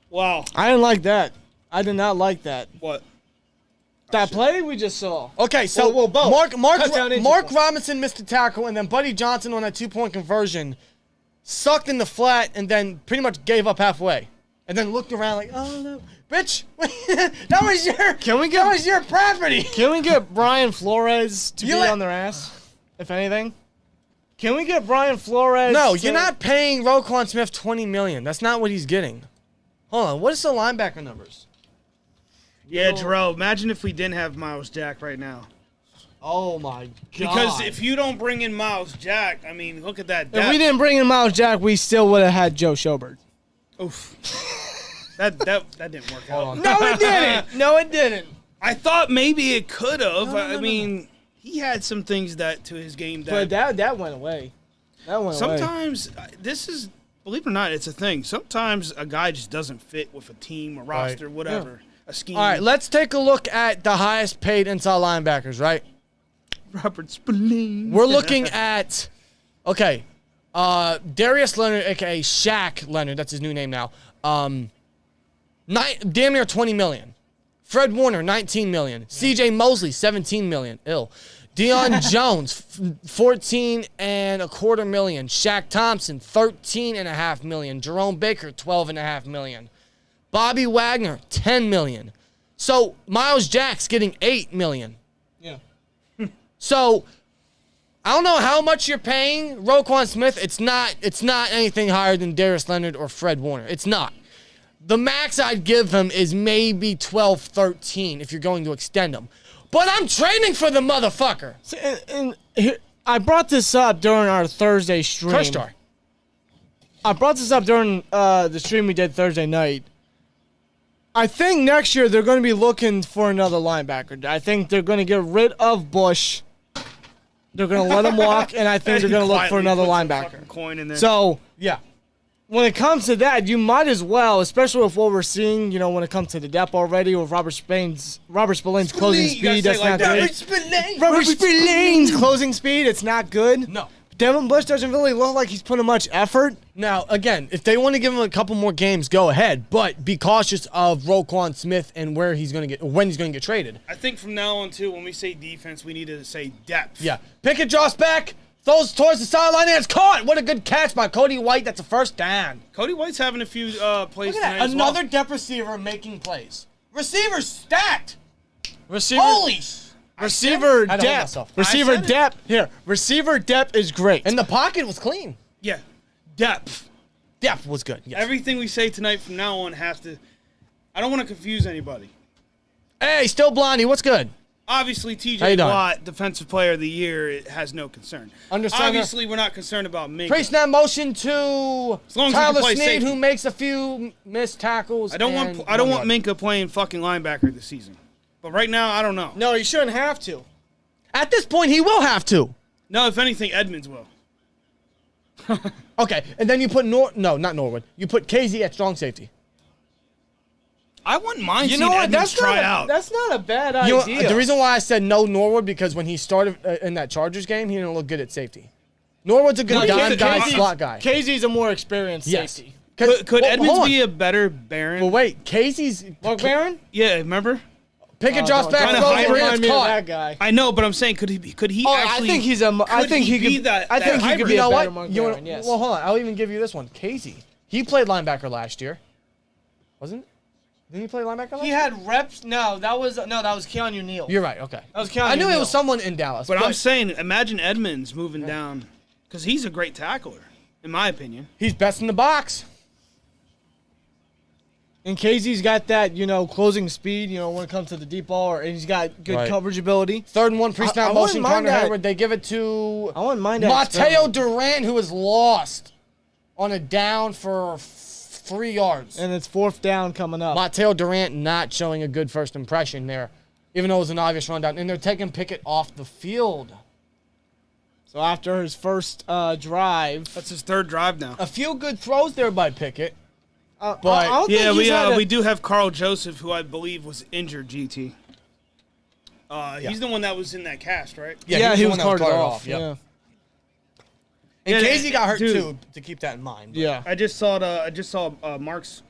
Wow. I didn't like that. I did not like that. What? That play we just saw. Okay, so Well, both. Mark Robinson missed the tackle, and then Buddy Johnson on that 2-point conversion sucked in the flat and then pretty much gave up halfway. And then looked around like, oh, no. Bitch, that was your property. Can we get Brian Flores to You be let- on their ass, if anything? Can we get Brian Flores No, to- you're not paying Roquan Smith $20 million. That's not what he's getting. Hold on, what is the linebacker numbers? Yeah, Jerome, imagine if we didn't have Miles Jack right now. Oh, my God. Because if you don't bring in Miles Jack, I mean, look at that depth. If we didn't bring in Miles Jack, we still would have had Joe Schobert. Oof. that didn't work out. No, it didn't. No, it didn't. I thought maybe it could have. No, I mean, he had some things that to his game But that that went away. That went away. sometimes this is, believe it or not, it's a thing. Sometimes a guy just doesn't fit with a team, a roster, whatever, a scheme. All right, let's take a look at the highest paid inside linebackers, right? Robert Spillane. We're looking at, Darius Leonard, a.k.a. Shaq Leonard, that's his new name now, damn near $20 million. Fred Warner, $19 million. C.J. Mosley, $17 million. Deion Jones, $14.25 million. Shaq Thompson, $13.5 million. Jerome Baker, $12.5 million. Bobby Wagner, $10 million. So Miles Jack's getting $8 million. Yeah. So I don't know how much you're paying Roquan Smith. It's not anything higher than Darius Leonard or Fred Warner. It's not. The max I'd give him is maybe 12, 13 if you're going to extend him. But I'm trading for the motherfucker. And here, I brought this up during our Thursday stream. Crustar. I brought this up during the stream we did Thursday night. I think next year they're going to be looking for another linebacker. I think they're going to get rid of Bush. They're going to let him walk, and I think they're going to look for another linebacker. Coin in there. So Yeah. when it comes to that, you might as well, especially with what we're seeing, when it comes to the depth already, with Robert Spillane's closing speed, that's not good. Robert Spillane's closing speed, it's not good. No. Devin Bush doesn't really look like he's putting much effort. Now, again, if they want to give him a couple more games, go ahead. But be cautious of Roquan Smith and when he's going to get traded. I think from now on, too, when we say defense, we need to say depth. Yeah. Pickett drops back, throws towards the sideline, and it's caught. What a good catch by Cody White. That's a first down. Cody White's having a few plays Look at tonight that. as well. Another depth receiver making plays. Receivers stacked. Receiver, Holy. receiver I don't know depth. myself. Receiver I said it. depth. Here, receiver depth is great. And the pocket was clean. Yeah, depth. Depth was good. Yes. Everything we say tonight from now on has to. I don't want to confuse anybody. Hey, still Blondie. What's good? Obviously, How you TJ doing? Watt, Defensive Player of the Year, it has no concern. Understand Obviously, we're not concerned about me. Pre-snap motion to As long as he can Tyler play Snead, safety. who makes a few missed tackles. I don't want Minka playing fucking linebacker this season. But right now, I don't know. No, you shouldn't have to. At this point, he will have to. No, if anything, Edmonds will. Okay, and then you put not Norwood. You put KZ at strong safety. I wouldn't mind You seeing know what? Edmonds try out. That's not a bad You know, idea. the reason why I said no Norwood because when he started in that Chargers game, he didn't look good at safety. Norwood's a good Well, dime guy, KZ slot guy. KZ's a more experienced Yes. safety. Could Well, Edmonds hold be on. a better Baron? Well, wait, KZ's Mark Barron? Yeah, remember? Pickett drops back, kinda throws high it, remind and it's me of caught. that guy. I know, but I'm saying, could he Oh, actually? I think he's a. I think he be could. that. I think he hybrid? could be You know a better what? Mark You Barron. wanna- Yes. Well, hold on. I'll even give you this one. KZ. He played linebacker last year. Wasn't it? Didn't he play linebacker last He year? had reps. No, that was Keanu Neal. You're right. Okay. That was Keanu I knew it Neal. was someone in Dallas. But I'm saying, imagine Edmonds moving down, because he's a great tackler, in my opinion. he's best in the box. And KZ's got that, closing speed, when it comes to the deep ball, and he's got good Right. coverage ability. 3rd and 1 pre-snap I wouldn't motion. mind Connor that. Heyward. They give it to I wouldn't mind that. Mateo experiment. Duran, who is lost on a down for 3 yards. And it's 4th down coming up. Mateo Durant not showing a good first impression there, even though it was an obvious rundown. And they're taking Pickett off the field. So after his first drive. That's his 3rd drive now. A few good throws there by Pickett. But I don't think Yeah, he's we do have Carl Joseph, who I believe was injured, GT. He's the one that was in that cast, right? Yeah, he was the one that carted off. Yep. Yeah. And Yeah, Casey got hurt dude. too, to keep that in mind. But Yeah. I just saw Mark's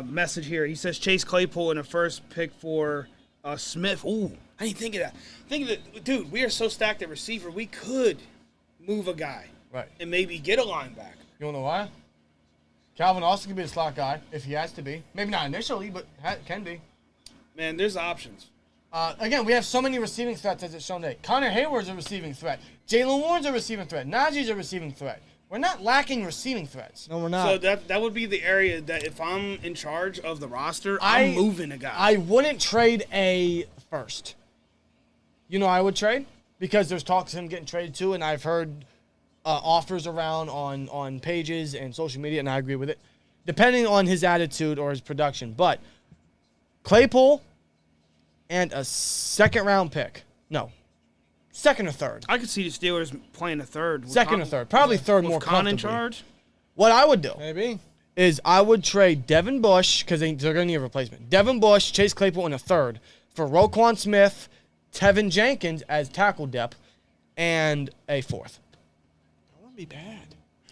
message here. He says Chase Claypool in a first pick for Smith. Ooh, I didn't think of that. Think of it, dude. We are so stacked at receiver. We could move a guy, Right. and maybe get a linebacker. You want to know why? Calvin Austin could be a slot guy if he has to be. Maybe not initially, but can be. Man, there's options. Again, we have so many receiving threats as it's shown today. Connor Hayward's a receiving threat. Jaylen Warren's a receiving threat. Najee's a receiving threat. We're not lacking receiving threats. No, we're not. So that would be the area that if I'm in charge of the roster, I'm moving a guy. I wouldn't trade a first. You know I would trade? Because there's talks of him getting traded too, and I've heard offers around on pages and social media, and I agree with it, depending on his attitude or his production. But Claypool and a 2nd-round pick. No. 2nd or 3rd. I could see the Steelers playing a 3rd. With 2nd or 3rd. Probably 3rd more with Con in comfortably. charge. What I would do Maybe. is I would trade Devin Bush, because they're going to need a replacement. Devin Bush, Chase Claypool in a 3rd for Roquan Smith, Tevin Jenkins as tackle depth, and a 4th. That wouldn't be bad.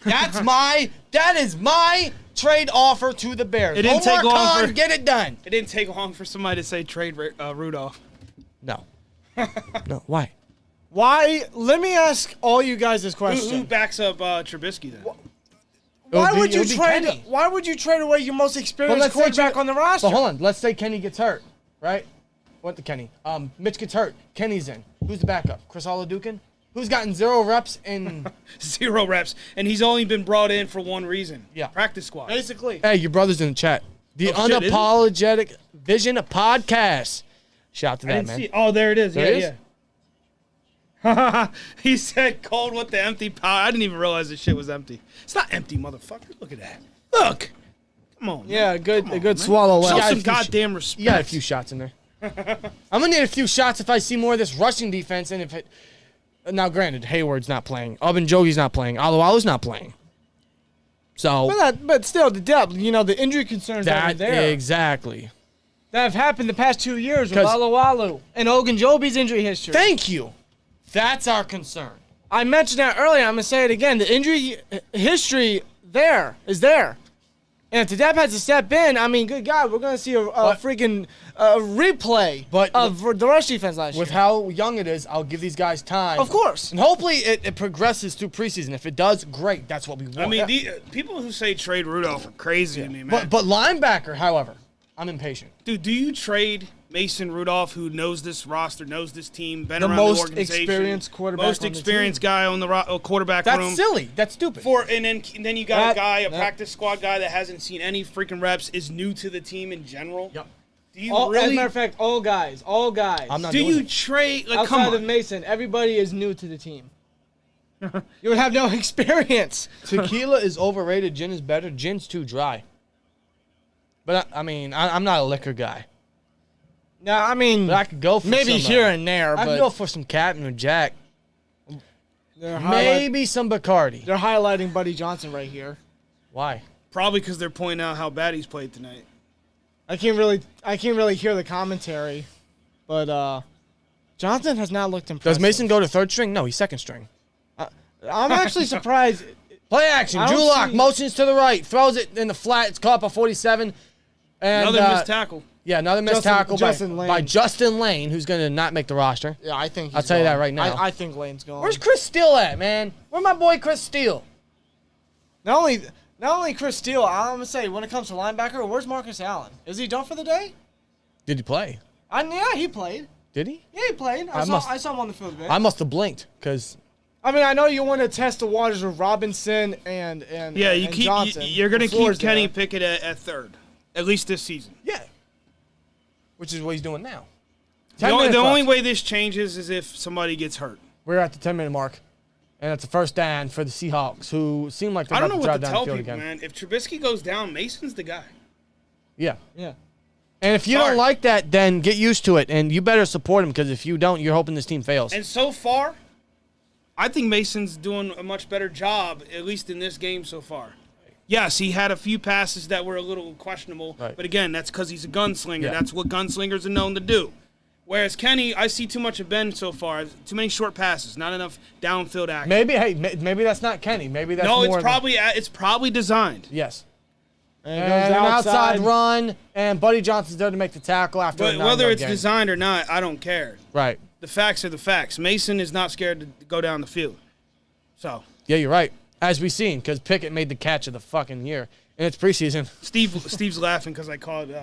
That is my trade offer to the Bears. It didn't take Omar long Khan, for- get it done. It didn't take long for somebody to say trade Rudolph. No. No, why? Why? Let me ask all you guys this Who question. backs up Trubisky then? Why It would you be trade? Kenny. Why would you trade away your most experienced quarterback on the roster? But hold on. Let's say Kenny gets hurt, right? What the Kenny? Mitch gets hurt. Kenny's in. Who's the backup? Chris Oladukin? Who's gotten 0 reps in... 0 reps, and he's only been brought in for one reason. Yeah. Practice squad. Basically. Hey, your brother's in the chat. The Oh, shit, is it? Unapologetic Vision Podcast. Shout out to I that, didn't man. see. Oh, there it is. There it yeah. He said cold with the empty pot. I didn't even realize this shit was empty. It's not empty, motherfucker. Look at that. Look. Come on. Yeah, man. good. Come A on, good man. swallow. Show Well. some goddamn respect. You got a few shots in there. I'm going to need a few shots if I see more of this rushing defense. And if it. Now, granted, Hayward's not playing. Ogunjobi's not playing. Alualu's not playing. So. But still, the depth. You know, the injury concerns that are That there exactly. that have happened the past 2 years with 'Cause- Alualu and Ogunjobi's injury history. Thank you. That's our concern. I mentioned that earlier. I'm gonna say it again. The injury history is there. And if the depth has to step in, I mean, good God, we're going to see a freaking replay of the rush defense last year. With how young it is, I'll give these guys time. Of course. And hopefully it progresses through preseason. If it does, great. That's what we want. I mean, people who say trade Rudolph are crazy to me, man. But linebacker, however, I'm impatient. Dude, do you trade Mason Rudolph, who knows this roster, knows this team, been The around most the organization, experienced quarterback most on the experienced team. guy on the quarterback That's room? silly. That's stupid. And then you got a guy, a that- practice squad guy that hasn't seen any freaking reps, is new to the team in general. Yep. Do you As a really? matter of fact, all guys. I'm not Do doing you it. trade? Like, come Outside of on. Mason, everybody is new to the team. You would have no experience. Tequila is overrated. Gin is better. Gin's too dry. But I'm not a liquor guy. No, I mean, But I could go for maybe some, here and there, I could but go for some Captain or Jack. they're Maybe some Bacardi. they're highlighting Buddy Johnson right here. Why? Probably because they're pointing out how bad he's played tonight. I can't really hear the commentary, but Johnson has not looked impressive. Does Mason go to third string? No, he's second string. I'm actually surprised. Play action. I Drew don't Lock see- motions to the right, throws it in the flat. It's caught by 47. And, Another missed tackle. Yeah, another missed Justin- tackle Justin by Lane. Justin Lane, who's going to not make the roster. Yeah, I think. I'll tell you that gone. right now. I think Lane's gone. Where's Chris Steele at, man? Where my boy Chris Steele? Not only Chris Steele, I'm gonna say when it comes to linebacker, where's Marcus Allen? Is he done for the day? Did he play? Yeah, he played. Did he? Yeah, he played. I saw him on the field a bit. I must have blinked because I mean, I know you want to test the waters with Robinson and Yeah, and Johnson. you're going to keep Floors Kenny there. Pickett at third, at least this season. yeah, which is what he's doing now. The only way this changes is if somebody gets hurt. We're at the 10-minute mark. And it's a first down for the Seahawks, who seem like they're I don't about know to drive what to down tell the field people, again. man. If Trubisky goes down, Mason's the guy. Yeah. Yeah. And if you don't like that, then get used to it, and you better support him, because if you don't, you're hoping this team fails. And so far, I think Mason's doing a much better job, at least in this game so far. Yes, he had a few passes that were a little questionable, but again, that's because he's a gunslinger. Yeah. That's what gunslingers are known to do. Whereas Kenny, I see too much of Ben so far. Too many short passes, not enough downfield action. Maybe that's not Kenny. Maybe that's No, more it's probably designed. yes. And And an outside run, and Buddy Johnson's there to make the tackle after a But whether 9-yard it's gain. designed or not, I don't care. Right. The facts are the facts. Mason is not scared to go down the field. So Yeah, you're right. As we've seen, because Pickett made the catch of the fucking year. And it's preseason. Steve's laughing because I called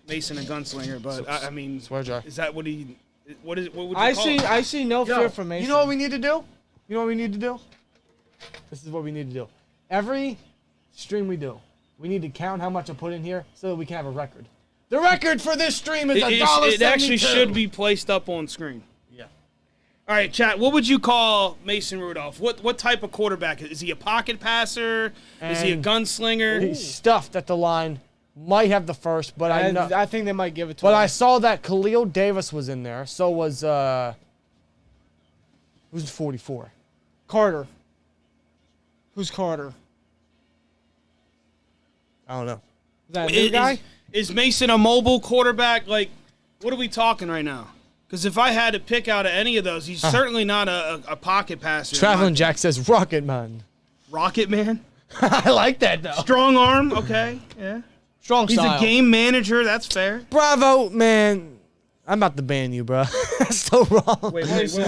Mason a gunslinger, but I mean, Swear jar. is that what he? What would you I call see. him? I see no fear from Mason. You know what we need to do? You know what we need to do? This is what we need to do. Every stream we do, we need to count how much I put in here so that we can have a record. The record for this stream is $1.72. It actually should be placed up on screen. Yeah. All right, chat. What would you call Mason Rudolph? What type of quarterback is he? A pocket passer? Is he a And gunslinger? He's stuffed at the line. Might have the first, but I know. I think they might give it to But him. I saw that Khalil Davis was in there. So was who's 44? Carter. Who's Carter? I don't know. Is that a new guy? Is Mason a mobile quarterback? Like, what are we talking right now? Because if I had to pick out of any of those, he's certainly not a pocket passer. Traveling Jack says Rocket Man. Rocket Man? I like that though. Strong arm? Okay, yeah. Strong He's style. a game manager. That's fair. Bravo, man. I'm about to ban you, bro. That's so wrong. Wait, what I missed?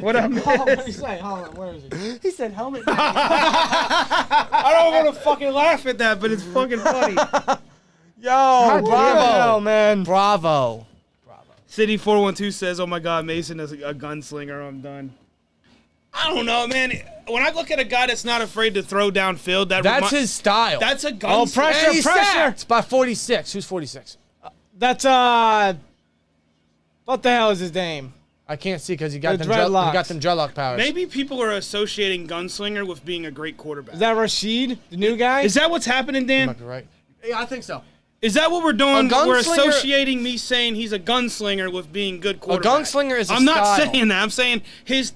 What I missed? What did he say? Hold on. Where is he? He said helmet. I don't want to fucking laugh at that, but it's fucking funny. Yo, Bravo, man. Bravo. City 412 says, "Oh my God, Mason is a gunslinger. I'm done." I don't know, man. When I look at a guy that's not afraid to throw downfield, That's his style. That's a Oh, gunslinger. pressure, and he's pressure. sacked by 46. Who's 46? That's what the hell is his name? I can't see because he got The them dreadlocks. dreadlock powers. Maybe people are associating gunslinger with being a great quarterback. Is that Rashid, the new guy? Is that what's happening, You Dan? might be right. Yeah, I think so. Is that what we're doing? A We're gunslinger- associating me saying he's a gunslinger with being good quarterback. gunslinger is a I'm not style. saying that. I'm saying his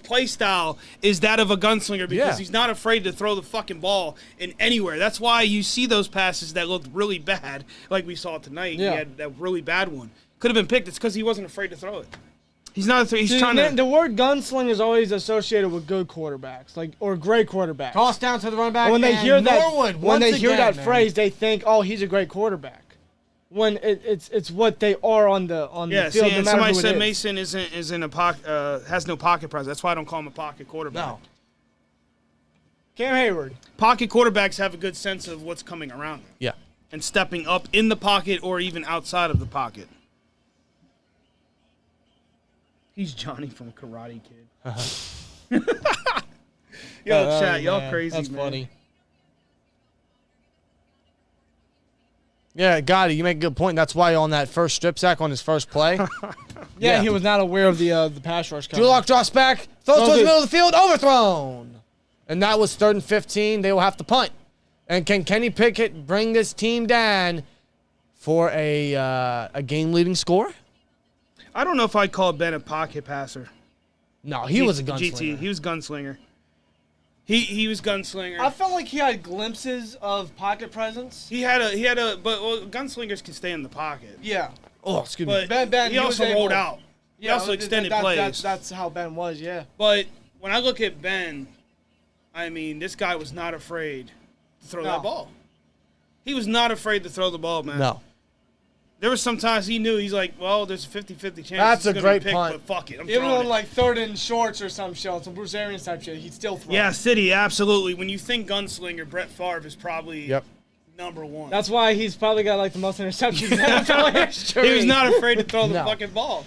play style is that of a gunslinger because Yeah. he's not afraid to throw the fucking ball in anywhere. That's why you see those passes that looked really bad, like we saw tonight. Yeah. He had that really bad one. Could have been picked. It's because he wasn't afraid to throw it. He's not. He's See, trying man, to. the word gunslinger is always associated with good quarterbacks, or great quarterbacks. Toss down to the running back. And when they and hear that, Norwood, when they once hear again, that man. phrase, they think, "Oh, he's a great quarterback." When it's what they are on the Yeah, field. see, no and matter somebody who it said is. Mason isn't a pocket, has no pocket presence. That's why I don't call him a pocket quarterback. No. Cam Hayward. Pocket quarterbacks have a good sense of what's coming around them Yeah. and stepping up in the pocket or even outside of the pocket. He's Johnny from Karate Kid. Yo, chat, y'all man, crazy, That's man. funny. Yeah, got it. You make a good point. That's why on that first strip sack on his first play. Yeah, he was not aware of the pass rush. coming. Drew drops back, throws Oh, towards the good. middle of the field, overthrown. And that was 3rd and 15. They will have to punt. And can Kenny Pickett bring this team down for a game-leading score? I don't know if I'd call Ben a pocket passer. No, he was a gunslinger. GT, he was gunslinger. He was gunslinger. I felt like he had glimpses of pocket presence. He had a, but gunslingers can stay in the pocket. Yeah. Oh, excuse me. But Ben, he he was also rolled able- out. He also extended plays. That's how Ben was. Yeah. But when I look at Ben, I mean, this guy was not afraid to throw that ball. He was not afraid to throw the ball, man. No. There was sometimes he knew, he's like, well, there's a 50-50 chance That's it's a gonna great be picked, punt. but fuck it, I'm Even throwing on it. like 3rd and shorts or some shit, on some Bruce Arians type shit, he'd still throw. Yeah, City, absolutely. When you think gunslinger, Brett Favre is probably number one. That's why he's probably got like the most interceptions in NFL history. He was not afraid to throw the No. fucking ball.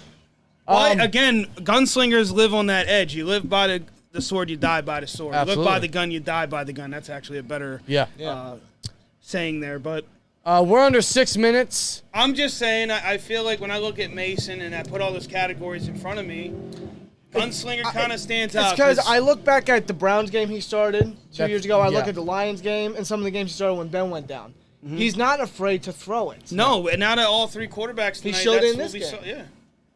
But again, gunslingers live on that edge. You live by the sword, you die by the sword. You live by Absolutely. the gun, you die by the gun. That's actually a better Yeah. saying there. But We're under 6 minutes. I'm just saying, I feel like when I look at Mason and I put all those categories in front of me, Gunslinger kind of stands out. It's because I look back at the Browns game he started 2 years ago. I look yeah. at the Lions game and some of the games he started when Ben went down. He's not afraid to throw it. No, and out of all three quarterbacks tonight, showed that's in what this we game. saw. Yeah.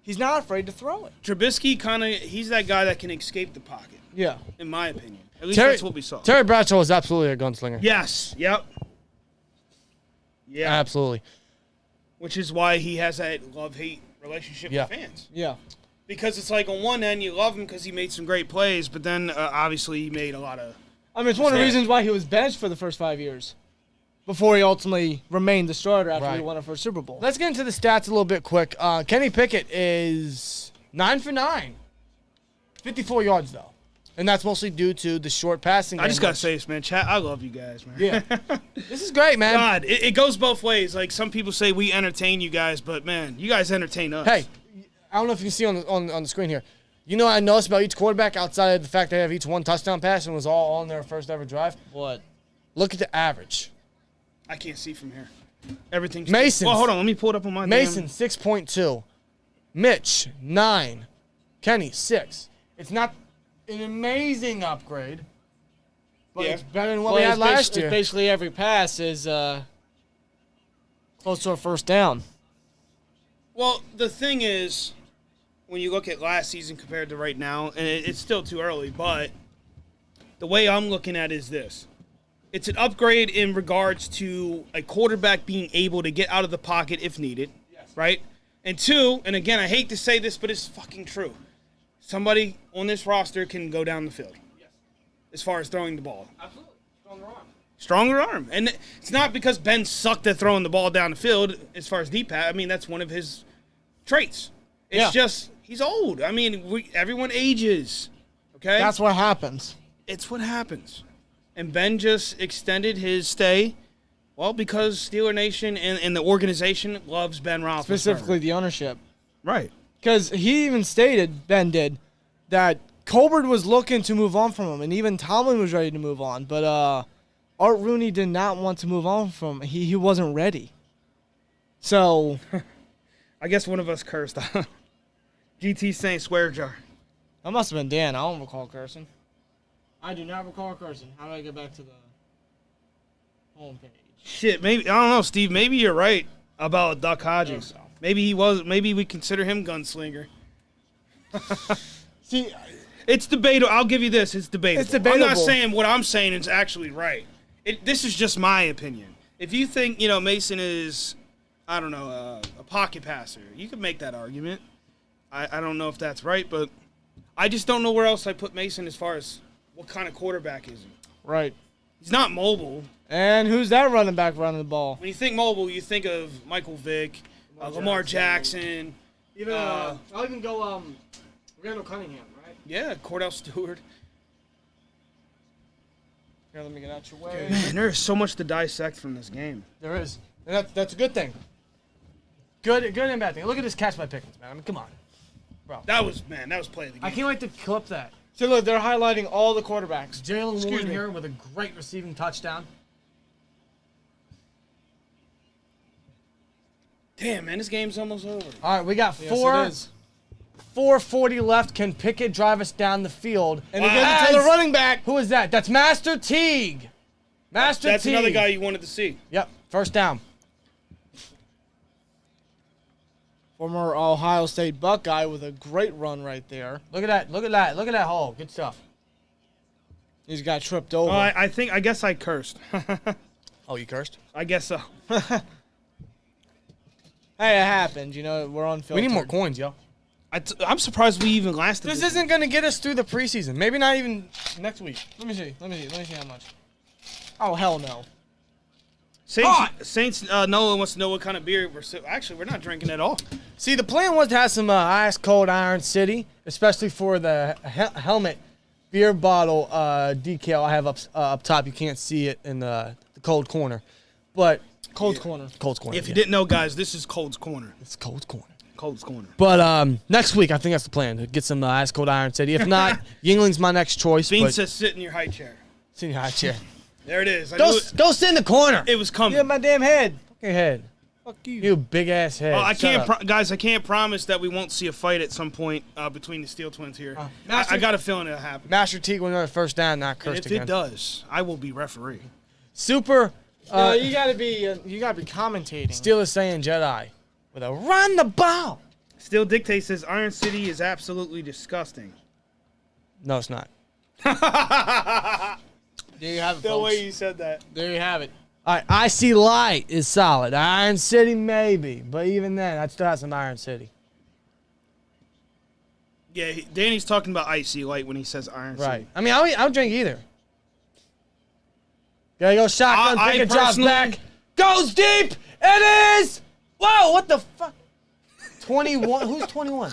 He's not afraid to throw it. Trubisky he's that guy that can escape the pocket, Yeah. in my opinion. At least that's what we saw. Terry Bradshaw is absolutely a gunslinger. Yes. Yep. Yeah. Absolutely. Which is why he has that love-hate relationship Yeah. with fans. Yeah. Because it's like on one end you love him because he made some great plays, but then obviously he made a lot of. I mean, it's one of the reasons why he was benched for the first 5 years before he ultimately remained the starter after he won a first Super Bowl. Let's get into the stats a little bit quick. Kenny Pickett is 9 for 9. 54 yards, though. And that's mostly due to the short passing game. I just got to say this, man. Chat, I love you guys, man. Yeah. This is great, man. God, it goes both ways. Like, some people say we entertain you guys, but, man, you guys entertain us. Hey, I don't know if you can see on the screen here. You know what I noticed about each quarterback outside of the fact they have each one touchdown pass and was all on their first ever drive? What? Look at the average. I can't see from here. Everything's... Mason. Well, hold on. Let me pull it up on my... Mason, 6.2. Mitch, 9. Kenny, 6. It's not an amazing upgrade, but it's better than what we had last year. Basically, every pass is close to a first down. Well, the thing is, when you look at last season compared to right now, and it's still too early, but the way I'm looking at it is this. It's an upgrade in regards to a quarterback being able to get out of the pocket if needed, right? And two, and again, I hate to say this, but it's fucking true. Somebody on this roster can go down the field as far as throwing the ball. Absolutely. Stronger arm. Stronger arm. And it's not because Ben sucked at throwing the ball down the field as far as deep pass. I mean, that's one of his traits. It's just he's old. I mean, everyone ages, okay? That's what happens. It's what happens. And Ben just extended his stay, well, because Steeler Nation and the organization loves Ben Roethlisberger. Specifically the ownership. Right. Because he even stated, Ben did, that Colbert was looking to move on from him, and even Tomlin was ready to move on. But Art Rooney did not want to move on from him. He wasn't ready. So... I guess one of us cursed. GT saying swear jar. That must have been Dan. I don't recall cursing. I do not recall cursing. How do I get back to the homepage? Shit, maybe I don't know, Steve. Maybe you're right about Duck Hodges. Maybe he was. Maybe we consider him gunslinger. See, it's debatable. I'll give you this. It's debatable. It's debatable. I'm not saying what I'm saying is actually right. This is just my opinion. If you think Mason is, I don't know, a pocket passer, you could make that argument. I don't know if that's right, but I just don't know where else I put Mason as far as what kind of quarterback is he. right. He's not mobile. And who's that running back running the ball? When you think mobile, you think of Michael Vick, Lamar Jackson. Even I'll even go Randall Cunningham, right? Yeah, Cordell Stewart. Here, let me get out your way. Man, there is so much to dissect from this game. There is. And that's a good thing. Good and bad thing. Look at this catch by Pickens, man. I mean, come on. Bro. That was play of the game. I can't wait to clip that. So look, they're highlighting all the quarterbacks. Jaylen Warren here with a great receiving touchdown. Damn, man, this game's almost over. All right, we got Yes, it is. 4:40 left. Can Pickett drive us down the field? And he gives it to the running back. Who is that? That's Master Teague. That's another guy you wanted to see. Yep, first down. Former Ohio State Buckeye with a great run right there. Look at that. Look at that. Look at that hole. Good stuff. He's got tripped over. I guess I cursed. Oh, you cursed? I guess so. Hey, it happened. We're on film. We need more coins, yo. I'm surprised we even lasted. This isn't going to get us through the preseason. Maybe not even next week. Let me see how much. Oh, hell no. Saints Noah wants to know what kind of beer we're not drinking at all. See, the plan was to have some ice cold Iron City, especially for the helmet beer bottle decal I have up top. You can't see it in the cold corner. But Cold's Corner. Cold's Corner. If you didn't know, guys, this is Cold's Corner. It's Cold's Corner. Cold's Corner. But next week, I think that's the plan, to get some ice cold Iron City. If not, Yingling's my next choice. Bean but says sit in your high chair. sit in your high chair. There it is. Go sit in the corner. It was coming. Yeah, my damn head. Fuck your head. Fuck you. You big ass head. I Shut can't, up. guys. I can't promise that we won't see a fight at some point between the Steel Twins here. I got a feeling it'll happen. Master Teague will another first down, not And cursed if again. it does, I will be referee. Super. You gotta be commentating. Steelers saying Jedi with a run the ball. Still Dictate says Iron City is absolutely disgusting. No, it's not. There you have it, The folks. way you said that. There you have it. All right, Icy Light is solid. Iron City maybe, but even then, I'd still have some Iron City. Yeah, Danny's talking about Icy Light when he says Iron City. Right. I mean, I don't drink either. Gotta go shotgun. I Pickett drops personally- back. Goes deep. It is. Whoa! What the fuck? 21. Who's 21?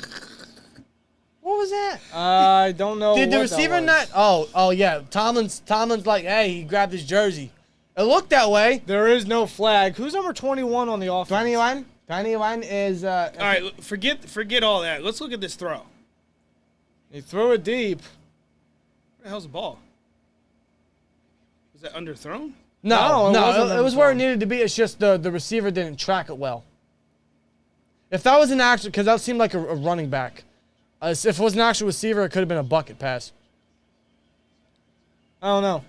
What was that? I don't know. Did the what that receiver was. not? Oh yeah. Tomlin's like, hey, he grabbed his jersey. It looked that way. There is no flag. Who's number 21 on the offense? 21. 21 is. All right, forget all that. Let's look at this throw. He threw it deep. Where the hell's the ball? Was that underthrown? No, No, it wasn't it was where it underthrown. needed to be. It's just the receiver didn't track it well. If that was an actual, because that seemed like a running back. If it was an actual receiver, it could have been a bucket pass. I don't know.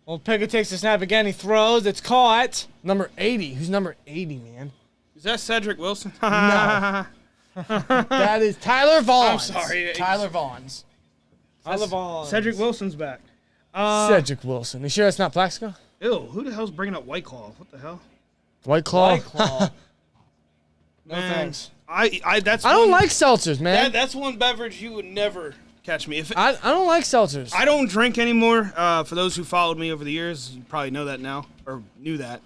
Well, Pickett takes the snap again. He throws. It's caught. Number 80. Who's number 80, man? Is that Cedric Wilson? No. That is Tyler Vaughns. I'm sorry. Tyler Vaughns. Tyler Vaughn. Cedric Wilson's back. Cedric Wilson. You sure that's not Plaxico? Ew, who the hell's bringing up White Claw? What the hell? White Claw. White Claw. No Man, thanks. That's I don't one- like seltzers, man. that's one beverage you would never catch me. If I don't like seltzers. I don't drink anymore. For those who followed me over the years, you probably know that now or knew that.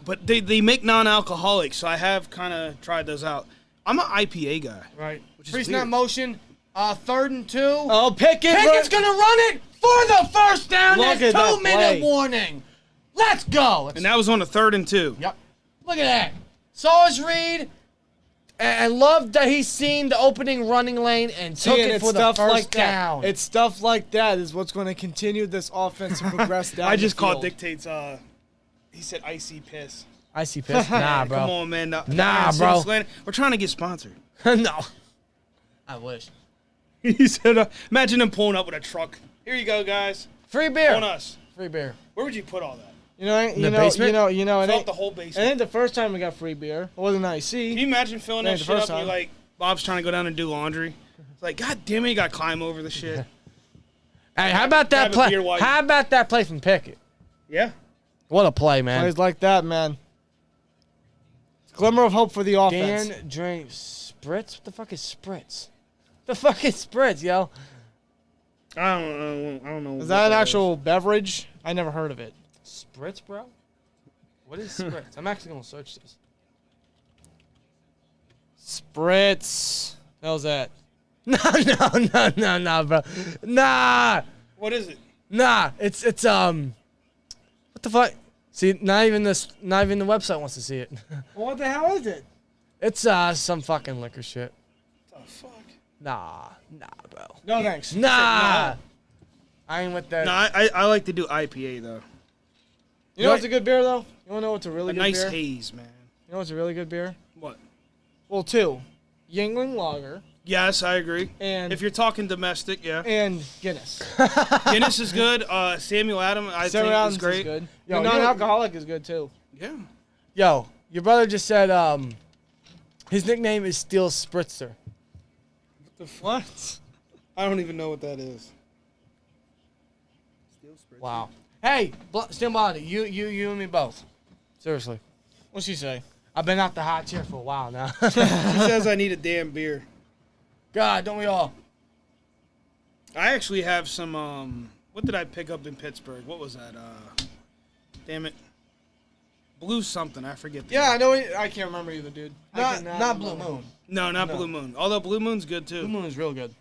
But they make non-alcoholic, so I have kind of tried those out. I'm an IPA guy. Right. Which is Free weird. snap motion. 3rd and 2. Oh, Pickett. Pickett's going to run it for the first down. Look There's at that 2-minute play. warning. Let's go. And that was on a 3rd and 2. Yep. Look at that. Saw his read and loved that he's seen the opening running lane and took And it it's for the stuff first like down. that. It's stuff like that is what's going to continue this offense to progress down I just the caught field. Dictate's. He said icy piss. I see piss. Nah, bro. Come on, man. Nah, Iron City bro. Slant- We're trying to get sponsored. No. I wish. He said, imagine him pulling up with a truck. Here you go, guys. Free beer. On us. Free beer. Where would you put all that? You know, the basement? you know. It Fill up ain't, the whole it basement. ain't the first time we got free beer. It wasn't Can IC. you imagine filling Ain't that the shit up first and you're time. like, Bob's trying to go down and do laundry. It's like, God damn it, you got to climb over the shit. Hey, how about that Grab a play? beer while you- How about that play from Pickett? Yeah. What a play, man. Plays like that, man. Glimmer of hope for the offense. Dan drink spritz? What the fuck is spritz? The fuck is spritz, yo? I don't know. Is that an actual beverage? I never heard of it. Spritz, bro? What is spritz? I'm actually gonna search this. Spritz. How's that? No, bro. Nah. What is it? Nah. It's what the fuck? See, not even the website wants to see it. What the hell is it? It's some fucking liquor shit. What the fuck? Nah, bro. No thanks. Nah. I ain't with that. No, I like to do IPA, though. You know what's a good beer though? You wanna know what's a really A good nice beer? haze, man. You know what's a really good beer? What? Well, two. Yingling Lager Yes, I agree. and If you're talking domestic, yeah. and Guinness. Guinness is good. Samuel Adams, I Sarah think, Adams is great. is good. Yo, The you know- non-alcoholic is good too. Yeah. Yo, your brother just said his nickname is Steel Spritzer. What? I don't even know what that is. Wow. Hey, Steel Body, you and me both. Seriously. What's she say? I've been out the hot chair for a while now. He says I need a damn beer. God, don't we all? I actually have some, what did I pick up in Pittsburgh? What was that? Damn it. Blue something, I forget. the Yeah, name. I know. I can't remember either, dude. Not Blue Moon. No, not Blue Moon. Although Blue Moon's good too. Blue Moon is real good.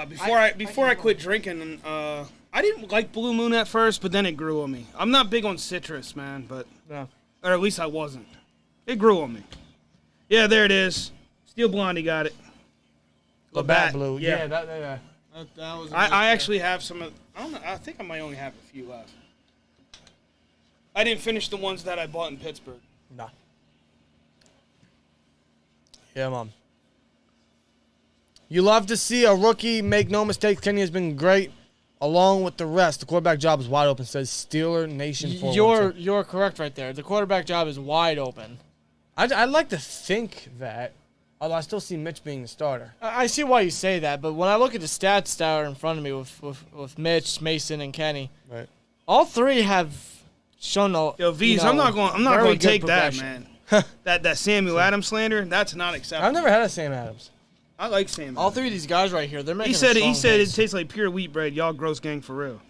Before I quit drinking, I didn't like Blue Moon at first, but then it grew on me. I'm not big on citrus, man, but No. or at least I wasn't. It grew on me. Yeah, there it is. Steel Blondie got it. Labatt Blue. Yeah. Yeah. That was. I actually have some of. I don't know. I think I might only have a few left. I didn't finish the ones that I bought in Pittsburgh. Nah. Yeah, Mom. You love to see a rookie make no mistakes. Kenny has been great along with the rest. The quarterback job is wide open, says Steeler Nation. You're correct right there. The quarterback job is wide open. I'd like to think that, although I still see Mitch being the starter. I see why you say that, but when I look at the stats that are in front of me with Mitch, Mason, and Kenny, Right. all three have shown a Yo, V's, I'm not going to take that, man. that Samuel Adams slander, that's not acceptable. I've never had a Sam Adams. I like Sam. All three of these guys right here, they're making. He said a strong it case. tastes like pure wheat bread. Y'all gross gang for real.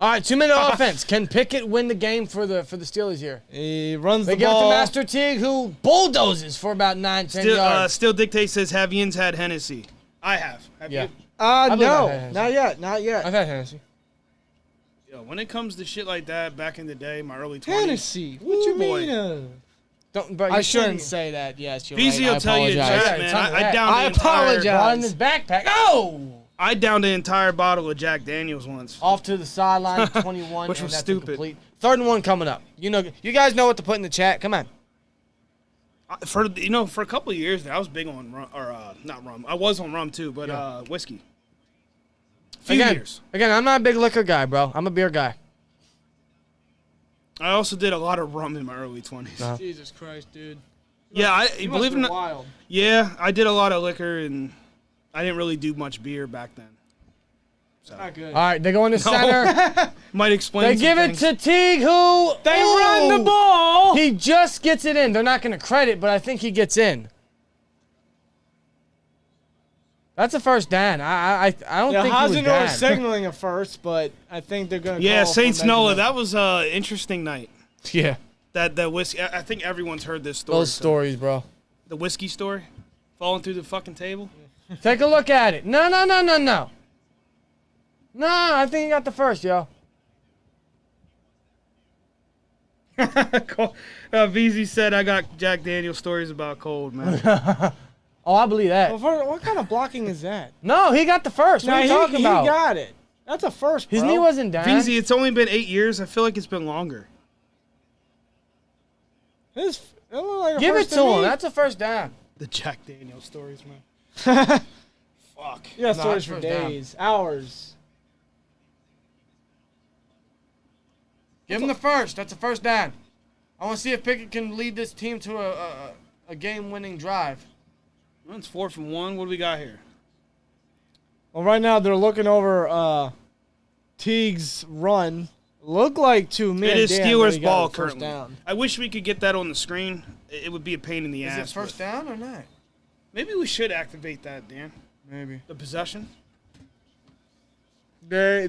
All right, 2-minute offense. Can Pickett win the game for the Steelers here? He runs They the give it to ball. Master Teague, who bulldozes for about 9-10 yards. Still Dictate says, have Yins had Hennessy? I have. Have Yeah. you? No, believe I had not yet, not yet. I've had Hennessy. Yo, when it comes to shit like that, back in the day, my early 20s. Hennessy, what you boy. mean? Don't, bro, I you shouldn't can't- say that. Yes, you're VZ right. will tell you, apologize. Jack, Yeah, man. tell me I that. downed I the entire, apologize. Brought in his backpack. Oh! I downed the entire bottle of Jack Daniels once. Off to the sideline, 21. Which and was that's stupid. incomplete. 3rd and 1 coming up. You guys know what to put in the chat. Come on. For a couple of years there, I was big on rum, or not rum. I was on rum too, but whiskey. Few years. Again, I'm not a big liquor guy, bro. I'm a beer guy. I also did a lot of rum in my early 20s. Uh-huh. Jesus Christ, dude. Yeah, You must believe it be or not. wild. Yeah, I did a lot of liquor, and I didn't really do much beer back then. Not good. All right, they go in the center. Might explain. They some give it things. to Teague, who They run the ball. He just gets it in. They're not going to credit, but I think he gets in. That's a first down. I don't think he was Hasenor bad. is signaling a first, but I think they're going to Yeah, call Saints for Nola. measurement. That was an interesting night. Yeah, That whiskey. I think everyone's heard this story. those stories, bro. The whiskey story, falling through the fucking table. Take a look at it. No. No, I think he got the first, yo. VZ said I got Jack Daniel stories about cold, man. Oh, I believe that. Well, what kind of blocking is that? No, he got the first. What are you talking he about? got it. That's a first, bro. His knee wasn't down. VZ, it's only been 8 years. I feel like it's been longer. It looked like a Give it first to him. me. That's a first down. The Jack Daniel stories, man. Fuck. You got No, stories that's for first down. days, hours. Give him the first. That's a first down. I want to see if Pickett can lead this team to a game-winning drive. Well, it's 4th and 1. What do we got here? Well, right now they're looking over Teague's run. Look like to me. It is Dan, Steelers that he got ball the first currently. down. I wish we could get that on the screen. It would be a pain in the Is ass. it first but down or not? Maybe we should activate that, Dan. Maybe. The possession. They're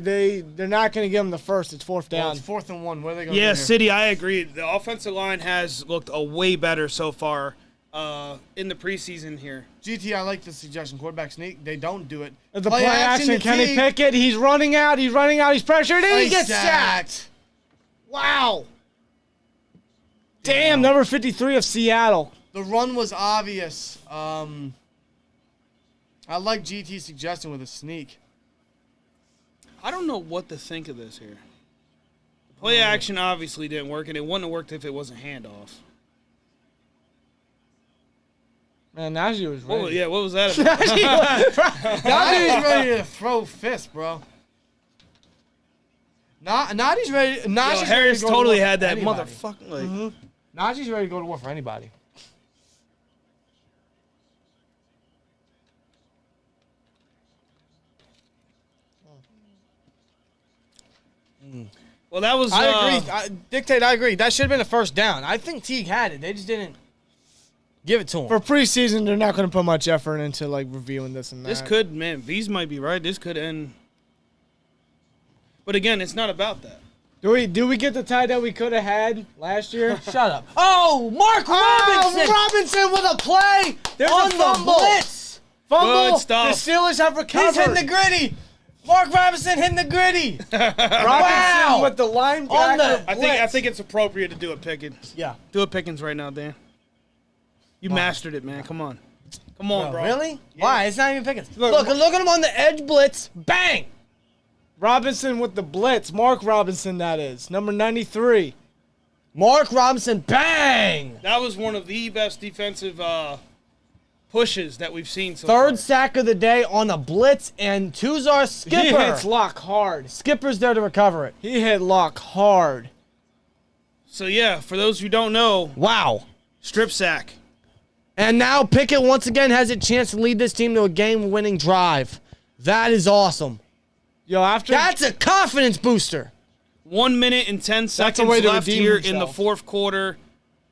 not going to give him the first. It's 4th Well, down. it's 4th and 1. What are they going to Yeah, do here? City, I agree. The offensive line has looked a way better so far in the preseason here. GT, I like the suggestion. Quarterback sneak. They don't do it. The play action, to Kenny Teague. Pickett. He's running out. He's pressured, and he gets sacked. Wow. Damn, number 53 of Seattle. The run was obvious. I like GT's suggestion with a sneak. I don't know what to think of this here. Play action obviously didn't work, and it wouldn't have worked if it wasn't handoff. Man, Najee was ready. What was that about? Najee's ready to throw fists, bro. Najee's ready. Yo, Najee's ready Harris to go to totally war had for that anybody. motherfucking like. Najee's ready to go to war for anybody. Well, that was. I agree. Dictate, I agree. That should have been a first down. I think Teague had it. They just didn't give it to him. For preseason, they're not going to put much effort into like reviewing this and that. This could, man. V's might be right. This could end. But again, it's not about that. Do we get the tie that we could have had last year? Shut up. Oh, Mark Robinson! Robinson with a play. There's on a the fumble. blitz. Fumble. Good stuff. The Steelers have recovered. He's hitting the gritty. Mark Robinson hitting the gritty. Robinson Wow. with the linebacker On the- I blitz. think it's appropriate to do a Pickens. Yeah. Do a Pickens right now, Dan. You mastered it, man. Come on, bro. Really? Why? It's not even Pickens. Look at him on the edge blitz. Bang. Robinson with the blitz. Mark Robinson, that is. Number 93. Mark Robinson. Bang. That was one of the best defensive pushes that we've seen so Third far. sack of the day on a blitz, and Tuzar Skipper. He hits Lock hard. Skipper's there to recover it. He hit Lock hard. So, yeah, for those who don't know, Wow. strip sack. And now Pickett once again has a chance to lead this team to a game-winning drive. That is awesome. Yo, after That's a confidence booster. 1 minute and 10 a seconds way to left redeem here in the himself. fourth quarter.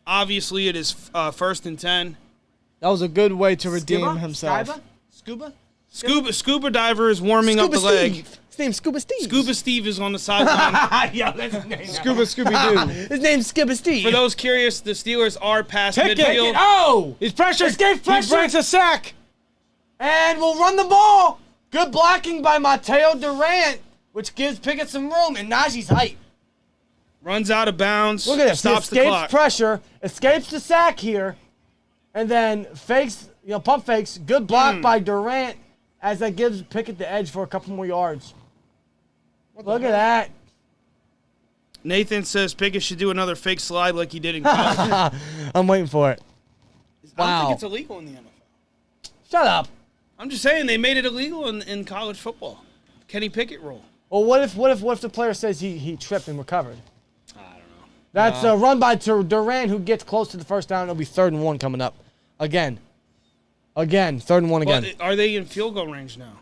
Obviously, it is first and 10. that was a good way to redeem himself. Scuba? Scuba diver is warming up the leg. His name's Scuba Steve. Scuba Steve is on the sideline. Yeah, that's his name. Scooby-Doo. His name's Scuba Steve. For those curious, the Steelers are past Pickett. midfield. Oh! He's pressured. Escape pressure. He breaks a sack. And we'll run the ball. Good blocking by Mateo Durant, which gives Pickett some room, and Najee's height. Runs out of bounds. Look at this. Stops He the escapes clock. pressure, escapes the sack here, and then fakes, pump fakes. Good block by Durant as that gives Pickett the edge for a couple more yards. Look at that. Nathan says Pickett should do another fake slide like he did in college. I'm waiting for it. I don't Wow. think it's illegal in the NFL. Shut up. I'm just saying they made it illegal in college football. Kenny Pickett rule. Well, what if the player says he tripped and recovered? I don't know. That's a run by Durant who gets close to the first down. It'll be 3rd and 1 coming up. Again, 3rd and 1 again. Well, are they in field goal range now?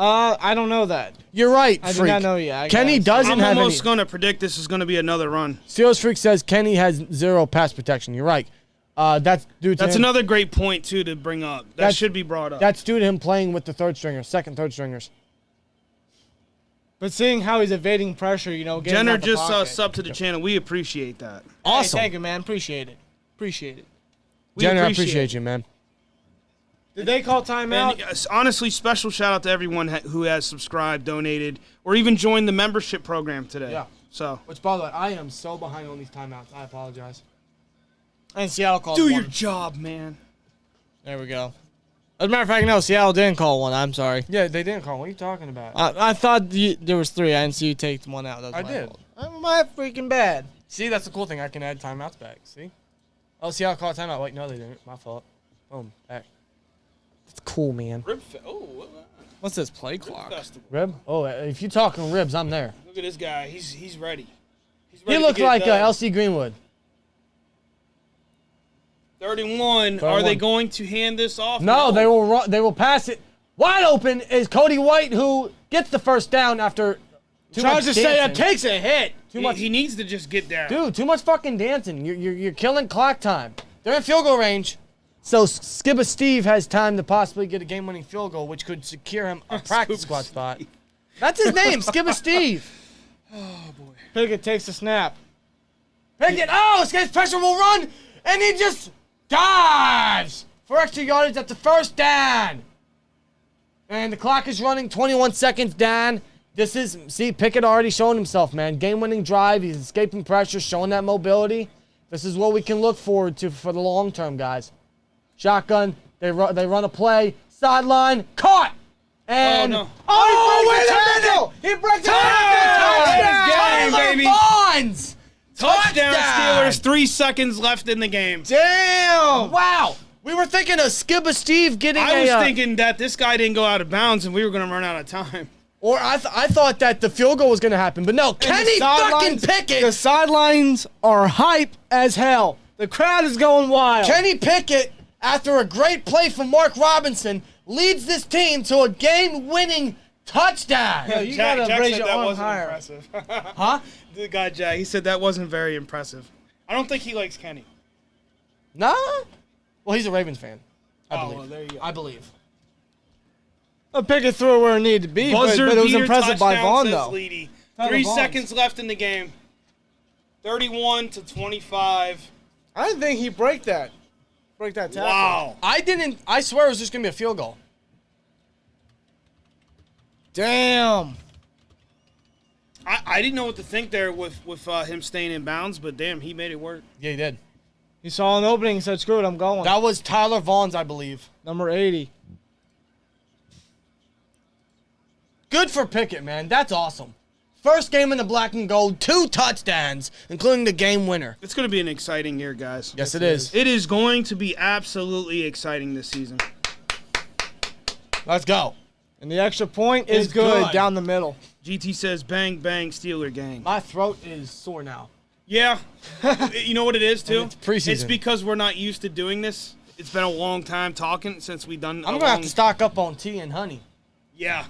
I don't know that. You're right, I Freak. do not know yet. I Kenny guess. doesn't I'm have any. almost going to predict this is going to be another run. Steelers Freak says Kenny has 0 pass protection. You're right. That's due to That's him. another great point, too, to bring up. That That's- should be brought up. That's due to him playing with the third stringers. But seeing how he's evading pressure, getting Jenner out the just pocket. subbed to the channel. We appreciate that. Awesome. Hey, thank you, man. Appreciate it. Appreciate it. We Jenner, I appreciate you, man. Did they call timeout? And honestly, special shout out to everyone who has subscribed, donated, or even joined the membership program today. Yeah. So Which, by the way, I am so behind on these timeouts. I apologize. And Seattle called do one. your job, man. There we go. As a matter of fact, no, Seattle didn't call one. I'm sorry. Yeah, they didn't call. What are you talking about? I thought there was 3. I didn't see you take one out. That's I my did. fault. I'm my freaking bad. See, that's the cool thing. I can add timeouts back. See? Oh, Seattle called timeout. Wait, no, they didn't. My fault. Boom. Back. That's cool, man. What's this play clock? Festival. Rib? Oh, if you're talking ribs, I'm there. Look at this guy. He's ready. He's He ready to looked get like done. LC Greenwood. 31. Are they going to hand this off? No, they will run, they will pass it. Wide open is Cody White, who gets the first down after too Tries much to say it dancing. takes a hit. Too much. He needs to just get down. Dude, too much fucking dancing. You're killing clock time. They're in field goal range. So Skibba Steve has time to possibly get a game-winning field goal, which could secure him a practice Skibba squad Steve. spot. That's his name, Skibba Steve. Pickett takes a snap. Pickett, escapes pressure, will run, and he just dives for extra yardage at the first down. And the clock is running, 21 seconds down. Pickett already showing himself, man. Game-winning drive, he's escaping pressure, showing that mobility. This is what we can look forward to for the long term, guys. Shotgun, they run a play, sideline, caught! And no. He breaks it! Game, baby. Vaughns! Touchdown, Touchdown! Steelers. 3 seconds left in the game. Damn! Wow! We were thinking of Skibba Steve getting I was thinking that this guy didn't go out of bounds and we were going to run out of time. Or I thought that the field goal was going to happen, but no, Kenny fucking Pickett! The sidelines are hype as hell. The crowd is going wild. Kenny Pickett, after a great play from Mark Robinson, leads this team to a game-winning touchdown. Yo, you gotta raise your that arm wasn't higher. impressive. Huh? The guy Jack, he said that wasn't very impressive. I don't think he likes Kenny. Nah? Well, he's a Ravens fan. I believe. well, there you go. I believe. Pickett threw it where it needed to be, but Buzzer it was beater impressive by touchdown, Vaughn, says though. Leedy. Tyler 3 Vaughns. seconds left in the game. 31-25. I didn't think he'd break that. Break that tackle. Wow. I swear it was just going to be a field goal. Damn. I didn't know what to think there with him staying in bounds, but damn, he made it work. Yeah, he did. He saw an opening and said, screw it, I'm going. That was Tyler Vaughns, I believe. Number 80. Good for Pickett, man. That's awesome. First game in the black and gold, 2 touchdowns, including the game winner. It's going to be an exciting year, guys. Yes, it is. It is going to be absolutely exciting this season. Let's go. And the extra point is It's good good. down the middle. GT says, bang, bang, Steeler gang. My throat is sore now. Yeah. You know what it is, too? It's preseason. It's because we're not used to doing this. It's been a long time talking since we've done I'm going to have to stock up on tea and honey. Yeah.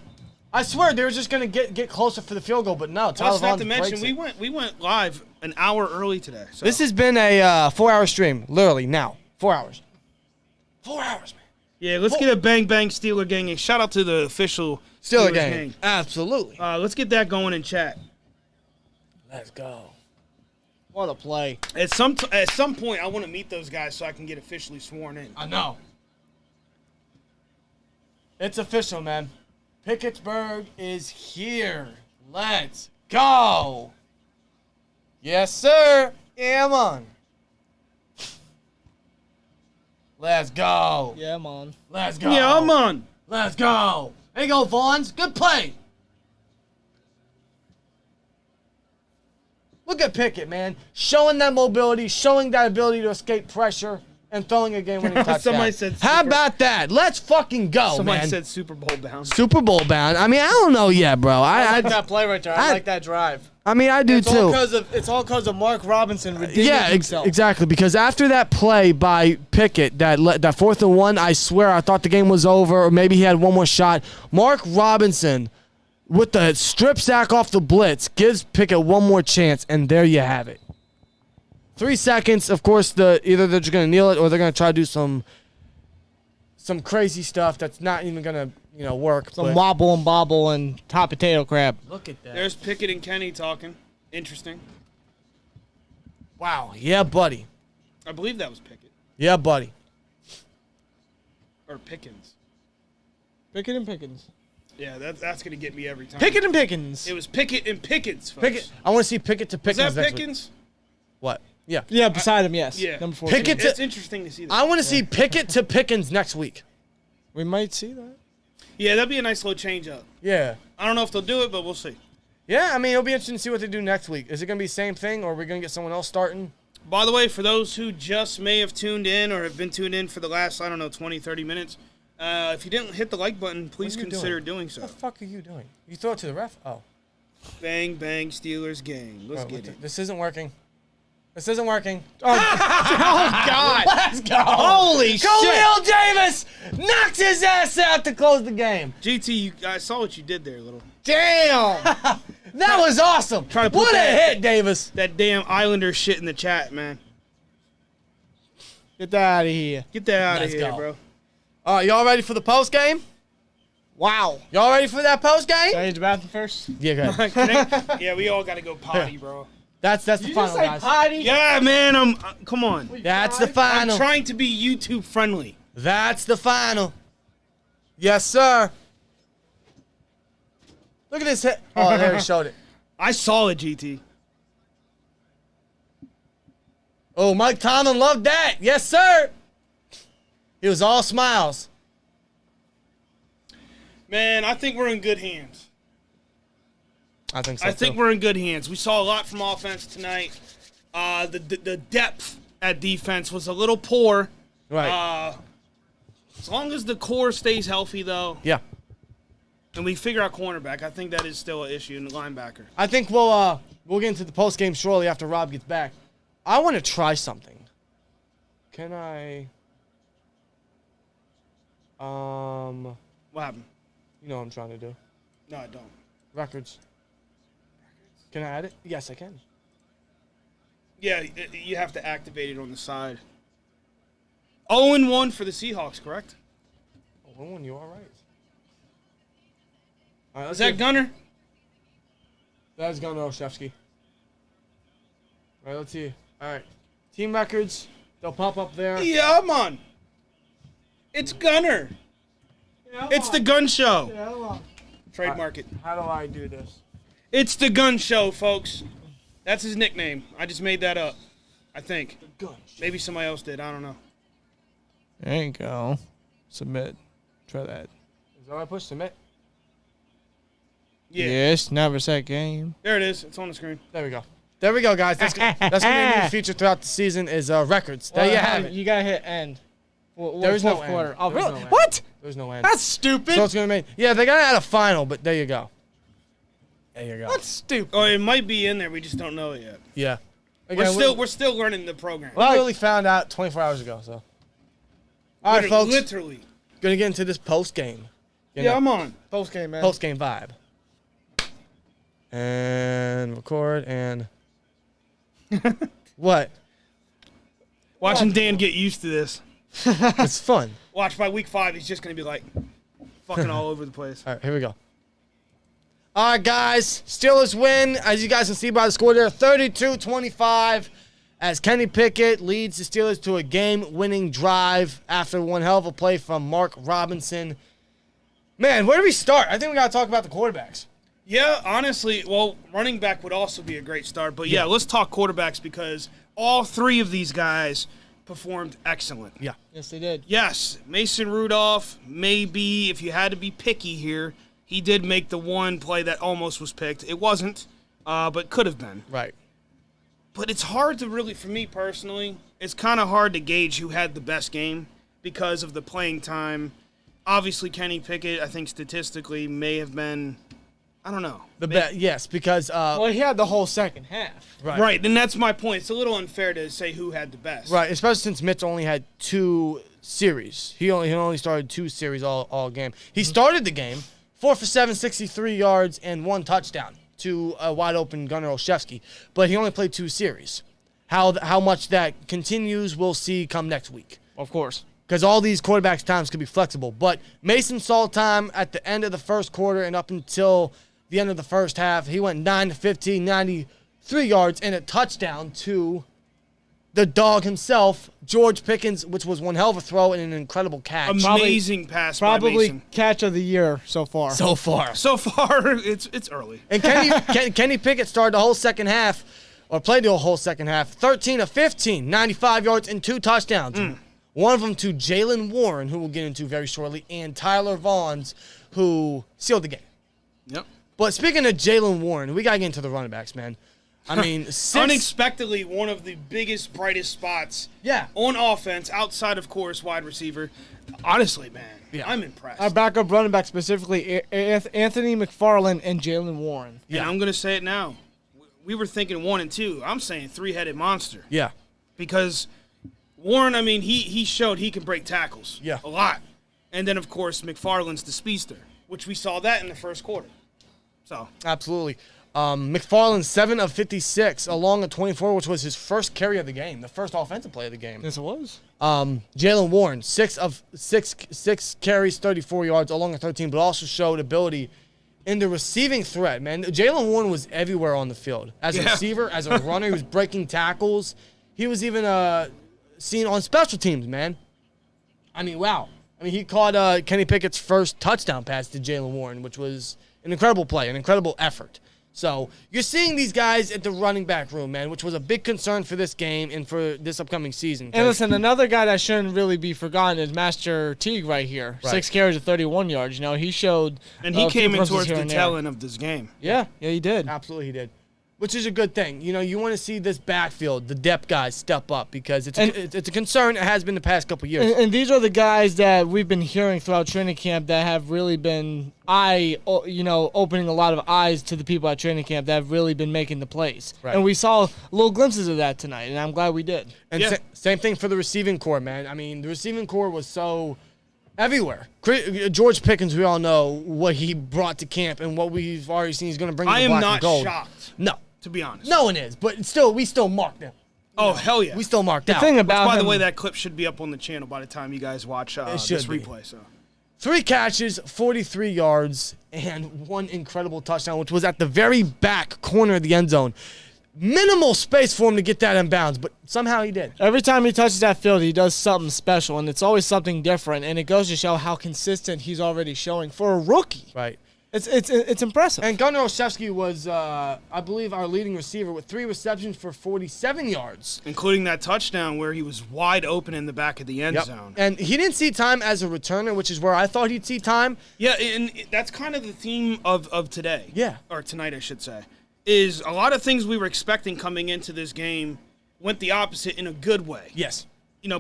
I swear they were just going to get closer for the field goal, but no. Plus, not to Vaughns mention, breaks it. we went live an hour early today. So. This has been a 4-hour stream, literally now. 4 hours. 4 hours, man. Yeah, let's get a bang, bang, Steeler gang. And shout out to the official Steeler Steelers game. Absolutely. Let's get that going in chat. Let's go. What a play. At some point, I want to meet those guys so I can get officially sworn in. I know. It's official, man. Pittsburgh is here. Let's go. Yes, sir. Yeah, man. Let's go. Yeah, man. Let's go. Yeah, I'm on. Let's go. There you go, Vaughns. Good play. Look at Pickett, man. Showing that mobility, showing that ability to escape pressure, and throwing a game-winning touchdown. Somebody said How super- about that? Let's fucking go, Somebody man. said Super Bowl bound. Super Bowl bound. I mean, I don't know yet, bro. I like that play right there. I like that drive. I mean, I do It's all too. because of Mark Robinson redeeming Yeah, himself. exactly. Because after that play by Pickett, that 4th and 1, I swear I thought the game was over, or maybe he had one more shot. Mark Robinson, with the strip sack off the blitz, gives Pickett one more chance, and there you have it. 3 seconds. Of course, either they're just gonna kneel it or they're gonna try to do some crazy stuff that's not even gonna work. Some but wobble and bobble and hot potato crab. look at that. There's Pickett and Kenny talking. Interesting. Wow. Yeah, buddy. I believe that was Pickett. Yeah, buddy. Or Pickens. Pickett and Pickens. Yeah, that's going to get me every time. Pickett and Pickens. It was Pickett and Pickens, folks. Pickett. I want to see Pickett to Is Pickens that next week. Pickens? What? Yeah. Yeah, beside him, yes. Yeah. Number 4. Pickett It's interesting to see that. I want to see Pickett to Pickens next week. We might see that. Yeah, that'd be a nice little change up. Yeah. I don't know if they'll do it, but we'll see. Yeah, I mean, it'll be interesting to see what they do next week. Is it going to be the same thing, or are we going to get someone else starting? By the way, for those who just may have tuned in or have been tuned in for the last, 20, 30 minutes, if you didn't hit the like button, please What are you consider doing so. What the fuck are you doing? You throw it to the ref? Oh. Bang, bang, Steelers gang. Let's Oh, get it. This isn't working. This isn't working. Oh, God. Let's go. Holy shit. Khalil Davis knocks his ass out to close the game. GT, I saw what you did there, little. Damn. That was awesome. Trying to put What a that- hit, Davis. That damn Islander shit in the chat, man. Get that out of here. Get that out Let's of here, go. bro. All right, y'all ready for the post game? Wow. Y'all ready for that post Can I game? use the bathroom first? Yeah, go ahead. Yeah, we all got to go potty, bro. That's the final, guys. potty? Yeah, man, come on. That's the I'm final. trying to be YouTube friendly. That's the final. Yes, sir. Look at this hit. Oh, there he showed it. I saw it, GT. Oh, Mike Tomlin loved that. Yes, sir. He was all smiles. Man, I think we're in good hands. I think so. I think we're in good hands. We saw a lot from offense tonight. The depth at defense was a little poor. right. As long as the core stays healthy, though, Yeah. and we figure out cornerback, I think that is still an issue in the linebacker. I think we'll get into the post game shortly after Rob gets back. I want to try something. Can I? What happened? You know what I'm trying to do. No, I don't. Records. Can I add it? Yes, I can. Yeah, you have to activate it on the side. 0-1 for the Seahawks, correct? Oh, you all right? All right, Is that Gunner? That's Geno Olszewski. All right, let's see. All right. Team records. They'll pop up there. Yeah, man. It's Gunner. It's the gun show. Trademark it. How do I do this? It's the gun show, folks. That's his nickname. I just made that up. I think. Gun. Maybe somebody else did. I don't know. There you go. Submit. Try that. Is that what I push submit? Yeah. Yes, never set game. There it is. It's on the screen. There we go. There we go, guys. That's going to be a new feature throughout the season is records. There you have it. You gotta hit end. There is no fourth end. quarter. Oh, There's really? no end. What? There's no end. That's stupid. So it's going to make... Yeah, they got to add a final, but there you go. There you go. That's stupid. Oh, it might be in there. We just don't know it yet. Yeah. We're still learning the program. We really found out 24 hours ago, so. All right, folks. Literally. Going to get into this post-game. Yeah, I'm on. Post game, man. Post-game vibe. And record and... What? Watching Dan get used to this. It's fun. Watch by week 5, he's just going to be like fucking all over the place. All right, here we go. All right, guys. Steelers win. As you guys can see by the score there, 32-25. As Kenny Pickett leads the Steelers to a game-winning drive after one hell of a play from Mark Robinson. Man, where do we start? I think we got to talk about the quarterbacks. Yeah, honestly, well, running back would also be a great start. But, yeah, let's talk quarterbacks because all 3 of these guys performed excellent. Yeah. Yes, they did. Yes, Mason Rudolph, maybe if you had to be picky here, he did make the one play that almost was picked. It wasn't, but could have been. Right. But it's hard to really, for me personally, it's kind of hard to gauge who had the best game because of the playing time. Obviously, Kenny Pickett, I think statistically, may have been, I don't know. Yes, because... Well, he had the whole second half. Right, and that's my point. It's a little unfair to say who had the best. Right, especially since Mitch only had 2 series. He only started 2 series all game. He started the game 4 for 7, 63 yards, and 1 touchdown to a wide-open Gunnar Olszewski. But he only played 2 series. How much that continues, we'll see come next week. Of course. Because all these quarterbacks' times could be flexible. But Mason saw time at the end of the first quarter and up until the end of the first half. He went 9 to 15, 93 yards, and a touchdown to the dog himself, George Pickens, which was one hell of a throw and an incredible catch. Amazing pass by Probably Mason. catch of the year so far. So far. So far, it's early. And Kenny Pickett started the whole second half, or played the whole second half, 13 of 15, 95 yards and 2 touchdowns. One of them to Jaylen Warren, who we'll get into very shortly, and Tyler Vaughns, who sealed the game. Yep. But speaking of Jaylen Warren, we got to get into the running backs, man. I mean, unexpectedly, one of the biggest, brightest spots on offense, outside, of course, wide receiver. Honestly, man, I'm impressed. Our backup running back specifically, Anthony McFarland and Jaylen Warren. Yeah, I'm going to say it now. We were thinking 1 and 2. I'm saying 3-headed monster. Yeah. Because Warren, I mean, he showed he can break tackles. Yeah. A lot. And then, of course, McFarland's the speedster, which we saw that in the first quarter. So. Absolutely. McFarland, 7 of 56, along a 24, which was his first carry of the game, the first offensive play of the game. Yes, it was. Jaylen Warren, 6 of 6 carries, 34 yards, along a 13, but also showed ability in the receiving threat, man. Jaylen Warren was everywhere on the field. As a receiver, as a runner, he was breaking tackles. He was even seen on special teams, man. I mean, wow. I mean, he caught Kenny Pickett's first touchdown pass to Jaylen Warren, which was an incredible play, an incredible effort. So you're seeing these guys at the running back room, man, which was a big concern for this game and for this upcoming season. And listen, another guy that shouldn't really be forgotten is Master Teague right here. Right. 6 carries of 31 yards. You know, he showed. And he came in towards the tail end of this game. Yeah, he did. Absolutely, he did. Which is a good thing. You know, you want to see this backfield, the depth guys, step up because it's a concern. It has been the past couple of years. And these are the guys that we've been hearing throughout training camp that have really been opening a lot of eyes to the people at training camp that have really been making the plays. Right. And we saw little glimpses of that tonight, and I'm glad we did. And same thing for the receiving core, man. I mean, the receiving core was so everywhere. George Pickens, we all know what he brought to camp and what we've already seen he's going to bring to the black and gold. I am not shocked. No. To be honest. No one is, but we still marked them. Oh, hell yeah. We still marked out. The thing about by the way, that clip should be up on the channel by the time you guys watch this replay. So, 3 catches, 43 yards, and 1 incredible touchdown, which was at the very back corner of the end zone. Minimal space for him to get that in bounds, but somehow he did. Every time he touches that field, he does something special, and it's always something different, and it goes to show how consistent he's already showing for a rookie. Right. It's impressive. And Gunnar Olszewski was, I believe, our leading receiver with 3 receptions for 47 yards. Including that touchdown where he was wide open in the back of the end zone. And he didn't see time as a returner, which is where I thought he'd see time. Yeah, and that's kind of the theme of today. Yeah. Or tonight, I should say. Is a lot of things we were expecting coming into this game went the opposite in a good way. Yes.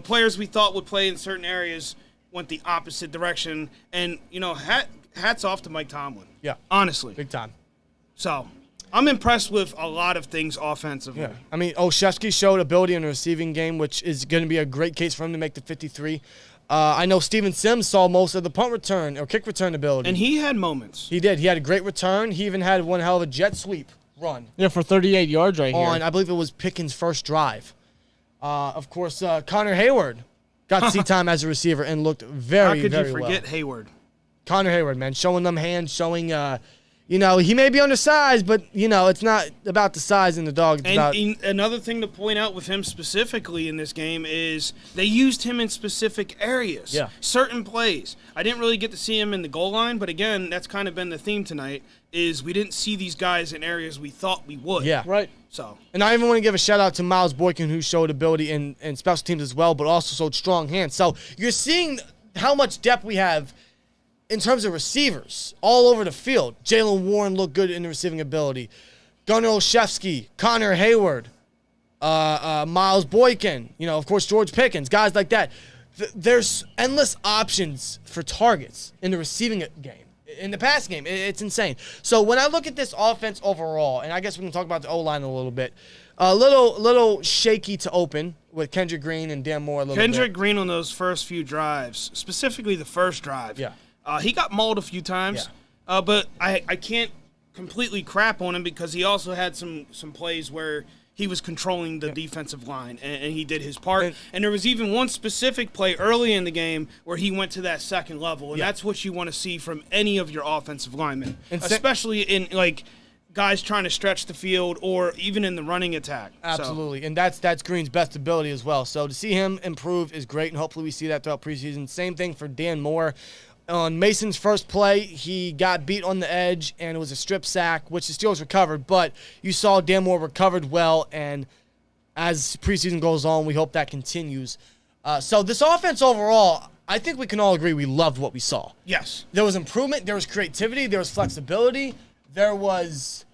Players we thought would play in certain areas went the opposite direction. And, hats off to Mike Tomlin. Yeah. Honestly. Big time. So, I'm impressed with a lot of things offensively. Yeah. I mean, Olszewski showed ability in the receiving game, which is going to be a great case for him to make the 53. I know Steven Sims saw most of the punt return or kick return ability. And he had moments. He did. He had a great return. He even had one hell of a jet sweep run. Yeah, for 38 yards right here. I believe it was Pickens' first drive. Of course, Connor Hayward got to see time as a receiver and looked very, very well. How could you forget Hayward? Connor Hayward, man, showing them hands, showing, he may be undersized, but, it's not about the size in the dog. Another thing to point out with him specifically in this game is they used him in specific areas. Yeah. Certain plays. I didn't really get to see him in the goal line, but again, that's kind of been the theme tonight, is we didn't see these guys in areas we thought we would. Yeah. Right. So. And I even want to give a shout-out to Miles Boykin, who showed ability in special teams as well, but also showed strong hands. So you're seeing how much depth we have in terms of receivers all over the field. Jaylen Warren looked good in the receiving ability. Gunnar Olszewski, Connor Hayward, Miles Boykin, of course, George Pickens, guys like that. There's endless options for targets in the receiving game. In the pass game, it's insane. So when I look at this offense overall, and I guess we can talk about the O-line a little bit, a little shaky to open with Kendrick Green and Dan Moore a little bit. Kendrick Green on those first few drives, specifically the first drive. Yeah. He got mauled a few times, but I can't completely crap on him because he also had some plays where he was controlling the defensive line, and he did his part. And there was even one specific play early in the game where he went to that second level, and that's what you want to see from any of your offensive linemen, especially in, guys trying to stretch the field or even in the running attack. Absolutely, and that's Green's best ability as well. So to see him improve is great, and hopefully we see that throughout preseason. Same thing for Dan Moore. On Mason's first play, he got beat on the edge, and it was a strip sack, which the Steelers recovered. But you saw Dan Moore recovered well, and as preseason goes on, we hope that continues. So this offense overall, I think we can all agree we loved what we saw. Yes. There was improvement. There was creativity. There was flexibility. There was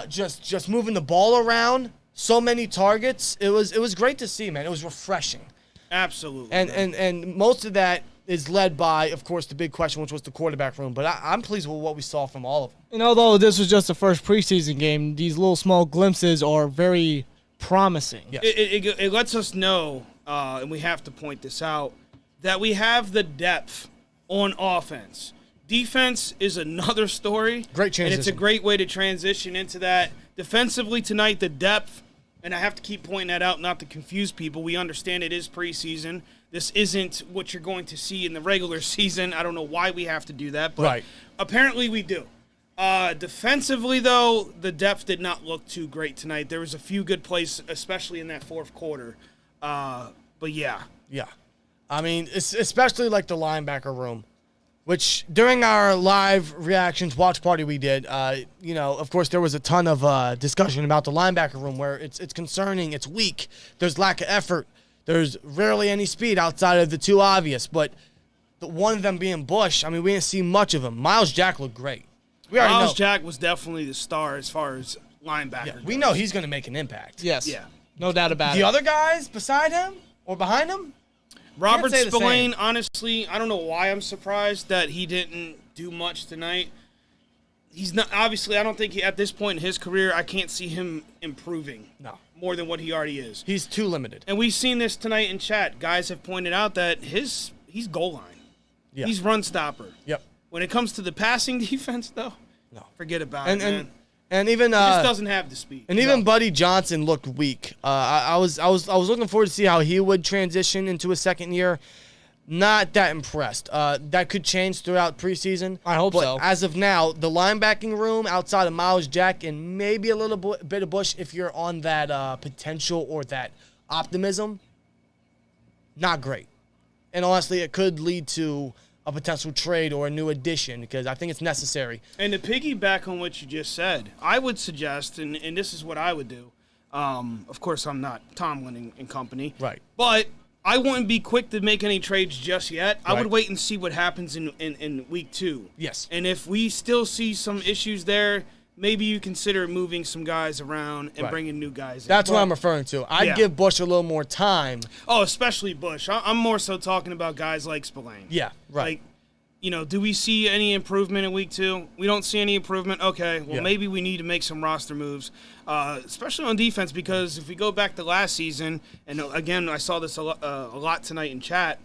just moving the ball around. So many targets. It was great to see, man. It was refreshing. Absolutely. And most of that is led by, of course, the big question, which was the quarterback room. But I'm pleased with what we saw from all of them. And although this was just the first preseason game, these little small glimpses are very promising. Yes. It lets us know, and we have to point this out, that we have the depth on offense. Defense is another story. Great transition. And it's a great way to transition into that. Defensively tonight, the depth, and I have to keep pointing that out not to confuse people. We understand it is preseason. This isn't what you're going to see in the regular season. I don't know why we have to do that, but apparently we do. Defensively, though, the depth did not look too great tonight. There was a few good plays, especially in that fourth quarter. But yeah. Yeah. I mean, especially like the linebacker room, which during our live reactions watch party we did, of course, there was a ton of discussion about the linebacker room where it's concerning, it's weak, there's lack of effort. There's rarely any speed outside of the two obvious, but the one of them being Bush, I mean, we didn't see much of him. Miles Jack looked great. Miles Jack was definitely the star as far as linebacker goes. We know he's going to make an impact. Yes. Yeah. No doubt about it. The other guys beside him or behind him? Robert Spillane, honestly, I don't know why I'm surprised that he didn't do much tonight. He's not, obviously, I don't think at this point in his career, I can't see him improving. No. More than what he already is. He's too limited. And we've seen this tonight in chat. Guys have pointed out that he's goal line. Yeah. He's run stopper. Yep. When it comes to the passing defense, though, no. Forget about it, man. And even he just doesn't have the speed. And even Buddy Johnson looked weak. I was looking forward to see how he would transition into a second year. Not that impressed. That could change throughout preseason. I hope so. As of now, the linebacking room outside of Miles Jack and maybe a little bit of Bush if you're on that potential or that optimism, not great. And honestly, it could lead to a potential trade or a new addition because I think it's necessary. And to piggyback on what you just said, I would suggest, and this is what I would do. Of course, I'm not Tomlin and company. Right. But I wouldn't be quick to make any trades just yet. I Right. would wait and see what happens in week 2. Yes. And if we still see some issues there, maybe you consider moving some guys around and Right. bringing new guys in. That's what I'm referring to. I'd Yeah. give Bush a little more time. Oh, especially Bush. I'm more so talking about guys like Spillane. Yeah, right. Like, do we see any improvement in week 2? We don't see any improvement. Okay, well, Yeah. maybe we need to make some roster moves, especially on defense, because if we go back to last season, and again, I saw this a lot tonight in chat,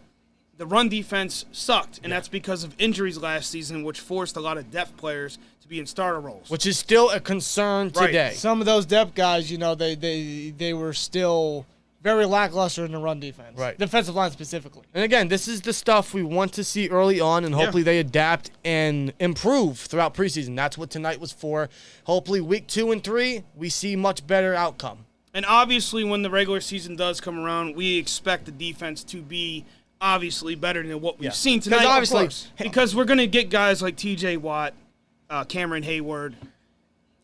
the run defense sucked, and that's because of injuries last season, which forced a lot of depth players to be in starter roles. Which is still a concern Right. today. Some of those depth guys, they were still very lackluster in the run defense. Right. Defensive line specifically. And again, this is the stuff we want to see early on, and hopefully they adapt and improve throughout preseason. That's what tonight was for. Hopefully week 2 and 3, we see much better outcome. And obviously, when the regular season does come around, we expect the defense to be obviously better than what we've seen tonight. obviously- because we're going to get guys like T.J. Watt, Cameron Hayward,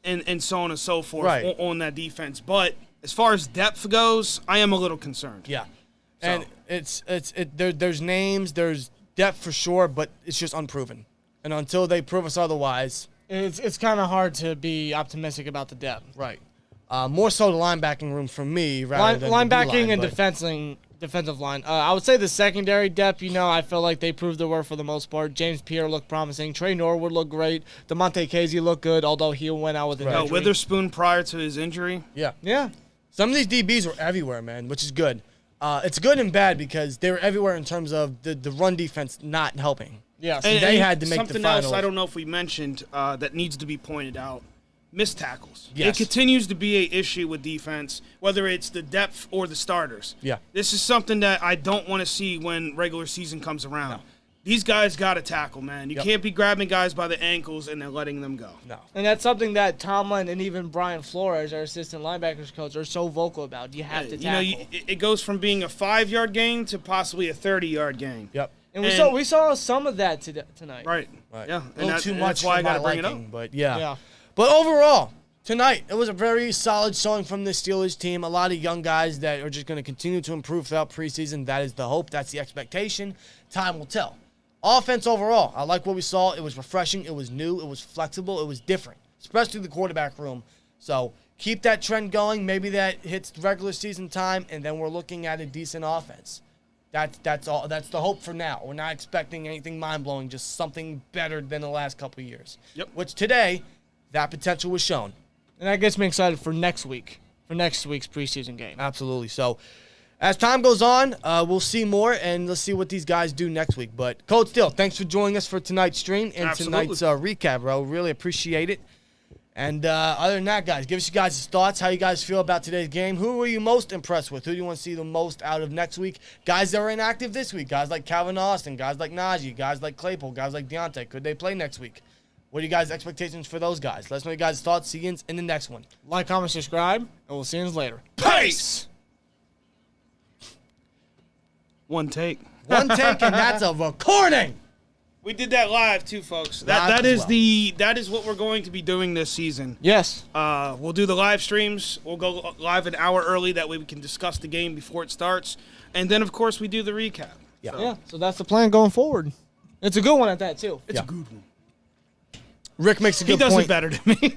and so on and so forth Right. on that defense. But as far as depth goes, I am a little concerned. Yeah. And there's names, there's depth for sure, but it's just unproven. And until they prove us otherwise. It's kind of hard to be optimistic about the depth. Right. More so the linebacking room for me rather than the Linebacking D-line, and but- defensive line. I would say the secondary depth, I feel like they proved their worth for the most part. James Pierre looked promising. Trey Norwood looked great. DeMonte Casey looked good, although he went out with an injury. Witherspoon prior to his injury. Yeah. Yeah. Some of these DBs were everywhere, man, which is good. It's good and bad because they were everywhere in terms of the run defense not helping. Yeah. And they had to make the something finals. else I don't know if we mentioned that needs to be pointed out. Missed tackles. Yes. It continues to be an issue with defense, whether it's the depth or the starters. Yeah. This is something that I don't want to see when regular season comes around. These guys got to tackle, man. You can't be grabbing guys by the ankles and then letting them go. No. And that's something that Tomlin and even Brian Flores, our assistant linebackers coach, are so vocal about. You have to tackle. It goes from being a 5-yard gain to possibly a 30-yard gain. Yep. And And- we saw some of that tonight. Right. Right. Yeah. A little too and much that's why I for got to my bring it up. liking, but yeah. Yeah. But overall, tonight, it was a very solid showing from this Steelers team. A lot of young guys that are just going to continue to improve throughout preseason. That is the hope. That's the expectation. Time will tell. Offense overall, I like what we saw. It was refreshing. It was new. It was flexible. It was different, especially the quarterback room. So keep that trend going. Maybe that hits regular season time, and then we're looking at a decent offense. That's all. That's the hope for now. We're not expecting anything mind-blowing, just something better than the last couple of years. Yep. Which today, that potential was shown. And that gets me excited for next week's preseason game. Absolutely. So, as time goes on, we'll see more, and let's see what these guys do next week. But, Coach Steele, thanks for joining us for tonight's stream and Absolutely. tonight's recap, bro. Really appreciate it. And other than that, guys, give us you guys' thoughts, how you guys feel about today's game. Who were you most impressed with? Who do you want to see the most out of next week? Guys that were inactive this week, guys like Calvin Austin, guys like Najee, guys like Claypool, guys like Deontay. Could they play next week? What are you guys' expectations for those guys? Let us know your guys' thoughts. See you in the next one. Like, comment, subscribe, and we'll see you later. Peace! One take. One take, and that's a recording. We did that live too, folks. Live That as is well. that is what we're going to be doing this season. Yes. We'll do the live streams. We'll go live an hour early. That way we can discuss the game before it starts. And then, of course, we do the recap. Yeah. Yeah, so that's the plan going forward. It's a good one at that, too. It's a good one. Rick makes a He good does point. it better than me.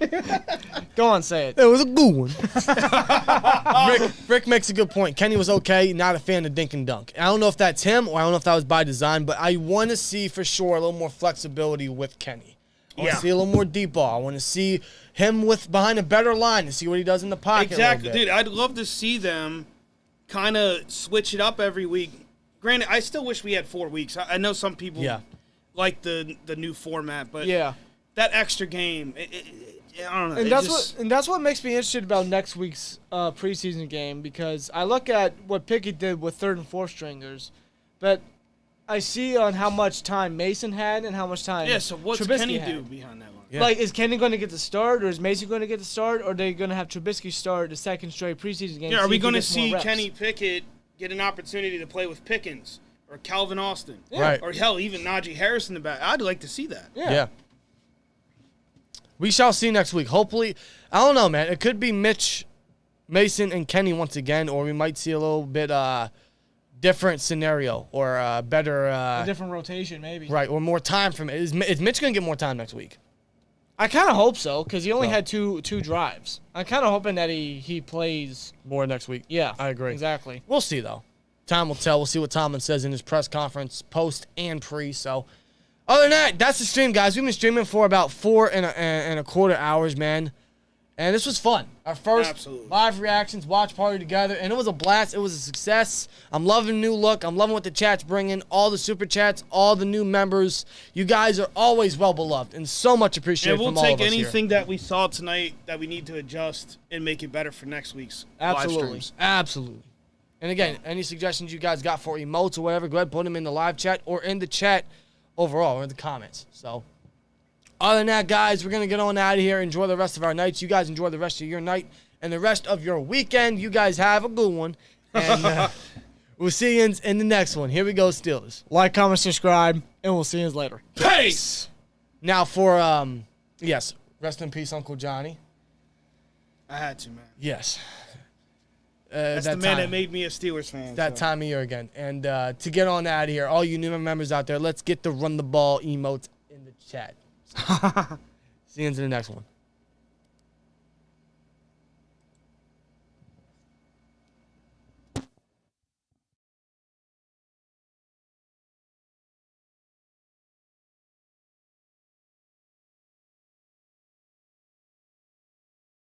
Go on, say it. It was a good one. Rick makes a good point. Kenny was okay, not a fan of dink and dunk. I don't know if that's him or I don't know if that was by design, but I want to see for sure a little more flexibility with Kenny. I want to see a little more deep ball. I want to see him with behind a better line to see what he does in the pocket. Exactly, a little bit. dude. I'd love to see them kind of switch it up every week. Granted, I still wish we had 4 weeks. I know some people like the new format, but that extra game, I don't know. And that's what makes me interested about next week's preseason game, because I look at what Pickett did with 3rd and 4th stringers, but I see on how much time Mason had and how much time so what's Trubisky Kenny had. do behind that line? Yeah. Like, is Kenny going to get the start, or is Mason going to get the start, or are they going to have Trubisky start the second straight preseason game? Yeah, are we going to see see Kenny Pickett get an opportunity to play with Pickens or Calvin Austin. Yeah. Right. Or hell, even Najee Harris in the back. I'd like to see that. Yeah. We shall see next week. Hopefully, I don't know, man. It could be Mitch, Mason, and Kenny once again, or we might see a little bit different scenario or better. A different rotation, maybe. Right, or more time from it. Is Mitch going to get more time next week? I kind of hope so, because he only had two drives. I'm kind of hoping that he plays. More next week. Yeah. I agree. Exactly. We'll see, though. Time will tell. We'll see what Tomlin says in his press conference, post and pre. So, other than that, that's the stream, guys. We've been streaming for about 4.25 hours, man. And this was fun. Our first live reactions, watch party together, and it was a blast. It was a success. I'm loving the new look. I'm loving what the chat's bringing, all the super chats, all the new members. You guys are always well beloved and so much appreciated from all of us And we'll take here. anything that we saw tonight that we need to adjust and make it better for next week's live streams. Absolutely. And again, any suggestions you guys got for emotes or whatever, go ahead and put them in the live chat or in the chat overall or in the comments. So, other than that, guys, we're going to get on out of here. Enjoy the rest of our nights. You guys enjoy the rest of your night and the rest of your weekend. You guys have a good one. And we'll see you in the next one. Here we go, Steelers. Like, comment, subscribe, and we'll see you later. Peace! Now for, yes, rest in peace, Uncle Johnny. I had to, man. Yes. That's the man that made me a Steelers fan. That time of year again. And to get on out of here, all you new members out there, let's get the run the ball emotes in the chat. See you in the next one.